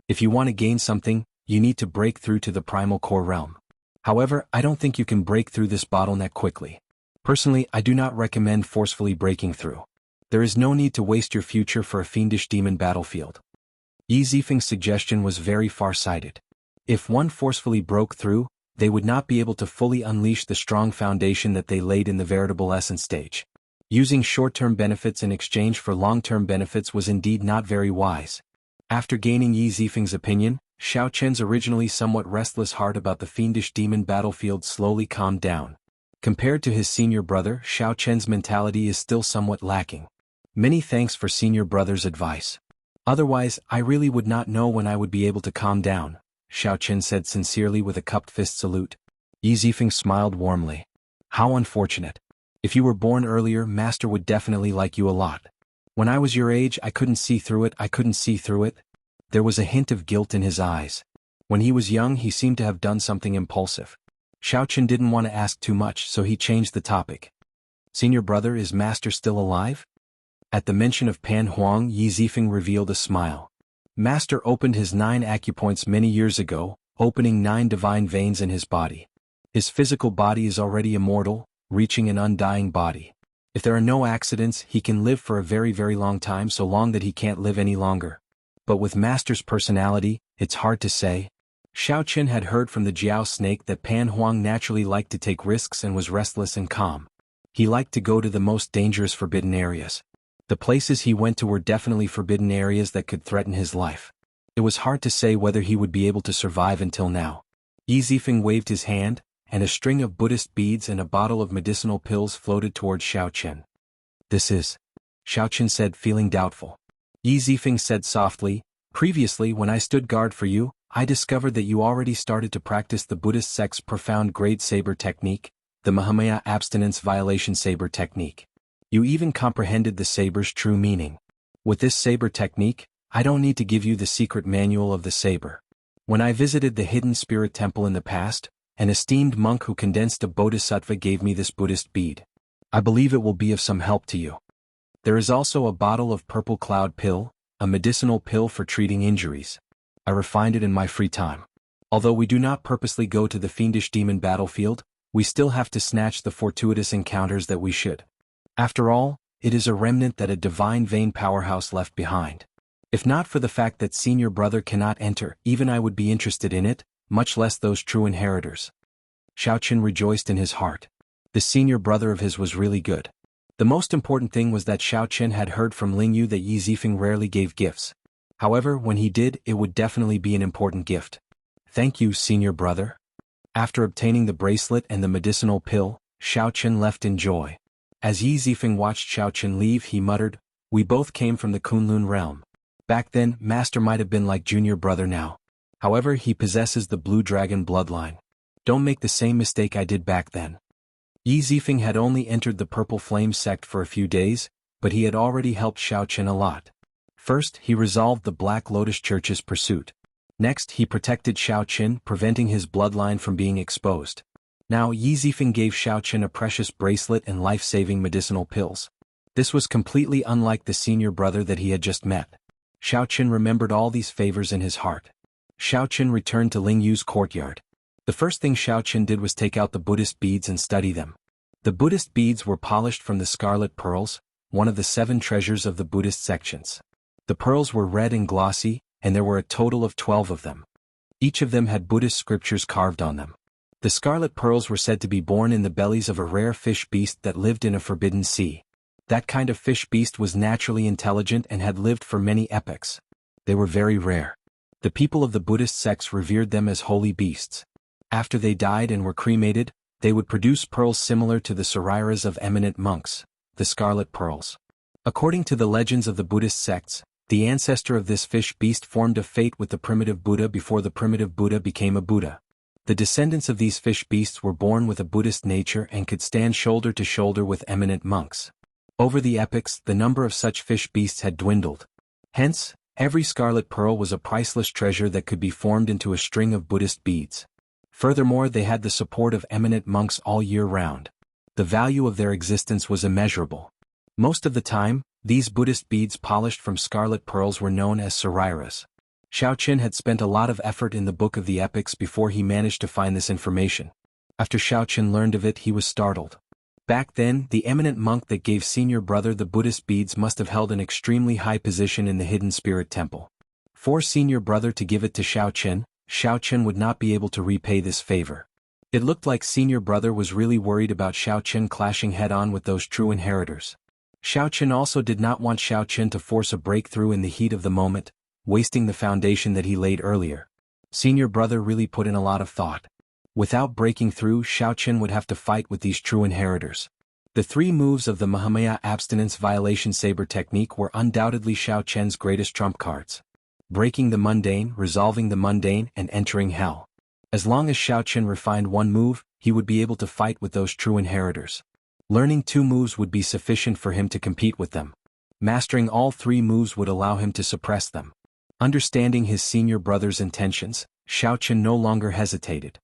S1: If you want to gain something, you need to break through to the primal core realm. However, I don't think you can break through this bottleneck quickly. Personally, I do not recommend forcefully breaking through. There is no need to waste your future for a fiendish demon battlefield. Yi Zifeng's suggestion was very far-sighted. If one forcefully broke through, they would not be able to fully unleash the strong foundation that they laid in the veritable essence stage. Using short-term benefits in exchange for long-term benefits was indeed not very wise. After gaining Yi Zifeng's opinion, Xiao Qin's originally somewhat restless heart about the fiendish demon battlefield slowly calmed down. Compared to his senior brother, Xiao Qin's mentality is still somewhat lacking. Many thanks for senior brother's advice. Otherwise, I really would not know when I would be able to calm down, Xiao Qin said sincerely with a cupped fist salute. Yi Zifeng smiled warmly. How unfortunate. If you were born earlier, Master would definitely like you a lot. When I was your age, I couldn't see through it. There was a hint of guilt in his eyes. When he was young, he seemed to have done something impulsive. Xiao Qin didn't want to ask too much, so he changed the topic. Senior brother, is Master still alive? At the mention of Pan Huang, Yi Zifeng revealed a smile. Master opened his 9 acupoints many years ago, opening 9 divine veins in his body. His physical body is already immortal, reaching an undying body. If there are no accidents, he can live for a very, very long time, so long that he can't live any longer. But with Master's personality, it's hard to say. Xiao Qin had heard from the Jiao snake that Pan Huang naturally liked to take risks and was restless and calm. He liked to go to the most dangerous forbidden areas. The places he went to were definitely forbidden areas that could threaten his life. It was hard to say whether he would be able to survive until now. Yi Zifeng waved his hand, and a string of Buddhist beads and a bottle of medicinal pills floated towards Xiao Qin. This is, Xiao Qin said, feeling doubtful. Yi Zifeng said softly, previously when I stood guard for you, I discovered that you already started to practice the Buddhist sect's profound grade saber technique, the Mahamaya abstinence violation saber technique. You even comprehended the saber's true meaning. With this saber technique, I don't need to give you the secret manual of the saber. When I visited the hidden spirit temple in the past, an esteemed monk who condensed a bodhisattva gave me this Buddhist bead. I believe it will be of some help to you. There is also a bottle of purple cloud pill, a medicinal pill for treating injuries. I refined it in my free time. Although we do not purposely go to the fiendish demon battlefield, we still have to snatch the fortuitous encounters that we should. After all, it is a remnant that a divine vein powerhouse left behind. If not for the fact that senior brother cannot enter, even I would be interested in it, much less those true inheritors. Xiao Qin rejoiced in his heart. The senior brother of his was really good. The most important thing was that Xiao Qin had heard from Ling Yu that Yi Zifeng rarely gave gifts. However, when he did, it would definitely be an important gift. Thank you, senior brother. After obtaining the bracelet and the medicinal pill, Xiao Qin left in joy. As Yi Zifeng watched Xiao Qin leave, he muttered, we both came from the Kunlun realm. Back then, Master might have been like junior brother now. However, he possesses the Blue Dragon bloodline. Don't make the same mistake I did back then. Yi Zifeng had only entered the Purple Flame sect for a few days, but he had already helped Xiao Qin a lot. First, he resolved the Black Lotus Church's pursuit. Next, he protected Xiao Qin, preventing his bloodline from being exposed. Now, Yi Zifeng gave Xiao Qin a precious bracelet and life-saving medicinal pills. This was completely unlike the senior brother that he had just met. Xiao Qin remembered all these favors in his heart. Xiao Qin returned to Ling Yu's courtyard. The first thing Xiao Qin did was take out the Buddhist beads and study them. The Buddhist beads were polished from the scarlet pearls, one of the 7 treasures of the Buddhist sections. The pearls were red and glossy, and there were a total of 12 of them. Each of them had Buddhist scriptures carved on them. The scarlet pearls were said to be born in the bellies of a rare fish beast that lived in a forbidden sea. That kind of fish beast was naturally intelligent and had lived for many epochs. They were very rare. The people of the Buddhist sects revered them as holy beasts. After they died and were cremated, they would produce pearls similar to the sariras of eminent monks, the scarlet pearls. According to the legends of the Buddhist sects, the ancestor of this fish beast formed a fate with the primitive Buddha before the primitive Buddha became a Buddha. The descendants of these fish beasts were born with a Buddhist nature and could stand shoulder to shoulder with eminent monks. Over the epochs, the number of such fish beasts had dwindled. Hence, every scarlet pearl was a priceless treasure that could be formed into a string of Buddhist beads. Furthermore, they had the support of eminent monks all year round. The value of their existence was immeasurable. Most of the time, these Buddhist beads polished from scarlet pearls were known as sariras. Xiao Qin had spent a lot of effort in the Book of the Epics before he managed to find this information. After Xiao Qin learned of it, he was startled. Back then, the eminent monk that gave senior brother the Buddhist beads must have held an extremely high position in the hidden spirit temple. For senior brother to give it to Xiao Qin would not be able to repay this favor. It looked like senior brother was really worried about Xiao Qin clashing head-on with those true inheritors. Xiao Qin also did not want Xiao Qin to force a breakthrough in the heat of the moment, wasting the foundation that he laid earlier. Senior brother really put in a lot of thought. Without breaking through, Xiao Qin would have to fight with these true inheritors. The 3 moves of the Mahamaya abstinence violation saber technique were undoubtedly Xiao Chen's greatest trump cards. Breaking the mundane, resolving the mundane, and entering hell. As long as Xiao Chen refined one move, he would be able to fight with those true inheritors. Learning 2 moves would be sufficient for him to compete with them. Mastering all 3 moves would allow him to suppress them. Understanding his senior brother's intentions, Xiao Chen no longer hesitated.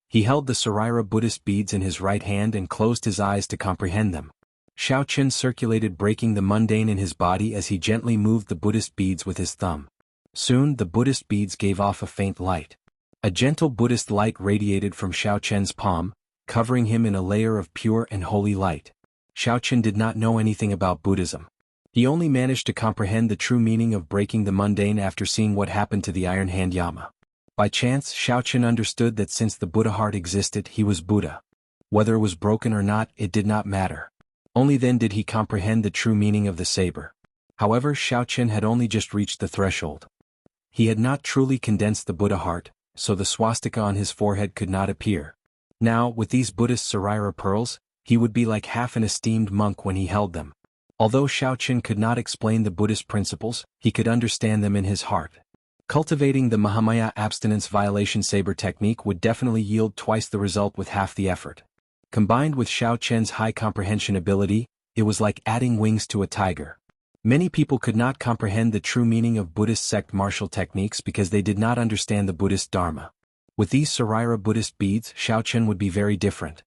S1: He held the Saraira Buddhist beads in his right hand and closed his eyes to comprehend them. Xiao Chen circulated breaking the mundane in his body as he gently moved the Buddhist beads with his thumb. Soon the Buddhist beads gave off a faint light. A gentle Buddhist light radiated from Xiao Chen's palm, covering him in a layer of pure and holy light. Xiao Chen did not know anything about Buddhism. He only managed to comprehend the true meaning of breaking the mundane after seeing what happened to the Iron Hand Yama. By chance, Xiao Chen understood that since the Buddha heart existed, he was Buddha. Whether it was broken or not, it did not matter. Only then did he comprehend the true meaning of the saber. However, Xiao Chen had only just reached the threshold. He had not truly condensed the Buddha heart, so the swastika on his forehead could not appear. Now, with these Buddhist Saraira pearls, he would be like half an esteemed monk when he held them. Although Xiao Chen could not explain the Buddhist principles, he could understand them in his heart. Cultivating the Mahamaya abstinence violation saber technique would definitely yield twice the result with half the effort. Combined with Xiao Chen's high comprehension ability, it was like adding wings to a tiger. Many people could not comprehend the true meaning of Buddhist sect martial techniques because they did not understand the Buddhist Dharma. With these Saraira Buddhist beads, Xiao Chen would be very different.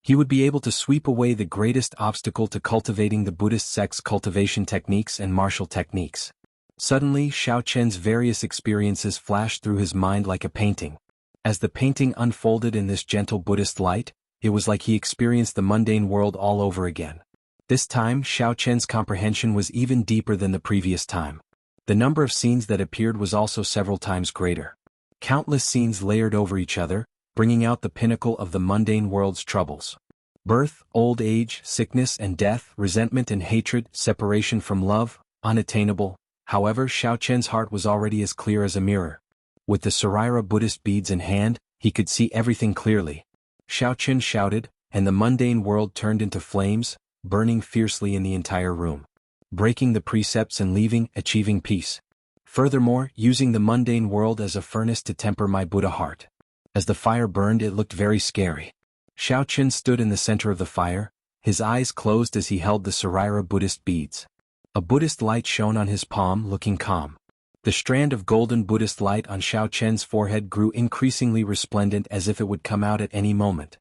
S1: He would be able to sweep away the greatest obstacle to cultivating the Buddhist sect's cultivation techniques and martial techniques. Suddenly, Xiao Chen's various experiences flashed through his mind like a painting. As the painting unfolded in this gentle Buddhist light, it was like he experienced the mundane world all over again. This time, Xiao Chen's comprehension was even deeper than the previous time. The number of scenes that appeared was also several times greater. Countless scenes layered over each other, bringing out the pinnacle of the mundane world's troubles. Birth, old age, sickness and death, resentment and hatred, separation from love, unattainable. However, Xiao Chen's heart was already as clear as a mirror. With the Saraira Buddhist beads in hand, he could see everything clearly. Xiao Chen shouted, and the mundane world turned into flames, burning fiercely in the entire room. Breaking the precepts and leaving, achieving peace. Furthermore, using the mundane world as a furnace to temper my Buddha heart. As the fire burned, it looked very scary. Xiao Chen stood in the center of the fire, his eyes closed as he held the Saraira Buddhist beads. A Buddhist light shone on his palm, looking calm. The strand of golden Buddhist light on Xiao Chen's forehead grew increasingly resplendent as if it would come out at any moment.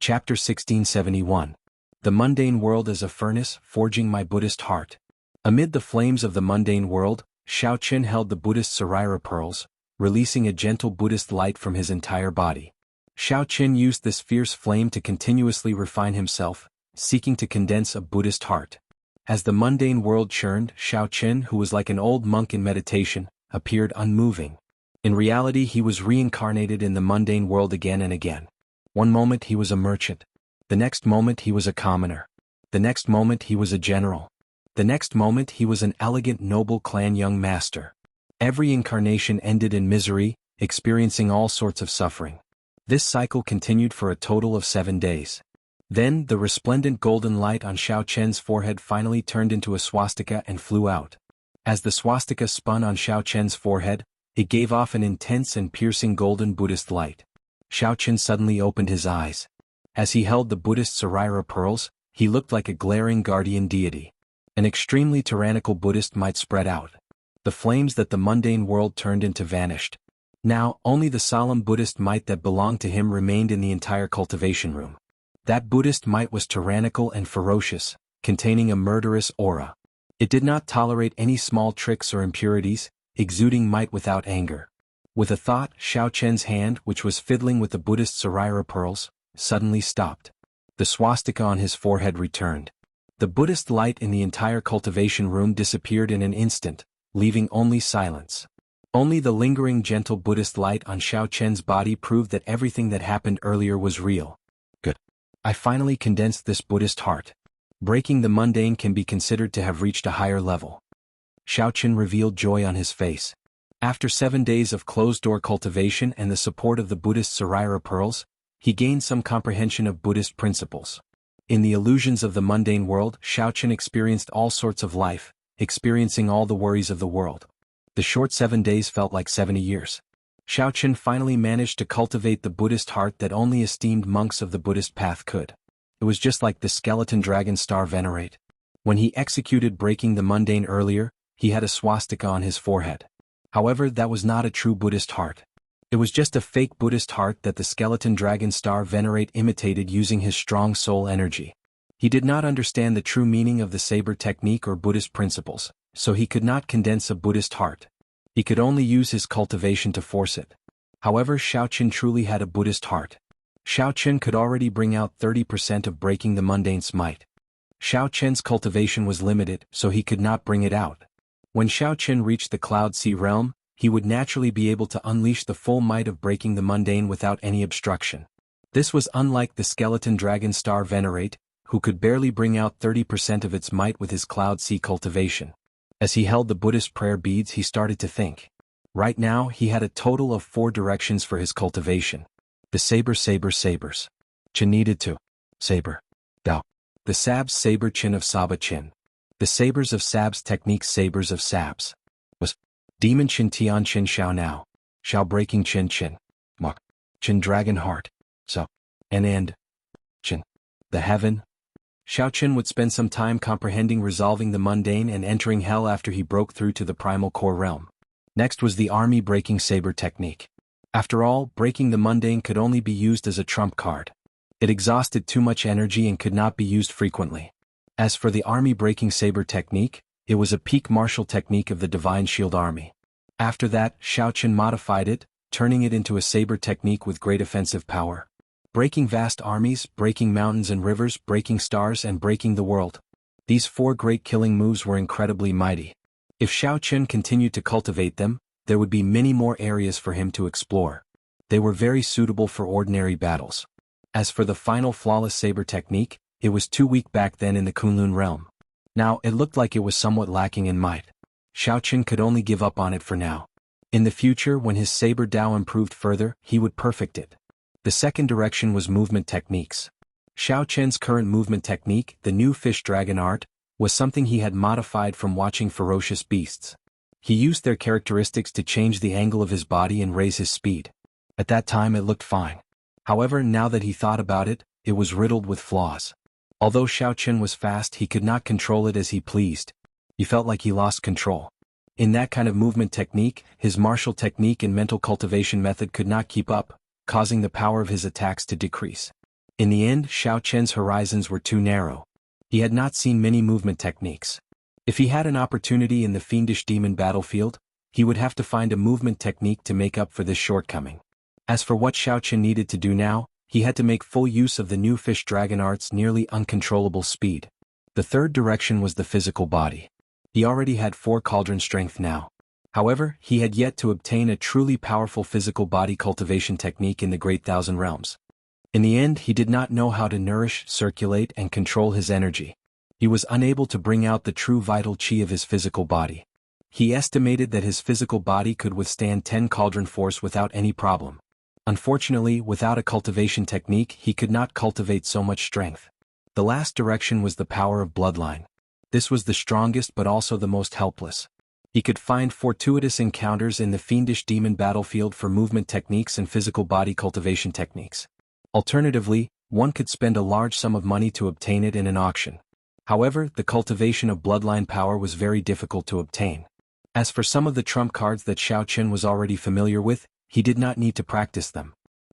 S1: Chapter 1671. The Mundane World as a Furnace, Forging My Buddhist Heart. Amid the flames of the mundane world, Xiao Chen held the Buddhist Saraira pearls, releasing a gentle Buddhist light from his entire body. Xiao Chen used this fierce flame to continuously refine himself, seeking to condense a Buddhist heart. As the mundane world churned, Xiao Chen, who was like an old monk in meditation, appeared unmoving. In reality, he was reincarnated in the mundane world again and again. One moment he was a merchant. The next moment he was a commoner. The next moment he was a general. The next moment he was an elegant noble clan young master. Every incarnation ended in misery, experiencing all sorts of suffering. This cycle continued for a total of 7 days. Then, the resplendent golden light on Xiao Chen's forehead finally turned into a swastika and flew out. As the swastika spun on Xiao Chen's forehead, it gave off an intense and piercing golden Buddhist light. Xiao Chen suddenly opened his eyes. As he held the Buddhist Saraira pearls, he looked like a glaring guardian deity. An extremely tyrannical Buddhist might spread out. The flames that the mundane world turned into vanished. Now, only the solemn Buddhist might that belonged to him remained in the entire cultivation room. That Buddhist might was tyrannical and ferocious, containing a murderous aura. It did not tolerate any small tricks or impurities, exuding might without anger. With a thought, Xiao Chen's hand, which was fiddling with the Buddhist Saraira pearls, suddenly stopped. The swastika on his forehead returned. The Buddhist light in the entire cultivation room disappeared in an instant, leaving only silence. Only the lingering gentle Buddhist light on Xiao Chen's body proved that everything that happened earlier was real. Good. I finally condensed this Buddhist heart. Breaking the mundane can be considered to have reached a higher level. Xiao Chen revealed joy on his face. After 7 days of closed-door cultivation and the support of the Buddhist Saraira pearls, he gained some comprehension of Buddhist principles. In the illusions of the mundane world, Xiaoqin experienced all sorts of life, experiencing all the worries of the world. The short 7 days felt like 70 years. Xiaoqin finally managed to cultivate the Buddhist heart that only esteemed monks of the Buddhist path could. It was just like the skeleton dragon star venerate. When he executed breaking the mundane earlier, he had a swastika on his forehead. However, that was not a true Buddhist heart. It was just a fake Buddhist heart that the skeleton dragon star venerate imitated using his strong soul energy. He did not understand the true meaning of the saber technique or Buddhist principles, so he could not condense a Buddhist heart. He could only use his cultivation to force it. However, Xiaoqin truly had a Buddhist heart. Xiaoqin could already bring out 30% of breaking the mundane smite. Xiaoqin's cultivation was limited, so he could not bring it out. When Xiaoqin reached the Cloud Sea realm, he would naturally be able to unleash the full might of breaking the mundane without any obstruction. This was unlike the skeleton dragon star venerate, who could barely bring out 30% of its might with his Cloud Sea cultivation. As he held the Buddhist prayer beads, he started to think. Right now, he had a total of 4 directions for his cultivation. The sabers. Chin needed to. Saber. Dao. The sabs saber chin of Saba chin. The sabers of sabs technique sabers of sabs. Was. Demon chin tian chin xiao now. Xiao breaking chin chin. Mok. Chin dragon heart. So. And. Chin. The heaven. Xiaoqin would spend some time comprehending resolving the mundane and entering hell after he broke through to the primal core realm. Next was the army breaking saber technique. After all, breaking the mundane could only be used as a trump card. It exhausted too much energy and could not be used frequently. As for the army breaking saber technique, it was a peak martial technique of the Divine Shield Army. After that, Xiaoqin modified it, turning it into a saber technique with great offensive power. Breaking vast armies, breaking mountains and rivers, breaking stars and breaking the world. These 4 great killing moves were incredibly mighty. If Xiaoqin continued to cultivate them, there would be many more areas for him to explore. They were very suitable for ordinary battles. As for the final flawless saber technique, it was too weak back then in the Kunlun realm. Now, it looked like it was somewhat lacking in might. Xiaoqin could only give up on it for now. In the future, when his saber Dao improved further, he would perfect it. The second direction was movement techniques. Xiaoqin's current movement technique, the new fish dragon art, was something he had modified from watching ferocious beasts. He used their characteristics to change the angle of his body and raise his speed. At that time it looked fine. However, now that he thought about it, it was riddled with flaws. Although Xiaoqin was fast, he could not control it as he pleased. He felt like he lost control. In that kind of movement technique, his martial technique and mental cultivation method could not keep up, causing the power of his attacks to decrease. In the end, Xiaoqin's horizons were too narrow. He had not seen many movement techniques. If he had an opportunity in the fiendish demon battlefield, he would have to find a movement technique to make up for this shortcoming. As for what Xiaoqin needed to do now, he had to make full use of the new fish dragon art's nearly uncontrollable speed. The third direction was the physical body. He already had 4 cauldron strength now. However, he had yet to obtain a truly powerful physical body cultivation technique in the Great Thousand Realms. In the end, he did not know how to nourish, circulate, and control his energy. He was unable to bring out the true vital qi of his physical body. He estimated that his physical body could withstand 10 cauldron force without any problem. Unfortunately, without a cultivation technique, he could not cultivate so much strength. The last direction was the power of bloodline. This was the strongest but also the most helpless. He could find fortuitous encounters in the fiendish demon battlefield for movement techniques and physical body cultivation techniques. Alternatively, one could spend a large sum of money to obtain it in an auction. However, the cultivation of bloodline power was very difficult to obtain. As for some of the trump cards that Xiaoqin was already familiar with, he did not need to practice them.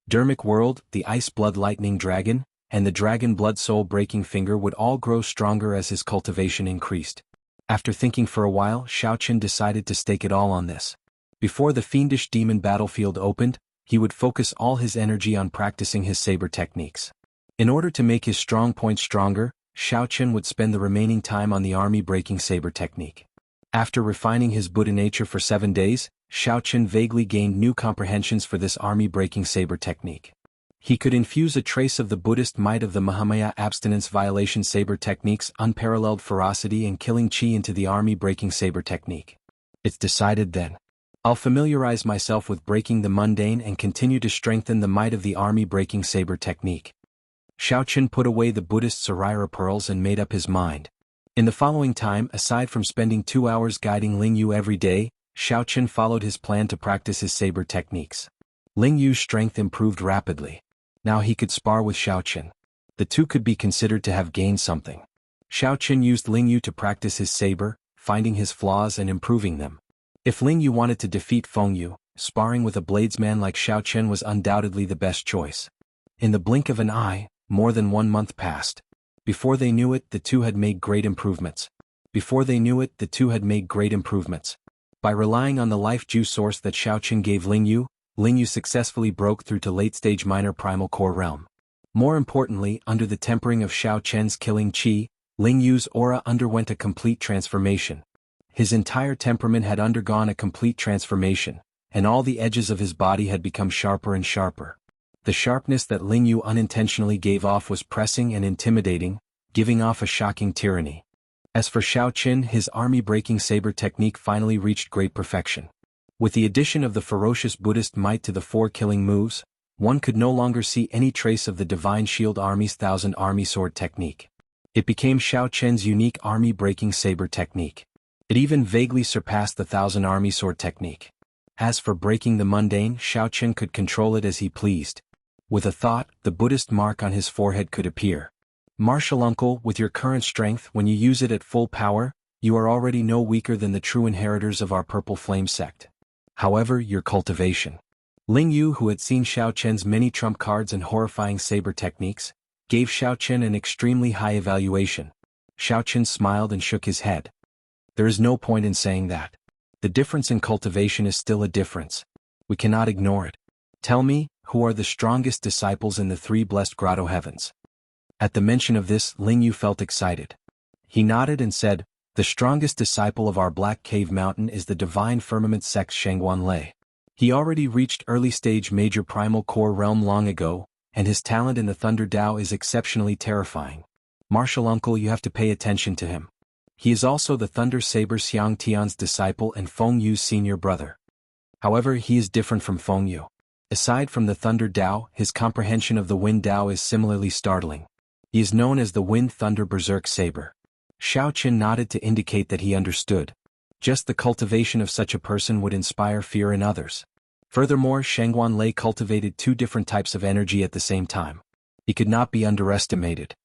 S1: Dermic World, the Ice Blood Lightning Dragon, and the Dragon Blood Soul Breaking Finger would all grow stronger as his cultivation increased. After thinking for a while, Xiaoqin decided to stake it all on this. Before the fiendish demon battlefield opened, he would focus all his energy on practicing his saber techniques. In order to make his strong points stronger, Xiaoqin would spend the remaining time on the army-breaking saber technique. After refining his Buddha nature for 7 days, Xiaoqin vaguely gained new comprehensions for this army-breaking saber technique. He could infuse a trace of the Buddhist might of the Mahamaya abstinence violation saber technique's unparalleled ferocity and killing chi into the army-breaking saber technique. It's decided then. I'll familiarize myself with breaking the mundane and continue to strengthen the might of the army-breaking saber technique. Xiaoqin put away the Buddhist Sarira pearls and made up his mind. In the following time, aside from spending 2 hours guiding Ling Yu every day, Xiaoqin followed his plan to practice his saber techniques. Ling Yu's strength improved rapidly. Now he could spar with Xiaoqin. The two could be considered to have gained something. Xiaoqin used Ling Yu to practice his saber, finding his flaws and improving them. If Ling Yu wanted to defeat Feng Yu, sparring with a bladesman like Xiaoqin was undoubtedly the best choice. In the blink of an eye, more than 1 month passed. Before they knew it, the two had made great improvements. By relying on the life juice source that Xiaoqin gave Ling Yu successfully broke through to late-stage minor primal core realm. More importantly, under the tempering of Xiaoqin's killing qi, Ling Yu's aura underwent a complete transformation. His entire temperament had undergone a complete transformation, and all the edges of his body had become sharper and sharper. The sharpness that Ling Yu unintentionally gave off was pressing and intimidating, giving off a shocking tyranny. As for Xiaoqin, his army-breaking saber technique finally reached great perfection. With the addition of the ferocious Buddhist might to the 4 killing moves, one could no longer see any trace of the Divine Shield Army's Thousand Army Sword technique. It became Xiaoqin's unique army-breaking saber technique. It even vaguely surpassed the Thousand Army Sword technique. As for breaking the mundane, Xiaoqin could control it as he pleased. With a thought, the Buddhist mark on his forehead could appear. Martial uncle, with your current strength, when you use it at full power, you are already no weaker than the true inheritors of our Purple Flame sect. However, your cultivation. Ling Yu, who had seen Xiaoqin's many trump cards and horrifying saber techniques, gave Xiaoqin an extremely high evaluation. Xiaoqin smiled and shook his head. There is no point in saying that. The difference in cultivation is still a difference. We cannot ignore it. Tell me, who are the strongest disciples in the 3 blessed grotto heavens? At the mention of this, Ling Yu felt excited. He nodded and said, the strongest disciple of our Black Cave Mountain is the Divine Firmament Sect's Shangguan Lei. He already reached early-stage major primal core realm long ago, and his talent in the Thunder Dao is exceptionally terrifying. Martial uncle, you have to pay attention to him. He is also the Thunder Saber Xiang Tian's disciple and Feng Yu's senior brother. However, he is different from Feng Yu. Aside from the Thunder Dao, his comprehension of the Wind Dao is similarly startling. He is known as the Wind Thunder Berserk Saber. Xiaoqin nodded to indicate that he understood. Just the cultivation of such a person would inspire fear in others. Furthermore, Shangguan Lei cultivated 2 different types of energy at the same time. He could not be underestimated.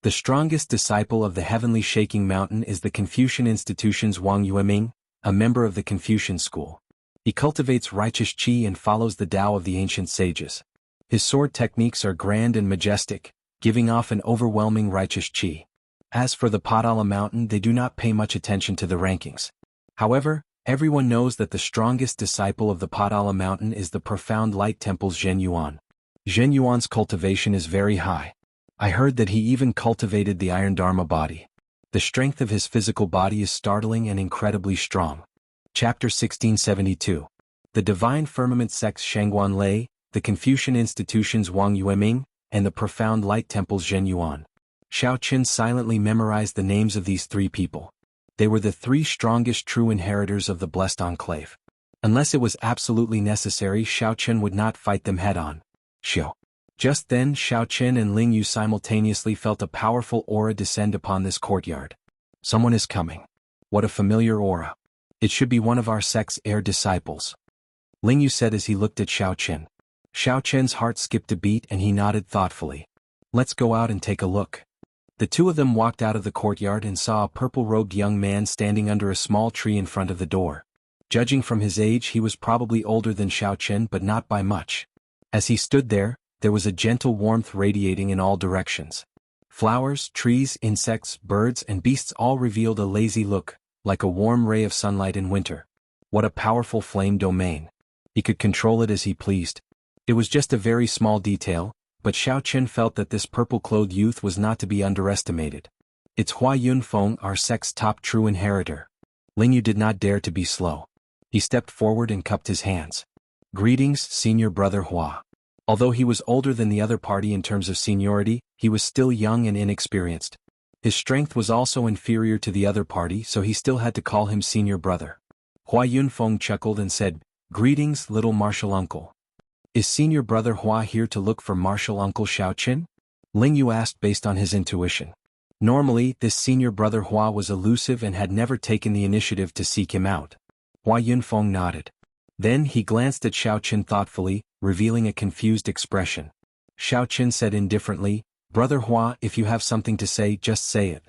S1: The strongest disciple of the Heavenly Shaking Mountain is the Confucian Institution's Wang Yueming, a member of the Confucian school. He cultivates righteous qi and follows the Tao of the ancient sages. His sword techniques are grand and majestic, giving off an overwhelming righteous qi. As for the Padala Mountain, they do not pay much attention to the rankings. However, everyone knows that the strongest disciple of the Padala Mountain is the Profound Light Temple's Zhen Yuan. Zhen Yuan's cultivation is very high. I heard that he even cultivated the Iron Dharma body. The strength of his physical body is startling and incredibly strong. Chapter 1672. The Divine Firmament Sect's Shangguan Lei, the Confucian Institution's Wang Yueming, and the Profound Light Temple's Zhen Yuan. Xiaoqin silently memorized the names of these 3 people. They were the 3 strongest true inheritors of the Blessed Enclave. Unless it was absolutely necessary, Xiaoqin would not fight them head-on. Xiao. Just then, Xiaoqin and Ling Yu simultaneously felt a powerful aura descend upon this courtyard. Someone is coming. What a familiar aura. It should be one of our sect's heir disciples. Ling Yu said as he looked at Xiaoqin. Xiaoqin's heart skipped a beat and he nodded thoughtfully. Let's go out and take a look. The 2 of them walked out of the courtyard and saw a purple-robed young man standing under a small tree in front of the door. Judging from his age, he was probably older than Xiaoqin, but not by much. As he stood there was a gentle warmth radiating in all directions. Flowers, trees, insects, birds, and beasts all revealed a lazy look, like a warm ray of sunlight in winter. What a powerful flame domain. He could control it as he pleased. It was just a very small detail, but Xiaoqin felt that this purple-clothed youth was not to be underestimated. It's Hua Yunfeng, our sect's top true inheritor. Ling Yu did not dare to be slow. He stepped forward and cupped his hands. Greetings, senior brother Hua. Although he was older than the other party in terms of seniority, he was still young and inexperienced. His strength was also inferior to the other party, so he still had to call him senior brother. Hua Yunfeng chuckled and said, Greetings, little martial uncle. Is senior brother Hua here to look for martial uncle Xiaoqin? Ling Yu asked based on his intuition. Normally, this senior brother Hua was elusive and had never taken the initiative to seek him out. Hua Yunfeng nodded. Then he glanced at Xiao Qin thoughtfully, revealing a confused expression. Xiao Qin said indifferently, "Brother Hua, if you have something to say, just say it.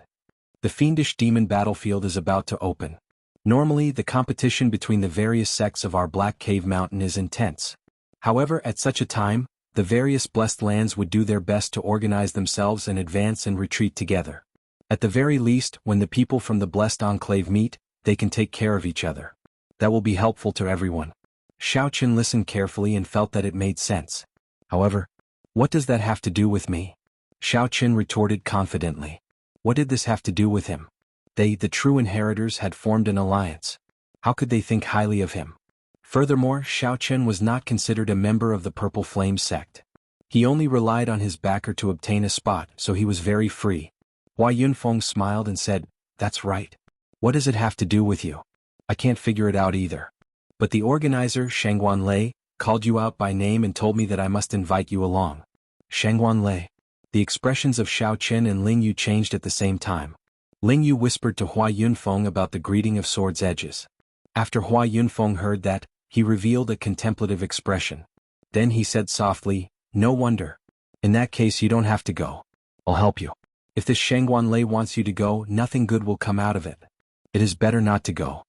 S1: The fiendish demon battlefield is about to open. Normally, the competition between the various sects of our Black Cave Mountain is intense. However, at such a time, the various blessed lands would do their best to organize themselves and advance and retreat together. At the very least, when the people from the blessed enclave meet, they can take care of each other. That will be helpful to everyone." Xiao Qin listened carefully and felt that it made sense. However, what does that have to do with me? Xiao Qin retorted confidently. What did this have to do with him? They, the true inheritors, had formed an alliance. How could they think highly of him? Furthermore, Xiao Qin was not considered a member of the Purple Flame sect. He only relied on his backer to obtain a spot, so he was very free. Hua Yunfeng smiled and said, "That's right. What does it have to do with you? I can't figure it out either. But the organizer, Shangguan Lei, called you out by name and told me that I must invite you along." Shangguan Lei. The expressions of Xiao Qin and Ling Yu changed at the same time. Ling Yu whispered to Hua Yunfeng about the greeting of swords' edges. After Hua Yunfeng heard that, he revealed a contemplative expression. Then he said softly, "No wonder. In that case you don't have to go. I'll help you. If this Shangguan Lei wants you to go, nothing good will come out of it. It is better not to go."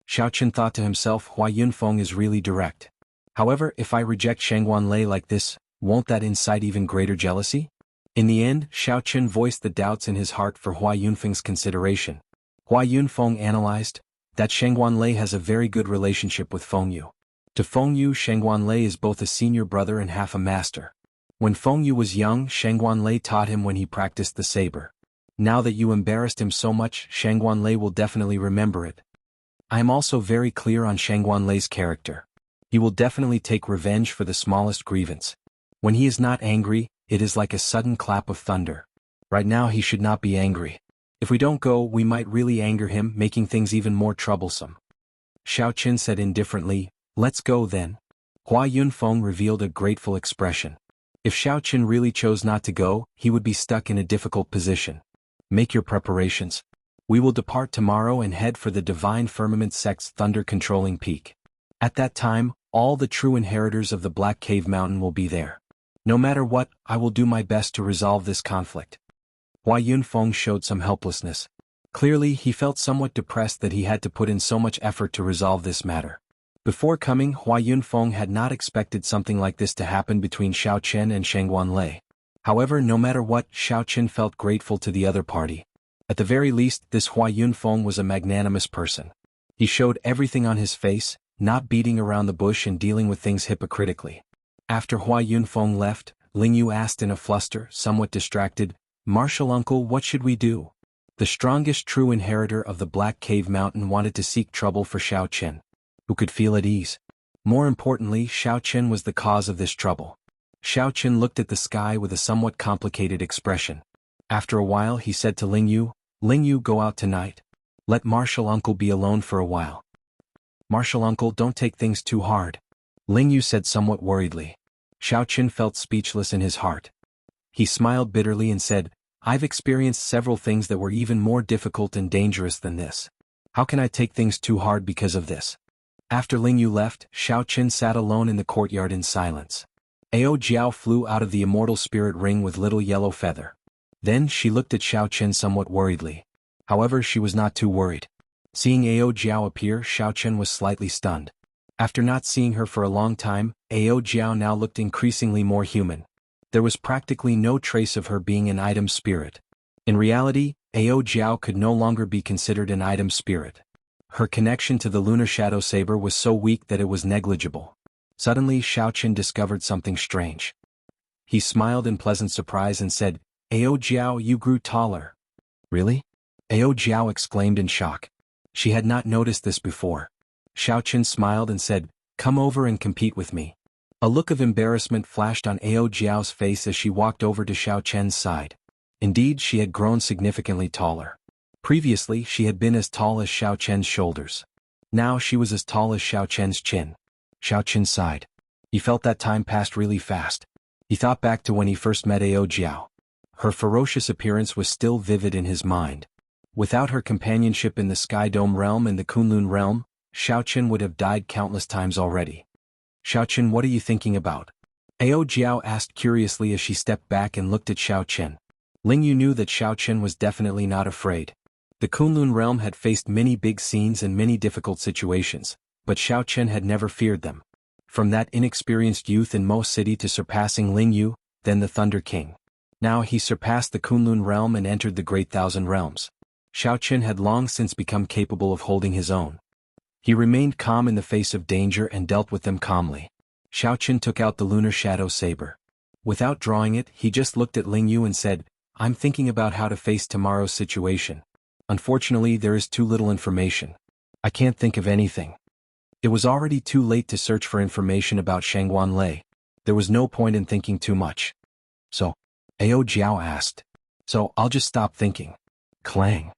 S1: Xiao Qin thought to himself, Hua Yunfeng is really direct. However, if I reject Shangguan Lei like this, won't that incite even greater jealousy? In the end, Xiao Qin voiced the doubts in his heart for Hua Yunfeng's consideration. Hua Yunfeng analyzed that Shangguan Lei has a very good relationship with Feng Yu. To Feng Yu, Shangguan Lei is both a senior brother and half a master. When Feng Yu was young, Shangguan Lei taught him when he practiced the saber. Now that you embarrassed him so much, Shangguan Lei will definitely remember it. I am also very clear on Shangguan Lei's character. He will definitely take revenge for the smallest grievance. When he is not angry, it is like a sudden clap of thunder. Right now he should not be angry. If we don't go, we might really anger him, making things even more troublesome. Xiao Qin said indifferently, "Let's go then." Hua Yunfeng revealed a grateful expression. If Xiao Qin really chose not to go, he would be stuck in a difficult position. "Make your preparations. We will depart tomorrow and head for the Divine Firmament Sect's thunder-controlling peak. At that time, all the true inheritors of the Black Cave Mountain will be there. No matter what, I will do my best to resolve this conflict." Hua Yunfeng showed some helplessness. Clearly, he felt somewhat depressed that he had to put in so much effort to resolve this matter. Before coming, Hua Yunfeng had not expected something like this to happen between Xiao Qin and Shangguan Lei. However, no matter what, Xiao Qin felt grateful to the other party. At the very least, this Hua Yunfeng was a magnanimous person. He showed everything on his face, not beating around the bush and dealing with things hypocritically. After Hua Yunfeng left, Ling Yu asked in a fluster, somewhat distracted, "Martial uncle, what should we do?" The strongest true inheritor of the Black Cave Mountain wanted to seek trouble for Xiao Qin, who could feel at ease. More importantly, Xiao Qin was the cause of this trouble. Xiao Qin looked at the sky with a somewhat complicated expression. After a while he said to Ling Yu, "Go out tonight. Let Martial uncle be alone for a while." "Martial uncle, don't take things too hard," Ling Yu said somewhat worriedly. Xiao Qin felt speechless in his heart. He smiled bitterly and said, "I've experienced several things that were even more difficult and dangerous than this. How can I take things too hard because of this?" After Ling Yu left, Xiao Qin sat alone in the courtyard in silence. Ao Jiao flew out of the immortal spirit ring with little yellow feather. Then she looked at Xiao Qin somewhat worriedly. However, she was not too worried. Seeing Ao Jiao appear, Xiao Qin was slightly stunned. After not seeing her for a long time, Ao Jiao now looked increasingly more human. There was practically no trace of her being an item spirit. In reality, Ao Jiao could no longer be considered an item spirit. Her connection to the lunar shadow saber was so weak that it was negligible. Suddenly Xiao Qin discovered something strange. He smiled in pleasant surprise and said, "Ao Jiao, you grew taller." "Really?" Ao Jiao exclaimed in shock. She had not noticed this before. Xiao Qin smiled and said, "Come over and compete with me." A look of embarrassment flashed on Ao Jiao's face as she walked over to Xiao Qin's side. Indeed, she had grown significantly taller. Previously, she had been as tall as Xiao Qin's shoulders. Now she was as tall as Xiao Qin's chin. Xiao Qin sighed. He felt that time passed really fast. He thought back to when he first met Ao Jiao. Her ferocious appearance was still vivid in his mind. Without her companionship in the Sky Dome realm and the Kunlun realm, Xiaoqin would have died countless times already. Xiaoqin, what are you thinking about? Ao Jiao asked curiously as she stepped back and looked at Xiaoqin. Ling Yu knew that Xiaoqin was definitely not afraid. The Kunlun realm had faced many big scenes and many difficult situations, but Xiaoqin had never feared them. From that inexperienced youth in Mo City to surpassing Ling Yu, then the Thunder King. Now he surpassed the Kunlun realm and entered the Great Thousand Realms. Xiaoqin had long since become capable of holding his own. He remained calm in the face of danger and dealt with them calmly. Xiaoqin took out the lunar shadow saber. Without drawing it, he just looked at Ling Yu and said, I'm thinking about how to face tomorrow's situation. Unfortunately, there is too little information. I can't think of anything. It was already too late to search for information about Shangguan Lei. There was no point in thinking too much. So, Ao Jiao asked. So, I'll just stop thinking. Clang.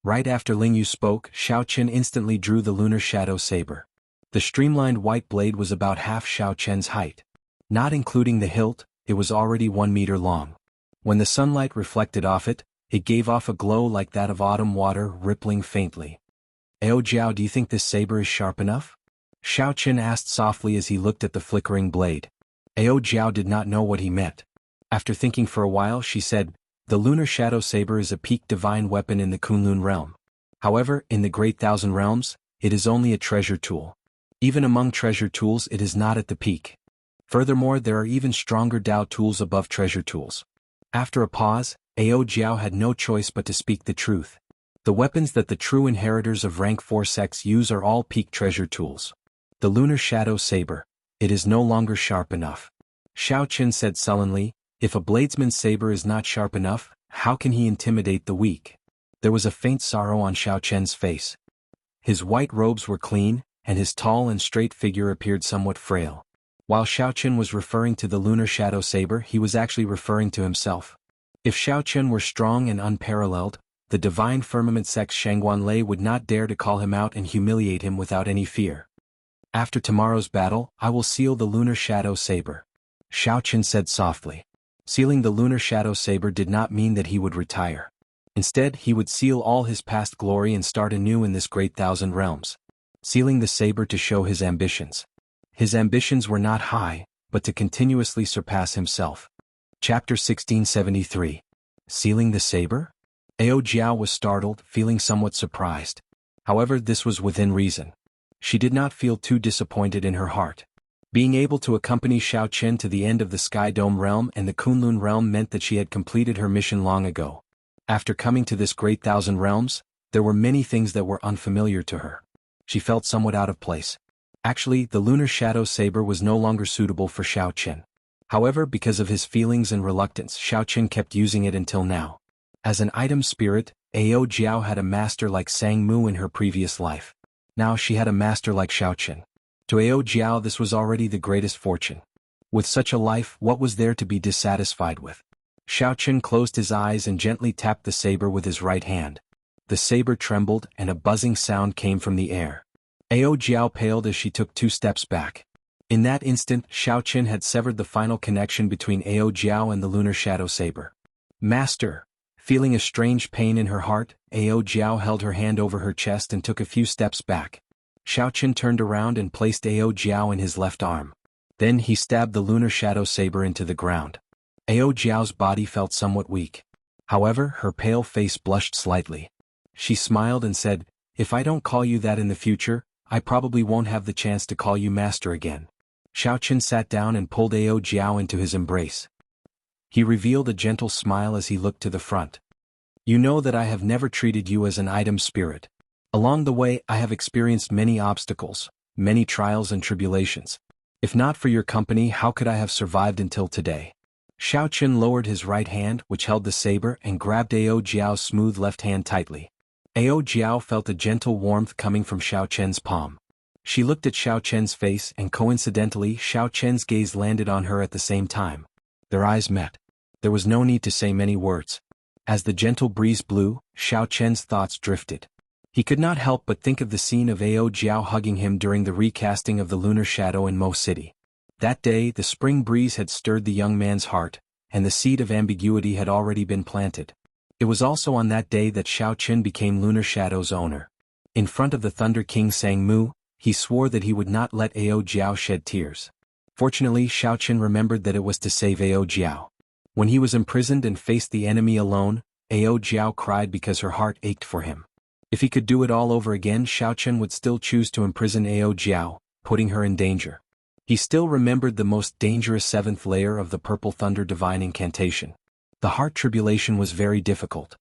S1: Right after Ling Yu spoke, Xiaoqin instantly drew the lunar shadow saber. The streamlined white blade was about half Xiaoqin's height. Not including the hilt, it was already 1 meter long. When the sunlight reflected off it, it gave off a glow like that of autumn water rippling faintly. Ao Jiao, do you think this saber is sharp enough? Xiaoqin asked softly as he looked at the flickering blade. Ao Jiao did not know what he meant. After thinking for a while, she said, the lunar shadow saber is a peak divine weapon in the Kunlun realm. However, in the Great Thousand Realms, it is only a treasure tool. Even among treasure tools, it is not at the peak. Furthermore, there are even stronger Dao tools above treasure tools. After a pause, Ao Jiao had no choice but to speak the truth. The weapons that the true inheritors of rank 4 sects use are all peak treasure tools. The lunar shadow saber, it is no longer sharp enough. Xiaoqin said sullenly, if a bladesman's saber is not sharp enough, how can he intimidate the weak? There was a faint sorrow on Xiaoqin's face. His white robes were clean, and his tall and straight figure appeared somewhat frail. While Xiaoqin was referring to the lunar shadow saber, he was actually referring to himself. If Xiaoqin were strong and unparalleled, the divine firmament sect's Shangguan Lei would not dare to call him out and humiliate him without any fear. After tomorrow's battle, I will seal the lunar shadow saber. Xiaoqin said softly. Sealing the lunar shadow saber did not mean that he would retire. Instead, he would seal all his past glory and start anew in this Great Thousand Realms. Sealing the saber to show his ambitions. His ambitions were not high, but to continuously surpass himself. Chapter 1673. Sealing the saber? Ao Jiao was startled, feeling somewhat surprised. However, this was within reason. She did not feel too disappointed in her heart. Being able to accompany Xiaoqin to the end of the Sky Dome realm and the Kunlun realm meant that she had completed her mission long ago. After coming to this Great Thousand Realms, there were many things that were unfamiliar to her. She felt somewhat out of place. Actually, the lunar shadow saber was no longer suitable for Xiaoqin. However, because of his feelings and reluctance, Xiaoqin kept using it until now. As an item spirit, Ao Jiao had a master like Sang Mu in her previous life. Now she had a master like Xiaoqin. To Ao Jiao this was already the greatest fortune. With such a life, what was there to be dissatisfied with? Xiaoqin closed his eyes and gently tapped the saber with his right hand. The saber trembled and a buzzing sound came from the air. Ao Jiao paled as she took 2 steps back. In that instant, Xiaoqin had severed the final connection between Ao Jiao and the lunar shadow saber. Master! Feeling a strange pain in her heart, Ao Jiao held her hand over her chest and took a few steps back. Xiaoqin turned around and placed Ao Jiao in his left arm. Then he stabbed the lunar shadow saber into the ground. Ao Jiao's body felt somewhat weak. However, her pale face blushed slightly. She smiled and said, if I don't call you that in the future, I probably won't have the chance to call you master again. Xiaoqin sat down and pulled Ao Jiao into his embrace. He revealed a gentle smile as he looked to the front. You know that I have never treated you as an item spirit. Along the way, I have experienced many obstacles, many trials and tribulations. If not for your company, how could I have survived until today? Xiaoqin lowered his right hand, which held the saber, and grabbed Ao Jiao's smooth left hand tightly. Ao Jiao felt a gentle warmth coming from Xiaoqin's palm. She looked at Xiaoqin's face and coincidentally Xiaoqin's gaze landed on her at the same time. Their eyes met. There was no need to say many words. As the gentle breeze blew, Xiaoqin's thoughts drifted. He could not help but think of the scene of Ao Jiao hugging him during the recasting of the lunar shadow in Mo City. That day, the spring breeze had stirred the young man's heart, and the seed of ambiguity had already been planted. It was also on that day that Xiao Qin became Lunar Shadow's owner. In front of the Thunder King Sang Mu, he swore that he would not let Ao Jiao shed tears. Fortunately, Xiao Qin remembered that it was to save Ao Jiao. When he was imprisoned and faced the enemy alone, Ao Jiao cried because her heart ached for him. If he could do it all over again, Xiao Qin would still choose to imprison Ao Jiao, putting her in danger. He still remembered the most dangerous seventh layer of the Purple Thunder Divine Incantation. The heart tribulation was very difficult.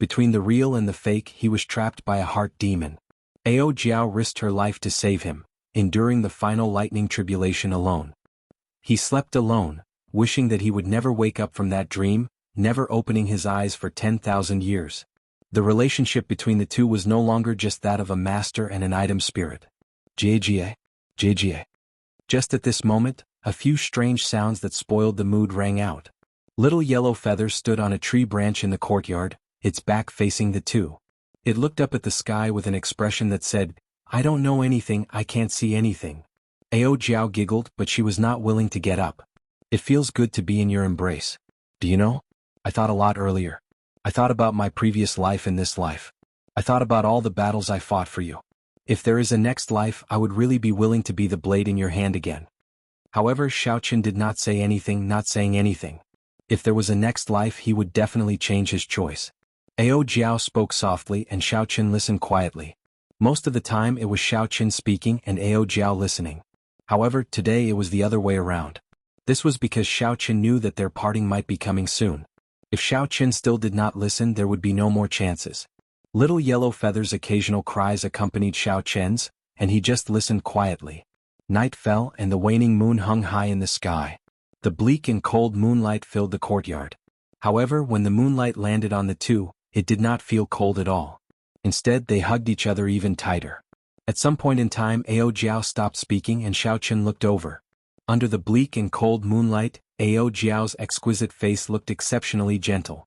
S1: Between the real and the fake, he was trapped by a heart demon. Ao Jiao risked her life to save him, enduring the final lightning tribulation alone. He slept alone, wishing that he would never wake up from that dream, never opening his eyes for 10,000 years. The relationship between the two was no longer just that of a master and an item spirit. Jie. Just at this moment, a few strange sounds that spoiled the mood rang out. Little Yellow Feather stood on a tree branch in the courtyard, its back facing the two. It looked up at the sky with an expression that said, "I don't know anything, I can't see anything." Ao Jiao giggled, but she was not willing to get up. "It feels good to be in your embrace. Do you know? I thought a lot earlier. I thought about my previous life and this life. I thought about all the battles I fought for you. If there is a next life, I would really be willing to be the blade in your hand again." However, Xiao Qin did not say anything, not saying anything. If there was a next life, he would definitely change his choice. Ao Jiao spoke softly and Xiao Qin listened quietly. Most of the time it was Xiao Qin speaking and Ao Jiao listening. However, today it was the other way around. This was because Xiao Qin knew that their parting might be coming soon. If Xiao Qin still did not listen, there would be no more chances. Little Yellow Feather's occasional cries accompanied Xiao Qin's, and he just listened quietly. Night fell and the waning moon hung high in the sky. The bleak and cold moonlight filled the courtyard. However, when the moonlight landed on the two, it did not feel cold at all. Instead, they hugged each other even tighter. At some point in time, Ao Jiao stopped speaking and Xiao Qin looked over. Under the bleak and cold moonlight, Ao Jiao's exquisite face looked exceptionally gentle.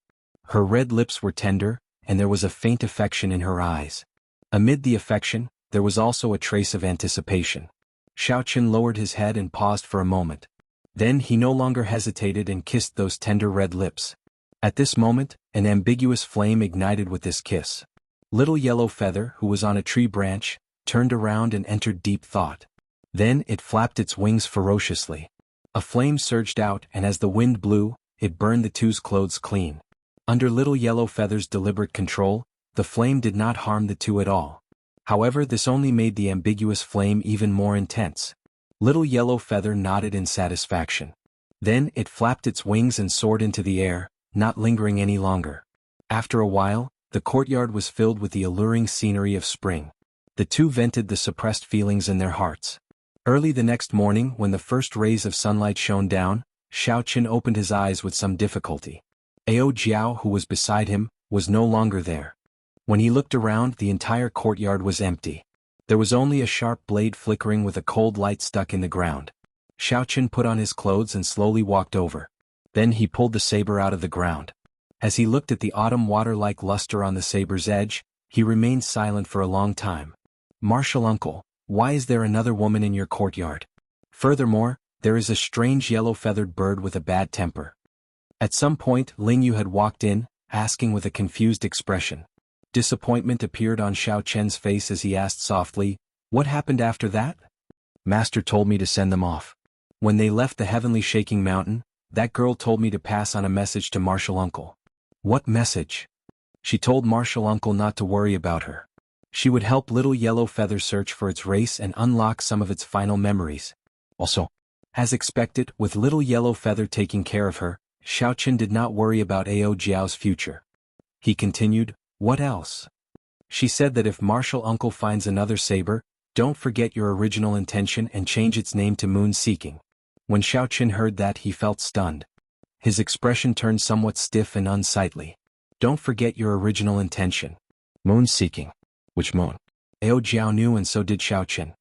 S1: Her red lips were tender, and there was a faint affection in her eyes. Amid the affection, there was also a trace of anticipation. Xiao Qin lowered his head and paused for a moment. Then he no longer hesitated and kissed those tender red lips. At this moment, an ambiguous flame ignited with this kiss. Little Yellow Feather, who was on a tree branch, turned around and entered deep thought. Then it flapped its wings ferociously. A flame surged out and as the wind blew, it burned the two's clothes clean. Under Little Yellow Feather's deliberate control, the flame did not harm the two at all. However, this only made the ambiguous flame even more intense. Little Yellow Feather nodded in satisfaction. Then it flapped its wings and soared into the air, not lingering any longer. After a while, the courtyard was filled with the alluring scenery of spring. The two vented the suppressed feelings in their hearts. Early the next morning, when the first rays of sunlight shone down, Xiao Qin opened his eyes with some difficulty. Ao Jiao, who was beside him, was no longer there. When he looked around, the entire courtyard was empty. There was only a sharp blade flickering with a cold light stuck in the ground. Xiao Qin put on his clothes and slowly walked over. Then he pulled the saber out of the ground. As he looked at the autumn water-like luster on the saber's edge, he remained silent for a long time. "Martial uncle, why is there another woman in your courtyard? Furthermore, there is a strange yellow-feathered bird with a bad temper." At some point, Ling Yu had walked in, asking with a confused expression. Disappointment appeared on Xiao Chen's face as he asked softly, "What happened after that?" "Master told me to send them off. When they left the heavenly shaking mountain, that girl told me to pass on a message to Martial Uncle." "What message?" "She told Martial Uncle not to worry about her. She would help Little Yellow Feather search for its race and unlock some of its final memories. Also, as expected, with Little Yellow Feather taking care of her, Xiao Qin did not worry about Ao Jiao's future." He continued, "What else?" "She said that if Martial Uncle finds another saber, don't forget your original intention and change its name to Moon Seeking." When Xiao Qin heard that, he felt stunned. His expression turned somewhat stiff and unsightly. "Don't forget your original intention. Moon Seeking. Which moon?" Ao Jiao knew and so did Xiao Qin.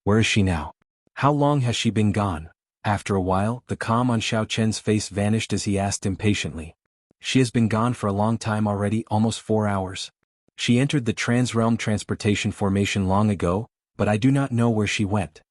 S1: "Where is she now? How long has she been gone?" After a while, the calm on Xiao Chen's face vanished as he asked impatiently. "She has been gone for a long time already, almost 4 hours. She entered the Transrealm Transportation Formation long ago, but I do not know where she went."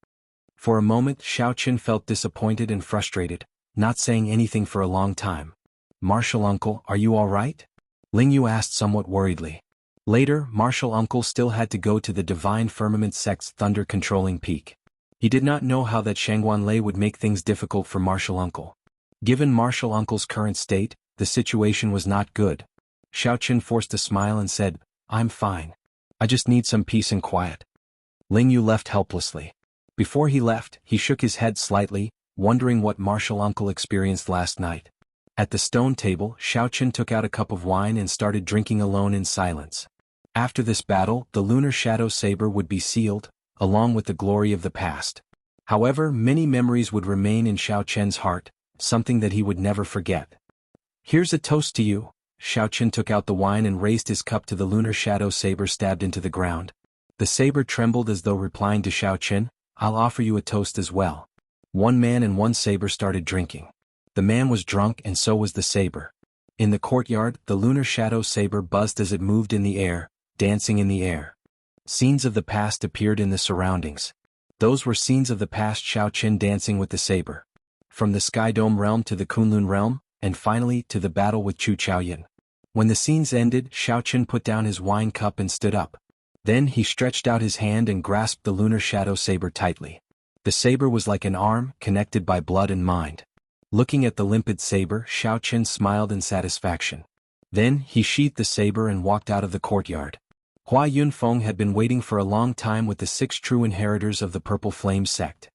S1: For a moment, Xiao Qin felt disappointed and frustrated. not saying anything for a long time. "Martial uncle, are you all right?" Ling Yu asked somewhat worriedly. Later, Martial Uncle still had to go to the Divine Firmament sect's thunder-controlling peak. He did not know how that Shangguanlei would make things difficult for Martial Uncle. Given Martial Uncle's current state, the situation was not good. Xiaoqin forced a smile and said, "I'm fine. I just need some peace and quiet." Ling Yu left helplessly. Before he left, he shook his head slightly, wondering what Martial Uncle experienced last night. At the stone table, Xiaoqin took out a cup of wine and started drinking alone in silence. After this battle, the lunar shadow saber would be sealed, along with the glory of the past. However, many memories would remain in Xiaoqian's heart, something that he would never forget. "Here's a toast to you." Xiaoqin took out the wine and raised his cup to the lunar shadow saber stabbed into the ground. The saber trembled as though replying to Xiaoqin, "I'll offer you a toast as well." One man and one saber started drinking. The man was drunk and so was the saber. In the courtyard, the lunar shadow saber buzzed as it moved in the air, dancing in the air. Scenes of the past appeared in the surroundings. Those were scenes of the past, Xiaoqin dancing with the saber. From the Sky Dome realm to the Kunlun realm, and finally to the battle with Chu Chaoyan. When the scenes ended, Xiaoqin put down his wine cup and stood up. Then he stretched out his hand and grasped the lunar shadow saber tightly. The saber was like an arm, connected by blood and mind. Looking at the limpid saber, Xiaoqin smiled in satisfaction. Then he sheathed the saber and walked out of the courtyard. Hua Yunfeng had been waiting for a long time with the 6 true inheritors of the Purple Flame sect.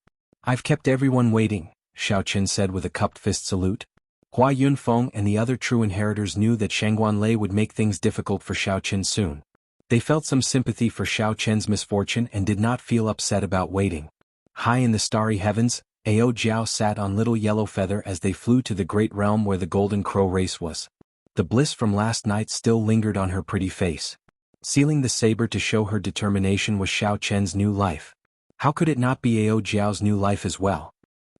S1: "I've kept everyone waiting," Xiaoqin said with a cupped fist salute. Hua Yunfeng and the other true inheritors knew that Shangguanlei would make things difficult for Xiaoqin soon. They felt some sympathy for Xiaoqian's misfortune and did not feel upset about waiting. High in the starry heavens, Ao Jiao sat on Little Yellow Feather as they flew to the great realm where the Golden Crow race was. The bliss from last night still lingered on her pretty face. Sealing the saber to show her determination was Xiaoqian's new life. How could it not be Ao Jiao's new life as well?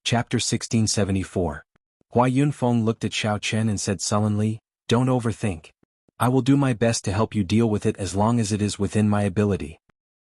S1: Chapter 1674. Hua Yunfeng looked at Xiaoqian and said sullenly, "Don't overthink. I will do my best to help you deal with it as long as it is within my ability."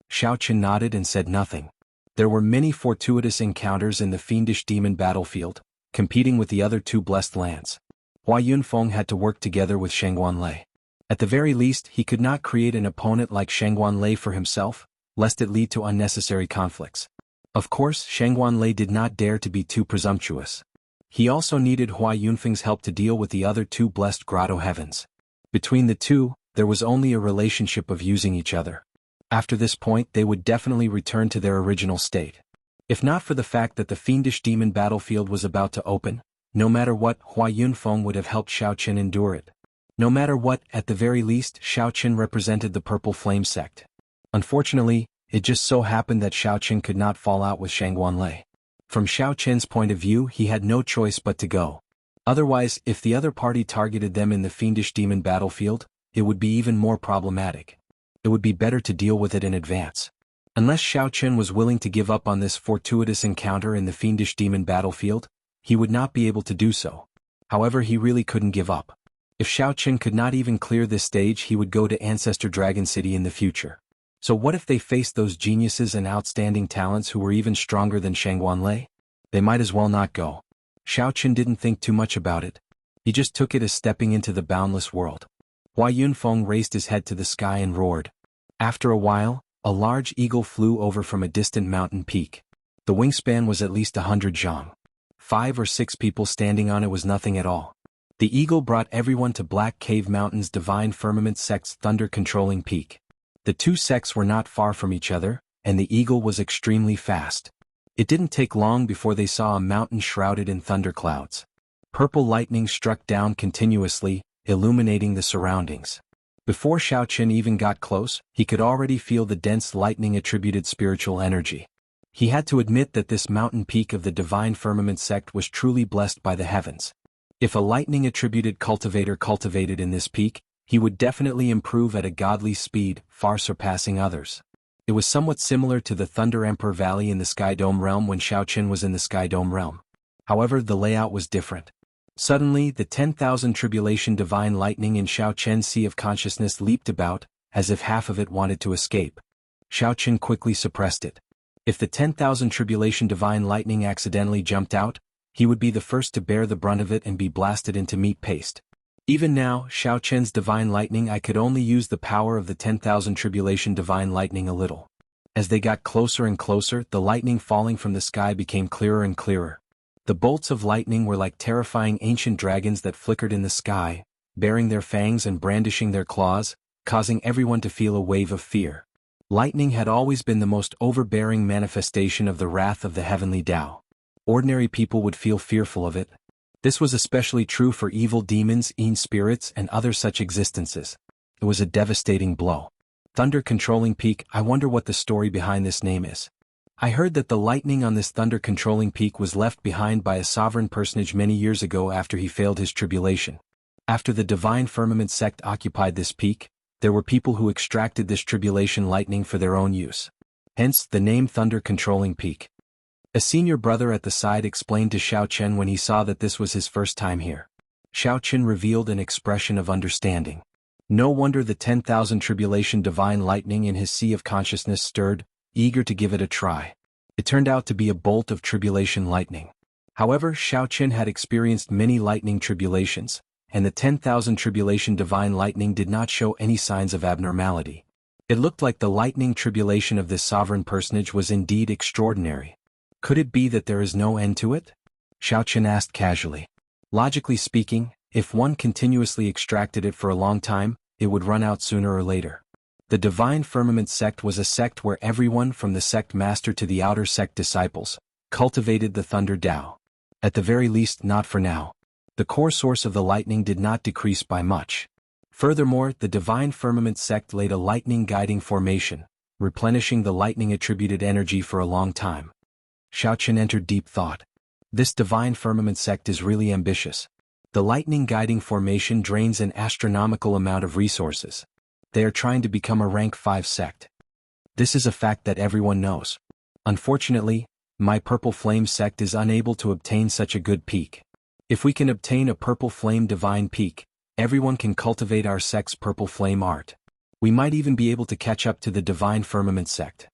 S1: Xiaoqian nodded and said nothing. There were many fortuitous encounters in the fiendish demon battlefield, competing with the other 2 blessed lands. Hua Yunfeng had to work together with Shangguanlei. At the very least, he could not create an opponent like Shangguanlei for himself, lest it lead to unnecessary conflicts. Of course, Shangguanlei did not dare to be too presumptuous. He also needed Hua Yunfeng's help to deal with the other 2 blessed grotto heavens. Between the 2, there was only a relationship of using each other. After this point, they would definitely return to their original state. If not for the fact that the fiendish demon battlefield was about to open, no matter what, Hua Yunfeng would have helped Xiaoqin endure it. No matter what, at the very least, Xiaoqin represented the Purple Flame sect. Unfortunately, it just so happened that Xiaoqin could not fall out with Shangguanlei. From Xiaoqin's point of view, he had no choice but to go. Otherwise, if the other party targeted them in the fiendish demon battlefield, it would be even more problematic. It would be better to deal with it in advance. Unless Xiaoqin was willing to give up on this fortuitous encounter in the fiendish demon battlefield, he would not be able to do so. However, he really couldn't give up. If Xiaoqin could not even clear this stage, he would go to Ancestor Dragon City in the future. So what if they faced those geniuses and outstanding talents who were even stronger than Shangguanlei? They might as well not go. Xiaoqin didn't think too much about it. He just took it as stepping into the boundless world. Hua Yunfeng raised his head to the sky and roared. After a while, a large eagle flew over from a distant mountain peak. The wingspan was at least 100 zhang. 5 or 6 people standing on it was nothing at all. The eagle brought everyone to Black Cave Mountain's Divine Firmament sect's thunder-controlling peak. The 2 sects were not far from each other, and the eagle was extremely fast. It didn't take long before they saw a mountain shrouded in thunderclouds. Purple lightning struck down continuously, illuminating the surroundings. Before Xiaoqin even got close, he could already feel the dense lightning-attributed spiritual energy. He had to admit that this mountain peak of the Divine Firmament sect was truly blessed by the heavens. If a lightning-attributed cultivator cultivated in this peak, he would definitely improve at a godly speed, far surpassing others. It was somewhat similar to the Thunder Emperor Valley in the Sky Dome realm when Xiaoqin was in the Sky Dome realm. However, the layout was different. Suddenly, the 10,000 tribulation divine lightning in Xiaoqian's sea of consciousness leaped about, as if half of it wanted to escape. Xiaoqin quickly suppressed it. If the 10,000 tribulation divine lightning accidentally jumped out, he would be the first to bear the brunt of it and be blasted into meat paste. Even now, Xiao Chen's divine lightning, I could only use the power of the 10,000 tribulation divine lightning a little. As they got closer and closer, the lightning falling from the sky became clearer and clearer. The bolts of lightning were like terrifying ancient dragons that flickered in the sky, baring their fangs and brandishing their claws, causing everyone to feel a wave of fear. Lightning had always been the most overbearing manifestation of the wrath of the heavenly Tao. Ordinary people would feel fearful of it. This was especially true for evil demons, spirits, and other such existences. It was a devastating blow. Thunder Controlling Peak. I wonder what the story behind this name is. I heard that the lightning on this thunder controlling peak was left behind by a sovereign personage many years ago after he failed his tribulation. After the Divine Firmament sect occupied this peak, there were people who extracted this tribulation lightning for their own use. Hence, the name Thunder Controlling Peak. A senior brother at the side explained to Xiao Chen when he saw that this was his first time here. Xiao Chen revealed an expression of understanding. No wonder the 10,000 tribulation divine lightning in his sea of consciousness stirred, eager to give it a try. It turned out to be a bolt of tribulation lightning. However, Xiao Chen had experienced many lightning tribulations, and the 10,000 tribulation divine lightning did not show any signs of abnormality. It looked like the lightning tribulation of this sovereign personage was indeed extraordinary. Could it be that there is no end to it? Xiao Chen asked casually. Logically speaking, if one continuously extracted it for a long time, it would run out sooner or later. The Divine Firmament sect was a sect where everyone from the sect master to the outer sect disciples cultivated the Thunder Tao. At the very least, not for now. The core source of the lightning did not decrease by much. Furthermore, the Divine Firmament sect laid a lightning guiding formation, replenishing the lightning attributed energy for a long time. Xiao Chen entered deep thought. This Divine Firmament sect is really ambitious. The lightning guiding formation drains an astronomical amount of resources. They are trying to become a rank 5 sect. This is a fact that everyone knows. Unfortunately, my Purple Flame sect is unable to obtain such a good peak. If we can obtain a Purple Flame divine peak, everyone can cultivate our sect's Purple Flame art. We might even be able to catch up to the Divine Firmament sect.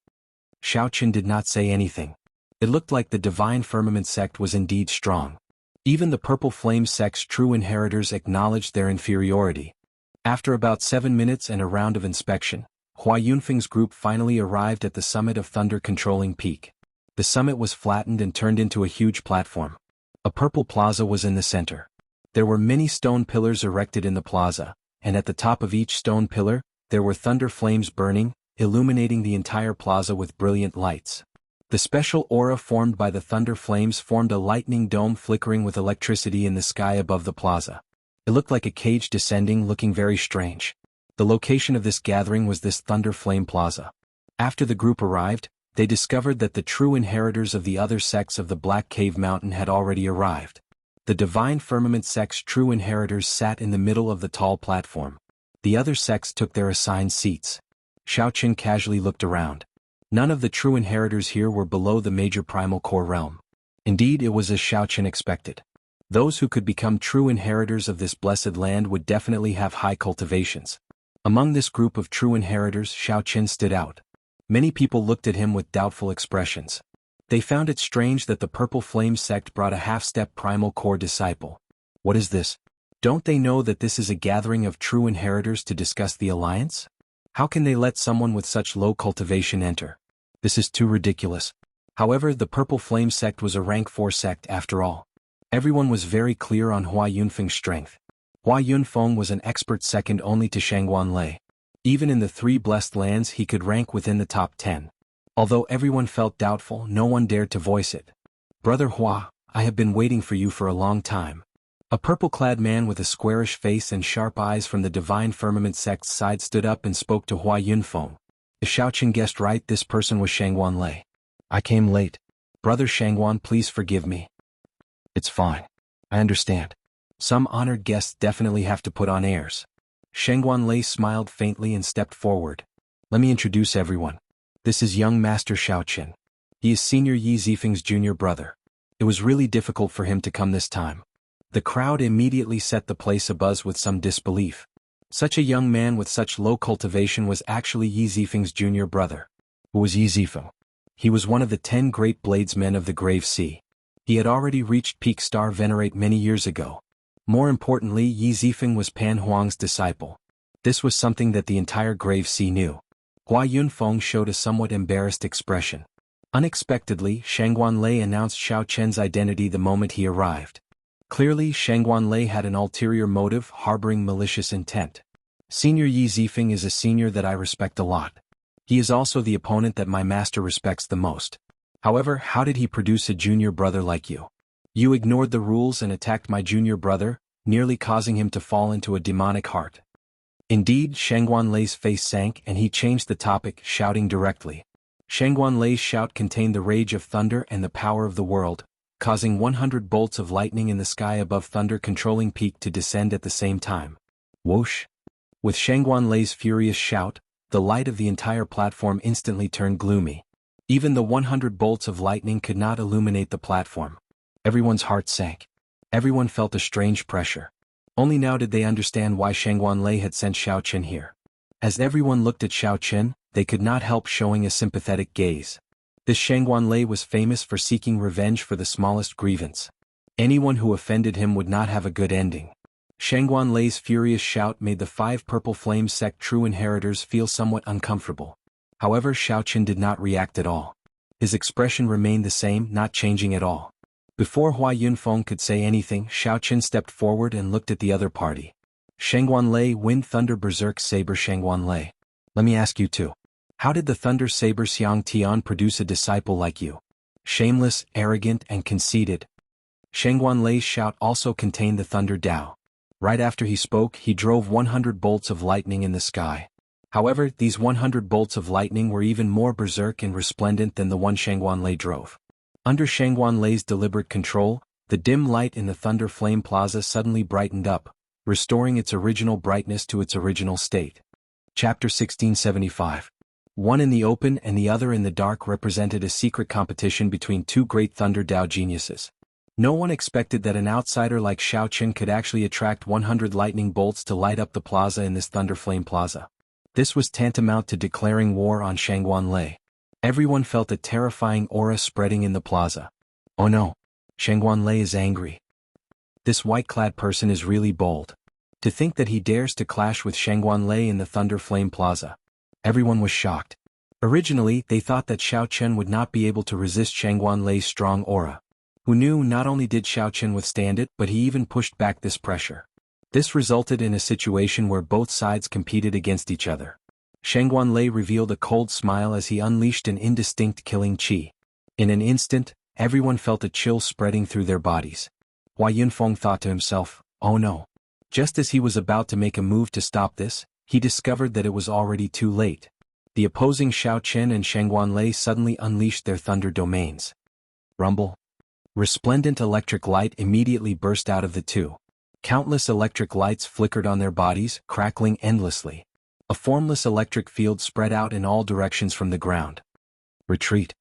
S1: Xiao Chen did not say anything. It looked like the Divine Firmament sect was indeed strong. Even the Purple Flame sect's true inheritors acknowledged their inferiority. After about 7 minutes and a round of inspection, Hua Yunfeng's group finally arrived at the summit of Thunder Controlling Peak. The summit was flattened and turned into a huge platform. A purple plaza was in the center. There were many stone pillars erected in the plaza, and at the top of each stone pillar, there were thunder flames burning, illuminating the entire plaza with brilliant lights. The special aura formed by the thunder flames formed a lightning dome flickering with electricity in the sky above the plaza. It looked like a cage descending, looking very strange. The location of this gathering was this Thunder Flame Plaza. After the group arrived, they discovered that the true inheritors of the other sects of the Black Cave Mountain had already arrived. The Divine Firmament sect's true inheritors sat in the middle of the tall platform. The other sects took their assigned seats. Xiao Chen casually looked around. None of the true inheritors here were below the major primal core realm. Indeed, it was as Xiao Chen expected. Those who could become true inheritors of this blessed land would definitely have high cultivations. Among this group of true inheritors, Xiao Chen stood out. Many people looked at him with doubtful expressions. They found it strange that the Purple Flame sect brought a half-step primal core disciple. What is this? Don't they know that this is a gathering of true inheritors to discuss the alliance? How can they let someone with such low cultivation enter? This is too ridiculous. However, the Purple Flame sect was a rank 4 sect after all. Everyone was very clear on Hua Yunfeng's strength. Hua Yunfeng was an expert second only to Shangguan Lei. Even in the 3 blessed lands he could rank within the top 10. Although everyone felt doubtful, no one dared to voice it. Brother Hua, I have been waiting for you for a long time. A purple-clad man with a squarish face and sharp eyes from the Divine Firmament sect's side stood up and spoke to Hua Yunfeng. If Xiao Chen guessed right, this person was Shangguan Lei. I came late. Brother Shangguan, please forgive me. It's fine. I understand. Some honored guests definitely have to put on airs. Shangguan Lei smiled faintly and stepped forward. Let me introduce everyone. This is young Master Xiao Chen. He is Senior Yi Zifeng's junior brother. It was really difficult for him to come this time. The crowd immediately set the place abuzz with some disbelief. Such a young man with such low cultivation was actually Yi Zifeng's junior brother. Who was Yi Zifeng? He was one of the 10 great bladesmen of the Grave Sea. He had already reached peak star venerate many years ago. More importantly, Yi Zifeng was Pan Huang's disciple. This was something that the entire Grave Sea knew. Hua Yunfeng showed a somewhat embarrassed expression. Unexpectedly, Shangguan Lei announced Xiao Chen's identity the moment he arrived. Clearly, Shangguan Lei had an ulterior motive, harboring malicious intent. Senior Yi Zifeng is a senior that I respect a lot. He is also the opponent that my master respects the most. However, how did he produce a junior brother like you? You ignored the rules and attacked my junior brother, nearly causing him to fall into a demonic heart. Indeed, Shangguan Lei's face sank and he changed the topic, shouting directly. Shangguan Lei's shout contained the rage of thunder and the power of the world, causing 100 bolts of lightning in the sky above Thunder Controlling Peak to descend at the same time. Whoosh! With Shangguan Lei's furious shout, the light of the entire platform instantly turned gloomy. Even the 100 bolts of lightning could not illuminate the platform. Everyone's heart sank. Everyone felt a strange pressure. Only now did they understand why Shangguan Lei had sent Xiao Chen here. As everyone looked at Xiao Chen, they could not help showing a sympathetic gaze. This Shangguan Lei was famous for seeking revenge for the smallest grievance. Anyone who offended him would not have a good ending. Shangguan Lei's furious shout made the 5 Purple Flame sect true inheritors feel somewhat uncomfortable. However, Xiao Chen did not react at all. His expression remained the same, not changing at all. Before Hua Yunfeng could say anything, Xiao Chen stepped forward and looked at the other party. Shangguan Lei, Wind Thunder Berserk Saber Shangguan Lei. Let me ask you too. How did the Thunder Saber Xiang Tian produce a disciple like you? Shameless, arrogant, and conceited. Shangguan Lei's shout also contained the Thunder Dao. Right after he spoke, he drove 100 bolts of lightning in the sky. However, these 100 bolts of lightning were even more berserk and resplendent than the one Shangguan Lei drove. Under Shangguan Lei's deliberate control, the dim light in the Thunder Flame Plaza suddenly brightened up, restoring its original brightness to its original state. Chapter 1675. One in the open and the other in the dark represented a secret competition between 2 great Thunder Dao geniuses. No one expected that an outsider like Xiao Chen could actually attract 100 lightning bolts to light up the plaza in this Thunder Flame Plaza. This was tantamount to declaring war on Shangguan Lei. Everyone felt a terrifying aura spreading in the plaza. Oh no! Shangguan Lei is angry. This white-clad person is really bold. To think that he dares to clash with Shangguan Lei in the Thunder Flame Plaza. Everyone was shocked. Originally, they thought that Xiao Chen would not be able to resist Shangguan Lei's strong aura. Who knew not only did Xiao Chen withstand it, but he even pushed back this pressure. This resulted in a situation where both sides competed against each other. Shangguan Lei revealed a cold smile as he unleashed an indistinct killing qi. In an instant, everyone felt a chill spreading through their bodies. Hua Yunfeng thought to himself, oh no. Just as he was about to make a move to stop this, he discovered that it was already too late. The opposing Xiao Chen and Shangguan Lei suddenly unleashed their thunder domains. Rumble. Resplendent electric light immediately burst out of the two. Countless electric lights flickered on their bodies, crackling endlessly. A formless electric field spread out in all directions from the ground. Retreat.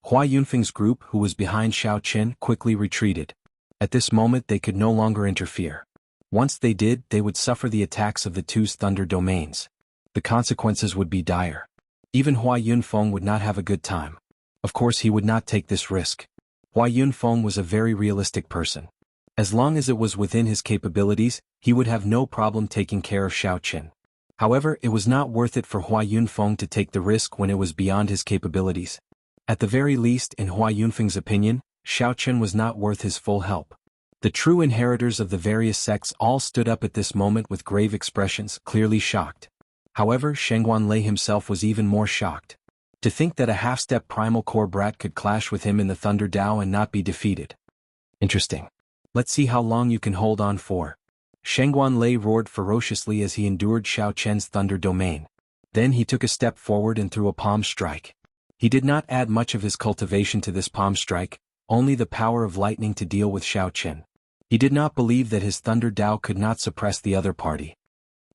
S1: Hua Yunfeng's group, who was behind Xiao Chen, quickly retreated. At this moment they could no longer interfere. Once they did, they would suffer the attacks of the two's thunder domains. The consequences would be dire. Even Hua Yunfeng would not have a good time. Of course he would not take this risk. Hua Yunfeng was a very realistic person. As long as it was within his capabilities, he would have no problem taking care of Xiao Chen. However, it was not worth it for Hua Yunfeng to take the risk when it was beyond his capabilities. At the very least, in Hua Yunfeng's opinion, Xiao Chen was not worth his full help. The true inheritors of the various sects all stood up at this moment with grave expressions, clearly shocked. However, Shangguan Lei himself was even more shocked. To think that a half-step primal core brat could clash with him in the Thunder Dao and not be defeated. Interesting. Let's see how long you can hold on for. Shangguan Lei roared ferociously as he endured Xiao Chen's thunder domain. Then he took a step forward and threw a palm strike. He did not add much of his cultivation to this palm strike, only the power of lightning to deal with Xiao Chen. He did not believe that his Thunder Dao could not suppress the other party.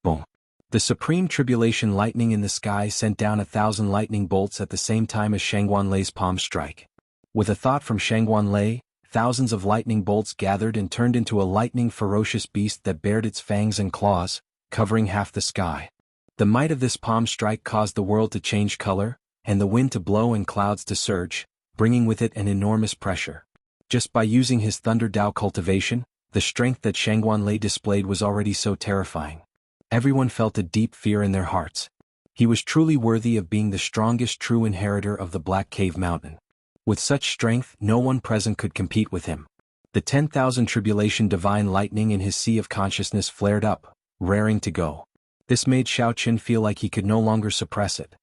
S1: Boom. The supreme tribulation lightning in the sky sent down 1,000 lightning bolts at the same time as Shangguan Lei's palm strike. With a thought from Shangguan Lei, thousands of lightning bolts gathered and turned into a lightning ferocious beast that bared its fangs and claws, covering half the sky. The might of this palm strike caused the world to change color, and the wind to blow and clouds to surge, bringing with it an enormous pressure. Just by using his Thunder Dao cultivation, the strength that Shangguanlei displayed was already so terrifying. Everyone felt a deep fear in their hearts. He was truly worthy of being the strongest true inheritor of the Black Cave Mountain. With such strength, no one present could compete with him. The 10,000 tribulation divine lightning in his sea of consciousness flared up, raring to go. This made Xiaoqin feel like he could no longer suppress it.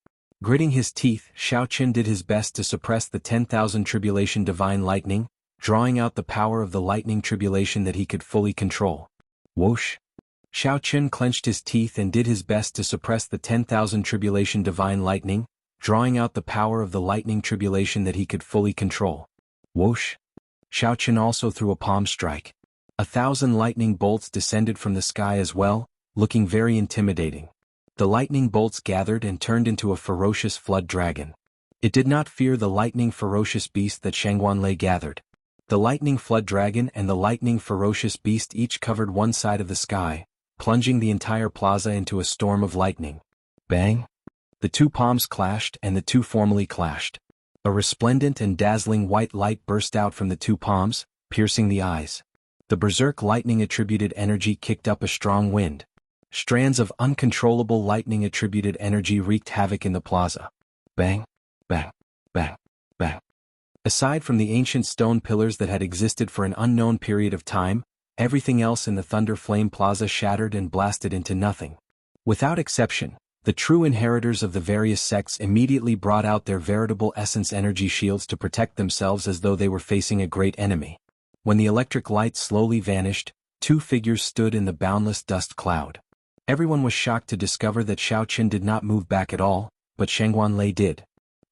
S1: Gritting his teeth, Xiaoqin did his best to suppress the 10,000 tribulation divine lightning, drawing out the power of the lightning tribulation that he could fully control. Whoosh! Xiaoqin clenched his teeth and did his best to suppress the 10,000 tribulation divine lightning, drawing out the power of the lightning tribulation that he could fully control. Whoosh! Xiaoqin also threw a palm strike. 1,000 lightning bolts descended from the sky as well, looking very intimidating. The lightning bolts gathered and turned into a ferocious flood dragon. It did not fear the lightning ferocious beast that Shangguanlei gathered. The lightning flood dragon and the lightning ferocious beast each covered one side of the sky, plunging the entire plaza into a storm of lightning. Bang! The two palms clashed and the two formally clashed. A resplendent and dazzling white light burst out from the two palms, piercing the eyes. The berserk lightning attributed energy kicked up a strong wind. Strands of uncontrollable lightning attributed energy wreaked havoc in the plaza. Bang! Bang! Bang! Bang! Aside from the ancient stone pillars that had existed for an unknown period of time, everything else in the Thunder Flame Plaza shattered and blasted into nothing. Without exception, the true inheritors of the various sects immediately brought out their veritable essence energy shields to protect themselves as though they were facing a great enemy. When the electric light slowly vanished, two figures stood in the boundless dust cloud. Everyone was shocked to discover that Xiaoqin did not move back at all, but Shangguanlei did.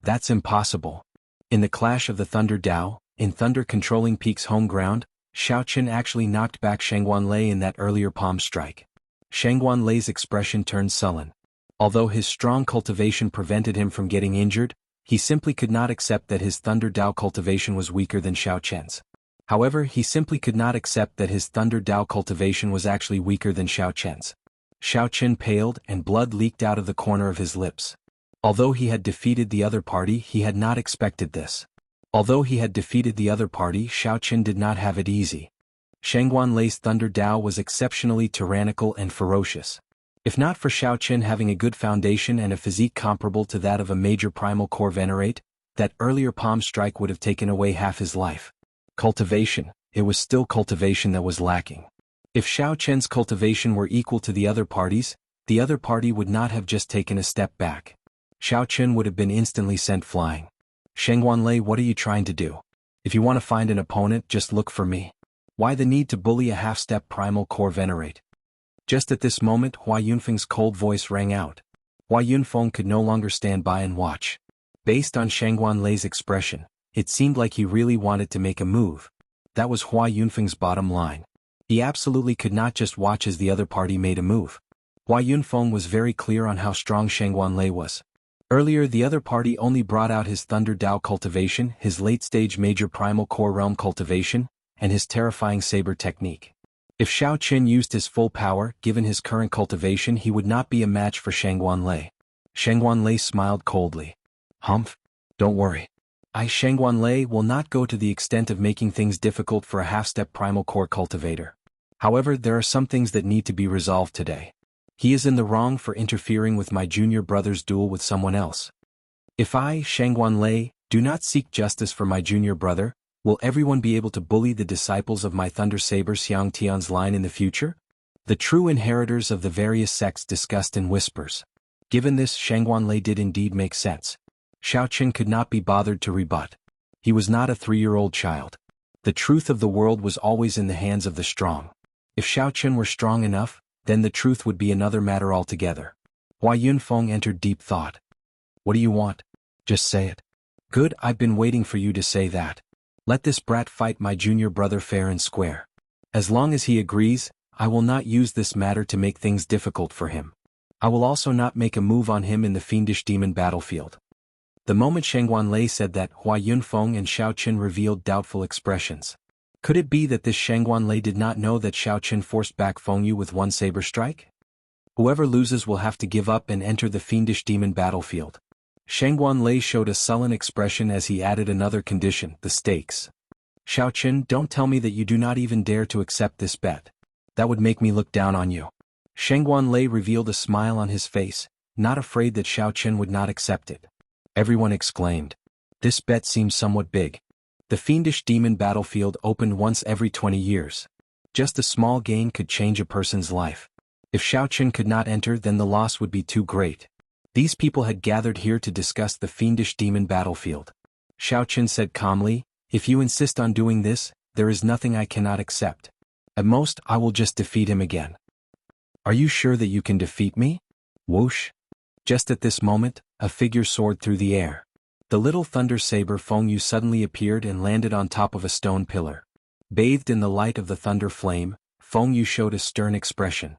S1: That's impossible. In the clash of the Thunder Dao, in Thunder Controlling Peak's home ground, Xiaoqin actually knocked back Shangguanlei in that earlier palm strike. Shangguanlei's expression turned sullen. Although his strong cultivation prevented him from getting injured, he simply could not accept that his Thunder Dao cultivation was weaker than Xiaoqin's. However, he simply could not accept that his Thunder Dao cultivation was actually weaker than Xiaoqin's. Xiaoqin paled and blood leaked out of the corner of his lips. Although he had defeated the other party, he had not expected this. Although he had defeated the other party, Xiaoqin did not have it easy. Shangguanlei's Thunder Dao was exceptionally tyrannical and ferocious. If not for Xiaoqin having a good foundation and a physique comparable to that of a major primal core venerate, that earlier palm strike would have taken away half his life. Cultivation, it was still cultivation that was lacking. If Xiaoqin's cultivation were equal to the other party's, the other party would not have just taken a step back. Xiaoqin would have been instantly sent flying. Shangguanlei, what are you trying to do? If you want to find an opponent, just look for me. Why the need to bully a half-step primal core venerate? Just at this moment, Hua Yunfeng's cold voice rang out. Hua Yunfeng could no longer stand by and watch. Based on Shangguanlei's expression, it seemed like he really wanted to make a move. That was Hua Yunfeng's bottom line. He absolutely could not just watch as the other party made a move. Hua Yunfeng was very clear on how strong Shangguanlei was. Earlier, the other party only brought out his Thunder Dao cultivation, his late-stage major primal core realm cultivation, and his terrifying saber technique. If Xiaoqin used his full power, given his current cultivation, he would not be a match for Shangguanlei. Shangguanlei smiled coldly. Humph, don't worry. Shangguanlei will not go to the extent of making things difficult for a half-step primal core cultivator. However, there are some things that need to be resolved today. He is in the wrong for interfering with my junior brother's duel with someone else. If I, Shangguanlei, do not seek justice for my junior brother, will everyone be able to bully the disciples of my Thunder Saber Xiang Tian's line in the future? The true inheritors of the various sects discussed in whispers. Given this, Shangguanlei did indeed make sense. Xiaoqin could not be bothered to rebut. He was not a 3-year-old child. The truth of the world was always in the hands of the strong. If Xiaoqin were strong enough, then the truth would be another matter altogether. Hua Yunfeng entered deep thought. What do you want? Just say it. Good, I've been waiting for you to say that. Let this brat fight my junior brother fair and square. As long as he agrees, I will not use this matter to make things difficult for him. I will also not make a move on him in the fiendish demon battlefield. The moment Shangguanlei said that, Hua Yunfeng and Xiaoqin revealed doubtful expressions. Could it be that this Shangguanlei did not know that Xiaoqin forced back Fengyu with one saber strike? Whoever loses will have to give up and enter the fiendish demon battlefield. Shangguanlei showed a sullen expression as he added another condition, the stakes. Xiao Qin, don't tell me that you do not even dare to accept this bet. That would make me look down on you. Shangguan Lei revealed a smile on his face, not afraid that Xiao Qin would not accept it. Everyone exclaimed. This bet seems somewhat big. The fiendish demon battlefield opened once every 20 years. Just a small gain could change a person's life. If Xiao Qin could not enter, then the loss would be too great. These people had gathered here to discuss the fiendish demon battlefield. Xiao Qin said calmly, if you insist on doing this, there is nothing I cannot accept. At most, I will just defeat him again. Are you sure that you can defeat me? Whoosh. Just at this moment, a figure soared through the air. The little thunder saber Feng Yu suddenly appeared and landed on top of a stone pillar. Bathed in the light of the thunder flame, Feng Yu showed a stern expression.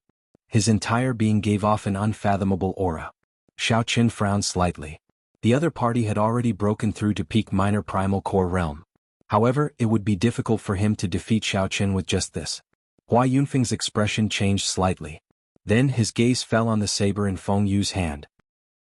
S1: His entire being gave off an unfathomable aura. Xiao Qin frowned slightly. The other party had already broken through to peak minor primal core realm. However, it would be difficult for him to defeat Xiao Qin with just this. Hua Yunfeng's expression changed slightly. Then his gaze fell on the saber in Feng Yu's hand.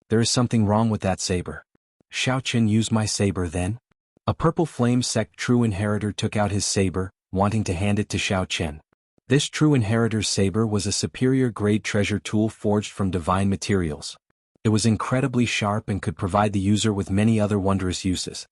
S1: There is something wrong with that saber. Xiao Qin used my saber then? A purple flame sect true inheritor took out his saber, wanting to hand it to Xiao Qin. This true inheritor's saber was a superior grade treasure tool forged from divine materials. It was incredibly sharp and could provide the user with many other wondrous uses.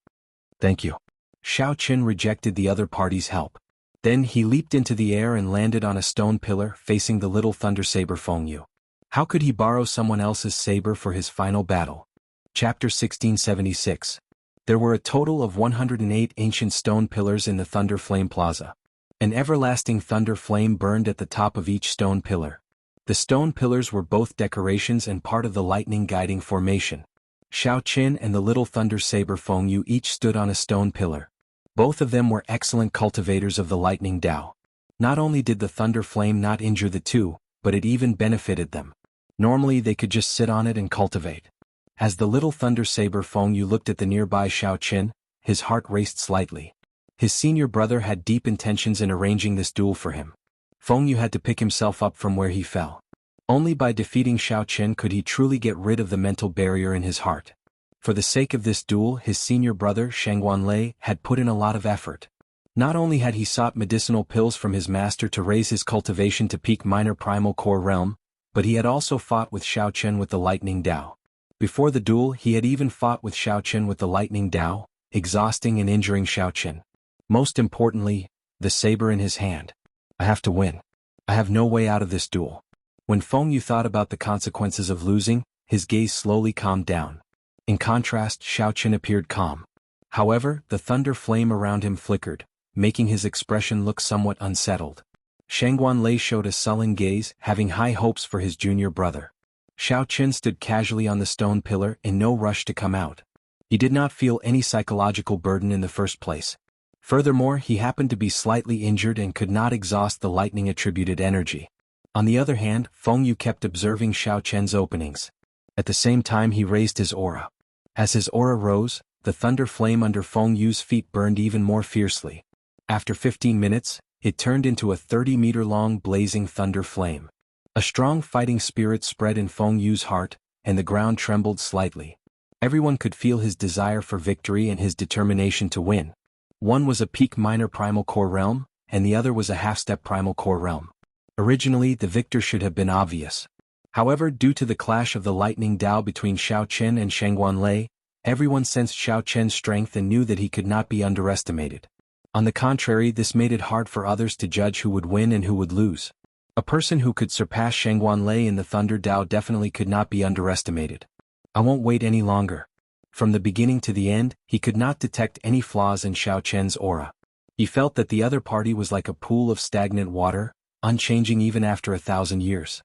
S1: Thank you. Xiao Qin rejected the other party's help. Then he leaped into the air and landed on a stone pillar facing the little thunder saber Feng Yu. How could he borrow someone else's saber for his final battle? Chapter 1676. There were a total of 108 ancient stone pillars in the Thunder Flame Plaza. An everlasting thunder flame burned at the top of each stone pillar. The stone pillars were both decorations and part of the lightning guiding formation. Xiao Qin and the little thunder saber Feng Yu each stood on a stone pillar. Both of them were excellent cultivators of the lightning Tao. Not only did the thunder flame not injure the two, but it even benefited them. Normally they could just sit on it and cultivate. As the little thunder saber Feng Yu looked at the nearby Xiao Qin, his heart raced slightly. His senior brother had deep intentions in arranging this duel for him. Feng Yu had to pick himself up from where he fell. Only by defeating Xiao Qin could he truly get rid of the mental barrier in his heart. For the sake of this duel, his senior brother, Shangguan Lei, had put in a lot of effort. Not only had he sought medicinal pills from his master to raise his cultivation to peak minor primal core realm, but he had also fought with Xiao Qin with the lightning Tao. Before the duel, he had even fought with Xiao Qin with the lightning Tao, exhausting and injuring Xiao Qin. Most importantly, the saber in his hand. I have to win. I have no way out of this duel. When Feng Yu thought about the consequences of losing, his gaze slowly calmed down. In contrast, Xiao Qin appeared calm. However, the thunder flame around him flickered, making his expression look somewhat unsettled. Shangguan Lei showed a sullen gaze, having high hopes for his junior brother. Xiao Qin stood casually on the stone pillar in no rush to come out. He did not feel any psychological burden in the first place. Furthermore, he happened to be slightly injured and could not exhaust the lightning-attributed energy. On the other hand, Feng Yu kept observing Xiao Qin's openings. At the same time he raised his aura. As his aura rose, the thunder flame under Feng Yu's feet burned even more fiercely. After 15 minutes, it turned into a 30-meter-long blazing thunder flame. A strong fighting spirit spread in Feng Yu's heart, and the ground trembled slightly. Everyone could feel his desire for victory and his determination to win. One was a peak minor primal core realm, and the other was a half-step primal core realm. Originally, the victor should have been obvious. However, due to the clash of the lightning Tao between Xiao Qin and Shangguan Lei, everyone sensed Xiao Qin's strength and knew that he could not be underestimated. On the contrary, this made it hard for others to judge who would win and who would lose. A person who could surpass Shangguan Lei in the Thunder Tao definitely could not be underestimated. I won't wait any longer. From the beginning to the end, he could not detect any flaws in Xiao Qin's aura. He felt that the other party was like a pool of stagnant water, unchanging even after 1,000 years.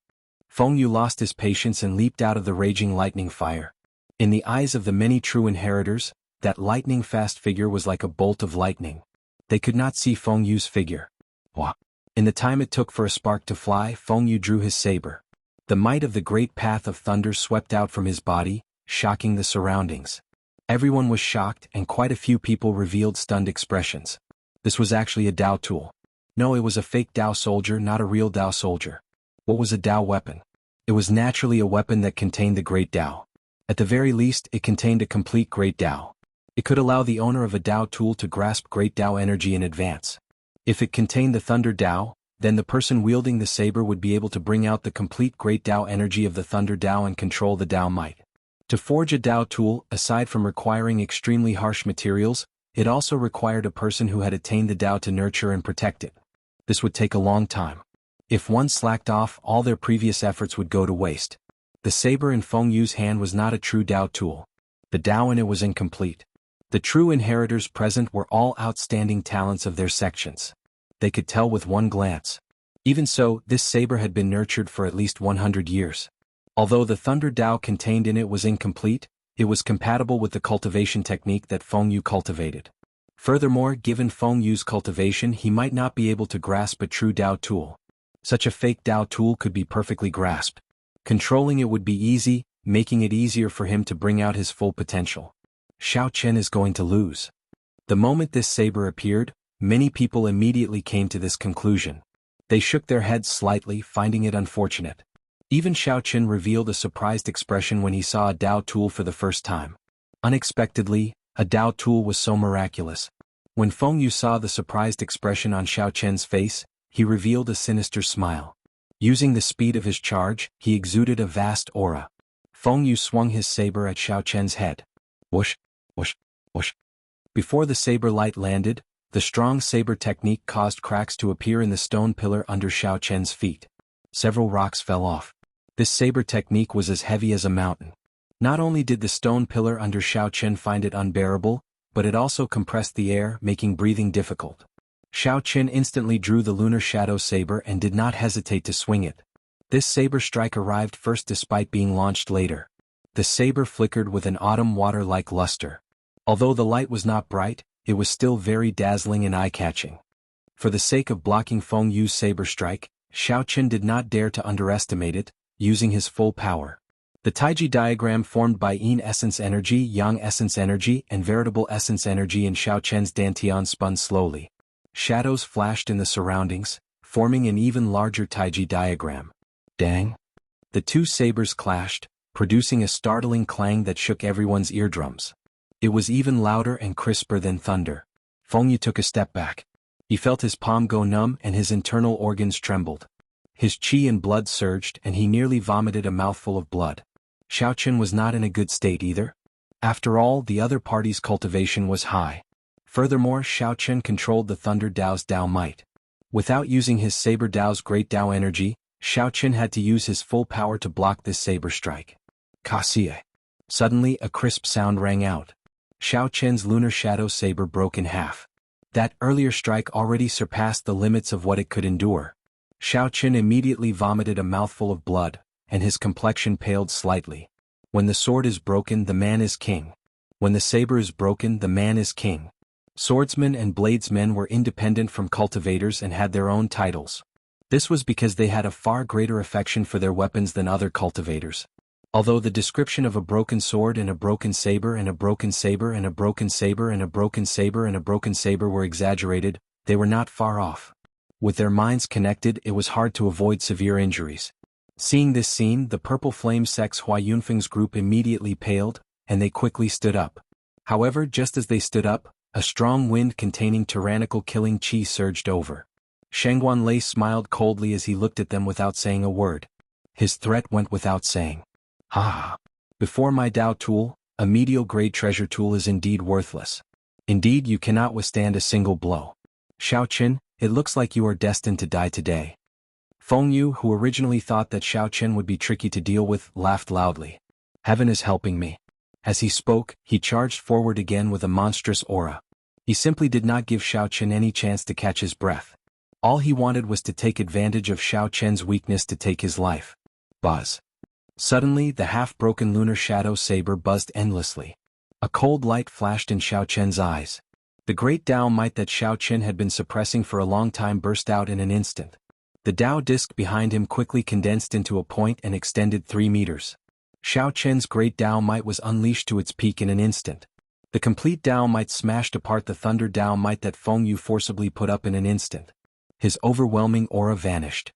S1: Feng Yu lost his patience and leaped out of the raging lightning fire. In the eyes of the many true inheritors, that lightning-fast figure was like a bolt of lightning. They could not see Feng Yu's figure. Wah! In the time it took for a spark to fly, Feng Yu drew his saber. The might of the great path of thunder swept out from his body, shocking the surroundings. Everyone was shocked and quite a few people revealed stunned expressions. This was actually a Dao tool. No, it was a fake Dao soldier, not a real Dao soldier. What was a Dao weapon? It was naturally a weapon that contained the great Dao. At the very least, it contained a complete great Dao. It could allow the owner of a Dao tool to grasp great Dao energy in advance. If it contained the Thunder Dao, then the person wielding the saber would be able to bring out the complete great Dao energy of the Thunder Dao and control the Dao might. To forge a Dao tool, aside from requiring extremely harsh materials, it also required a person who had attained the Dao to nurture and protect it. This would take a long time. If one slacked off, all their previous efforts would go to waste. The saber in Feng Yu's hand was not a true Dao tool. The Dao in it was incomplete. The true inheritors present were all outstanding talents of their sections. They could tell with one glance. Even so, this saber had been nurtured for at least 100 years. Although the Thunder Dao contained in it was incomplete, it was compatible with the cultivation technique that Feng Yu cultivated. Furthermore, given Feng Yu's cultivation, he might not be able to grasp a true Dao tool. Such a fake Dao tool could be perfectly grasped. Controlling it would be easy, making it easier for him to bring out his full potential. Xiao Chen is going to lose. The moment this saber appeared, many people immediately came to this conclusion. They shook their heads slightly, finding it unfortunate. Even Xiao Chen revealed a surprised expression when he saw a Dao tool for the first time. Unexpectedly, a Dao tool was so miraculous. When Feng Yu saw the surprised expression on Xiao Chen's face, he revealed a sinister smile. Using the speed of his charge, he exuded a vast aura. Feng Yu swung his saber at Xiao Chen's head. Whoosh, whoosh, whoosh. Before the saber light landed, the strong saber technique caused cracks to appear in the stone pillar under Xiao Chen's feet. Several rocks fell off. This saber technique was as heavy as a mountain. Not only did the stone pillar under Xiao Chen find it unbearable, but it also compressed the air, making breathing difficult. Xiao Chen instantly drew the lunar shadow saber and did not hesitate to swing it. This saber strike arrived first despite being launched later. The saber flickered with an autumn water-like luster. Although the light was not bright, it was still very dazzling and eye-catching. For the sake of blocking Feng Yu's saber strike, Xiao Chen did not dare to underestimate it, using his full power. The Taiji diagram formed by Yin essence energy, Yang essence energy, and veritable essence energy in Xiao Chen's dantian spun slowly. Shadows flashed in the surroundings, forming an even larger Taiji diagram. Dang! The two sabers clashed, producing a startling clang that shook everyone's eardrums. It was even louder and crisper than thunder. Feng Yu took a step back. He felt his palm go numb and his internal organs trembled. His qi and blood surged and he nearly vomited a mouthful of blood. Xiao Chen was not in a good state either. After all, the other party's cultivation was high. Furthermore, Xiao Chen controlled the Thunder Dao's Dao might. Without using his saber Dao's great Dao energy, Xiao Chen had to use his full power to block this saber strike. Kasie. Suddenly, a crisp sound rang out. Xiao Chen's lunar shadow saber broke in half. That earlier strike already surpassed the limits of what it could endure. Xiao Chen immediately vomited a mouthful of blood, and his complexion paled slightly. When the sword is broken, the man is king. When the saber is broken, the man is king. Swordsmen and bladesmen were independent from cultivators and had their own titles. This was because they had a far greater affection for their weapons than other cultivators. Although the description of a broken sword and a broken saber and a broken saber and a broken saber and a broken saber and a broken saber were exaggerated, they were not far off. With their minds connected, it was hard to avoid severe injuries. Seeing this scene, the Purple Flame Sect's Hua Yunfeng's group immediately paled, and they quickly stood up. However, just as they stood up, a strong wind containing tyrannical killing qi surged over. Shangguan Lei smiled coldly as he looked at them without saying a word. His threat went without saying. Ha! Before my Dao tool, a medial-grade treasure tool is indeed worthless. Indeed, you cannot withstand a single blow. Xiao Chen, it looks like you are destined to die today. Feng Yu, who originally thought that Xiao Chen would be tricky to deal with, laughed loudly. Heaven is helping me. As he spoke, he charged forward again with a monstrous aura. He simply did not give Xiao Chen any chance to catch his breath. All he wanted was to take advantage of Xiao Chen's weakness to take his life. Buzz. Suddenly, the half-broken lunar shadow saber buzzed endlessly. A cold light flashed in Xiao Chen's eyes. The great Dao might that Xiao Chen had been suppressing for a long time burst out in an instant. The Dao disc behind him quickly condensed into a point and extended 3 meters. Xiao Chen's great Dao might was unleashed to its peak in an instant. The complete Dao might smashed apart the Thunder Dao might that Feng Yu forcibly put up in an instant. His overwhelming aura vanished.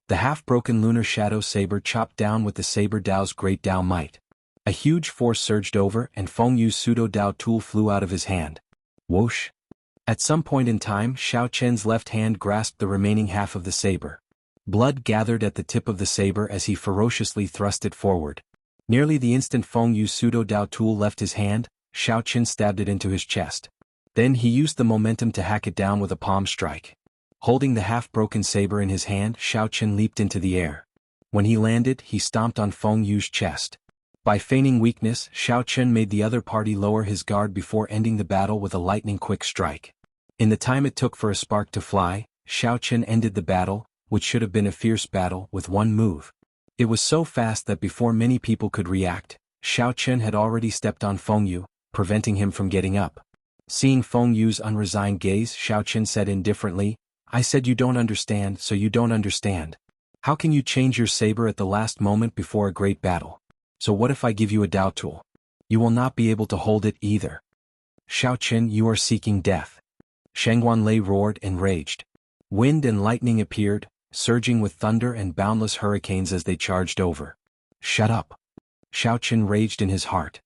S1: The half-broken lunar shadow saber chopped down with the saber Dao's great Dao might. A huge force surged over and Feng Yu's pseudo-Dao tool flew out of his hand. Whoosh! At some point in time, Xiao Chen's left hand grasped the remaining half of the saber. Blood gathered at the tip of the saber as he ferociously thrust it forward. Nearly the instant Feng Yu's pseudo-Dao tool left his hand, Xiao Chen stabbed it into his chest. Then he used the momentum to hack it down with a palm strike. Holding the half-broken saber in his hand, Xiao Chen leaped into the air. When he landed, he stomped on Feng Yu's chest. By feigning weakness, Xiao Chen made the other party lower his guard before ending the battle with a lightning-quick strike. In the time it took for a spark to fly, Xiao Chen ended the battle, which should have been a fierce battle, with one move. It was so fast that before many people could react, Xiao Chen had already stepped on Feng Yu, preventing him from getting up. Seeing Feng Yu's unresigned gaze, Xiao Chen said indifferently, "I said you don't understand, so you don't understand. How can you change your saber at the last moment before a great battle? So what if I give you a Dao tool? You will not be able to hold it either." "Xiao Chen, you are seeking death." Shangguanlei roared and raged. Wind and lightning appeared, surging with thunder and boundless hurricanes as they charged over. "Shut up!" Xiao Chen raged in his heart.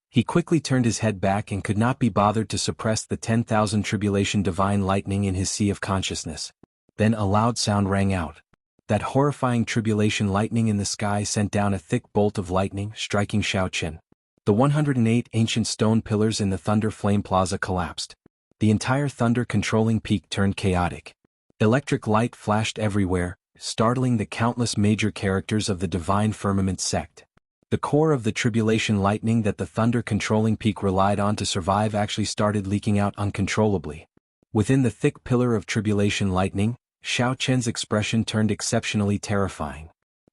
S1: He quickly turned his head back and could not be bothered to suppress the 10,000 tribulation divine lightning in his sea of consciousness. Then a loud sound rang out. That horrifying tribulation lightning in the sky sent down a thick bolt of lightning, striking Xiao Chen. The 108 ancient stone pillars in the Thunder Flame Plaza collapsed. The entire thunder-controlling peak turned chaotic. Electric light flashed everywhere, startling the countless major characters of the Divine Firmament sect. The core of the tribulation lightning that the thunder-controlling peak relied on to survive actually started leaking out uncontrollably. Within the thick pillar of tribulation lightning, Xiao Chen's expression turned exceptionally terrifying.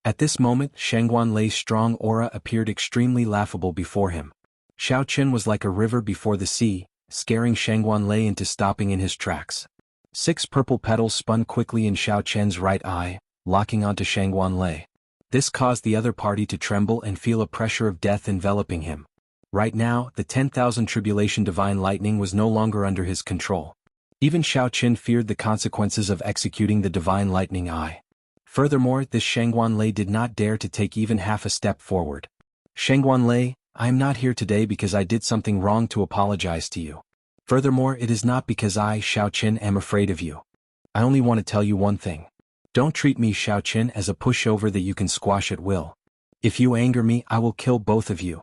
S1: At this moment, Shangguanlei's strong aura appeared extremely laughable before him. Xiao Chen was like a river before the sea, scaring Shangguanlei into stopping in his tracks. 6 purple petals spun quickly in Xiao Chen's right eye, locking onto Shangguanlei. This caused the other party to tremble and feel a pressure of death enveloping him. Right now, the 10,000 tribulation divine lightning was no longer under his control. Even Xiao Chen feared the consequences of executing the divine lightning eye. Furthermore, this Shangguanlei did not dare to take even half a step forward. "Shangguanlei, I am not here today because I did something wrong to apologize to you. Furthermore, it is not because I, Xiao Chen, am afraid of you. I only want to tell you one thing. Don't treat me, Xiao Chen, as a pushover that you can squash at will. If you anger me, I will kill both of you."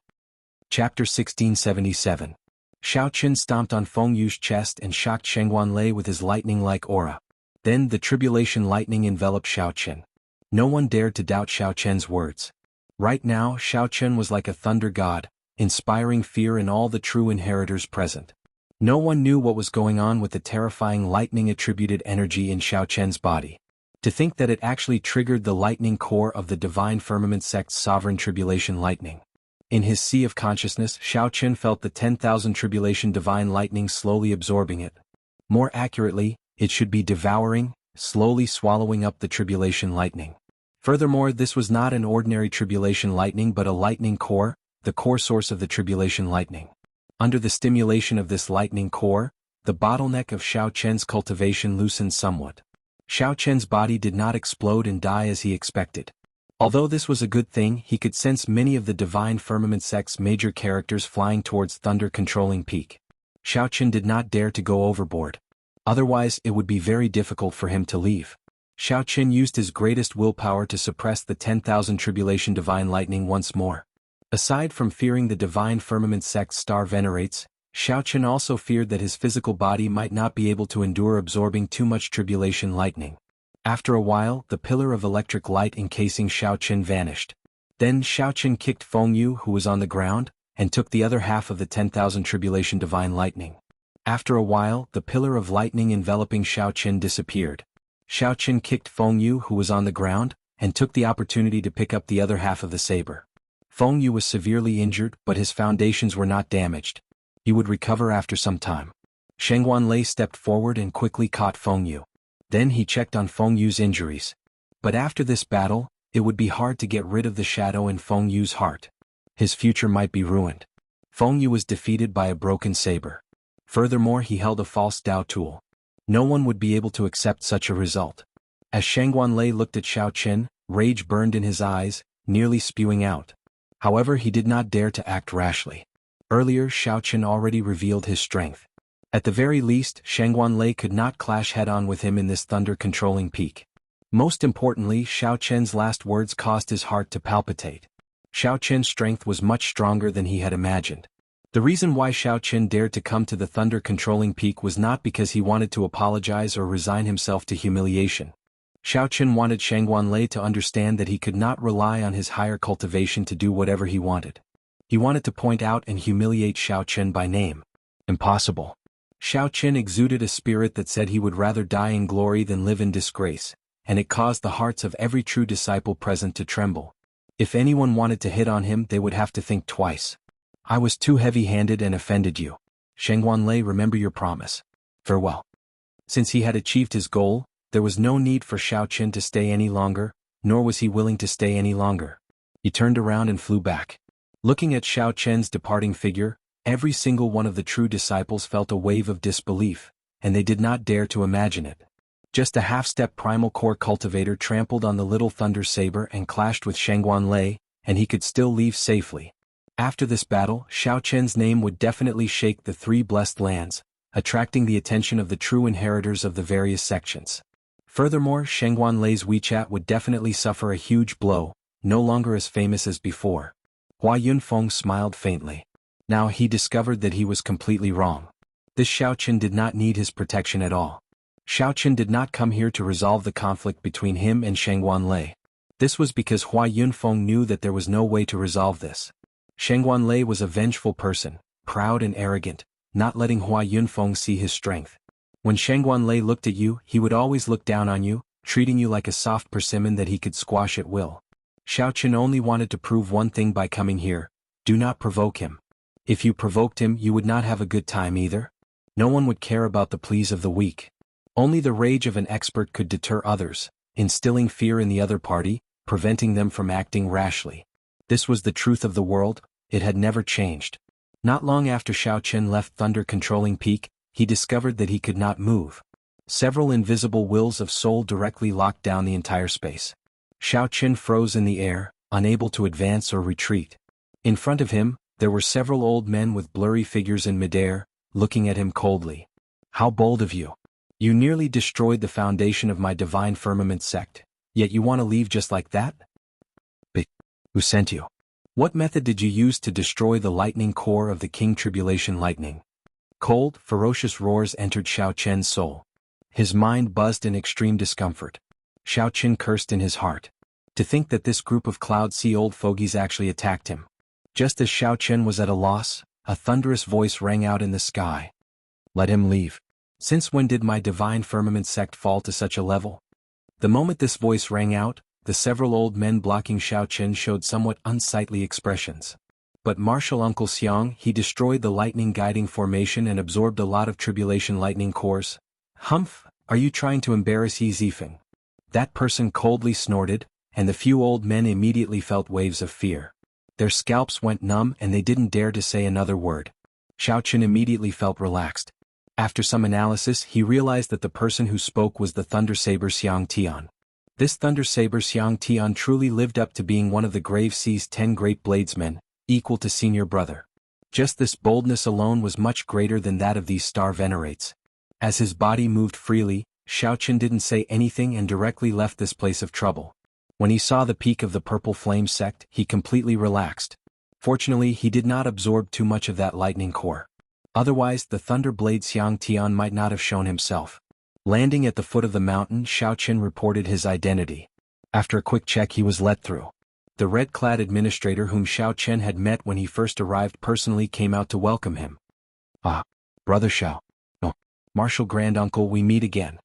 S1: Chapter 1677. Xiao Chen stomped on Feng Yu's chest and shocked Shangguanlei with his lightning-like aura. Then the tribulation lightning enveloped Xiao Chen. No one dared to doubt Xiao Chen's words. Right now, Xiao Chen was like a thunder god, inspiring fear in all the true inheritors present. No one knew what was going on with the terrifying lightning-attributed energy in Xiao Chen's body. To think that it actually triggered the lightning core of the Divine Firmament sect's sovereign tribulation lightning. In his sea of consciousness, Xiao Chen felt the 10,000 tribulation divine lightning slowly absorbing it. More accurately, it should be devouring, slowly swallowing up the tribulation lightning. Furthermore, this was not an ordinary tribulation lightning but a lightning core, the core source of the tribulation lightning. Under the stimulation of this lightning core, the bottleneck of Xiao Chen's cultivation loosened somewhat. Xiao Chen's body did not explode and die as he expected. Although this was a good thing, he could sense many of the Divine Firmament sect's major characters flying towards thunder-controlling peak. Xiao Chen did not dare to go overboard. Otherwise, it would be very difficult for him to leave. Xiao Chen used his greatest willpower to suppress the 10,000 tribulation divine lightning once more. Aside from fearing the Divine Firmament sect's star venerates, Xiao Chen also feared that his physical body might not be able to endure absorbing too much tribulation lightning. After a while, the pillar of electric light encasing Xiao Chen vanished. Then Xiao Chen kicked Feng Yu, who was on the ground, and took the other half of the 10,000 tribulation divine lightning. After a while, the pillar of lightning enveloping Xiao Chen disappeared. Xiao Chen kicked Feng Yu, who was on the ground, and took the opportunity to pick up the other half of the saber. Feng Yu was severely injured, but his foundations were not damaged. He would recover after some time. Shangguanlei stepped forward and quickly caught Feng Yu. Then he checked on Feng Yu's injuries. But after this battle, it would be hard to get rid of the shadow in Feng Yu's heart. His future might be ruined. Feng Yu was defeated by a broken saber. Furthermore, he held a false Dao tool. No one would be able to accept such a result. As Shangguanlei looked at Xiao Chen, rage burned in his eyes, nearly spewing out. However, he did not dare to act rashly. Earlier, Xiaoqin already revealed his strength. At the very least, Shangguanlei could not clash head-on with him in this thunder-controlling peak. Most importantly, Xiaoqian's last words caused his heart to palpitate. Xiaoqin's strength was much stronger than he had imagined. The reason why Xiaoqin dared to come to the thunder-controlling peak was not because he wanted to apologize or resign himself to humiliation. Xiaoqin wanted Shangguanlei to understand that he could not rely on his higher cultivation to do whatever he wanted. He wanted to point out and humiliate Xiaoqin by name. Impossible. Xiaoqin exuded a spirit that said he would rather die in glory than live in disgrace, and it caused the hearts of every true disciple present to tremble. If anyone wanted to hit on him, they would have to think twice. I was too heavy-handed and offended you. Shangguanlei, remember your promise. Farewell. Since he had achieved his goal, there was no need for Xiaoqin to stay any longer, nor was he willing to stay any longer. He turned around and flew back. Looking at Xiaoqin's departing figure, every single one of the true disciples felt a wave of disbelief, and they did not dare to imagine it. Just a half-step primal core cultivator trampled on the little thunder saber and clashed with Shangguanlei, and he could still leave safely. After this battle, Xiaoqin's name would definitely shake the three blessed lands, attracting the attention of the true inheritors of the various sections. Furthermore, Shangguanlei's WeChat would definitely suffer a huge blow, no longer as famous as before. Hua Yunfeng smiled faintly. Now he discovered that he was completely wrong. This Xiaoqin did not need his protection at all. Xiaoqin did not come here to resolve the conflict between him and Shangguanlei. This was because Hua Yunfeng knew that there was no way to resolve this. Shangguanlei was a vengeful person, proud and arrogant, not letting Hua Yunfeng see his strength. When Shangguanlei looked at you, he would always look down on you, treating you like a soft persimmon that he could squash at will. Xiaoqin only wanted to prove one thing by coming here: do not provoke him. If you provoked him, you would not have a good time either. No one would care about the pleas of the weak. Only the rage of an expert could deter others, instilling fear in the other party, preventing them from acting rashly. This was the truth of the world, it had never changed. Not long after Xiaoqin left thunder-controlling peak, he discovered that he could not move. Several invisible wills of soul directly locked down the entire space. Xiaoqin froze in the air, unable to advance or retreat. In front of him, there were several old men with blurry figures in midair, looking at him coldly. How bold of you! You nearly destroyed the foundation of my divine firmament sect, yet you want to leave just like that? But who sent you? What method did you use to destroy the lightning core of the King Tribulation Lightning? Cold, ferocious roars entered Xiaoqin's soul. His mind buzzed in extreme discomfort. Xiaoqin cursed in his heart. To think that this group of Cloud Sea old fogies actually attacked him. Just as Xiaoqin was at a loss, a thunderous voice rang out in the sky. Let him leave. Since when did my divine firmament sect fall to such a level? The moment this voice rang out, the several old men blocking Xiaoqin showed somewhat unsightly expressions. But Martial Uncle Xiang, he destroyed the lightning guiding formation and absorbed a lot of tribulation lightning cores. Humph, are you trying to embarrass Yi Zifeng? That person coldly snorted, and the few old men immediately felt waves of fear. Their scalps went numb and they didn't dare to say another word. Xiaoqin immediately felt relaxed. After some analysis, he realized that the person who spoke was the Thunder Saber Xiang Tian. This Thunder Saber Xiang Tian truly lived up to being one of the Grave Sea's 10 great bladesmen, equal to senior brother. Just this boldness alone was much greater than that of these star venerates. As his body moved freely, Xiaoqin didn't say anything and directly left this place of trouble. When he saw the peak of the Purple Flame sect, he completely relaxed. Fortunately, he did not absorb too much of that lightning core. Otherwise, the Thunderblade Xiang Tian might not have shown himself. Landing at the foot of the mountain, Xiaoqin reported his identity. After a quick check, he was let through. The red-clad administrator whom Xiaoqin had met when he first arrived personally came out to welcome him. Ah, Brother Xiao. Oh, Martial Granduncle, we meet again.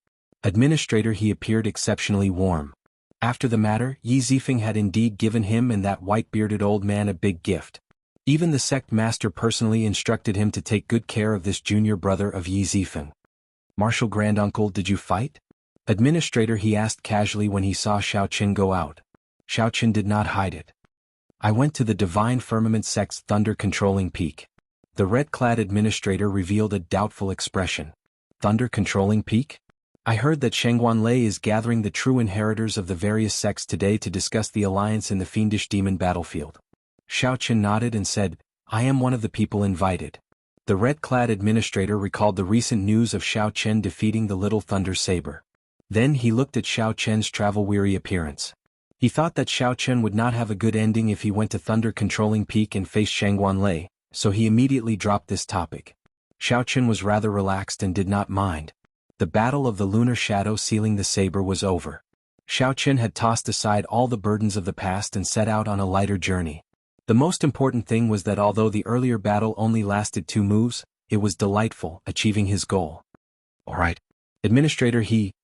S1: Administrator, he appeared exceptionally warm. After the matter, Yi Zifeng had indeed given him and that white-bearded old man a big gift. Even the sect master personally instructed him to take good care of this junior brother of Yi Zifeng. Martial Granduncle, did you fight? Administrator, he asked casually when he saw Xiaoqin go out. Xiaoqin did not hide it. I went to the Divine Firmament sect's thunder-controlling peak. The red-clad administrator revealed a doubtful expression. Thunder-controlling peak? I heard that Shangguanlei is gathering the true inheritors of the various sects today to discuss the alliance in the fiendish demon battlefield. Xiao Chen nodded and said, I am one of the people invited. The red-clad administrator recalled the recent news of Xiao Chen defeating the Little Thunder Saber. Then he looked at Xiao Chen's travel-weary appearance. He thought that Xiao Chen would not have a good ending if he went to Thunder-controlling Peak and faced Shangguan Lei, so he immediately dropped this topic. Xiao Chen was rather relaxed and did not mind. The battle of the lunar shadow sealing the saber was over. Xiao Chen had tossed aside all the burdens of the past and set out on a lighter journey. The most important thing was that although the earlier battle only lasted 2 moves, it was delightful, achieving his goal. Alright. Administrator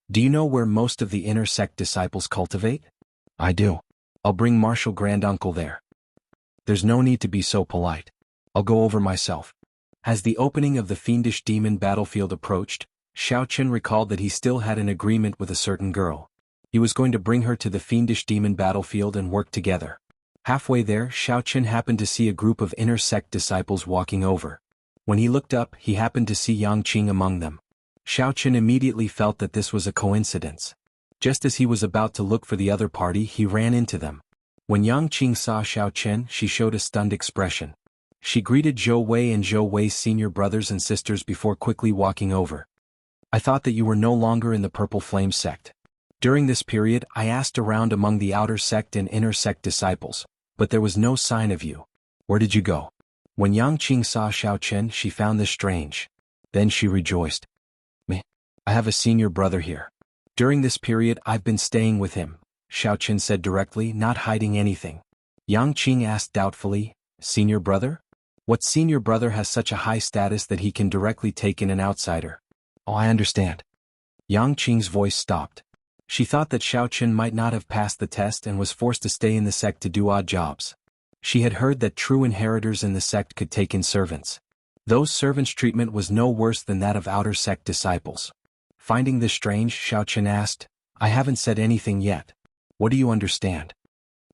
S1: do you know where most of the inner sect disciples cultivate? I do. I'll bring Marshal Granduncle there. There's no need to be so polite. I'll go over myself. As the opening of the fiendish demon battlefield approached, Xiao Chen recalled that he still had an agreement with a certain girl. He was going to bring her to the fiendish demon battlefield and work together. Halfway there, Xiao Chen happened to see a group of inner sect disciples walking over. When he looked up, he happened to see Yang Qing among them. Xiao Chen immediately felt that this was a coincidence. Just as he was about to look for the other party, he ran into them. When Yang Qing saw Xiao Chen, she showed a stunned expression. She greeted Zhou Wei and Zhou Wei's senior brothers and sisters before quickly walking over. I thought that you were no longer in the Purple Flame sect. During this period, I asked around among the outer sect and inner sect disciples, but there was no sign of you. Where did you go? When Yang Qing saw Xiao Chen, she found this strange. Then she rejoiced. Me? I have a senior brother here. During this period I've been staying with him, Xiao Chen said directly, not hiding anything. Yang Qing asked doubtfully, senior brother? What senior brother has such a high status that he can directly take in an outsider? Oh, I understand. Yang Qing's voice stopped. She thought that Xiao Chen might not have passed the test and was forced to stay in the sect to do odd jobs. She had heard that true inheritors in the sect could take in servants. Those servants' treatment was no worse than that of outer sect disciples. Finding this strange, Xiao Chen asked, I haven't said anything yet. What do you understand?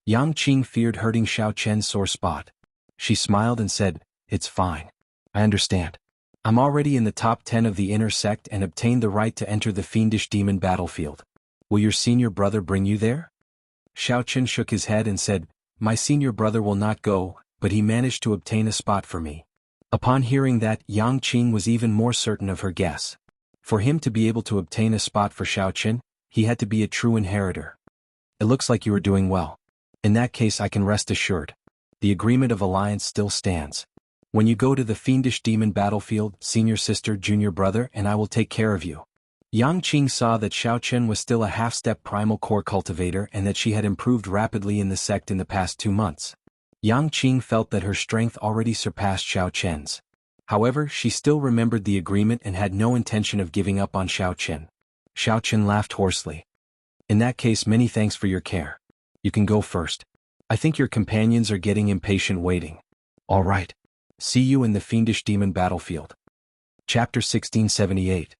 S1: Yang Qing feared hurting Xiao Chen's sore spot. She smiled and said, it's fine. I understand. I'm already in the top 10 of the inner sect and obtained the right to enter the fiendish demon battlefield. Will your senior brother bring you there? Xiao Chen shook his head and said, my senior brother will not go, but he managed to obtain a spot for me. Upon hearing that, Yang Qing was even more certain of her guess. For him to be able to obtain a spot for Xiao Chen, he had to be a true inheritor. It looks like you are doing well. In that case I can rest assured. The agreement of alliance still stands. When you go to the fiendish demon battlefield, senior sister, junior brother, and I will take care of you. Yang Qing saw that Xiao Chen was still a half-step primal core cultivator and that she had improved rapidly in the sect in the past 2 months. Yang Qing felt that her strength already surpassed Xiao Chen's. However, she still remembered the agreement and had no intention of giving up on Xiao Chen. Xiao Chen laughed hoarsely. In that case, many thanks for your care. You can go first. I think your companions are getting impatient waiting. All right. See you in the fiendish demon battlefield. Chapter 1678.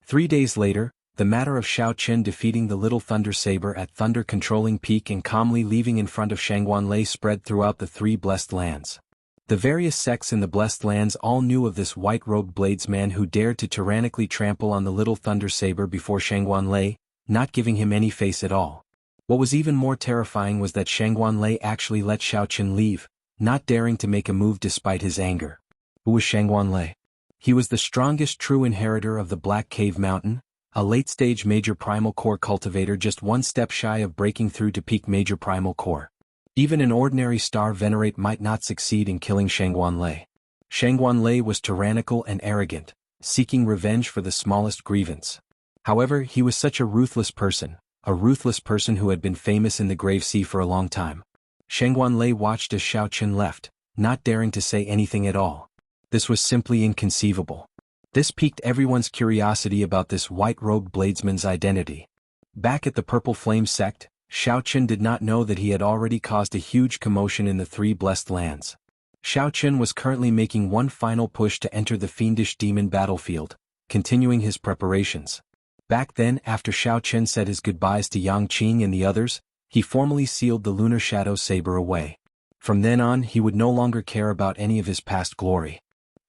S1: 3 days later, the matter of Xiao Chen defeating the Little Thunder Saber at Thunder-controlling Peak and calmly leaving in front of Shangguan Lei spread throughout the 3 Blessed Lands. The various sects in the Blessed Lands all knew of this white-robed bladesman who dared to tyrannically trample on the Little Thunder Saber before Shangguan Lei, not giving him any face at all. What was even more terrifying was that Shangguan Lei actually let Xiao Chen leave, not daring to make a move despite his anger. Who was Shangguan Lei? He was the strongest true inheritor of the Black Cave Mountain, a late-stage Major Primal Core cultivator just 1 step shy of breaking through to peak Major Primal Core. Even an ordinary star venerate might not succeed in killing Shangguan Lei. Shangguan Lei was tyrannical and arrogant, seeking revenge for the smallest grievance. However, he was such a ruthless person who had been famous in the Grave Sea for a long time. Shangguan Lei watched as Xiao Chen left, not daring to say anything at all. This was simply inconceivable. This piqued everyone's curiosity about this white-robed bladesman's identity. Back at the Purple Flame sect, Xiao Chen did not know that he had already caused a huge commotion in the 3 Blessed Lands. Xiao Chen was currently making one final push to enter the fiendish demon battlefield, continuing his preparations. Back then, after Xiao Chen said his goodbyes to Yang Qing and the others, he formally sealed the Lunar Shadow Saber away. From then on, he would no longer care about any of his past glory.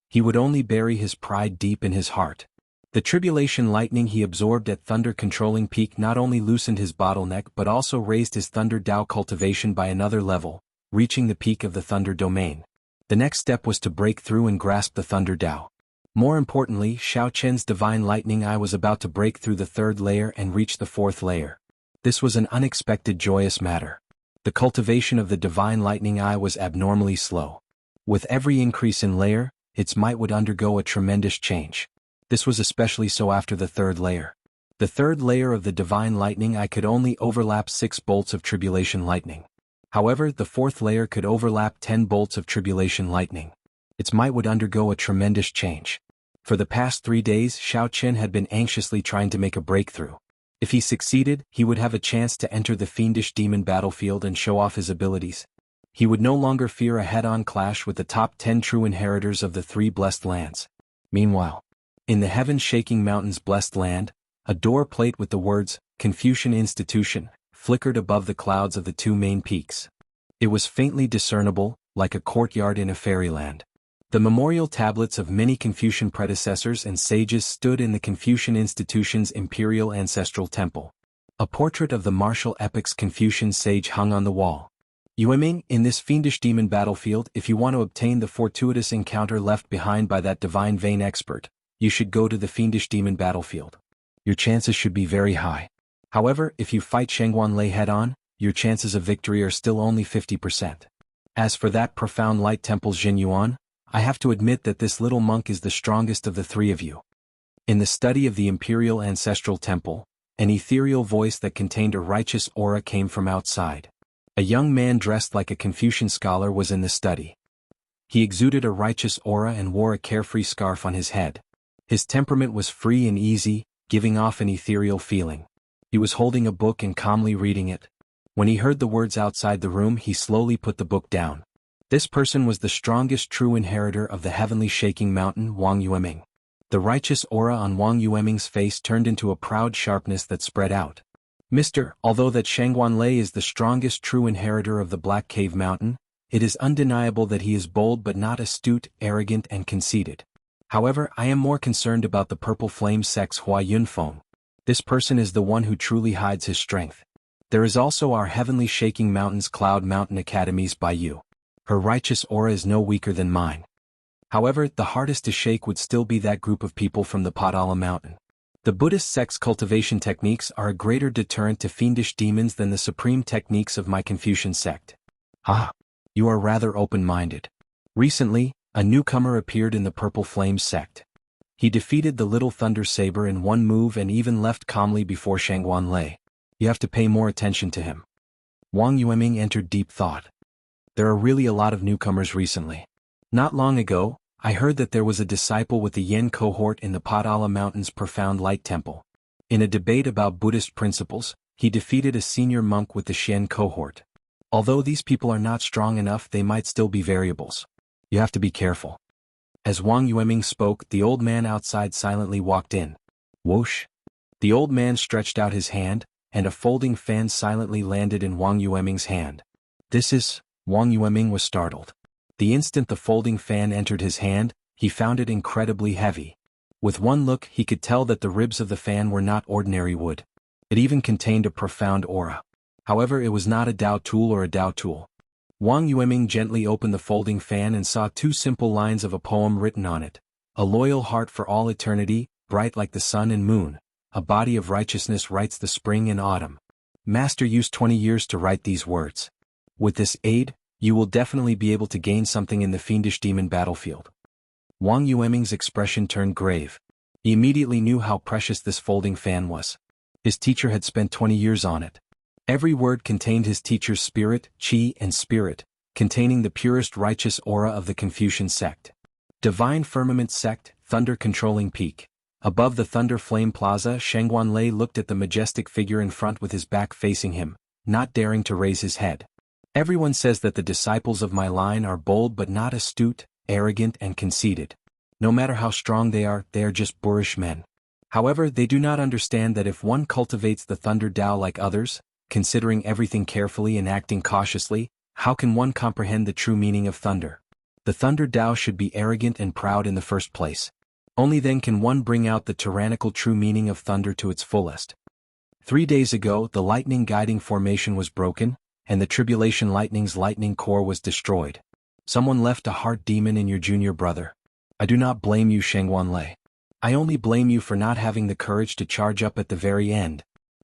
S1: He would only bury his pride deep in his heart. The tribulation lightning he absorbed at Thunder-controlling Peak not only loosened his bottleneck but also raised his Thunder Dao cultivation by another level, reaching the peak of the Thunder domain. The next step was to break through and grasp the Thunder Tao. More importantly, Xiao Qian's divine lightning eye was about to break through the third layer and reach the fourth layer. This was an unexpected joyous matter. The cultivation of the divine lightning eye was abnormally slow. With every increase in layer, its might would undergo a tremendous change. This was especially so after the third layer. The third layer of the divine lightning eye could only overlap 6 bolts of tribulation lightning. However, the fourth layer could overlap 10 bolts of tribulation lightning. Its might would undergo a tremendous change. For the past 3 days, Xiao Qian had been anxiously trying to make a breakthrough. If he succeeded, he would have a chance to enter the fiendish demon battlefield and show off his abilities. He would no longer fear a head-on clash with the top 10 true inheritors of the 3 blessed lands. Meanwhile, in the heaven-shaking mountains blessed land, a door plate with the words, Confucian Institution, flickered above the clouds of the 2 main peaks. It was faintly discernible, like a courtyard in a fairyland. The memorial tablets of many Confucian predecessors and sages stood in the Confucian Institution's imperial ancestral temple. A portrait of the martial epic's Confucian sage hung on the wall. Yueming, in this fiendish demon battlefield, if you want to obtain the fortuitous encounter left behind by that divine vein expert, you should go to the fiendish demon battlefield. Your chances should be very high. However, if you fight Shangguan Lei head-on, your chances of victory are still only 50%. As for that profound light temple's Jin Yuan, I have to admit that this little monk is the strongest of the 3 of you. In the study of the imperial ancestral temple, an ethereal voice that contained a righteous aura came from outside. A young man dressed like a Confucian scholar was in the study. He exuded a righteous aura and wore a carefree scarf on his head. His temperament was free and easy, giving off an ethereal feeling. He was holding a book and calmly reading it. When he heard the words outside the room, he slowly put the book down. This person was the strongest true inheritor of the heavenly shaking mountain, Wang Yueming. The righteous aura on Wang Yueming's face turned into a proud sharpness that spread out. Mister, although that Shangguan Lei is the strongest true inheritor of the Black Cave Mountain, it is undeniable that he is bold but not astute, arrogant and conceited. However, I am more concerned about the Purple Flame Sect's Hua Yunfeng. This person is the one who truly hides his strength. There is also our heavenly shaking mountains Cloud Mountain Academy's Baiyu. Her righteous aura is no weaker than mine. However, the hardest to shake would still be that group of people from the Padala Mountain. The Buddhist sect's cultivation techniques are a greater deterrent to fiendish demons than the supreme techniques of my Confucian sect. Ah, you are rather open-minded. Recently, a newcomer appeared in the Purple Flame sect. He defeated the Little Thunder Saber in one move and even left calmly before Shangguan Lei. You have to pay more attention to him. Wang Yueming entered deep thought. There are really a lot of newcomers recently. Not long ago, I heard that there was a disciple with the Yen cohort in the Padala Mountain's Profound Light Temple. In a debate about Buddhist principles, he defeated a senior monk with the Shen cohort. Although these people are not strong enough, they might still be variables. You have to be careful. As Wang Yueming spoke, the old man outside silently walked in. Whoosh! The old man stretched out his hand, and a folding fan silently landed in Wang Yueming's hand. This is... Wang Yueming was startled. The instant the folding fan entered his hand, he found it incredibly heavy. With one look, he could tell that the ribs of the fan were not ordinary wood. It even contained a profound aura. However, it was not a Dao tool or a Dao tool. Wang Yueming gently opened the folding fan and saw 2 simple lines of a poem written on it. A loyal heart for all eternity, bright like the sun and moon. A body of righteousness writes the spring and autumn. Master used 20 years to write these words. With this aid, you will definitely be able to gain something in the fiendish demon battlefield. Wang Yueming's expression turned grave. He immediately knew how precious this folding fan was. His teacher had spent 20 years on it. Every word contained his teacher's spirit, qi and spirit, containing the purest righteous aura of the Confucian sect. Divine Firmament Sect, Thunder Controlling Peak. Above the Thunder Flame Plaza, Shangguan Lei looked at the majestic figure in front with his back facing him, not daring to raise his head. Everyone says that the disciples of my line are bold but not astute, arrogant and conceited. No matter how strong they are just boorish men. However, they do not understand that if one cultivates the Thunder Tao like others, considering everything carefully and acting cautiously, how can one comprehend the true meaning of thunder? The Thunder Tao should be arrogant and proud in the first place. Only then can one bring out the tyrannical true meaning of thunder to its fullest. 3 days ago, the lightning guiding formation was broken, and the Tribulation Lightning's lightning core was destroyed. Someone left a heart demon in your junior brother. I do not blame you, Shangguanlei. I only blame you for not having the courage to charge up at the very end.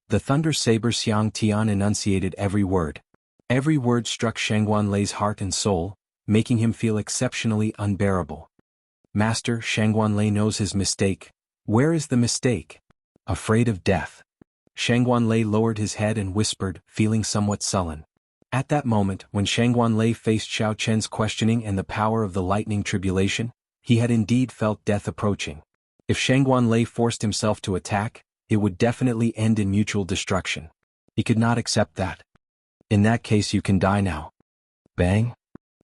S1: The Thunder Saber Xiang Tian enunciated every word. Every word struck Shangguanlei's heart and soul, making him feel exceptionally unbearable. Master, Shangguanlei knows his mistake. Where is the mistake? Afraid of death. Shangguanlei lowered his head and whispered, feeling somewhat sullen. At that moment, when Shangguanlei faced Xiao Chen's questioning and the power of the lightning tribulation, he had indeed felt death approaching. If Shangguanlei forced himself to attack, it would definitely end in mutual destruction. He could not accept that. In that case, you can die now. Bang!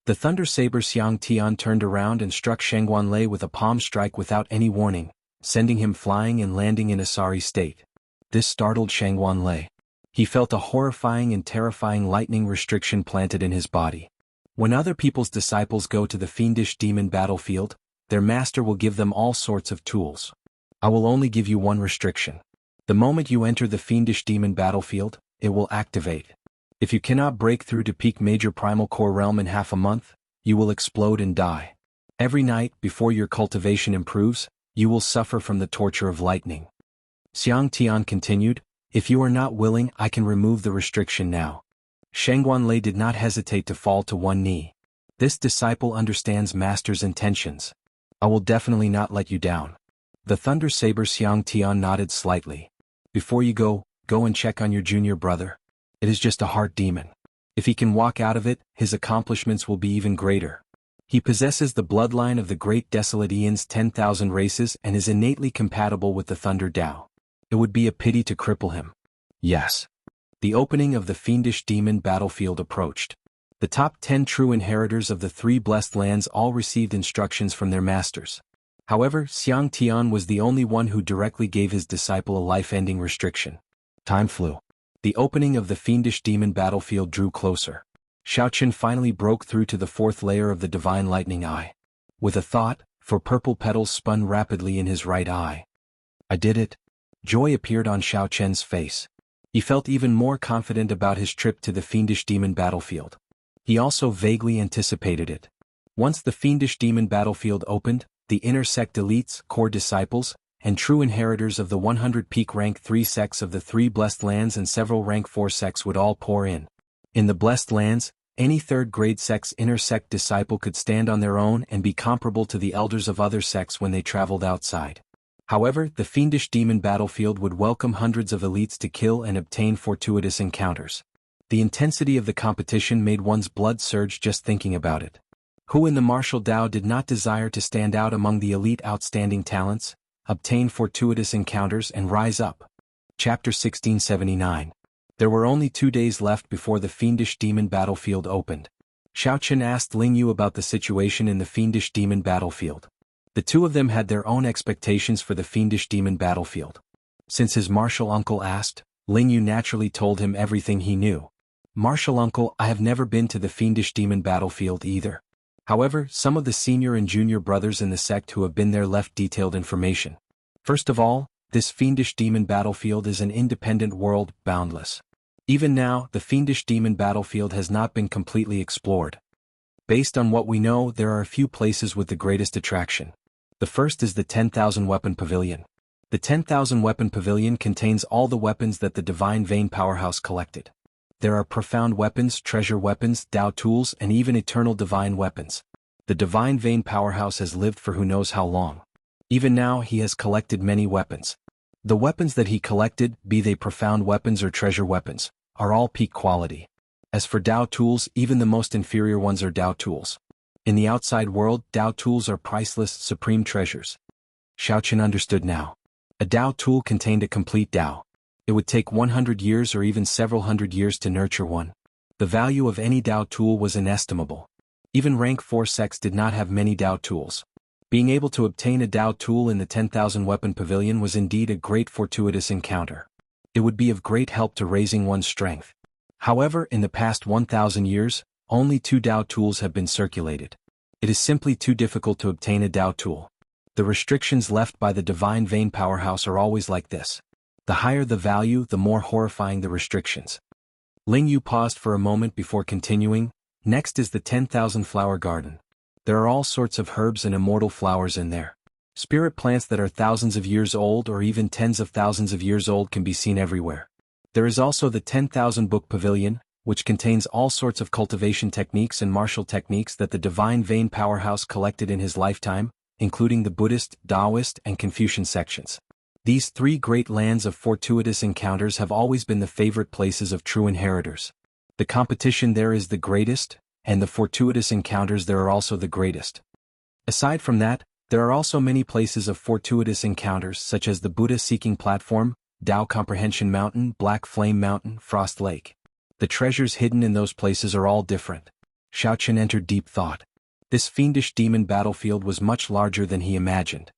S1: The Thunder Saber Xiang Tian turned around and struck Shangguanlei with a palm strike without any warning, sending him flying and landing in a sorry state. This startled Shangguanlei. He felt a horrifying and terrifying lightning restriction planted in his body. When other people's disciples go to the fiendish demon battlefield, their master will give them all sorts of tools. I will only give you one restriction. The moment you enter the fiendish demon battlefield, it will activate. If you cannot break through to peak major primal core realm in half a month, you will explode and die. Every night, before your cultivation improves, you will suffer from the torture of lightning. Xiang Tian continued, if you are not willing, I can remove the restriction now. Shangguanlei did not hesitate to fall to one knee. This disciple understands master's intentions. I will definitely not let you down. The Thunder Saber Xiang Tian nodded slightly. Before you go and check on your junior brother. It is just a heart demon. If he can walk out of it, his accomplishments will be even greater. He possesses the bloodline of the great desolate Eon's 10,000 races and is innately compatible with the Thunder Tao. It would be a pity to cripple him. Yes. The opening of the fiendish demon battlefield approached. The top 10 true inheritors of the 3 blessed lands all received instructions from their masters. However, Xiang Tian was the only one who directly gave his disciple a life-ending restriction. Time flew. The opening of the fiendish demon battlefield drew closer. Xiaoqian finally broke through to the 4th layer of the divine lightning eye. With a thought, for purple petals spun rapidly in his right eye. I did it. Joy appeared on Xiaoqian's face. He felt even more confident about his trip to the fiendish demon battlefield. He also vaguely anticipated it. Once the fiendish demon battlefield opened, the inner sect elites, core disciples, and true inheritors of the 100 peak rank 3 sects of the 3 blessed lands and several rank 4 sects would all pour in. In the blessed lands, any 3rd grade sect's inner sect disciple could stand on their own and be comparable to the elders of other sects when they traveled outside. However, the fiendish demon battlefield would welcome hundreds of elites to kill and obtain fortuitous encounters. The intensity of the competition made one's blood surge just thinking about it. Who in the martial Tao did not desire to stand out among the elite outstanding talents, obtain fortuitous encounters and rise up? Chapter 1679. There were only 2 days left before the fiendish demon battlefield opened. Xiaoqian asked Ling Yu about the situation in the fiendish demon battlefield. The two of them had their own expectations for the fiendish demon battlefield. Since his martial uncle asked, Ling Yu naturally told him everything he knew. Martial uncle, I have never been to the fiendish demon battlefield either. However, some of the senior and junior brothers in the sect who have been there left detailed information. First of all, this fiendish demon battlefield is an independent world, boundless. Even now, the fiendish demon battlefield has not been completely explored. Based on what we know, there are a few places with the greatest attraction. The first is the 10,000 Weapon Pavilion. The 10,000 Weapon Pavilion contains all the weapons that the Divine Vein Powerhouse collected. There are profound weapons, treasure weapons, Tao tools, and even eternal divine weapons. The Divine Vein Powerhouse has lived for who knows how long. Even now he has collected many weapons. The weapons that he collected, be they profound weapons or treasure weapons, are all peak quality. As for Tao tools, even the most inferior ones are Tao tools. In the outside world, Tao tools are priceless, supreme treasures. Xiaoqian understood now. A Tao tool contained a complete Tao. It would take 100 years or even several hundred years to nurture one. The value of any Tao tool was inestimable. Even rank 4 sects did not have many Tao tools. Being able to obtain a Tao tool in the 10,000 Weapon Pavilion was indeed a great fortuitous encounter. It would be of great help to raising one's strength. However, in the past 1,000 years, only 2 Tao tools have been circulated. It is simply too difficult to obtain a Tao tool. The restrictions left by the Divine Vein Powerhouse are always like this. The higher the value, the more horrifying the restrictions. Ling Yu paused for a moment before continuing. Next is the 10,000 flower garden. There are all sorts of herbs and immortal flowers in there. Spirit plants that are thousands of years old or even tens of thousands of years old can be seen everywhere. There is also the 10,000 book pavilion, which contains all sorts of cultivation techniques and martial techniques that the Divine Vein Powerhouse collected in his lifetime, including the Buddhist, Taoist, and Confucian sections. These three great lands of fortuitous encounters have always been the favorite places of true inheritors. The competition there is the greatest, and the fortuitous encounters there are also the greatest. Aside from that, there are also many places of fortuitous encounters such as the Buddha-seeking platform, Tao Comprehension Mountain, Black Flame Mountain, Frost Lake. The treasures hidden in those places are all different. Xiaoqin entered deep thought. This fiendish demon battlefield was much larger than he imagined.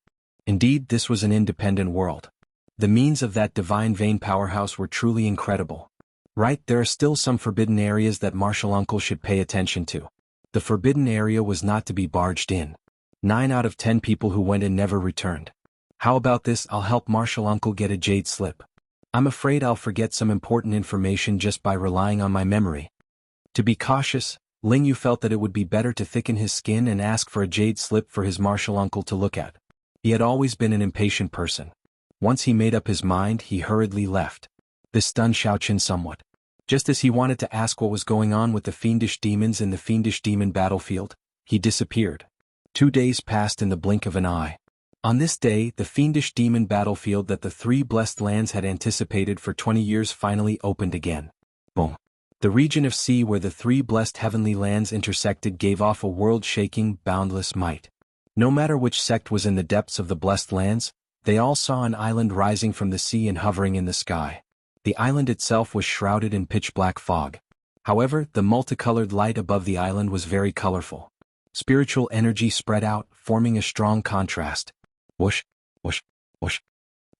S1: Indeed, this was an independent world. The means of that divine vein powerhouse were truly incredible. Right, there are still some forbidden areas that Martial Uncle should pay attention to. The forbidden area was not to be barged in. 9 out of 10 people who went in never returned. How about this? I'll help Martial Uncle get a jade slip. I'm afraid I'll forget some important information just by relying on my memory. To be cautious, Ling Yu felt that it would be better to thicken his skin and ask for a jade slip for his Martial Uncle to look at. He had always been an impatient person. Once he made up his mind, he hurriedly left. This stunned Xiaoqin somewhat. Just as he wanted to ask what was going on with the fiendish demons in the fiendish demon battlefield, he disappeared. 2 days passed in the blink of an eye. On this day, the fiendish demon battlefield that the three blessed lands had anticipated for 20 years finally opened again. Boom. The region of sea where the three blessed heavenly lands intersected gave off a world-shaking, boundless might. No matter which sect was in the depths of the blessed lands, they all saw an island rising from the sea and hovering in the sky. The island itself was shrouded in pitch-black fog. However, the multicolored light above the island was very colorful. Spiritual energy spread out, forming a strong contrast. Whoosh, whoosh, whoosh.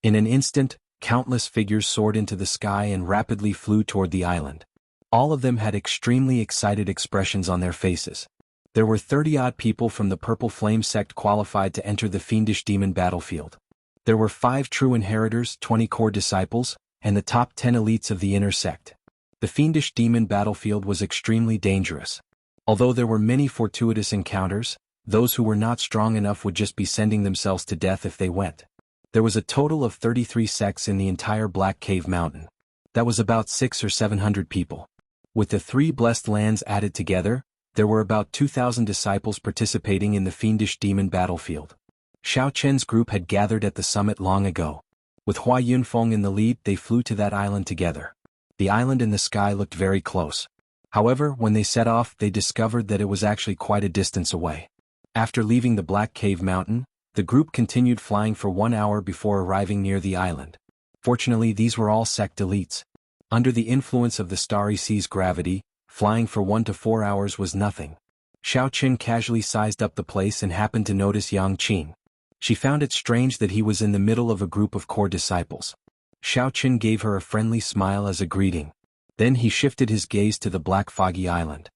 S1: In an instant, countless figures soared into the sky and rapidly flew toward the island. All of them had extremely excited expressions on their faces. There were 30-odd people from the Purple Flame sect qualified to enter the fiendish demon battlefield. There were 5 true inheritors, 20 core disciples, and the top 10 elites of the inner sect. The fiendish demon battlefield was extremely dangerous. Although there were many fortuitous encounters, those who were not strong enough would just be sending themselves to death if they went. There was a total of 33 sects in the entire Black Cave Mountain. That was about 600 or 700 people. With the 3 blessed lands added together, there were about 2,000 disciples participating in the fiendish demon battlefield. Xiaoqin's group had gathered at the summit long ago. With Hua Yunfeng in the lead, they flew to that island together. The island and the sky looked very close. However, when they set off, they discovered that it was actually quite a distance away. After leaving the Black Cave Mountain, the group continued flying for 1 hour before arriving near the island. Fortunately, these were all sect elites. Under the influence of the Starry Sea's gravity, flying for 1 to 4 hours was nothing. Xiaoqin casually sized up the place and happened to notice Yang Qin. She found it strange that he was in the middle of a group of core disciples. Xiaoqin gave her a friendly smile as a greeting. Then he shifted his gaze to the black foggy island.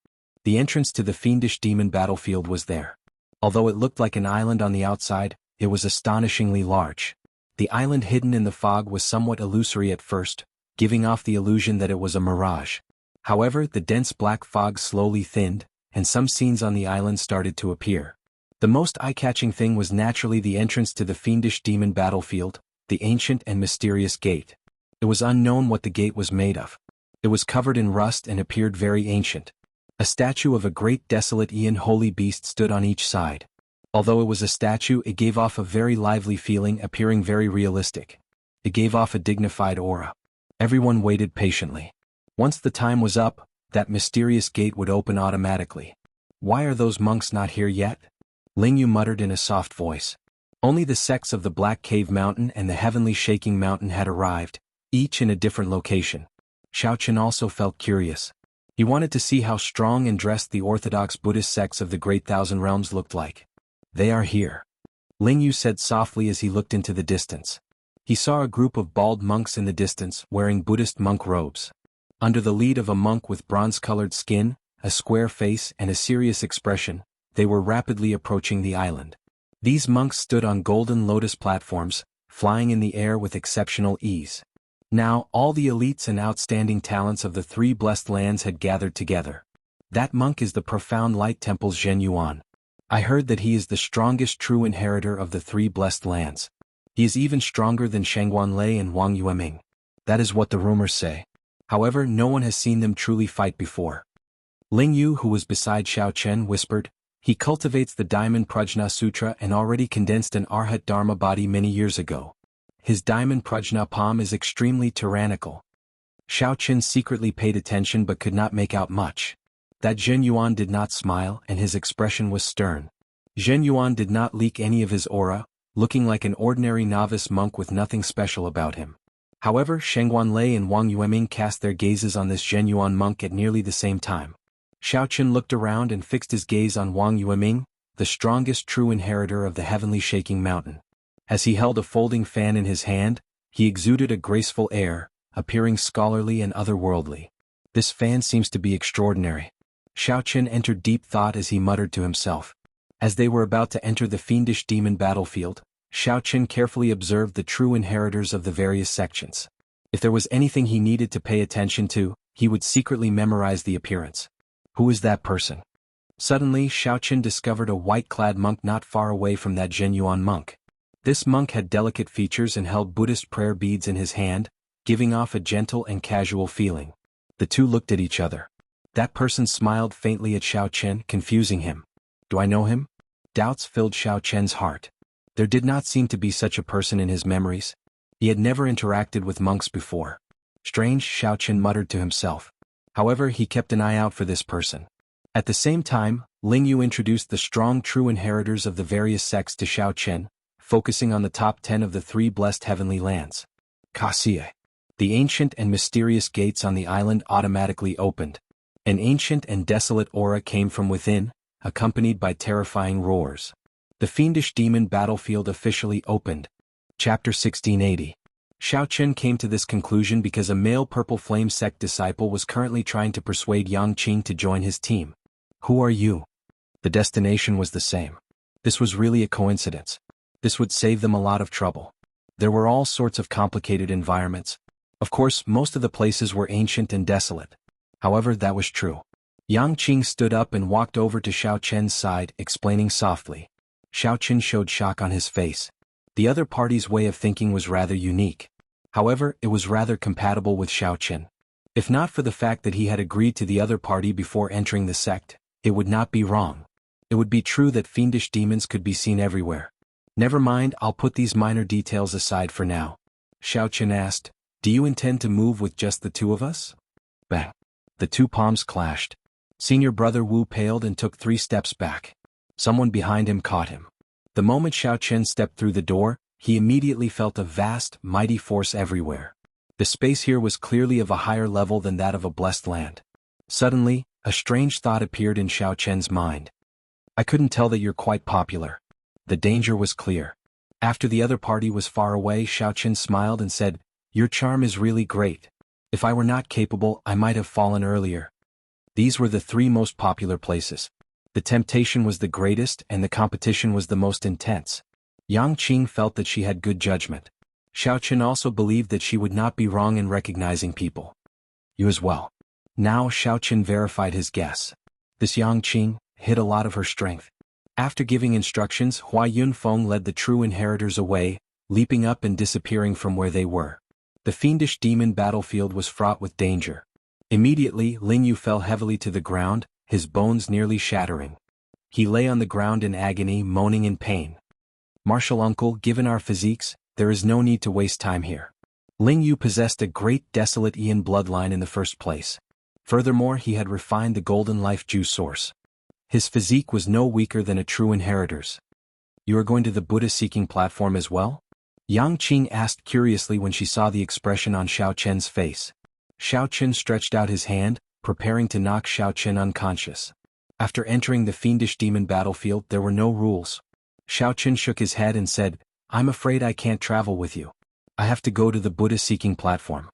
S1: The entrance to the fiendish demon battlefield was there. Although it looked like an island on the outside, it was astonishingly large. The island hidden in the fog was somewhat illusory at first, giving off the illusion that it was a mirage. However, the dense black fog slowly thinned, and some scenes on the island started to appear. The most eye-catching thing was naturally the entrance to the fiendish demon battlefield, the ancient and mysterious gate. It was unknown what the gate was made of. It was covered in rust and appeared very ancient. A statue of a great desolate Aeon holy beast stood on each side. Although it was a statue, it gave off a very lively feeling, appearing very realistic. It gave off a dignified aura. Everyone waited patiently. Once the time was up, that mysterious gate would open automatically. Why are those monks not here yet? Ling Yu muttered in a soft voice. Only the sects of the Black Cave Mountain and the Heavenly Shaking Mountain had arrived, each in a different location. Xiaoqin also felt curious. He wanted to see how strong and dressed the orthodox Buddhist sects of the Great Thousand Realms looked like. They are here, Ling Yu said softly as he looked into the distance. He saw a group of bald monks in the distance, wearing Buddhist monk robes. Under the lead of a monk with bronze-colored skin, a square face and a serious expression, they were rapidly approaching the island. These monks stood on golden lotus platforms, flying in the air with exceptional ease. Now, all the elites and outstanding talents of the three blessed lands had gathered together. That monk is the profound light temple's Zhen Yuan. I heard that he is the strongest true inheritor of the three blessed lands. He is even stronger than Shangguan Lei and Wang Yueming. That is what the rumors say. However, no one has seen them truly fight before. Ling Yu, who was beside Xiao Chen, whispered, "He cultivates the Diamond Prajna Sutra and already condensed an Arhat Dharma body many years ago. His Diamond Prajna palm is extremely tyrannical." Xiao Chen secretly paid attention but could not make out much. That Zhen Yuan did not smile and his expression was stern. Zhen Yuan did not leak any of his aura, looking like an ordinary novice monk with nothing special about him. However, Shangguan Lei and Wang Yueming cast their gazes on this Zhen Yuan monk at nearly the same time. Xiao Chen looked around and fixed his gaze on Wang Yueming, the strongest true inheritor of the heavenly shaking mountain. As he held a folding fan in his hand, he exuded a graceful air, appearing scholarly and otherworldly. This fan seems to be extraordinary. Xiao Chen entered deep thought as he muttered to himself. As they were about to enter the fiendish demon battlefield, Xiao Chen carefully observed the true inheritors of the various sections. If there was anything he needed to pay attention to, he would secretly memorize the appearance. Who is that person? Suddenly, Xiao Chen discovered a white-clad monk not far away from that Zhen Yuan monk. This monk had delicate features and held Buddhist prayer beads in his hand, giving off a gentle and casual feeling. The two looked at each other. That person smiled faintly at Xiao Chen, confusing him. Do I know him? Doubts filled Xiao Chen's heart. There did not seem to be such a person in his memories. He had never interacted with monks before. Strange, Xiao Chen muttered to himself. However, he kept an eye out for this person. At the same time, Ling Yu introduced the strong true inheritors of the various sects to Xiao Chen, focusing on the top 10 of the three blessed heavenly lands. Kaxie. The ancient and mysterious gates on the island automatically opened. An ancient and desolate aura came from within, accompanied by terrifying roars. The fiendish demon battlefield officially opened. Chapter 1680. Xiao Chen came to this conclusion because a male Purple Flame sect disciple was currently trying to persuade Yang Qing to join his team. Who are you? The destination was the same. This was really a coincidence. This would save them a lot of trouble. There were all sorts of complicated environments. Of course, most of the places were ancient and desolate. However, that was true. Yang Qing stood up and walked over to Xiao Chen's side, explaining softly. Xiao Chen showed shock on his face. The other party's way of thinking was rather unique. However, it was rather compatible with Xiao Chen. If not for the fact that he had agreed to the other party before entering the sect, it would not be wrong. It would be true that fiendish demons could be seen everywhere. Never mind, I'll put these minor details aside for now. Xiao Chen asked, "Do you intend to move with just the two of us?" Bang. The two palms clashed. Senior brother Wu paled and took 3 steps back. Someone behind him caught him. The moment Xiao Chen stepped through the door, he immediately felt a vast, mighty force everywhere. The space here was clearly of a higher level than that of a blessed land. Suddenly, a strange thought appeared in Xiao Chen's mind. I couldn't tell that you're quite popular. The danger was clear. After the other party was far away, Xiao Chen smiled and said, "Your charm is really great. If I were not capable, I might have fallen earlier." These were the 3 most popular places. The temptation was the greatest and the competition was the most intense. Yang Qing felt that she had good judgment. Xiao Chen also believed that she would not be wrong in recognizing people. You as well. Now Xiao Chen verified his guess. This Yang Qing hid a lot of her strength. After giving instructions, Hua Yunfeng led the true inheritors away, leaping up and disappearing from where they were. The fiendish demon battlefield was fraught with danger. Immediately, Ling Yu fell heavily to the ground, his bones nearly shattering. He lay on the ground in agony, moaning in pain. Martial uncle, given our physiques, there is no need to waste time here. Ling Yu possessed a great desolate Ian bloodline in the first place. Furthermore, he had refined the golden life juice source. His physique was no weaker than a true inheritor's. You are going to the Buddha-seeking platform as well? Yang Qing asked curiously when she saw the expression on Xiao Chen's face. Xiao Chen stretched out his hand, preparing to knock Xiao Chen unconscious. After entering the fiendish demon battlefield, there were no rules. Xiao Chen shook his head and said, "I'm afraid I can't travel with you. I have to go to the Buddha-seeking platform."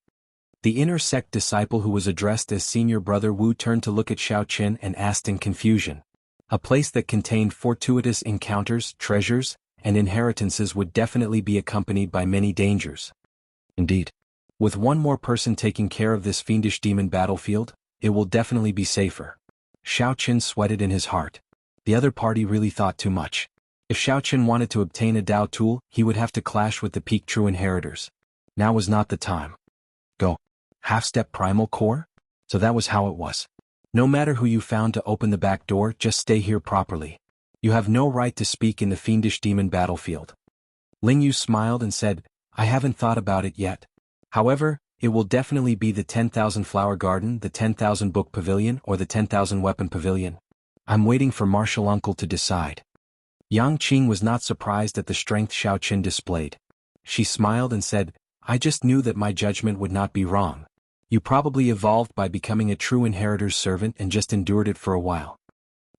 S1: The inner sect disciple who was addressed as Senior Brother Wu turned to look at Xiao Chen and asked in confusion. A place that contained fortuitous encounters, treasures, and inheritances would definitely be accompanied by many dangers. Indeed. With one more person taking care of this fiendish demon battlefield, it will definitely be safer. Xiao Qin sweated in his heart. The other party really thought too much. If Xiao Qin wanted to obtain a Dao tool, he would have to clash with the peak true inheritors. Now was not the time. Go. Half-step primal core? So that was how it was. No matter who you found to open the back door, just stay here properly. You have no right to speak in the fiendish demon battlefield. Ling Yu smiled and said, I haven't thought about it yet. However, it will definitely be the 10,000 flower garden, the 10,000 book pavilion, or the 10,000 weapon pavilion. I'm waiting for martial uncle to decide. Yang Qing was not surprised at the strength Xiao Qin displayed. She smiled and said, I just knew that my judgment would not be wrong. You probably evolved by becoming a true inheritor's servant and just endured it for a while.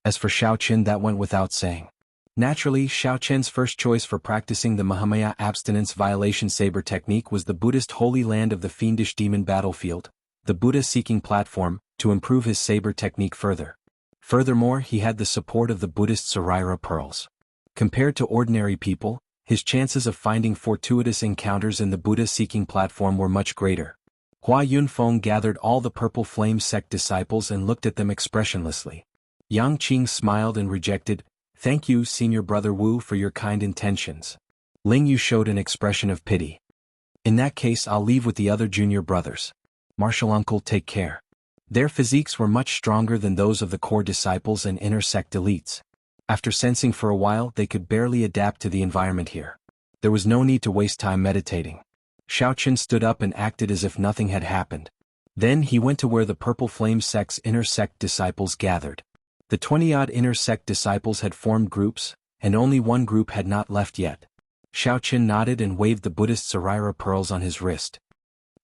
S1: As for Xiao Qin, that went without saying. Naturally, Xiao Qin's first choice for practicing the Mahamaya abstinence violation saber technique was the Buddhist holy land of the fiendish demon battlefield, the Buddha-seeking platform, to improve his saber technique further. Furthermore, he had the support of the Buddhist Saraira pearls. Compared to ordinary people, his chances of finding fortuitous encounters in the Buddha-seeking platform were much greater. Hua Yunfeng gathered all the Purple Flame sect disciples and looked at them expressionlessly. Yang Qing smiled and rejected, Thank you, Senior Brother Wu, for your kind intentions. Ling Yu showed an expression of pity. In that case, I'll leave with the other junior brothers. Martial uncle, take care. Their physiques were much stronger than those of the core disciples and inner sect elites. After sensing for a while, they could barely adapt to the environment here. There was no need to waste time meditating. Xiao Qin stood up and acted as if nothing had happened. Then he went to where the Purple Flame sect's inner sect disciples gathered. The 20-odd inner sect disciples had formed groups, and only one group had not left yet. Xiao Qin nodded and waved the Buddhist Saraira pearls on his wrist.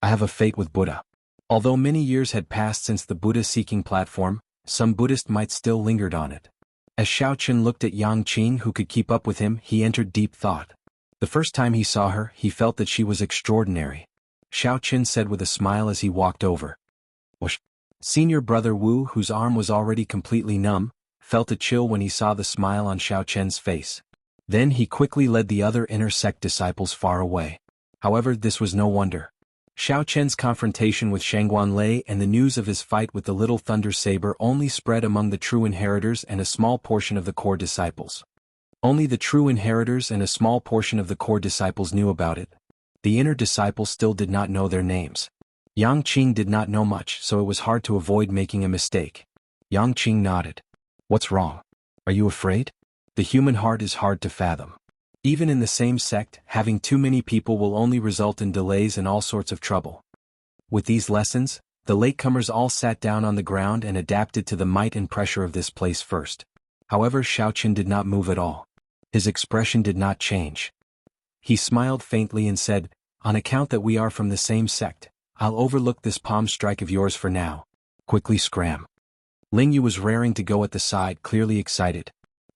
S1: I have a fate with Buddha. Although many years had passed since the Buddha-seeking platform, some Buddhist might still lingered on it. As Xiao Qin looked at Yang Qing, who could keep up with him, he entered deep thought. The first time he saw her, he felt that she was extraordinary. Xiao Qin said with a smile as he walked over. Whoosh. Senior Brother Wu, whose arm was already completely numb, felt a chill when he saw the smile on Xiao Qin's face. Then he quickly led the other inner sect disciples far away. However, this was no wonder. Xiao Qin's confrontation with Shangguan Lei and the news of his fight with the Little Thunder Saber only spread among the true inheritors and a small portion of the core disciples. Only the true inheritors and a small portion of the core disciples knew about it. The inner disciples still did not know their names. Yang Qing did not know much, so it was hard to avoid making a mistake. Yang Qing nodded. What's wrong? Are you afraid? The human heart is hard to fathom. Even in the same sect, having too many people will only result in delays and all sorts of trouble. With these lessons, the latecomers all sat down on the ground and adapted to the might and pressure of this place first. However, Xiao Qin did not move at all. His expression did not change. He smiled faintly and said, On account that we are from the same sect, I'll overlook this palm strike of yours for now. Quickly scram. Ling Yu was raring to go at the side, clearly excited.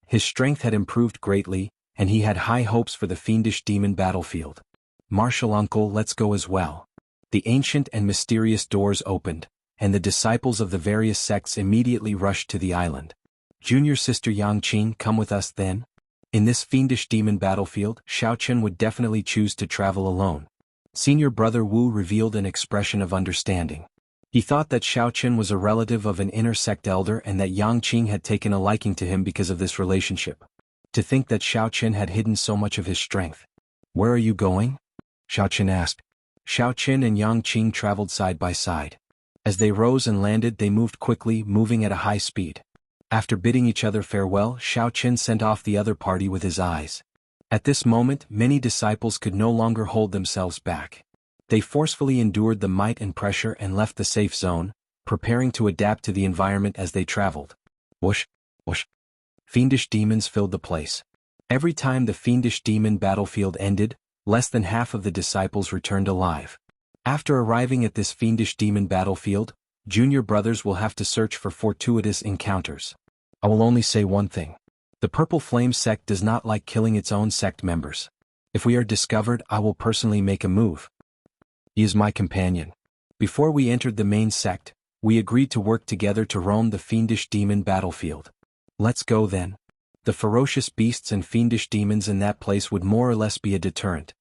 S1: His strength had improved greatly, and he had high hopes for the fiendish demon battlefield. Martial uncle, let's go as well. The ancient and mysterious doors opened, and the disciples of the various sects immediately rushed to the island. Junior sister Yang Qing, come with us then? In this fiendish demon battlefield, Xiao Qin would definitely choose to travel alone. Senior Brother Wu revealed an expression of understanding. He thought that Xiao Qin was a relative of an inner sect elder and that Yang Qing had taken a liking to him because of this relationship. To think that Xiao Qin had hidden so much of his strength. Where are you going? Xiao Qin asked. Xiao Qin and Yang Qing traveled side by side. As they rose and landed, they moved quickly, moving at a high speed. After bidding each other farewell, Xiao Qin sent off the other party with his eyes. At this moment, many disciples could no longer hold themselves back. They forcefully endured the might and pressure and left the safe zone, preparing to adapt to the environment as they traveled. Whoosh, whoosh. Fiendish demons filled the place. Every time the fiendish demon battlefield ended, less than half of the disciples returned alive. After arriving at this fiendish demon battlefield, junior brothers will have to search for fortuitous encounters. I will only say one thing. The Purple Flame sect does not like killing its own sect members. If we are discovered, I will personally make a move. He is my companion. Before we entered the main sect, we agreed to work together to roam the fiendish demon battlefield. Let's go then. The ferocious beasts and fiendish demons in that place would more or less be a deterrent.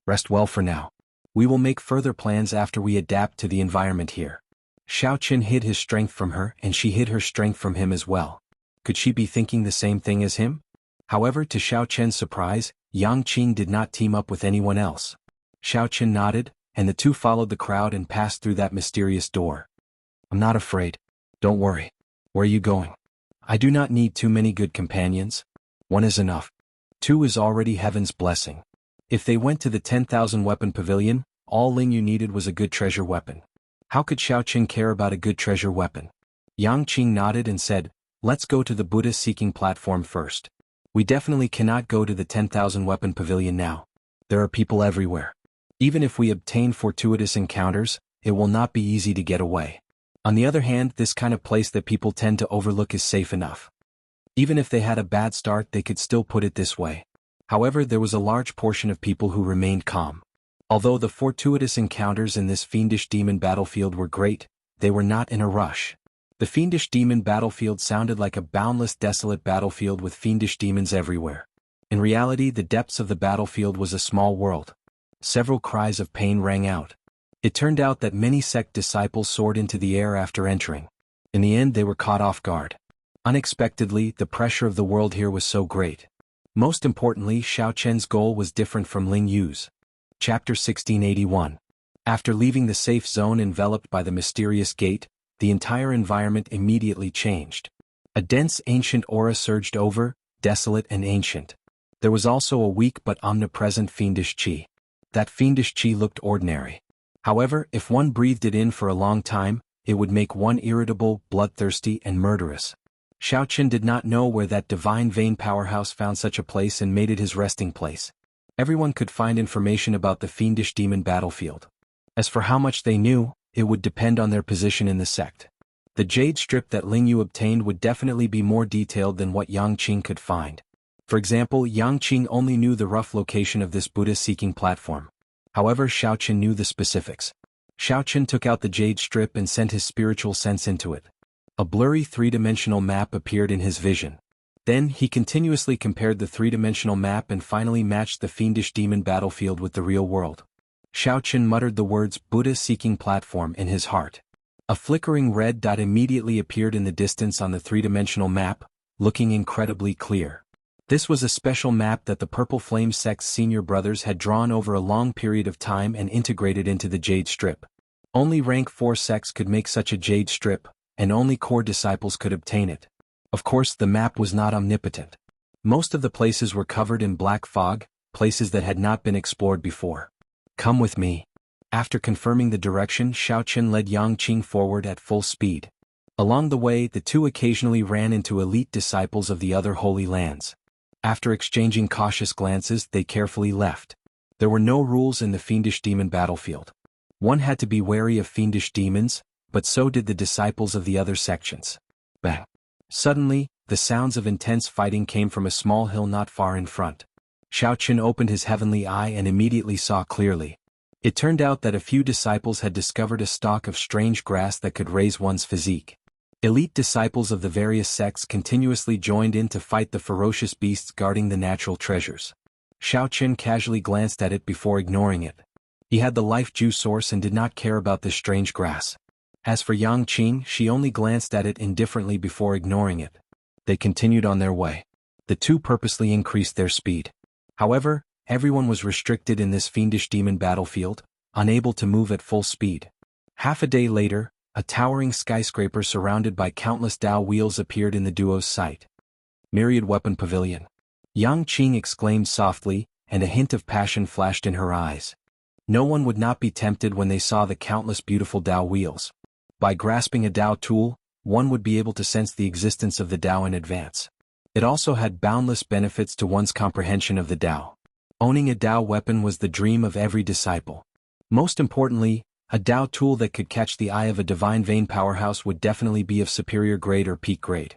S1: Rest well for now. We will make further plans after we adapt to the environment here. Xiaoqin hid his strength from her and she hid her strength from him as well. Could she be thinking the same thing as him? However, to Xiaoqian's surprise, Yang Qing did not team up with anyone else. Xiaoqin nodded, and the two followed the crowd and passed through that mysterious door. I'm not afraid. Don't worry. Where are you going? I do not need too many good companions. One is enough. Two is already heaven's blessing. If they went to the 10,000 weapon pavilion, all Ling Yu needed was a good treasure weapon. How could Xiaoqin care about a good treasure weapon? Yang Qing nodded and said, let's go to the Buddha-seeking platform first. We definitely cannot go to the 10,000 weapon pavilion now. There are people everywhere. Even if we obtain fortuitous encounters, it will not be easy to get away. On the other hand, this kind of place that people tend to overlook is safe enough. Even if they had a bad start, they could still put it this way. However, there was a large portion of people who remained calm. Although the fortuitous encounters in this fiendish demon battlefield were great, they were not in a rush. The fiendish demon battlefield sounded like a boundless desolate battlefield with fiendish demons everywhere. In reality, the depths of the battlefield was a small world. Several cries of pain rang out. It turned out that many sect disciples soared into the air after entering. In the end, they were caught off guard. Unexpectedly, the pressure of the world here was so great. Most importantly, Xiaoqian's goal was different from Ling Yu's. Chapter 1681. After leaving the safe zone enveloped by the mysterious gate, the entire environment immediately changed. A dense ancient aura surged over, desolate and ancient. There was also a weak but omnipresent fiendish qi. That fiendish qi looked ordinary. However, if one breathed it in for a long time, it would make one irritable, bloodthirsty and murderous. Xiaoqin did not know where that divine vein powerhouse found such a place and made it his resting place. Everyone could find information about the fiendish demon battlefield. As for how much they knew, it would depend on their position in the sect. The jade strip that Ling Yu obtained would definitely be more detailed than what Yang Qing could find. For example, Yang Qing only knew the rough location of this Buddha-seeking platform. However, Xiaoqin knew the specifics. Xiaoqin took out the jade strip and sent his spiritual sense into it. A blurry three-dimensional map appeared in his vision. Then, he continuously compared the three-dimensional map and finally matched the fiendish demon battlefield with the real world. Xiaoqin muttered the words Buddha-seeking platform in his heart. A flickering red dot immediately appeared in the distance on the three-dimensional map, looking incredibly clear. This was a special map that the Purple Flame sect's senior brothers had drawn over a long period of time and integrated into the jade strip. Only rank 4 sects could make such a jade strip, and only core disciples could obtain it. Of course, the map was not omnipotent. Most of the places were covered in black fog, places that had not been explored before. Come with me. After confirming the direction, Xiaoqin led Yang Qing forward at full speed. Along the way, the two occasionally ran into elite disciples of the other holy lands. After exchanging cautious glances, they carefully left. There were no rules in the fiendish demon battlefield. One had to be wary of fiendish demons, but so did the disciples of the other sections. Bang! Suddenly, the sounds of intense fighting came from a small hill not far in front. Xiaoqin opened his heavenly eye and immediately saw clearly. It turned out that a few disciples had discovered a stalk of strange grass that could raise one's physique. Elite disciples of the various sects continuously joined in to fight the ferocious beasts guarding the natural treasures. Xiaoqin casually glanced at it before ignoring it. He had the life juice source and did not care about this strange grass. As for Yang Qing, she only glanced at it indifferently before ignoring it. They continued on their way. The two purposely increased their speed. However, everyone was restricted in this fiendish demon battlefield, unable to move at full speed. Half a day later, a towering skyscraper surrounded by countless Dao wheels appeared in the duo's sight. Myriad Weapon Pavilion. Yang Qing exclaimed softly, and a hint of passion flashed in her eyes. No one would not be tempted when they saw the countless beautiful Dao wheels. By grasping a Dao tool, one would be able to sense the existence of the Dao in advance. It also had boundless benefits to one's comprehension of the Dao. Owning a Dao weapon was the dream of every disciple. Most importantly, a Dao tool that could catch the eye of a divine vein powerhouse would definitely be of superior grade or peak grade.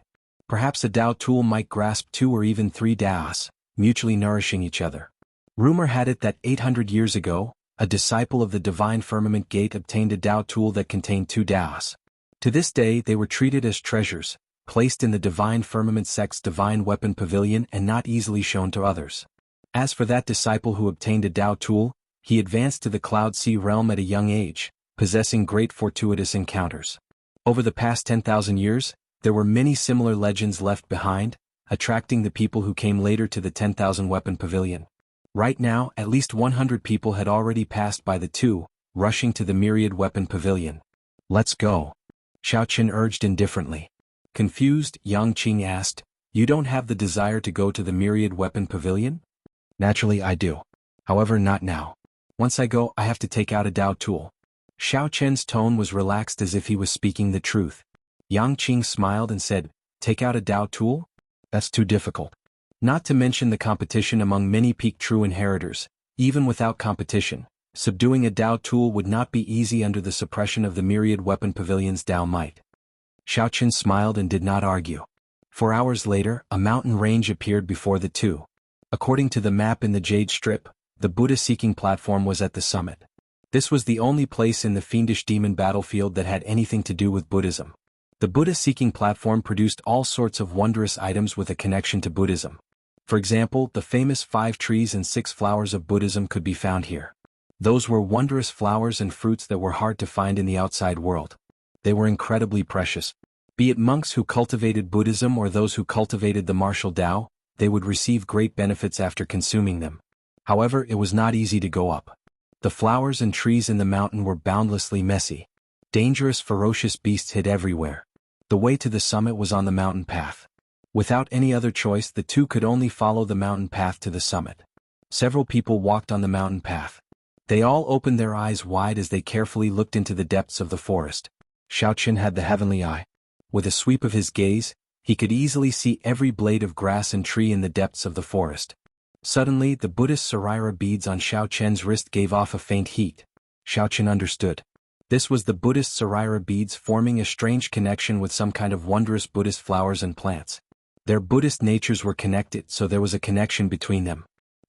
S1: Perhaps a Dao tool might grasp 2 or even 3 Daos, mutually nourishing each other. Rumor had it that 800 years ago, a disciple of the Divine Firmament Gate obtained a Dao tool that contained 2 Daos. To this day they were treated as treasures, placed in the Divine Firmament sect's Divine Weapon Pavilion and not easily shown to others. As for that disciple who obtained a Dao tool, He advanced to the Cloud Sea realm at a young age, possessing great fortuitous encounters. Over the past 10,000 years, there were many similar legends left behind, attracting the people who came later to the 10,000 weapon pavilion. Right now, at least 100 people had already passed by the two, rushing to the myriad weapon pavilion. Let's go. Xiaoqin urged indifferently. Confused, Yang Qing asked, "You don't have the desire to go to the myriad weapon pavilion?" "Naturally I do. However, not now. Once I go, I have to take out a Dao tool." Xiaoqian's tone was relaxed as if he was speaking the truth. Yang Qing smiled and said, "Take out a Dao tool? That's too difficult. Not to mention the competition among many peak true inheritors. Even without competition, subduing a Dao tool would not be easy under the suppression of the myriad weapon pavilion's Dao might." Xiaoqin smiled and did not argue. 4 hours later, a mountain range appeared before the two. According to the map in the Jade Strip, the Buddha-seeking platform was at the summit. This was the only place in the fiendish demon battlefield that had anything to do with Buddhism. The Buddha-seeking platform produced all sorts of wondrous items with a connection to Buddhism. For example, the famous 5 trees and 6 flowers of Buddhism could be found here. Those were wondrous flowers and fruits that were hard to find in the outside world. They were incredibly precious. Be it monks who cultivated Buddhism or those who cultivated the martial Tao, they would receive great benefits after consuming them. However, it was not easy to go up. The flowers and trees in the mountain were boundlessly messy. Dangerous, ferocious beasts hid everywhere. The way to the summit was on the mountain path. Without any other choice, the two could only follow the mountain path to the summit. Several people walked on the mountain path. They all opened their eyes wide as they carefully looked into the depths of the forest. Xiaoqin had the heavenly eye. With a sweep of his gaze, he could easily see every blade of grass and tree in the depths of the forest. Suddenly, the Buddhist Sarira beads on Xiaoqian's wrist gave off a faint heat. Xiaoqin understood. This was the Buddhist Sarira beads forming a strange connection with some kind of wondrous Buddhist flowers and plants. Their Buddhist natures were connected, so there was a connection between them.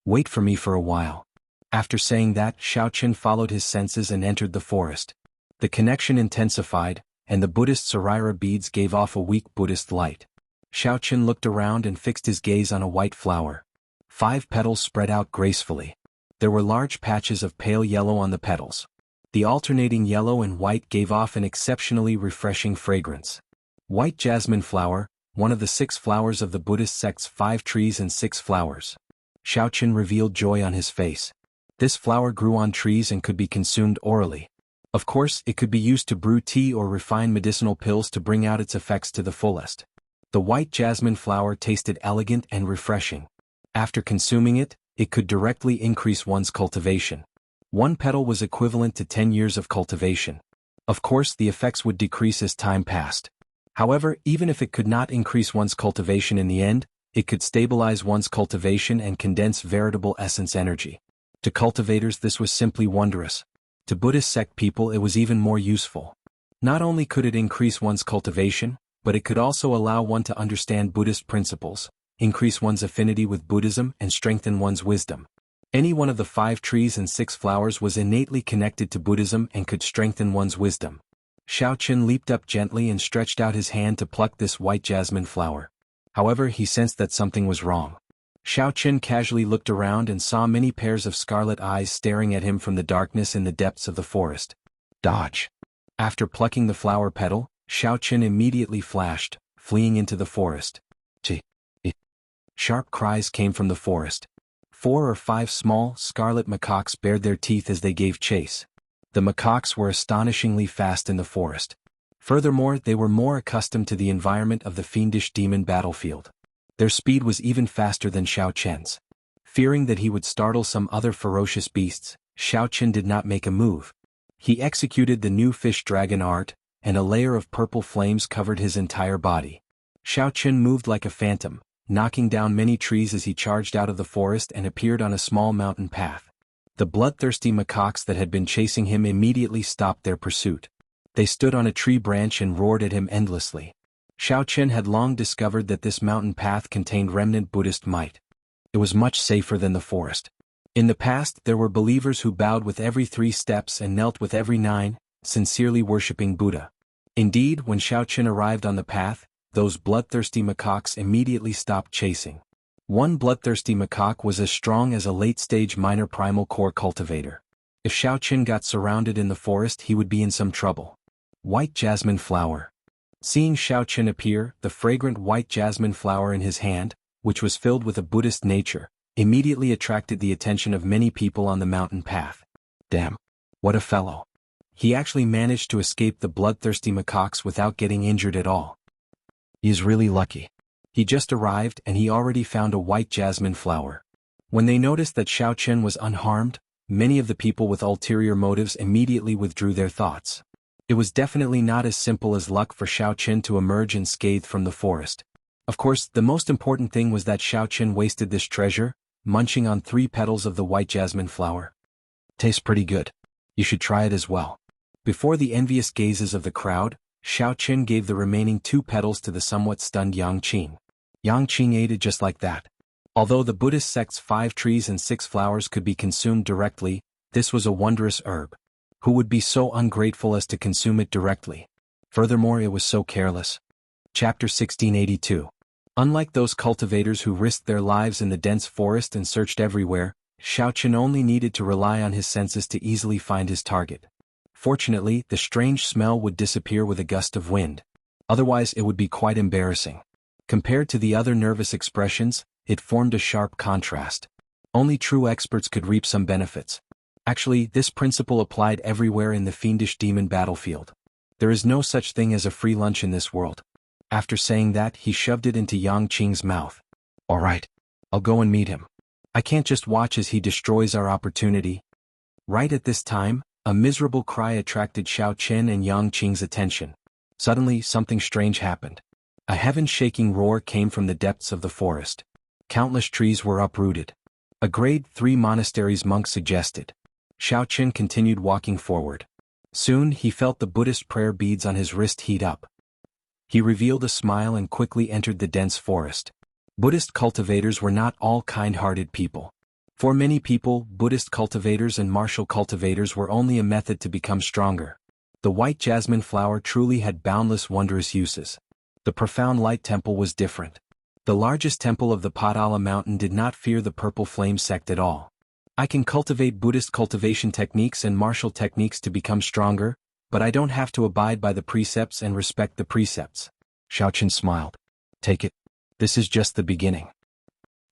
S1: "Wait for me for a while." After saying that, Xiaoqin followed his senses and entered the forest. The connection intensified, and the Buddhist Sarira beads gave off a weak Buddhist light. Xiaoqin looked around and fixed his gaze on a white flower. 5 petals spread out gracefully. There were large patches of pale yellow on the petals. The alternating yellow and white gave off an exceptionally refreshing fragrance. White jasmine flower, one of the 6 flowers of the Buddhist sect's 5 trees and 6 flowers. Xiaoqin revealed joy on his face. This flower grew on trees and could be consumed orally. Of course, it could be used to brew tea or refine medicinal pills to bring out its effects to the fullest. The white jasmine flower tasted elegant and refreshing. After consuming it, it could directly increase one's cultivation. 1 petal was equivalent to 10 years of cultivation. Of course, the effects would decrease as time passed. However, even if it could not increase one's cultivation in the end, it could stabilize one's cultivation and condense veritable essence energy. To cultivators, this was simply wondrous. To Buddhist sect people, it was even more useful. Not only could it increase one's cultivation, but it could also allow one to understand Buddhist principles, increase one's affinity with Buddhism, and strengthen one's wisdom. Any one of the 5 trees and 6 flowers was innately connected to Buddhism and could strengthen one's wisdom. Xiaoqin leaped up gently and stretched out his hand to pluck this white jasmine flower. However, he sensed that something was wrong. Xiaoqin casually looked around and saw many pairs of scarlet eyes staring at him from the darkness in the depths of the forest. Dodge! After plucking the flower petal, Xiaoqin immediately flashed, fleeing into the forest. Chi! Sharp cries came from the forest. 4 or 5 small, scarlet macaques bared their teeth as they gave chase. The macaques were astonishingly fast in the forest. Furthermore, they were more accustomed to the environment of the fiendish demon battlefield. Their speed was even faster than Xiaoqian's. Fearing that he would startle some other ferocious beasts, Xiaoqin did not make a move. He executed the new fish dragon art, and a layer of purple flames covered his entire body. Xiaoqin moved like a phantom, knocking down many trees as he charged out of the forest and appeared on a small mountain path. The bloodthirsty macaques that had been chasing him immediately stopped their pursuit. They stood on a tree branch and roared at him endlessly. Xiaoqin had long discovered that this mountain path contained remnant Buddhist might. It was much safer than the forest. In the past, there were believers who bowed with every 3 steps and knelt with every 9, sincerely worshipping Buddha. Indeed, when Xiaoqin arrived on the path, those bloodthirsty macaques immediately stopped chasing. One bloodthirsty macaque was as strong as a late-stage minor primal core cultivator. If Xiao Qin got surrounded in the forest, he would be in some trouble. White jasmine flower. Seeing Xiao Qin appear, the fragrant white jasmine flower in his hand, which was filled with a Buddhist nature, immediately attracted the attention of many people on the mountain path. Damn. What a fellow. He actually managed to escape the bloodthirsty macaques without getting injured at all. He is really lucky. He just arrived and he already found a white jasmine flower. When they noticed that Xiao Qin was unharmed, many of the people with ulterior motives immediately withdrew their thoughts. It was definitely not as simple as luck for Xiao Qin to emerge unscathed from the forest. Of course, the most important thing was that Xiao Qin wasted this treasure, munching on 3 petals of the white jasmine flower. Tastes pretty good. You should try it as well. Before the envious gazes of the crowd, Xiao Qin gave the remaining 2 petals to the somewhat stunned Yang Qing. Yang Qing ate it just like that. Although the Buddhist sect's 5 trees and 6 flowers could be consumed directly, this was a wondrous herb. Who would be so ungrateful as to consume it directly? Furthermore, it was so careless. Chapter 1682. Unlike those cultivators who risked their lives in the dense forest and searched everywhere, Xiao Qin only needed to rely on his senses to easily find his target. Fortunately, the strange smell would disappear with a gust of wind. Otherwise, it would be quite embarrassing. Compared to the other nervous expressions, it formed a sharp contrast. Only true experts could reap some benefits. Actually, this principle applied everywhere in the fiendish demon battlefield. There is no such thing as a free lunch in this world. After saying that, he shoved it into Yang Qing's mouth. All right. I'll go and meet him. I can't just watch as he destroys our opportunity. Right at this time, a miserable cry attracted Xiao Qin and Yang Qing's attention. Suddenly, something strange happened. A heaven-shaking roar came from the depths of the forest. Countless trees were uprooted. A grade 3 monastery's monk suggested. Xiao Qin continued walking forward. Soon he felt the Buddhist prayer beads on his wrist heat up. He revealed a smile and quickly entered the dense forest. Buddhist cultivators were not all kind-hearted people. For many people, Buddhist cultivators and martial cultivators were only a method to become stronger. The white jasmine flower truly had boundless wondrous uses. The profound light temple was different. The largest temple of the Padala mountain did not fear the purple flame sect at all. I can cultivate Buddhist cultivation techniques and martial techniques to become stronger, but I don't have to abide by the precepts and respect the precepts. Xiao Qin smiled. Take it. This is just the beginning.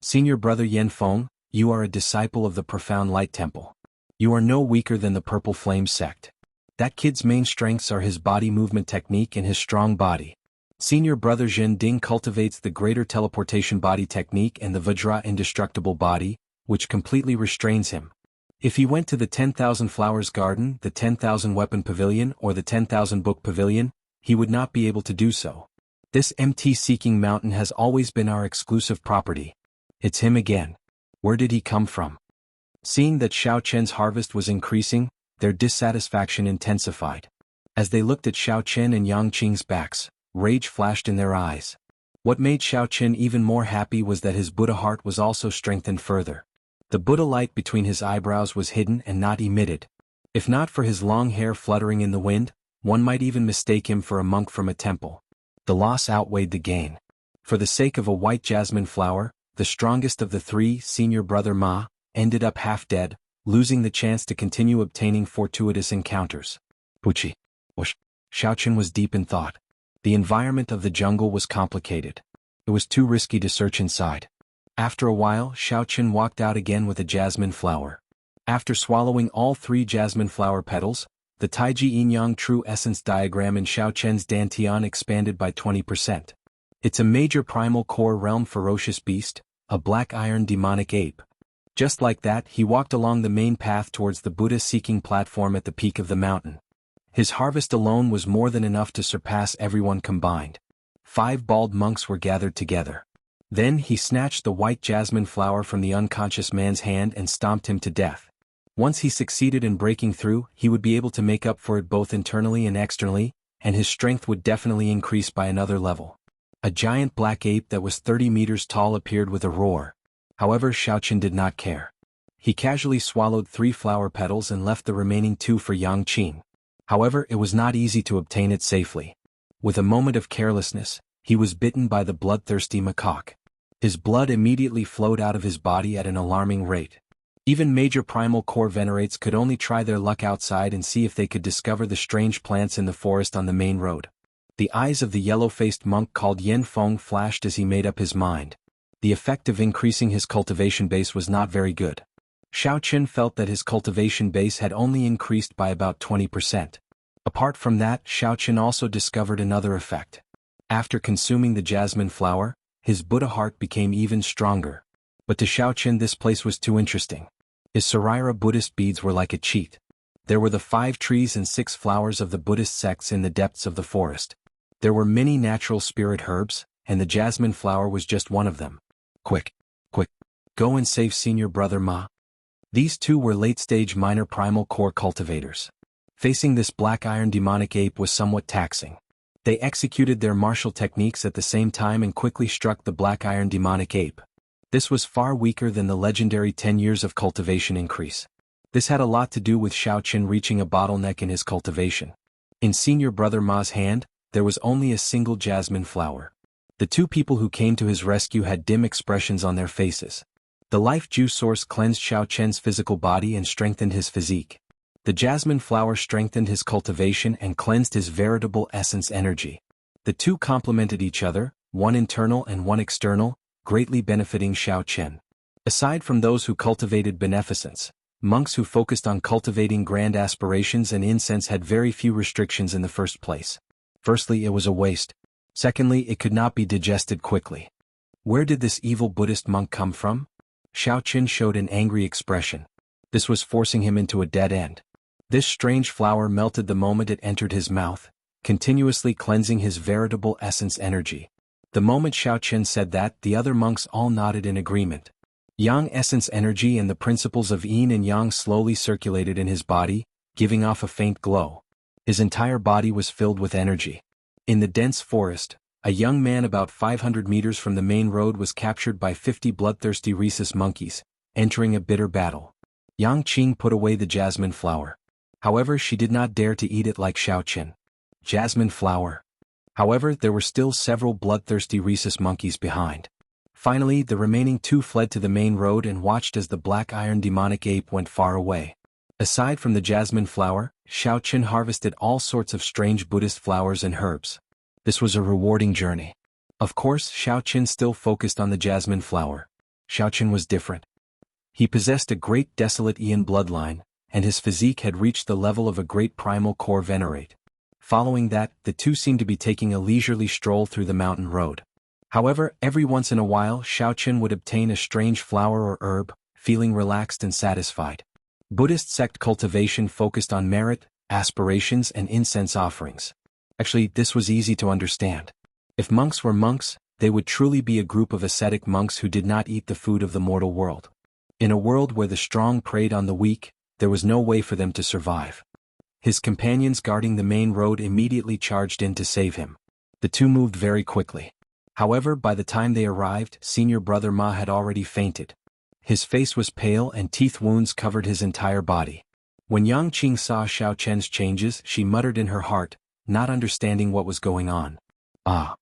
S1: Senior brother Yan Feng, you are a disciple of the profound light temple. You are no weaker than the purple flame sect. That kid's main strengths are his body movement technique and his strong body. Senior brother Zhen Ding cultivates the greater teleportation body technique and the Vajra indestructible body, which completely restrains him. If he went to the 10,000 Flowers Garden, the 10,000 Weapon Pavilion, or the 10,000 Book Pavilion, he would not be able to do so. This MT-seeking mountain has always been our exclusive property. It's him again. Where did he come from? Seeing that Xiao Qin's harvest was increasing, their dissatisfaction intensified. As they looked at Xiao Qin and Yang Qing's backs, rage flashed in their eyes. What made Xiao Qin even more happy was that his Buddha heart was also strengthened further. The Buddha light between his eyebrows was hidden and not emitted. If not for his long hair fluttering in the wind, one might even mistake him for a monk from a temple. The loss outweighed the gain. For the sake of a white jasmine flower, the strongest of the 3, senior brother Ma, ended up half dead, losing the chance to continue obtaining fortuitous encounters. Puchi. Whoosh. Xiao Qin was deep in thought. The environment of the jungle was complicated. It was too risky to search inside. After a while, Xiao Qin walked out again with a jasmine flower. After swallowing all 3 jasmine flower petals, the Taiji Yin-Yang True Essence diagram in Xiao Qin's Dantian expanded by 20%. It's a major primal core realm ferocious beast, a black iron demonic ape. Just like that, he walked along the main path towards the Buddha-seeking platform at the peak of the mountain. His harvest alone was more than enough to surpass everyone combined. 5 bald monks were gathered together. Then he snatched the white jasmine flower from the unconscious man's hand and stomped him to death. Once he succeeded in breaking through, he would be able to make up for it both internally and externally, and his strength would definitely increase by another level. A giant black ape that was 30 meters tall appeared with a roar. However, Xiao Qin did not care. He casually swallowed 3 flower petals and left the remaining 2 for Yang Qing. However, it was not easy to obtain it safely. With a moment of carelessness, he was bitten by the bloodthirsty macaque. His blood immediately flowed out of his body at an alarming rate. Even major primal core venerates could only try their luck outside and see if they could discover the strange plants in the forest on the main road. The eyes of the yellow-faced monk called Yen Feng flashed as he made up his mind. The effect of increasing his cultivation base was not very good. Xiao Qin felt that his cultivation base had only increased by about 20%. Apart from that, Xiao Qin also discovered another effect. After consuming the jasmine flower, his Buddha heart became even stronger. But to Xiao Qin this place was too interesting. His Saraira Buddhist beads were like a cheat. There were the 5 trees and 6 flowers of the Buddhist sects in the depths of the forest. There were many natural spirit herbs, and the jasmine flower was just one of them. Quick! Quick! Go and save senior brother Ma. These two were late-stage minor primal core cultivators. Facing this black iron demonic ape was somewhat taxing. They executed their martial techniques at the same time and quickly struck the black iron demonic ape. This was far weaker than the legendary 10 years of cultivation increase. This had a lot to do with Xiao Qin reaching a bottleneck in his cultivation. In senior brother Ma's hand, there was only a single jasmine flower. The two people who came to his rescue had dim expressions on their faces. The life juice source cleansed Xiao Qian's physical body and strengthened his physique. The jasmine flower strengthened his cultivation and cleansed his veritable essence energy. The two complemented each other, one internal and one external, greatly benefiting Xiao Qian. Aside from those who cultivated beneficence, monks who focused on cultivating grand aspirations and incense had very few restrictions in the first place. Firstly, it was a waste. Secondly, it could not be digested quickly. Where did this evil Buddhist monk come from? Xiao Qin showed an angry expression. This was forcing him into a dead end. This strange flower melted the moment it entered his mouth, continuously cleansing his veritable essence energy. The moment Xiao Qin said that, the other monks all nodded in agreement. Yang essence energy and the principles of yin and yang slowly circulated in his body, giving off a faint glow. His entire body was filled with energy. In the dense forest, a young man about 500 meters from the main road was captured by 50 bloodthirsty rhesus monkeys, entering a bitter battle. Yang Qing put away the jasmine flower. However, she did not dare to eat it like Xiao Qin. Jasmine flower. However, there were still several bloodthirsty rhesus monkeys behind. Finally, the remaining 2 fled to the main road and watched as the black iron demonic ape went far away. Aside from the jasmine flower, Xiao Qin harvested all sorts of strange Buddhist flowers and herbs. This was a rewarding journey. Of course, Xiao Qin still focused on the jasmine flower. Xiao Qin was different. He possessed a great desolate Ian bloodline, and his physique had reached the level of a great primal core venerate. Following that, the two seemed to be taking a leisurely stroll through the mountain road. However, every once in a while Xiao Qin would obtain a strange flower or herb, feeling relaxed and satisfied. Buddhist sect cultivation focused on merit, aspirations and incense offerings. Actually, this was easy to understand. If monks were monks, they would truly be a group of ascetic monks who did not eat the food of the mortal world. In a world where the strong preyed on the weak, there was no way for them to survive. His companions guarding the main road immediately charged in to save him. The two moved very quickly. However, by the time they arrived, senior brother Ma had already fainted. His face was pale and teeth wounds covered his entire body. When Yang Qing saw Xiao Qian's changes, she muttered in her heart, not understanding what was going on. Ah.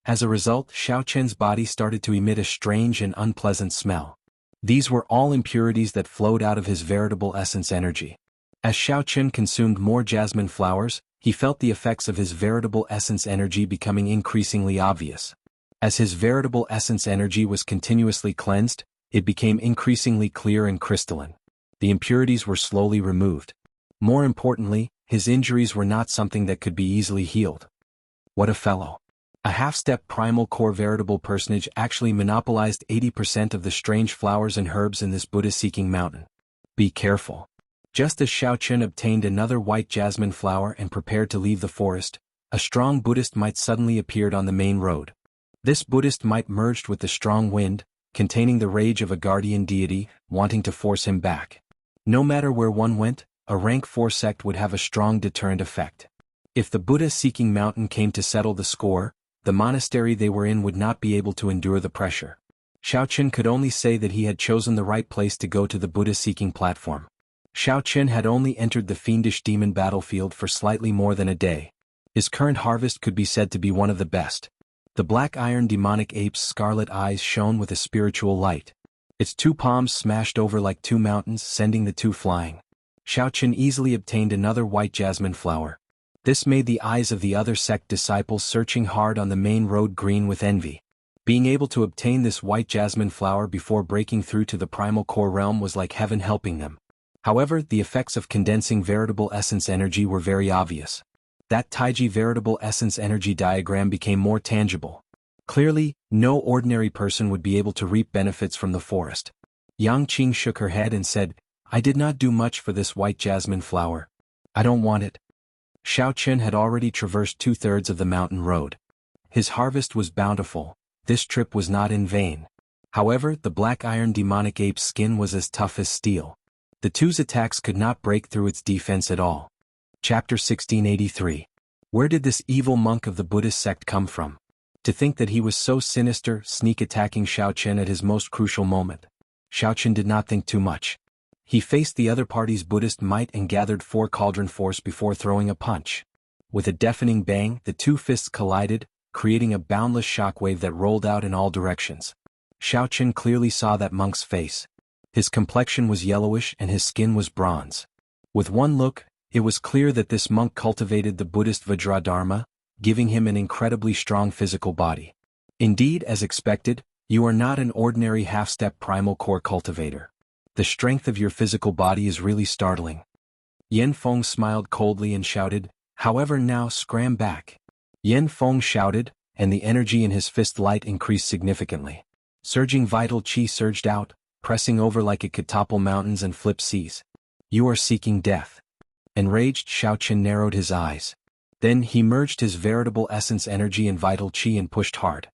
S1: As a result, Xiao Qian's body started to emit a strange and unpleasant smell. These were all impurities that flowed out of his veritable essence energy. As Xiao Qin consumed more jasmine flowers, he felt the effects of his veritable essence energy becoming increasingly obvious. As his veritable essence energy was continuously cleansed, it became increasingly clear and crystalline. The impurities were slowly removed. More importantly, his injuries were not something that could be easily healed. What a fellow. A half-step primal core veritable personage actually monopolized 80% of the strange flowers and herbs in this Buddha-seeking mountain. Be careful. Just as Xiao Qin obtained another white jasmine flower and prepared to leave the forest, a strong Buddhist might suddenly appeared on the main road. This Buddhist might merged with the strong wind, containing the rage of a guardian deity, wanting to force him back. No matter where one went, a rank 4 sect would have a strong deterrent effect. If the Buddha-seeking mountain came to settle the score, the monastery they were in would not be able to endure the pressure. Xiao Qin could only say that he had chosen the right place to go to the Buddha-seeking platform. Xiao Qin had only entered the fiendish demon battlefield for slightly more than a day. His current harvest could be said to be one of the best. The black iron demonic ape's scarlet eyes shone with a spiritual light. Its two palms smashed over like two mountains, sending the two flying. Xiaoqin easily obtained another white jasmine flower. This made the eyes of the other sect disciples searching hard on the main road green with envy. Being able to obtain this white jasmine flower before breaking through to the primal core realm was like heaven helping them. However, the effects of condensing veritable essence energy were very obvious. That Taiji veritable essence energy diagram became more tangible. Clearly, no ordinary person would be able to reap benefits from the forest. Yang Qing shook her head and said, I did not do much for this white jasmine flower. I don't want it. Xiaoqin had already traversed 2/3 of the mountain road. His harvest was bountiful. This trip was not in vain. However, the black iron demonic ape's skin was as tough as steel. The two's attacks could not break through its defense at all. Chapter 1683. Where did this evil monk of the Buddhist sect come from? To think that he was so sinister, sneak-attacking Xiaoqin at his most crucial moment. Xiaoqin did not think too much. He faced the other party's Buddhist might and gathered 4 cauldron force before throwing a punch. With a deafening bang, the two fists collided, creating a boundless shockwave that rolled out in all directions. Xiaoqin clearly saw that monk's face. His complexion was yellowish and his skin was bronze. With one look, it was clear that this monk cultivated the Buddhist Vajradharma, giving him an incredibly strong physical body. Indeed, as expected, you are not an ordinary half-step primal core cultivator. The strength of your physical body is really startling. Yan Feng smiled coldly and shouted, however now scram back. Yan Feng shouted, and the energy in his fist light increased significantly. Surging vital qi surged out, pressing over like it could topple mountains and flip seas. You are seeking death. Enraged, Xiaoqin narrowed his eyes. Then he merged his veritable essence energy and vital qi and pushed hard.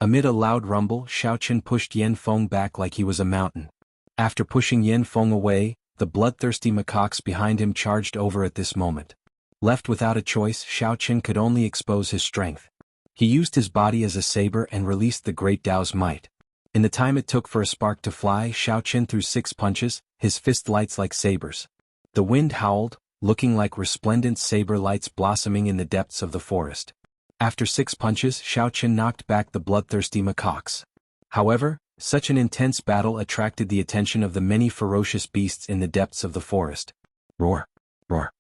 S1: Amid a loud rumble, Xiaoqin pushed Yan Feng back like he was a mountain. After pushing Yan Feng away, the bloodthirsty macaques behind him charged over at this moment. Left without a choice, Xiaoqin could only expose his strength. He used his body as a saber and released the great Tao's might. In the time it took for a spark to fly, Xiaoqin threw 6 punches, his fist lights like sabers. The wind howled, looking like resplendent saber lights blossoming in the depths of the forest. After 6 punches, Xiaoqin knocked back the bloodthirsty macaques. However, such an intense battle attracted the attention of the many ferocious beasts in the depths of the forest. Roar! Roar!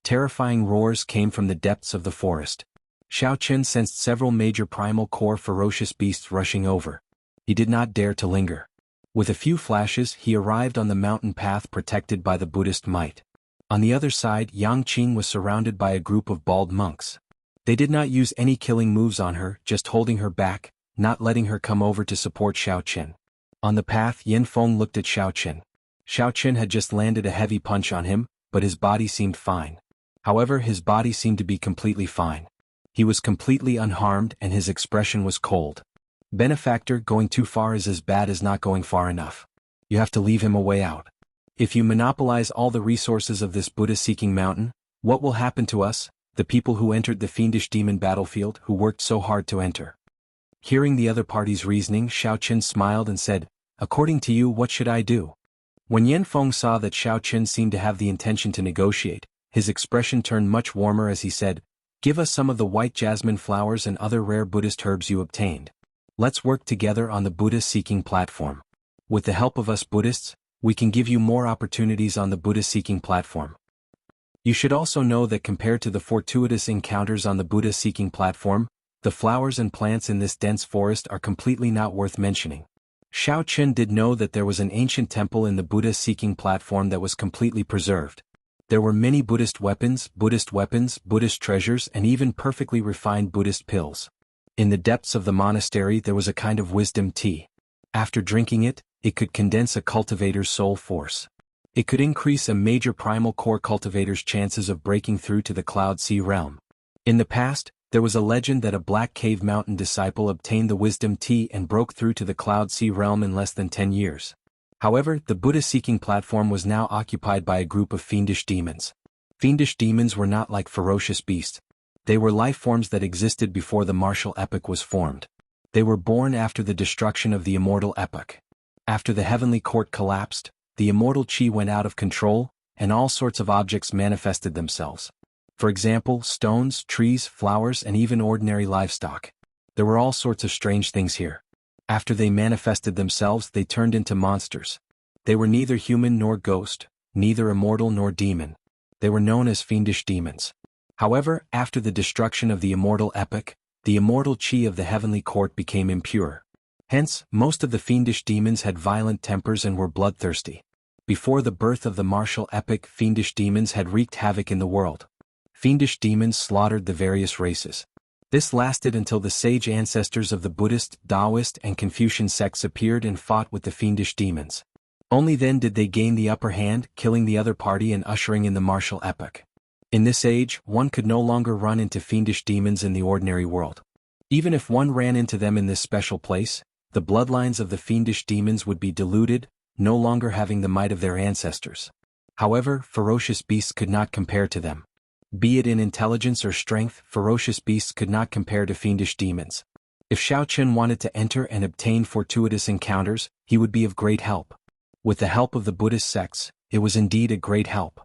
S1: Terrifying roars came from the depths of the forest. Xiaoqin sensed several major primal core ferocious beasts rushing over. He did not dare to linger. With a few flashes, he arrived on the mountain path protected by the Buddhist might. On the other side, Yang Qing was surrounded by a group of bald monks. They did not use any killing moves on her, just holding her back, not letting her come over to support Xiaoqin. On the path, Yan Feng looked at Xiaoqin. Xiaoqin had just landed a heavy punch on him, but his body seemed fine. However, his body seemed to be completely fine. He was completely unharmed and his expression was cold. Benefactor, going too far is as bad as not going far enough. You have to leave him a way out. If you monopolize all the resources of this Buddha-seeking mountain, what will happen to us, the people who entered the fiendish demon battlefield who worked so hard to enter? Hearing the other party's reasoning, Xiaoqin smiled and said, according to you, what should I do? When Yan Feng saw that Xiaoqin seemed to have the intention to negotiate, his expression turned much warmer as he said, give us some of the white jasmine flowers and other rare Buddhist herbs you obtained. Let's work together on the Buddha-seeking platform. With the help of us Buddhists, we can give you more opportunities on the Buddha-seeking platform. You should also know that compared to the fortuitous encounters on the Buddha-seeking platform, the flowers and plants in this dense forest are completely not worth mentioning. Xiaoqin did know that there was an ancient temple in the Buddha-seeking platform that was completely preserved. There were many Buddhist weapons, Buddhist treasures, and even perfectly refined Buddhist pills. In the depths of the monastery there was a kind of wisdom tea. After drinking it, it could condense a cultivator's soul force. It could increase a major primal core cultivator's chances of breaking through to the Cloud Sea realm. In the past, there was a legend that a Black Cave Mountain disciple obtained the wisdom tea and broke through to the Cloud Sea realm in less than 10 years. However, the Buddha-seeking platform was now occupied by a group of fiendish demons. Fiendish demons were not like ferocious beasts. They were life forms that existed before the martial epoch was formed. They were born after the destruction of the immortal epoch. After the heavenly court collapsed, the immortal chi went out of control, and all sorts of objects manifested themselves. For example, stones, trees, flowers, and even ordinary livestock. There were all sorts of strange things here. After they manifested themselves, they turned into monsters. They were neither human nor ghost, neither immortal nor demon. They were known as fiendish demons. However, after the destruction of the immortal epoch, the immortal chi of the heavenly court became impure. Hence, most of the fiendish demons had violent tempers and were bloodthirsty. Before the birth of the martial epoch, fiendish demons had wreaked havoc in the world. Fiendish demons slaughtered the various races. This lasted until the sage ancestors of the Buddhist, Taoist, and Confucian sects appeared and fought with the fiendish demons. Only then did they gain the upper hand, killing the other party and ushering in the martial epoch. In this age, one could no longer run into fiendish demons in the ordinary world. Even if one ran into them in this special place, the bloodlines of the fiendish demons would be diluted, no longer having the might of their ancestors. However, ferocious beasts could not compare to them. Be it in intelligence or strength, ferocious beasts could not compare to fiendish demons. If Xiaoqun wanted to enter and obtain fortuitous encounters, he would be of great help. With the help of the Buddhist sects, it was indeed a great help.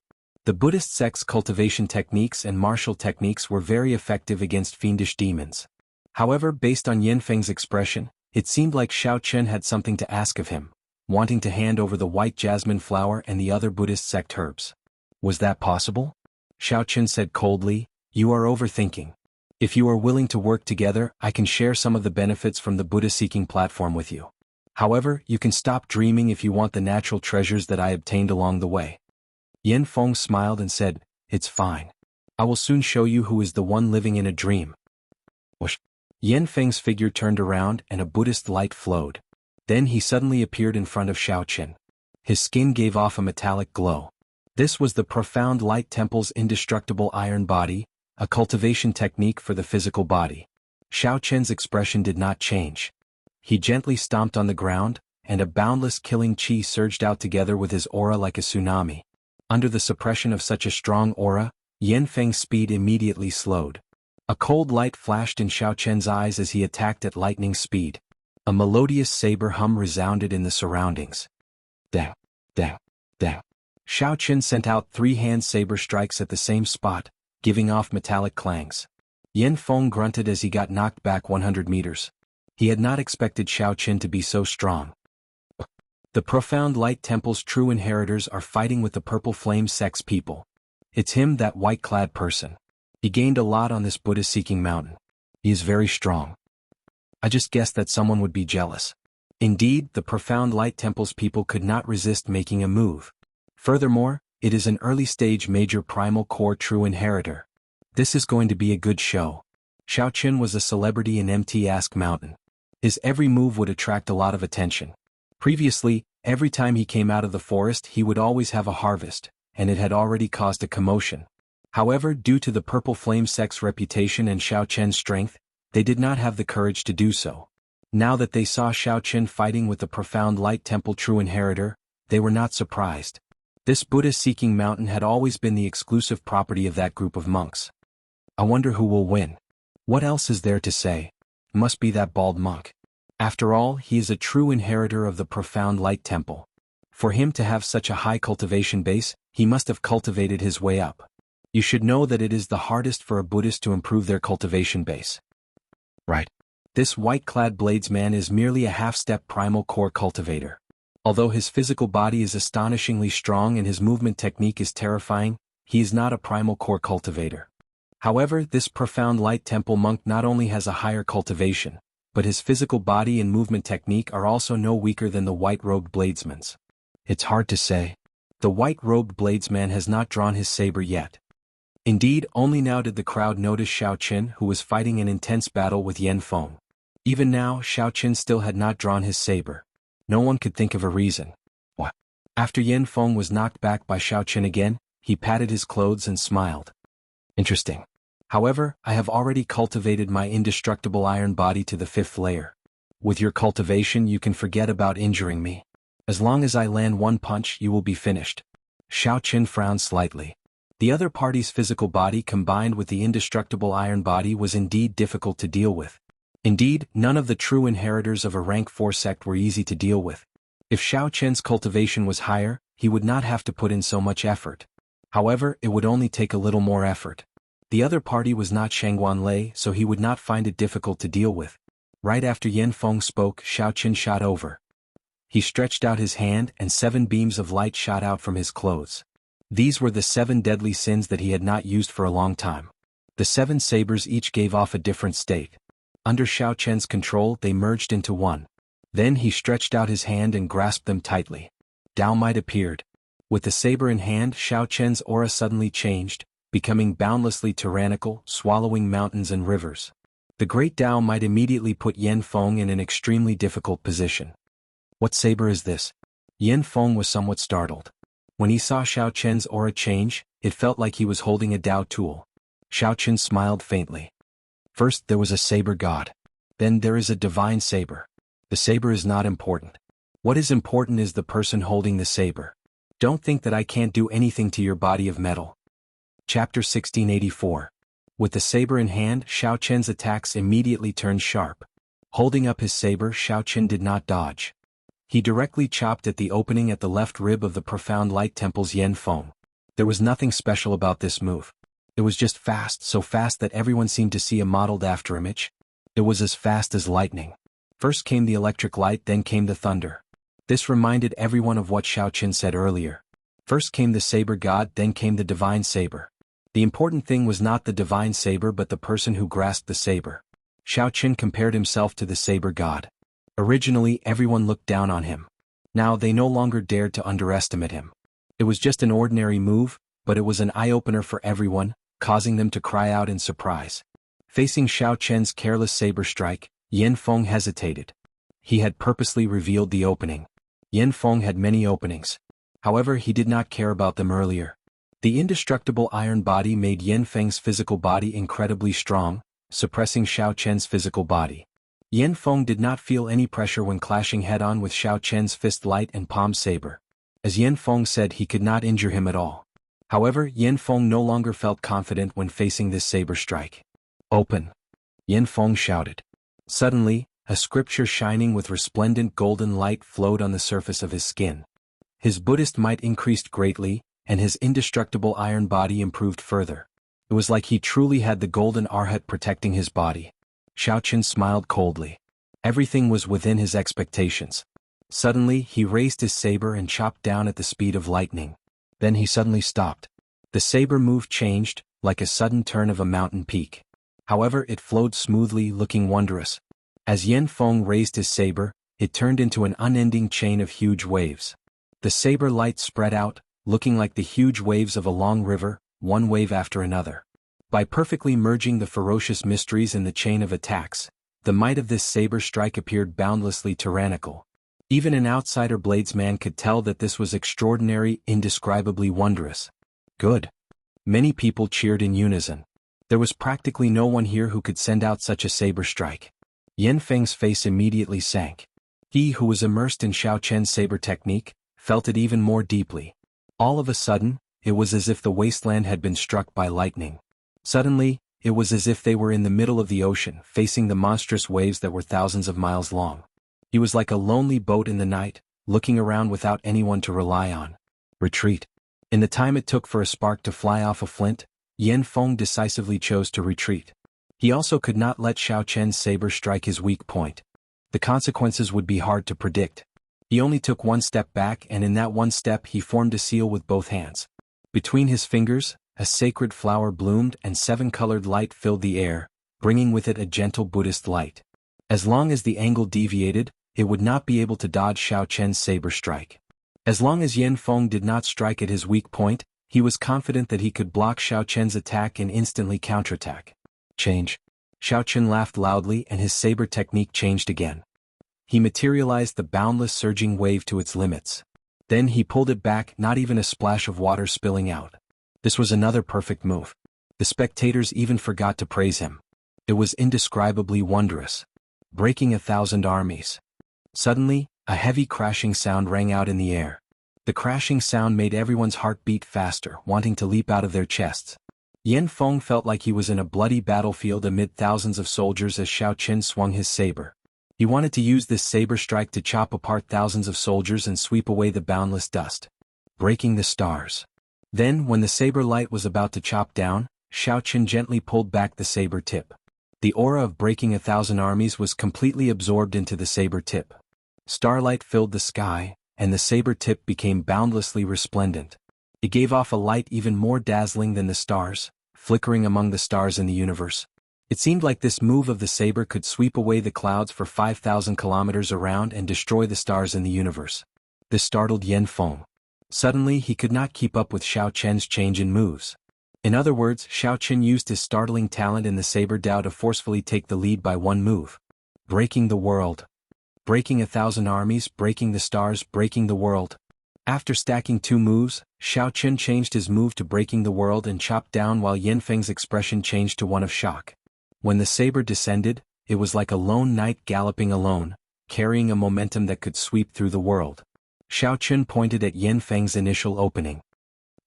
S1: The Buddhist sects' cultivation techniques and martial techniques were very effective against fiendish demons. However, based on Yanfeng's expression, it seemed like Xiaoqun had something to ask of him, wanting to hand over the white jasmine flower and the other Buddhist sect herbs. Was that possible? Xiaoqun said coldly, "You are overthinking. If you are willing to work together, I can share some of the benefits from the Buddha-seeking platform with you. However, you can stop dreaming if you want the natural treasures that I obtained along the way." Yanfeng smiled and said, "It's fine. I will soon show you who is the one living in a dream." Whoosh. Yanfeng's figure turned around and a Buddhist light flowed. Then he suddenly appeared in front of Xiaoqun. His skin gave off a metallic glow. This was the Profound Light Temple's indestructible iron body, a cultivation technique for the physical body. Xiaoqun's expression did not change. He gently stomped on the ground, and a boundless killing qi surged out together with his aura like a tsunami. Under the suppression of such a strong aura, Yanfeng's speed immediately slowed. A cold light flashed in Xiaoqun's eyes as he attacked at lightning speed. A melodious saber hum resounded in the surroundings. Da, da, da. Xiaoqun sent out 3-hand saber strikes at the same spot, giving off metallic clangs. Yanfeng grunted as he got knocked back 100 meters. He had not expected Xiaoqun to be so strong. The Profound Light Temple's true inheritors are fighting with the Purple Flame sect's people. It's him, that white-clad person. He gained a lot on this Buddha-seeking mountain. He is very strong. I just guessed that someone would be jealous. Indeed, the Profound Light Temple's people could not resist making a move. Furthermore, it is an early-stage major primal core true inheritor. This is going to be a good show. Xiaoqun was a celebrity in MT Ask Mountain. His every move would attract a lot of attention. Previously, every time he came out of the forest he would always have a harvest, and it had already caused a commotion. However, due to the Purple Flame sect's reputation and Xiaoqun's strength, they did not have the courage to do so. Now that they saw Xiaoqun fighting with the Profound Light Temple true inheritor, they were not surprised. This Buddha-seeking mountain had always been the exclusive property of that group of monks. I wonder who will win. What else is there to say? Must be that bald monk. After all, he is a true inheritor of the Profound Light Temple. For him to have such a high cultivation base, he must have cultivated his way up. You should know that it is the hardest for a Buddhist to improve their cultivation base. Right. This white-clad bladesman is merely a half-step primal core cultivator. Although his physical body is astonishingly strong and his movement technique is terrifying, he is not a primal core cultivator. However, this Profound Light Temple monk not only has a higher cultivation, but his physical body and movement technique are also no weaker than the white-robed bladesman's. It's hard to say. The white-robed bladesman has not drawn his saber yet. Indeed, only now did the crowd notice Xiaoqun, who was fighting an intense battle with Yanfeng. Even now, Xiaoqun still had not drawn his saber. No one could think of a reason. What? After Yanfeng was knocked back by Xiaoqun again, he patted his clothes and smiled. Interesting. However, I have already cultivated my indestructible iron body to the 5th layer. With your cultivation you can forget about injuring me. As long as I land one punch you will be finished. Xiaoqun frowned slightly. The other party's physical body combined with the indestructible iron body was indeed difficult to deal with. Indeed, none of the true inheritors of a rank 4 sect were easy to deal with. If Xiaoqun's cultivation was higher, he would not have to put in so much effort. However, it would only take a little more effort. The other party was not Shangguan Lei, so he would not find it difficult to deal with. Right after Yan Feng spoke, Xiao Qin shot over. He stretched out his hand and 7 beams of light shot out from his clothes. These were the 7 deadly sins that he had not used for a long time. The 7 sabers each gave off a different state. Under Xiao Qian's control, they merged into one. Then he stretched out his hand and grasped them tightly. Dao Might appeared. With the saber in hand, Xiao Qian's aura suddenly changed, becoming boundlessly tyrannical, swallowing mountains and rivers. The great Dao Might immediately put Yan Feng in an extremely difficult position. What saber is this? Yan Feng was somewhat startled. When he saw Xiao Qian's aura change, it felt like he was holding a Dao tool. Xiao Qian smiled faintly. First there was a saber god. Then there is a divine saber. The saber is not important. What is important is the person holding the saber. Don't think that I can't do anything to your body of metal. Chapter 1684. With the saber in hand, Xiao Qian's attacks immediately turned sharp. Holding up his saber, Xiao Qian did not dodge. He directly chopped at the opening at the left rib of the profound light temple's Yan Feng. There was nothing special about this move. It was just fast, so fast that everyone seemed to see a modeled afterimage. It was as fast as lightning. First came the electric light, then came the thunder. This reminded everyone of what Xiao Qian said earlier. First came the saber god, then came the divine saber. The important thing was not the divine saber but the person who grasped the saber. Xiao Qian compared himself to the saber god. Originally, everyone looked down on him. Now they no longer dared to underestimate him. It was just an ordinary move, but it was an eye-opener for everyone, causing them to cry out in surprise. Facing Xiao Qian's careless saber strike, Yan Feng hesitated. He had purposely revealed the opening. Yan Feng had many openings. However, he did not care about them earlier. The indestructible iron body made Yan Feng's physical body incredibly strong, suppressing Xiao Qian's physical body. Yan Feng did not feel any pressure when clashing head-on with Xiao Qian's fist light and palm saber. As Yan Feng said, he could not injure him at all. However, Yan Feng no longer felt confident when facing this saber strike. Open! Yan Feng shouted. Suddenly, a scripture shining with resplendent golden light flowed on the surface of his skin. His Buddhist might increased greatly, and his indestructible iron body improved further. It was like he truly had the golden arhat protecting his body. Xiao Qian smiled coldly. Everything was within his expectations. Suddenly, he raised his saber and chopped down at the speed of lightning. Then he suddenly stopped. The saber move changed, like a sudden turn of a mountain peak. However, it flowed smoothly, looking wondrous. As Yan Feng raised his saber, it turned into an unending chain of huge waves. The saber light spread out, looking like the huge waves of a long river, one wave after another. By perfectly merging the ferocious mysteries in the chain of attacks, the might of this saber strike appeared boundlessly tyrannical. Even an outsider bladesman could tell that this was extraordinary, indescribably wondrous. Good. Many people cheered in unison. There was practically no one here who could send out such a saber strike. Yan Feng's face immediately sank. He who was immersed in Xiao Qian's saber technique, felt it even more deeply. All of a sudden, it was as if the wasteland had been struck by lightning. Suddenly, it was as if they were in the middle of the ocean, facing the monstrous waves that were thousands of miles long. He was like a lonely boat in the night, looking around without anyone to rely on. Retreat. In the time it took for a spark to fly off a flint, Yan Feng decisively chose to retreat. He also could not let Xiao Qian's saber strike his weak point. The consequences would be hard to predict. He only took one step back, and in that one step he formed a seal with both hands. Between his fingers, a sacred flower bloomed and 7-colored light filled the air, bringing with it a gentle Buddhist light. As long as the angle deviated, it would not be able to dodge Xiao Qian's saber strike. As long as Yan Feng did not strike at his weak point, he was confident that he could block Xiao Qian's attack and instantly counterattack. Change. Xiao Qian laughed loudly and his saber technique changed again. He materialized the boundless surging wave to its limits. Then he pulled it back, not even a splash of water spilling out. This was another perfect move. The spectators even forgot to praise him. It was indescribably wondrous. Breaking 1,000 armies. Suddenly, a heavy crashing sound rang out in the air. The crashing sound made everyone's heart beat faster, wanting to leap out of their chests. Yan Feng felt like he was in a bloody battlefield amid thousands of soldiers as Xiao Qian swung his saber. He wanted to use this saber strike to chop apart thousands of soldiers and sweep away the boundless dust. Breaking the stars. Then, when the saber light was about to chop down, Xiao Qian gently pulled back the saber tip. The aura of breaking 1,000 armies was completely absorbed into the saber tip. Starlight filled the sky, and the saber tip became boundlessly resplendent. It gave off a light even more dazzling than the stars, flickering among the stars in the universe. It seemed like this move of the saber could sweep away the clouds for 5,000 kilometers around and destroy the stars in the universe. This startled Yan Feng. Suddenly he could not keep up with Xiao Chen's change in moves. In other words, Xiao Chen used his startling talent in the saber Dao to forcefully take the lead by one move. Breaking the world. Breaking 1,000 armies, breaking the stars, breaking the world. After stacking 2 moves, Xiao Chen changed his move to breaking the world and chopped down while Yan Feng's expression changed to one of shock. When the saber descended, it was like a lone knight galloping alone, carrying a momentum that could sweep through the world. Xiao Chen pointed at Yan Feng's initial opening.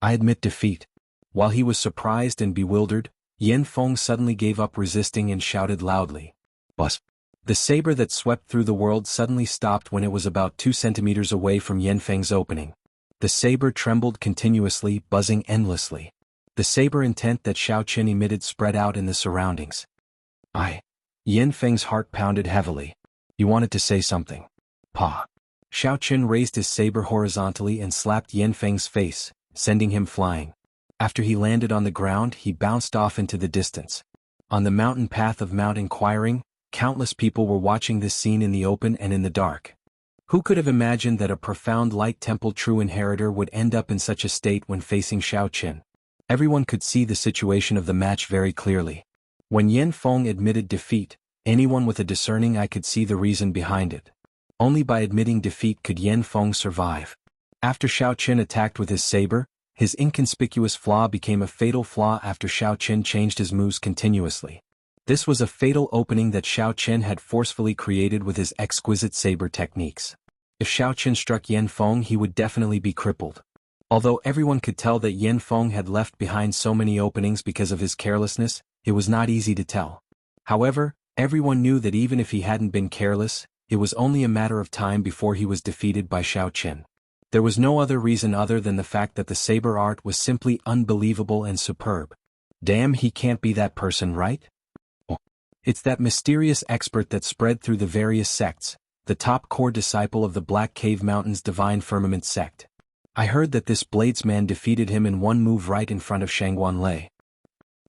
S1: I admit defeat. While he was surprised and bewildered, Yan Feng suddenly gave up resisting and shouted loudly. Bus. The saber that swept through the world suddenly stopped when it was about 2 centimeters away from Yan Feng's opening. The saber trembled continuously, buzzing endlessly. The saber intent that Xiao Chen emitted spread out in the surroundings. Yan Feng's heart pounded heavily. You wanted to say something. Pa. Xiao Chen raised his saber horizontally and slapped Yan Feng's face, sending him flying. After he landed on the ground, he bounced off into the distance. On the mountain path of Mount Inquiring, countless people were watching this scene in the open and in the dark. Who could have imagined that a profound light temple true inheritor would end up in such a state when facing Xiao Chen? Everyone could see the situation of the match very clearly. When Yan Feng admitted defeat, anyone with a discerning eye could see the reason behind it. Only by admitting defeat could Yan Feng survive. After Xiao Chen attacked with his saber, his inconspicuous flaw became a fatal flaw after Xiao Chen changed his moves continuously. This was a fatal opening that Xiao Chen had forcefully created with his exquisite saber techniques. If Xiao Chen struck Yan Feng, he would definitely be crippled. Although everyone could tell that Yan Feng had left behind so many openings because of his carelessness, it was not easy to tell. However, everyone knew that even if he hadn't been careless, it was only a matter of time before he was defeated by Xiao Chen. There was no other reason other than the fact that the saber art was simply unbelievable and superb. Damn, he can't be that person, right? Oh. It's that mysterious expert that spread through the various sects, the top core disciple of the Black Cave Mountain's Divine Firmament sect. I heard that this bladesman defeated him in one move right in front of Shangguan Lei.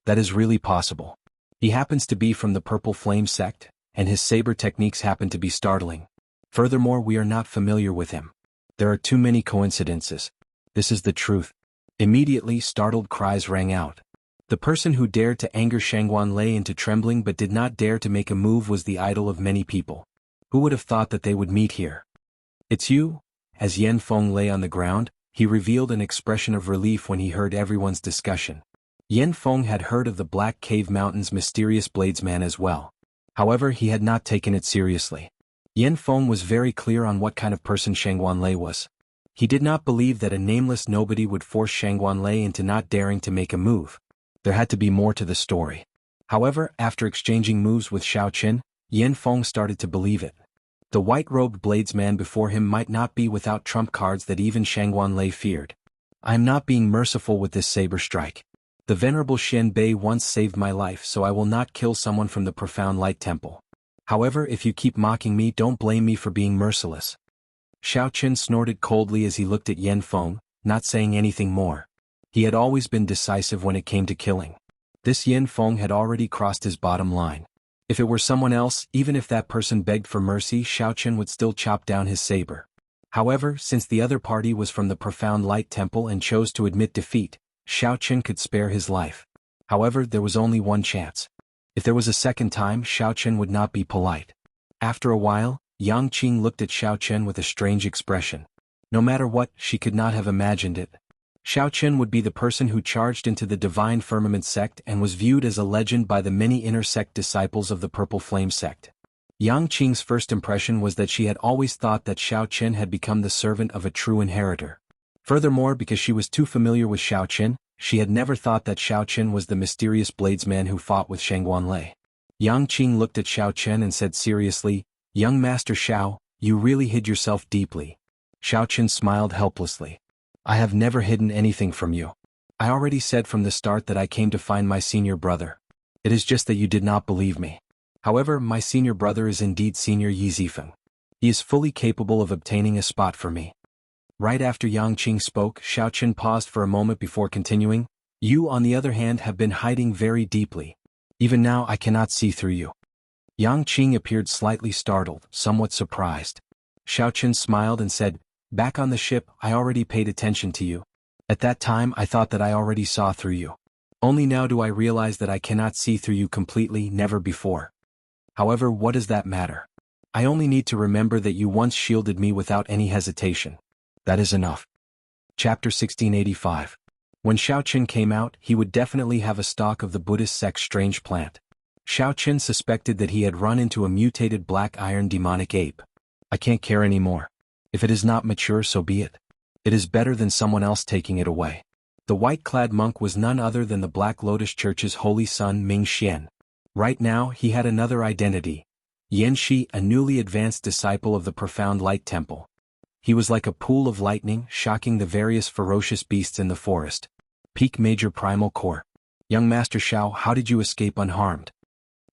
S1: That is really possible. He happens to be from the Purple Flame sect, and his saber techniques happen to be startling. Furthermore, we are not familiar with him. There are too many coincidences. This is the truth. Immediately, startled cries rang out. The person who dared to anger Shangguan Lei into trembling but did not dare to make a move was the idol of many people. Who would have thought that they would meet here? It's you? As Yan Feng lay on the ground, he revealed an expression of relief when he heard everyone's discussion. Yan Feng had heard of the Black Cave Mountain's mysterious bladesman as well. However, he had not taken it seriously. Yan Feng was very clear on what kind of person Shangguan Lei was. He did not believe that a nameless nobody would force Shangguan Lei into not daring to make a move. There had to be more to the story. However, after exchanging moves with Xiao Chen, Yan Feng started to believe it. The white-robed bladesman before him might not be without trump cards that even Shangguan Lei feared. I am not being merciful with this saber strike. The venerable Xian Bei once saved my life, so I will not kill someone from the profound light temple. However, if you keep mocking me, don't blame me for being merciless. Xiao Chen snorted coldly as he looked at Yan Feng, not saying anything more. He had always been decisive when it came to killing. This Yan Feng had already crossed his bottom line. If it were someone else, even if that person begged for mercy, Xiao Chen would still chop down his saber. However, since the other party was from the profound light temple and chose to admit defeat, Xiao Chen could spare his life. However, there was only one chance. If there was a second time, Xiao Chen would not be polite. After a while, Yang Qing looked at Xiao Chen with a strange expression. No matter what, she could not have imagined it. Xiao Chen would be the person who charged into the Divine Firmament sect and was viewed as a legend by the many inner sect disciples of the Purple Flame sect. Yang Qing's first impression was that she had always thought that Xiao Chen had become the servant of a true inheritor. Furthermore, because she was too familiar with Xiao Chen, she had never thought that Xiao Chen was the mysterious bladesman who fought with Shangguan Lei. Yang Qing looked at Xiao Chen and said seriously, "Young Master Xiao, you really hid yourself deeply." Xiao Chen smiled helplessly. "I have never hidden anything from you. I already said from the start that I came to find my senior brother. It is just that you did not believe me. However, my senior brother is indeed Senior Yi Zifeng. He is fully capable of obtaining a spot for me. Right after Yang Qing spoke, Xiaoqin paused for a moment before continuing. You, on the other hand, have been hiding very deeply. Even now I cannot see through you. Yang Qing appeared slightly startled, somewhat surprised. Xiaoqin smiled and said, Back on the ship, I already paid attention to you. At that time I thought that I already saw through you. Only now do I realize that I cannot see through you completely, never before. However, what does that matter? I only need to remember that you once shielded me without any hesitation. That is enough. Chapter 1685. When Xiaoqin came out, he would definitely have a stock of the Buddhist sect's strange plant. Xiaoqin suspected that he had run into a mutated black iron demonic ape. I can't care anymore. If it is not mature, so be it. It is better than someone else taking it away. The white-clad monk was none other than the Black Lotus Church's holy son Ming Xian. Right now, he had another identity. Yan Shi, a newly advanced disciple of the Profound Light Temple. He was like a pool of lightning, shocking the various ferocious beasts in the forest. Peak Major Primal Core. Young Master Xiao, how did you escape unharmed?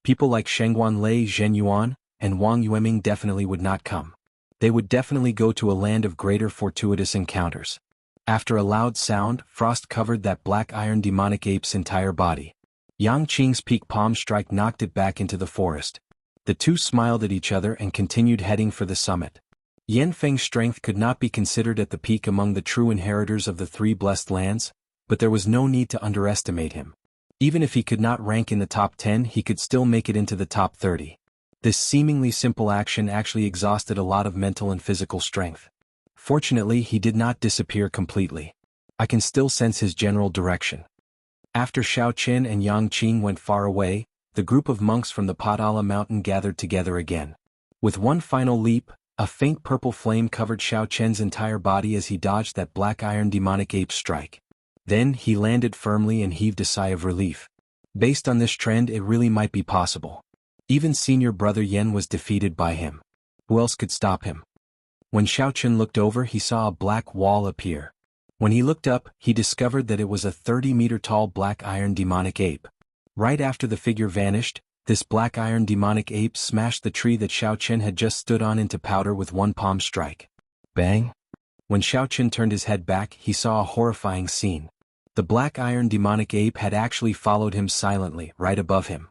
S1: People like Shengguan Lei, Zhen Yuan, and Wang Yueming definitely would not come. They would definitely go to a land of greater fortuitous encounters. After a loud sound, frost covered that black iron demonic ape's entire body. Yang Qing's peak palm strike knocked it back into the forest. The two smiled at each other and continued heading for the summit. Yan Feng's strength could not be considered at the peak among the true inheritors of the three blessed lands, but there was no need to underestimate him. Even if he could not rank in the top 10, he could still make it into the top 30. This seemingly simple action actually exhausted a lot of mental and physical strength. Fortunately, he did not disappear completely. I can still sense his general direction. After Xiaoqin and Yang Qing went far away, the group of monks from the Padala mountain gathered together again. With one final leap, a faint purple flame covered Xiaoqin's entire body as he dodged that black iron demonic ape's strike. Then he landed firmly and heaved a sigh of relief. Based on this trend, it really might be possible. Even senior brother Yen was defeated by him. Who else could stop him? When Xiaoqin looked over, he saw a black wall appear. When he looked up, he discovered that it was a 30-meter-tall black iron demonic ape. Right after the figure vanished, this black iron demonic ape smashed the tree that Xiaoqin had just stood on into powder with one palm strike. Bang! When Xiaoqin turned his head back, he saw a horrifying scene. The black iron demonic ape had actually followed him silently, right above him.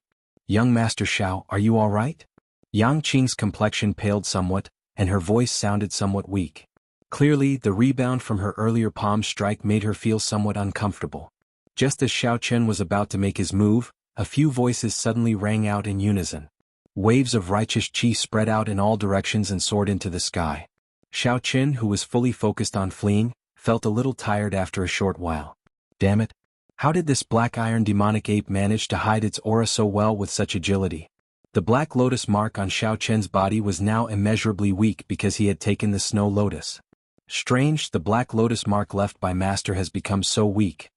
S1: Young Master Xiao, are you all right? Yang Qing's complexion paled somewhat, and her voice sounded somewhat weak. Clearly, the rebound from her earlier palm strike made her feel somewhat uncomfortable. Just as Xiaoqin was about to make his move, a few voices suddenly rang out in unison. Waves of righteous qi spread out in all directions and soared into the sky. Xiaoqin, who was fully focused on fleeing, felt a little tired after a short while. Damn it! How did this black iron demonic ape manage to hide its aura so well with such agility? The black lotus mark on Xiaoqin's body was now immeasurably weak because he had taken the snow lotus. Strange, the black lotus mark left by Master has become so weak.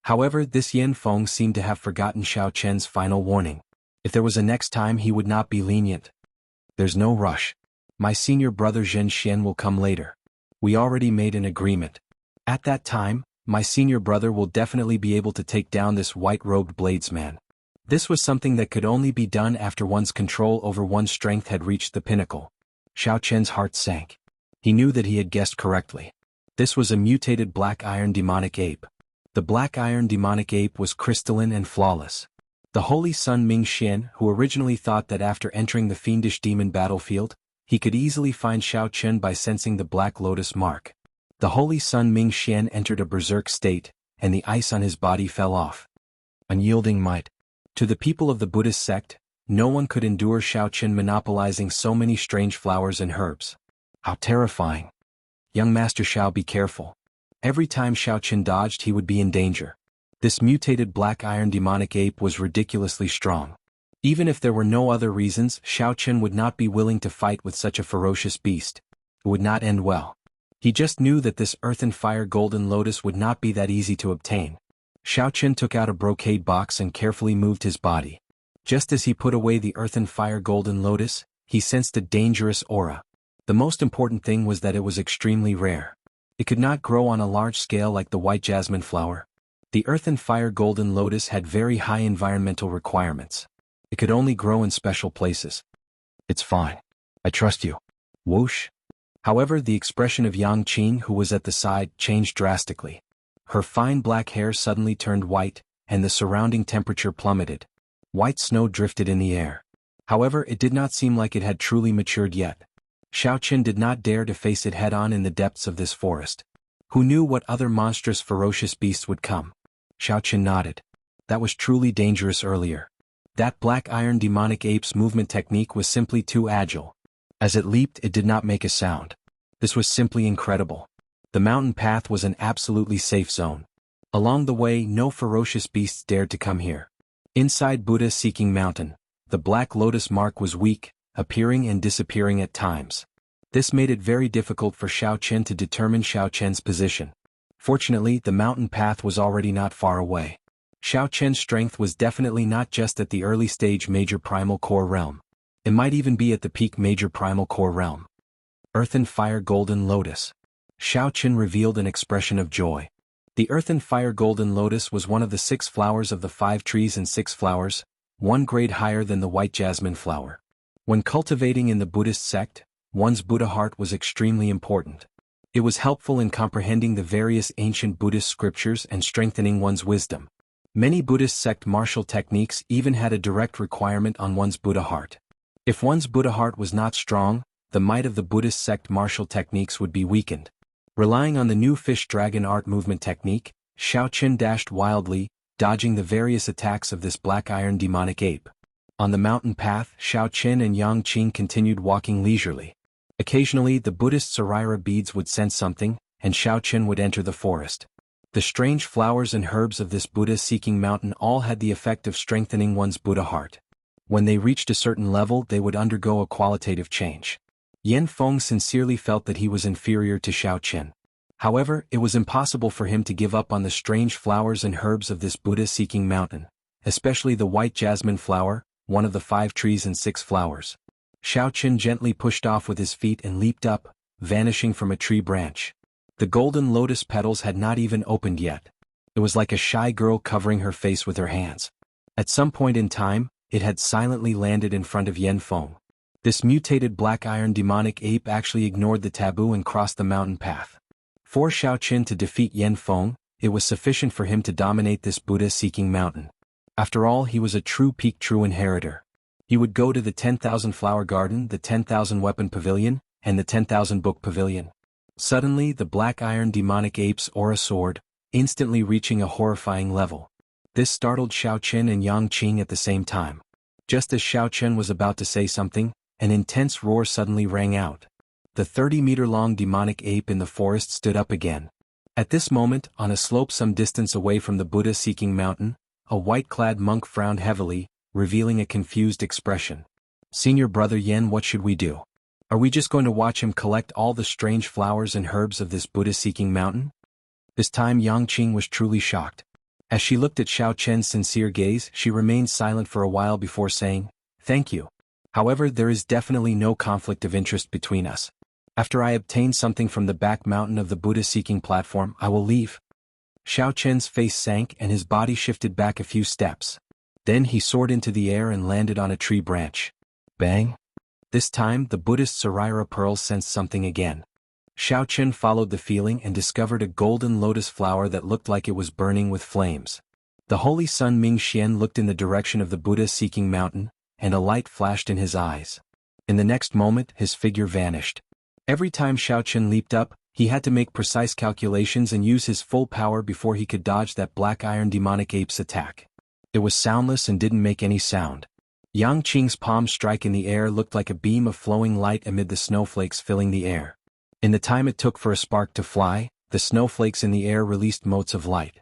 S1: However, this Yen Feng seemed to have forgotten Xiaoqin's final warning. If there was a next time, he would not be lenient. There's no rush. My senior brother Zhen Xian will come later. We already made an agreement. At that time, my senior brother will definitely be able to take down this white-robed bladesman. This was something that could only be done after one's control over one's strength had reached the pinnacle. Xiaoqin's heart sank. He knew that he had guessed correctly. This was a mutated black iron demonic ape. The black iron demonic ape was crystalline and flawless. The holy son Ming Xian, who originally thought that after entering the fiendish demon battlefield, he could easily find Xiaoqin by sensing the black lotus mark. The holy son Ming Xian entered a berserk state, and the ice on his body fell off. Unyielding might. To the people of the Buddhist sect, no one could endure Xiaoqin monopolizing so many strange flowers and herbs. How terrifying. Young Master Xiao, be careful. Every time Xiaoqin dodged, he would be in danger. This mutated black iron demonic ape was ridiculously strong. Even if there were no other reasons, Xiaoqin would not be willing to fight with such a ferocious beast. It would not end well. He just knew that this earth and fire golden lotus would not be that easy to obtain. Xiaoqin took out a brocade box and carefully moved his body. Just as he put away the earth and fire golden lotus, he sensed a dangerous aura. The most important thing was that it was extremely rare. It could not grow on a large scale like the white jasmine flower. The earth and fire golden lotus had very high environmental requirements. It could only grow in special places. It's fine. I trust you. Whoosh. However, the expression of Yang Qing, who was at the side, changed drastically. Her fine black hair suddenly turned white, and the surrounding temperature plummeted. White snow drifted in the air. However, it did not seem like it had truly matured yet. Xiaoqin did not dare to face it head-on in the depths of this forest. Who knew what other monstrous ferocious beasts would come? Xiaoqin nodded. That was truly dangerous earlier. That black iron demonic ape's movement technique was simply too agile. As it leaped, it did not make a sound. This was simply incredible. The mountain path was an absolutely safe zone. Along the way, no ferocious beasts dared to come here. Inside Buddha-seeking mountain, the black lotus mark was weak, appearing and disappearing at times. This made it very difficult for Xiaoqin to determine Xiaoqian's position. Fortunately, the mountain path was already not far away. Xiaoqian's strength was definitely not just at the early stage major primal core realm. It might even be at the peak major primal core realm. Earth and Fire Golden Lotus. Xiaoqin revealed an expression of joy. The Earth and Fire Golden Lotus was one of the 6 flowers of the 5 trees and 6 flowers, 1 grade higher than the white jasmine flower. When cultivating in the Buddhist sect, one's Buddha heart was extremely important. It was helpful in comprehending the various ancient Buddhist scriptures and strengthening one's wisdom. Many Buddhist sect martial techniques even had a direct requirement on one's Buddha heart. If one's Buddha heart was not strong, the might of the Buddhist sect martial techniques would be weakened. Relying on the new fish dragon art movement technique, Xiaoqin dashed wildly, dodging the various attacks of this black iron demonic ape. On the mountain path, Xiaoqin and Yang Qing continued walking leisurely. Occasionally, the Buddhist Sarira beads would sense something, and Xiaoqin would enter the forest. The strange flowers and herbs of this Buddha-seeking mountain all had the effect of strengthening one's Buddha heart. When they reached a certain level, they would undergo a qualitative change. Yan Feng sincerely felt that he was inferior to Xiaoqin. However, it was impossible for him to give up on the strange flowers and herbs of this Buddha-seeking mountain, especially the white jasmine flower, one of the 5 trees and 6 flowers. Xiaoqin gently pushed off with his feet and leaped up, vanishing from a tree branch. The golden lotus petals had not even opened yet. It was like a shy girl covering her face with her hands. At some point in time, it had silently landed in front of Yan Feng. This mutated black iron demonic ape actually ignored the taboo and crossed the mountain path. For Xiaoqin to defeat Yan Feng, it was sufficient for him to dominate this Buddha-seeking mountain. After all, he was a true peak true inheritor. He would go to the 10,000 flower garden, the 10,000 weapon pavilion, and the 10,000 book pavilion. Suddenly, the black iron demonic ape's aura soared, instantly reaching a horrifying level. This startled Xiaoqin and Yang Qing at the same time. Just as Xiaoqin was about to say something, an intense roar suddenly rang out. The 30-meter-long demonic ape in the forest stood up again. At this moment, on a slope some distance away from the Buddha-seeking mountain, a white-clad monk frowned heavily, revealing a confused expression. "Senior brother Yan, what should we do? Are we just going to watch him collect all the strange flowers and herbs of this Buddha-seeking mountain?" This time Yang Qing was truly shocked. As she looked at Xiaoqian's sincere gaze, she remained silent for a while before saying, "Thank you. However, there is definitely no conflict of interest between us. After I obtain something from the back mountain of the Buddha-seeking platform, I will leave." Xiaoqian's face sank and his body shifted back a few steps. Then he soared into the air and landed on a tree branch. Bang! This time, the Buddhist Sarira pearls sensed something again. Xiaoqin followed the feeling and discovered a golden lotus flower that looked like it was burning with flames. The holy sun Mingxian looked in the direction of the Buddha-seeking mountain, and a light flashed in his eyes. In the next moment, his figure vanished. Every time Xiaoqin leaped up, he had to make precise calculations and use his full power before he could dodge that black iron demonic ape's attack. It was soundless and didn't make any sound. Yang Qing's palm strike in the air looked like a beam of flowing light amid the snowflakes filling the air. In the time it took for a spark to fly, the snowflakes in the air released motes of light.